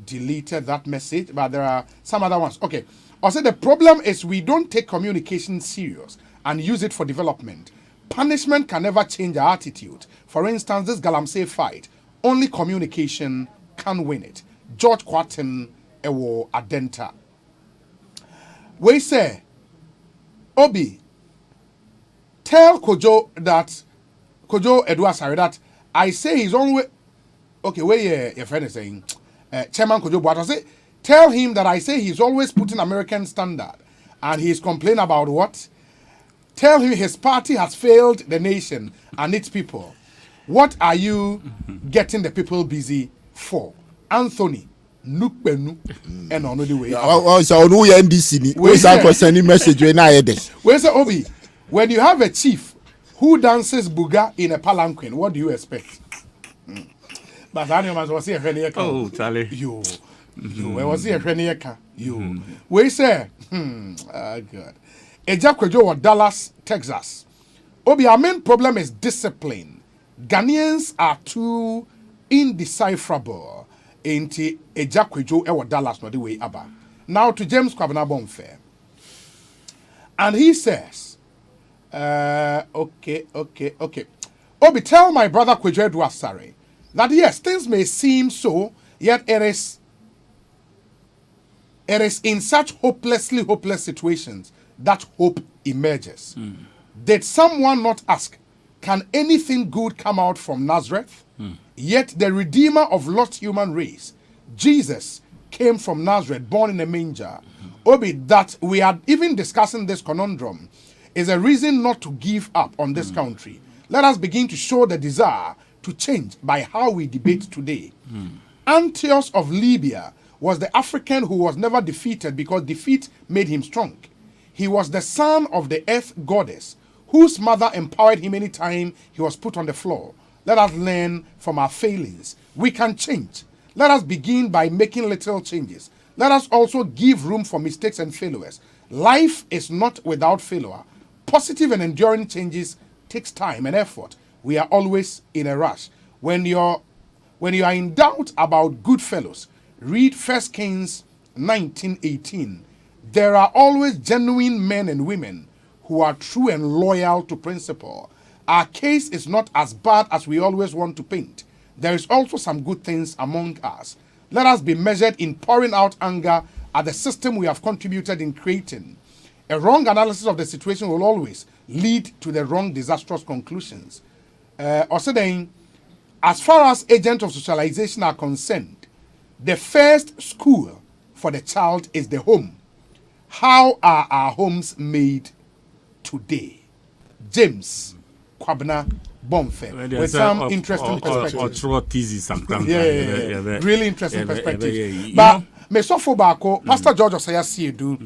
deleted that message, but there are some other ones. Okay, also the problem is we don't take communication serious and use it for development. Punishment can never change our attitude. For instance, this Galamsey fight, only communication can win it. George Quatten Ewo Adenta. We say, Obi, tell Kojo Edward Sari that I say he's always... Okay, where your friend is saying, Chairman Kojo Boato say, tell him that I say he's always putting American standard and he's complaining about what? Tell him his party has failed the nation and its people. What are you getting the people busy for? Anthony nukpenu and on the way. So no NDC ni. We say sending message we na yede. We say Obi, when you have a chief who dances buga in a palanquin, what do you expect? But I was here when oh, Charlie. You, I was here when you. We say, God. Ejakwejo or Dallas, Texas. Obi, our main problem is discipline. Ghanaians are too indecipherable. Inti Ejakwejo or Dallas, not the way aba. Now to James Kwabena Bonfair. And he says, okay. Obi, tell my brother Kwejo Edwasare that yes, things may seem so, yet it is in such hopeless situations that hope emerges. Did someone not ask, can anything good come out from Nazareth? Yet the Redeemer of lost human race, Jesus, came from Nazareth, born in a manger. Obi, that we are even discussing this conundrum is a reason not to give up on this country. Let us begin to show the desire to change by how we debate today. Antiochus of Libya was the African who was never defeated because defeat made him strong. He was the son of the earth goddess, whose mother empowered him anytime he was put on the floor. Let us learn from our failings. We can change. Let us begin by making little changes. Let us also give room for mistakes and failures. Life is not without failure. Positive and enduring changes takes time and effort. We are always in a rush. When you are in doubt about good fellows, read 1 Kings 19:18. There are always genuine men and women who are true and loyal to principle. Our case is not as bad as we always want to paint. There is also some good things among us. Let us be measured in pouring out anger at the system we have contributed in creating. A wrong analysis of the situation will always lead to the wrong, disastrous conclusions. Also then, as far as agents of socialization are concerned, the first school for the child is the home. How are our homes made today? James Kwabena Bonfair with some interesting perspectives. Really interesting perspectives. But Mesofo Bako, Pastor George Osei do.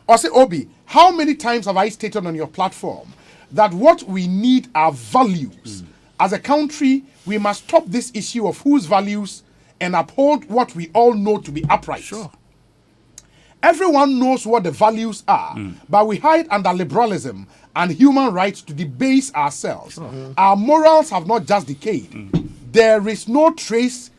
Ose Obi, how many times have I stated on your platform that what we need are values? As a country, we must stop this issue of whose values and uphold what we all know to be upright. Sure. Everyone knows what the values are, but we hide under liberalism and human rights to debase ourselves. Sure. Our morals have not just decayed. There is no trace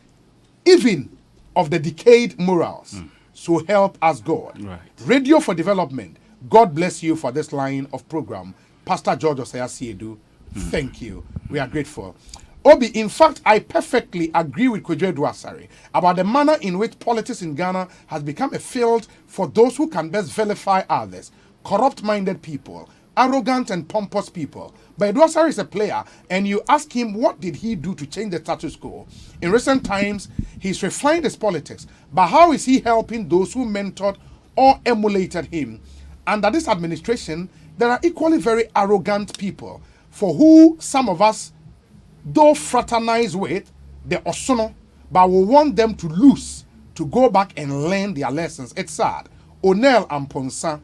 even of the decayed morals. So help us God. Right. Radio for Development, God bless you for this line of program. Pastor George Osei, thank you. We are grateful. Obi, in fact, I perfectly agree with Kwejo Edwasare about the manner in which politics in Ghana has become a field for those who can best vilify others, corrupt-minded people, arrogant and pompous people. But Edwasare is a player, and you ask him what did he do to change the status quo. In recent times, he's refined his politics, but how is he helping those who mentored or emulated him? Under this administration, there are equally very arrogant people for who some of us though fraternize with the Osono, but we want them to lose, to go back and learn their lessons. It's sad. Onel and Ponsa,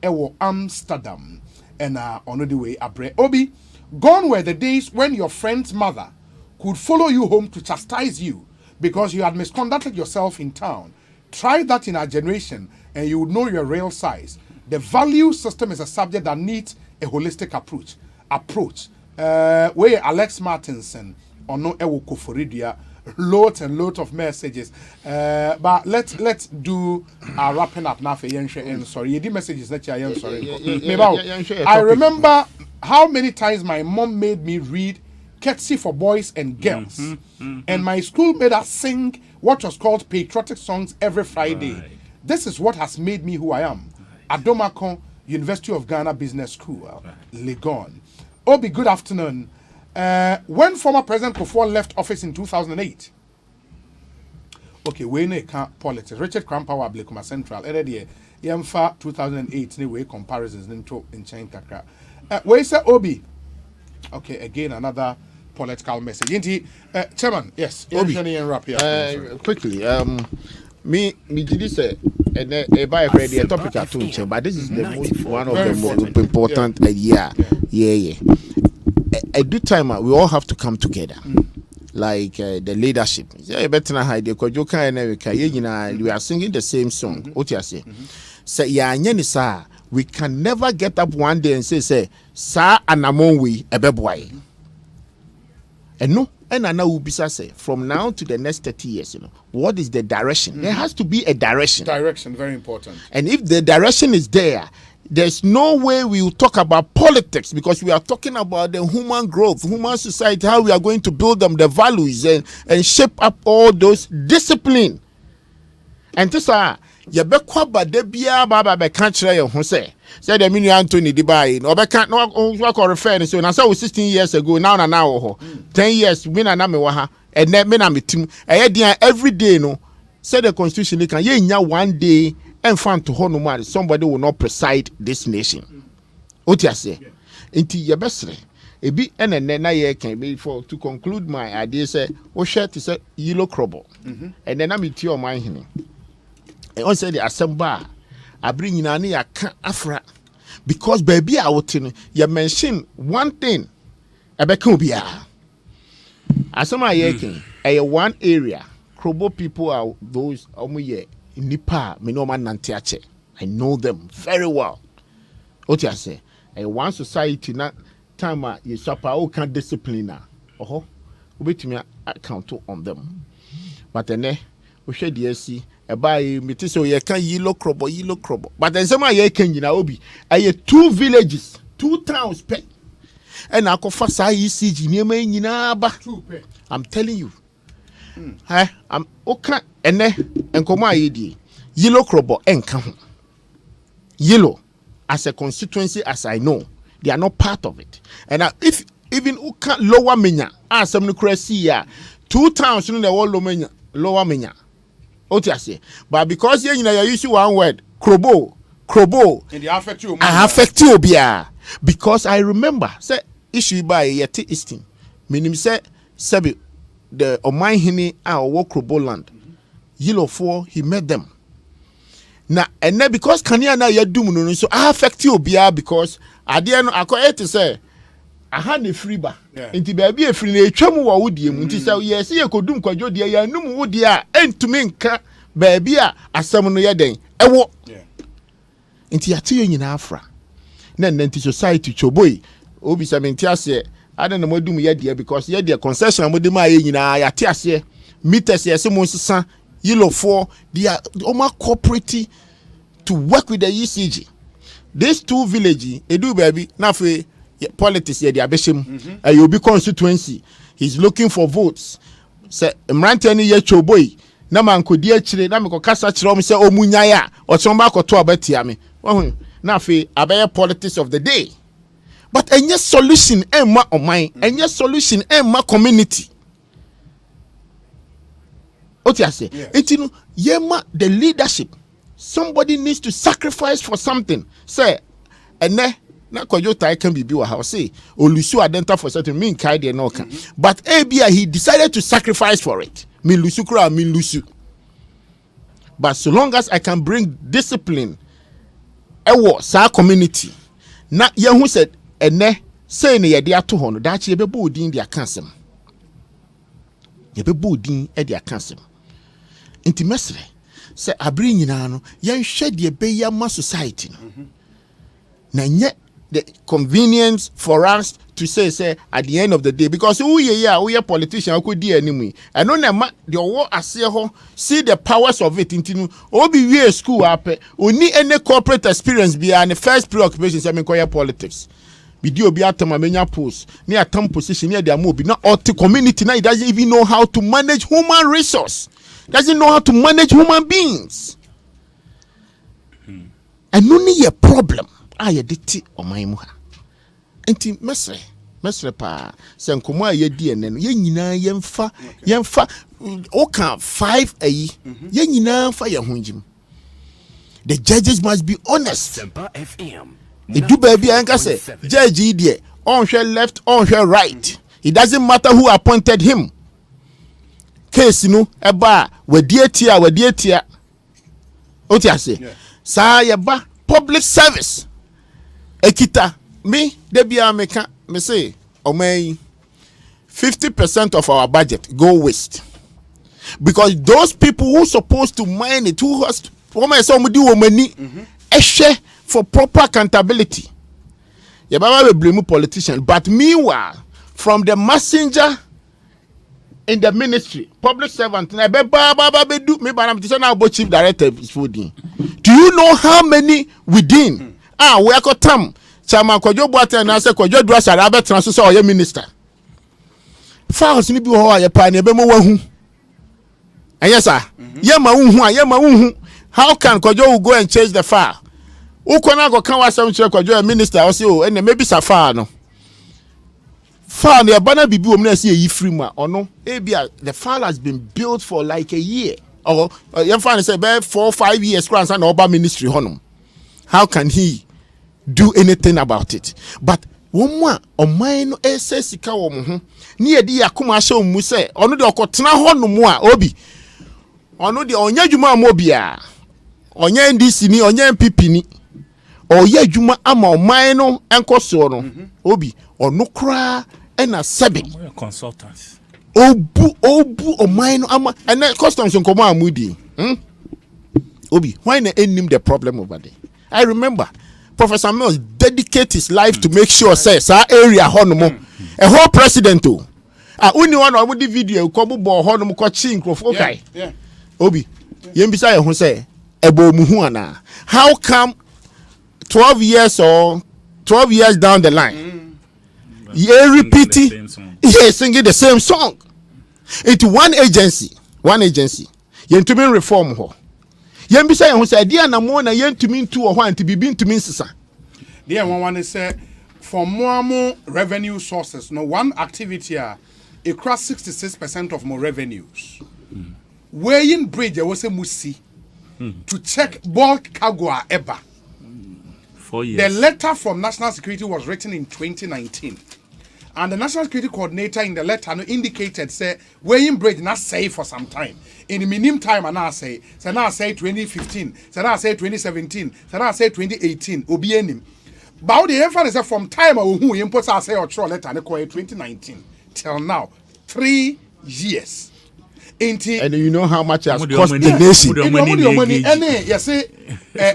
Ewo Amsterdam, and on the way Abre. Obi, gone were the days when your friend's mother could follow you home to chastise you because you had misconducted yourself in town. Try that in our generation, and you would know your real size. The value system is a subject that needs a holistic approach. Where Alex Martinson or no Ewoko Foridia, loads and loads of messages. But let's do our wrapping up now for Yenshe and sorry. The messages that I am sorry. I remember how many times my mom made me read Courtesy for Boys and Girls. And my school made us sing what was called patriotic songs every Friday. Right. This is what has made me who I am. Adomako, University of Ghana Business School, Legon. Obi, good afternoon. When former President Kufuor left office in 2008, okay, we can't politics. Richard Krampawa Blakuma Central, Yemfa 2008, anyway, comparisons in China. Where is Obi? Okay, again, another political message. Chairman, yes, Obi, wrap here. Quickly, me did say and a buy ready a topic at all, but this is the most one of the most important yeah. At good time we all have to come together. Like the leadership. Yeah, better not hide because you can we are singing the same song. What you say? Say yeah, sir. We can never get up one day and say, sir, and among we a beboy. And no, and I will be say from now to the next 30 years, what is the direction? There has to be a direction. Direction, very important. And if the direction is there, there's no way we will talk about politics because we are talking about the human growth, human society, how we are going to build them, the values and shape up all those discipline. And this you be kwaba de bia baba be kan kire ye ho say the mini Anthony Dubai no be kan no work refer so na say 16 years ago now ho 10 years we na me wa ha and me na metim every day no say the constitution can ye nya one day and fan to ho no man somebody will not preside this nation. What you say nti ye besre ebi ene na ye kan be for to conclude my idea say wo share to say yellow crumble and then am ti o man hene. I said the Asempa I bring in any Afra because baby I would you mention one thing about Kubia. Asema yekin a one area Krobo people are those omuye in Nipa Minoma Nantiache. I know them very well. What you say? A one society not time you sapa can discipline oh wait me account on them. But then we should see by me so ye can yellow crop but then some ye can obi I 2 villages 2 towns pe and I could fast ICG near me nyina ba I'm telling you I'm okay and come ID yellow crop enka yellow as a constituency as I know they are not part of it and if even lower menya some nucracy 2 towns in the whole lower menya. But because you use one word, krobo, and they affect you. I affect you, because I remember say issue by yeti easting. Meaning say sabi the Omai Hini our walk krobo land. Yellow 4 he met them. Now and then because Kanya na ya do so I affect you because I didn't I to say I had a free bar. Inti baby a free chamu wa woody, Munti yes, ye could do quajo dear, ya no woody, and to minka baby a summon ya day. Ewo inti ati in Afra. Then to society choboy, Obi Samintiase, I don't know what do me yet dear because ye dear concession with the my in Ayatiase, meters yes, son, yellow 4, they are Oma cooperative to work with the ECG. These 2 villages, edu baby, nafe. Politics here, the Abeshim, you'll be constituency. He's looking for votes. Say, Mrantani ye choboy. Naman could dear chile, Namiko Casa Chrom say, O Munyaya, or Chomako to Abetiami. Now, abe politics of the day. But any solution, Emma or mine, any solution, Emma community. What you say? It's Yema, the leadership. Somebody needs to sacrifice for something. Say, and na Koyota can be biwa how say Olusu identify for certain mean kaide no can. But ABI he decided to sacrifice for it. Me lusu kra me lusu. But so long as I can bring discipline ewo sa community na ye hu said ene say ne ye de ato ho no da che be bo din dia kansem. Ye be bo din e dia kansem. Inti mesre say abri nyina no ye hwe de be ya ma society no. Na nye the convenience for us to say at the end of the day because we politician who could do anyway and no the war see the powers of it into obi we school up only any corporate experience be and the first preoccupation say me politics video be atama menya post near atam position near their move not all the community now it doesn't even know how to manage human resource doesn't know how to manage human beings and only a problem I did on my muha. Enti mesre pa se nkomo a yedi ene no ye nyina yemfa oka 5 ayi ye nyina fa ye honjim. The judges must be honest. Asempa FM. It do baby anka say judge there on her left on her right. It doesn't matter who appointed him. Case no eba we die tia What you say? Sa yeba public service. Ekita me debia meka me say omay 50% of our budget go waste. Because those people who supposed to mine it, who has money, for proper accountability. You will blame politician, but meanwhile, from the messenger in the ministry, public servant, chief director is fooding. Do you know how many within? We are tam Chama Kwajo Boate and Asa Kwajo Drasa Rabbit Transus or your minister. Files ni bi ho ya pa ne be mo wahu. Yes sir. Yema how can Kwajo go and change the file? Ukona go kan wasam chere Kwajo a minister o say o and maybe sa file no. File ne bana bibi o na say yi free ma ono ebia the file has been built for like a year or you find say be 4-5 years cross and oba ministry honum. How can he do anything about it? But one more on mine ese sika wo mo ho ni edi yakoma hye mu se ono de okotena ho no mu a obi ono de onya dwuma mo bia onya ndc ni onya mpp ni oya dwuma ama o mine no enkoso no obi ono kra na sebe consultants obu o mine no ama and customs nkomo amudi obi why na enim the problem over there? I remember Professor Mills dedicate his life to make sure says our area honomo a whole president to only one of the video kobo bo honomo ko chinkrof okay obi yembisa ye ho say ebo muhu ana how come 12 years down the line you repeating singing the same song into one agency yentumi reform ho yembisa ye ho say dia na mo na yentumi ntu ho anti bibi ntumi nsisa there one say for more revenue sources no one activity across 66% of more revenues weighing bridge was a musi to check bulk cargo ever 4 years. The letter from National Security was written in 2019 and the National Security Coordinator in the letter indicated say weighing bridge not safe for some time. In the minimum time, and I say 2015, I say 2017, I say 2018, Obienim. But the emphasis from time who imports I say or throw letter and 2019 till now, 3 years. And you know how much it has cost the nation. Yes,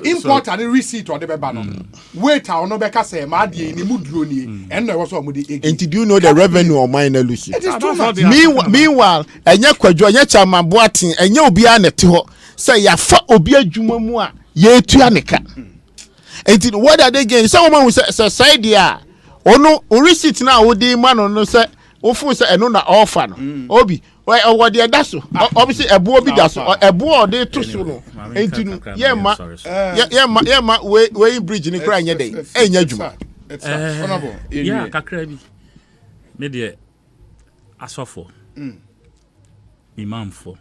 import and receipt or the bebano. Wait, I'll no beka say Madi ni mudroni and there was one with the and did you know the revenue of minor Lucy? It is too much. Meanwhile, and ya kwadwo anya chama boatin and ya obi anete ho say ya fa obi adwuma mu a ye tua neka. And what are they getting? Some woman will say side there. Ono receipt na wo dey man no say ofu say eno na offer no. Obi well, what the daso? Obviously, a boy be daso. A boy they too soon. Where you bridge in the crying day. Eh, Yajuma. Yeah, Kakrabi. Media Asofo. Imam for.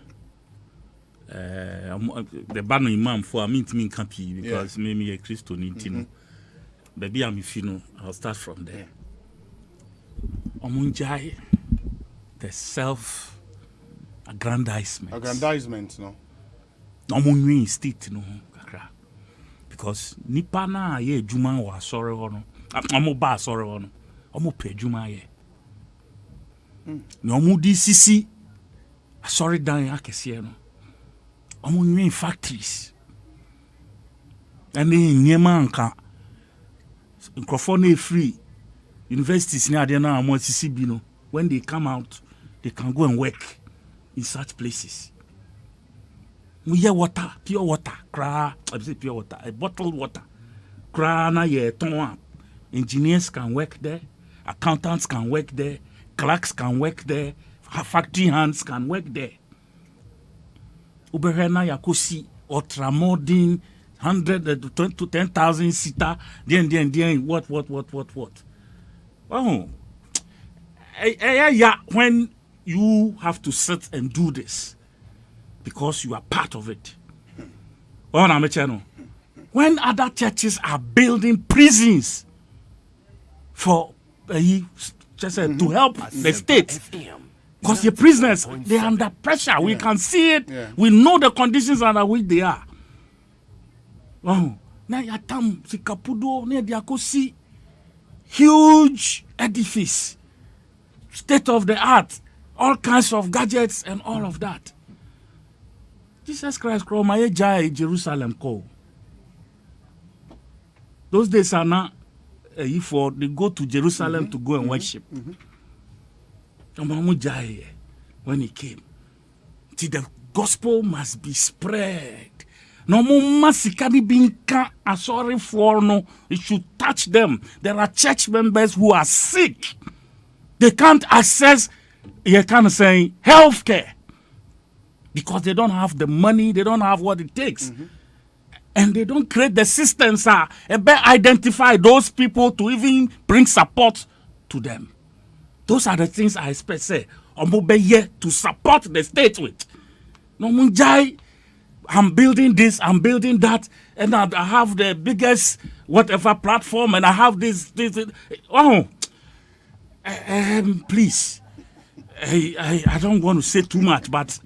The banner imam for I mean to me campy because maybe a Christo need to know. Baby, I'm if you know, I'll start from there. Omunjai, the aggrandizement no omunwi state no kakra because nipa na ye adwuma wa asore ho no omo ba asore ho no omo pe adwuma ye no omo di sisi asore dan akese no omo nwi factories and niema anka nkrofo na free universities na ade na amo sisi bi no when they come out they can go and work in such places. We hear water, pure water, cry, I say pure water, bottled water. Cry na ye ton. Engineers can work there, accountants can work there, clerks can work there, factory hands can work there. Uberena yakosi ultramodern 100 to 10,000 seater, then what? Oh, yeah, when you have to sit and do this because you are part of it. When other churches are building prisons for to help the state, because the prisoners, they are under pressure. We can see it. Yeah. We know the conditions under which they are. Wow. Na yatam sikapudo ne diakosi huge edifice, state of the art, all kinds of gadgets and all of that. Jesus Christ called my jai Jerusalem call. Those days are not for they go to Jerusalem to go and worship. When he came, see, the gospel must be spread. No more masikani being sorry for no, it should touch them. There are church members who are sick. They can't access, you can't say, healthcare because they don't have the money, they don't have what it takes. And they don't create the systems and better identify those people to even bring support to them. Those are the things I expect say to support the state with. No munjai, I'm building this, I'm building that, and I have the biggest whatever platform, and I have this. Oh, please, I don't want to say too much, but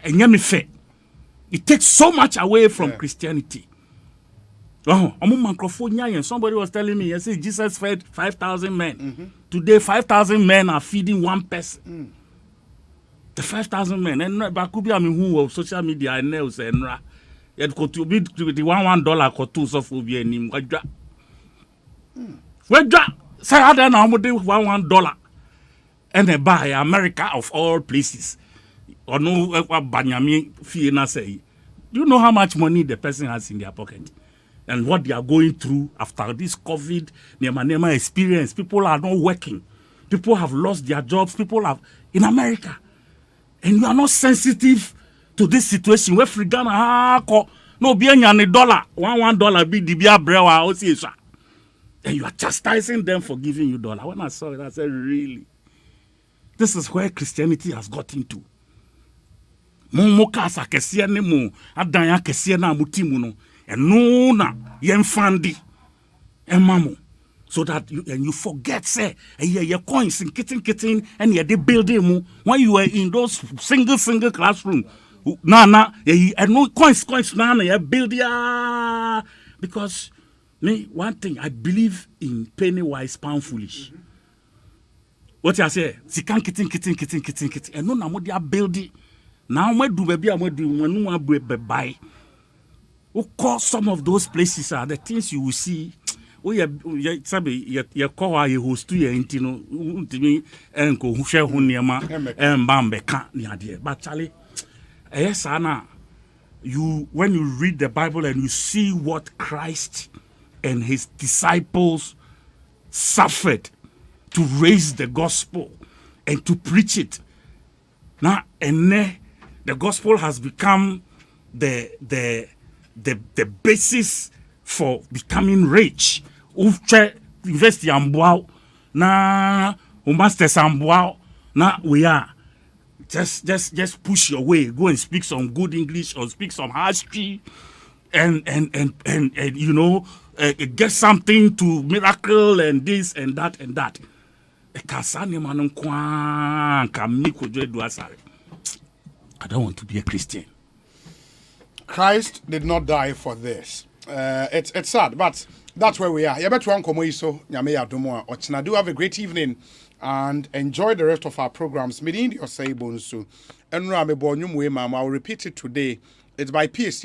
it takes so much away from Christianity. Oh, somebody was telling me, yes, Jesus fed 5,000 men. Today, 5,000 men are feeding one person. The 5,000 men. And Bakubi, I mean, who of social media, I know, and it could be the $1 or two so for be any. Well, say, I don't know how much $1. And they buy America of all places. Or no, Banyami Fiena say. Do you know how much money the person has in their pocket? And what they are going through after this COVID, Nema experience. People are not working. People have lost their jobs. People have, in America. And you are not sensitive to this situation. Where free Ghana, no, be any $1, $1 be the beer brewer, and you are chastising them for giving you $1. When I saw it, I said, really? This is where Christianity has gotten to. Momoka sa kesia ne mo adanya kesia na mutimu no eno na yemfandi emamo so that you forget say your coins in kitten and they building mu when you were in those single classroom na no coins na you build ya because me one thing I believe in penny wise pound foolish. What I say sikan kitten and no na mo dia building. Now, when do baby, when buy, call some of those places are the things you will see. Oh, you call a host to your intino, and go who share Huniama and Bambeka near dear. But Charlie, yes, Anna, when you read the Bible and you see what Christ and his disciples suffered to raise the gospel and to preach it. Now, and the gospel has become the basis for becoming rich. Invest yamboa na masters amboa na we are just push your way. Go and speak some good English or speak some history, and you know get something to miracle and this and that and that. I don't want to be a Christian. Christ did not die for this. It's sad, but that's where we are. Do have a great evening and enjoy the rest of our programs. Osei Bonsu. I'll repeat it today. It's by PSC.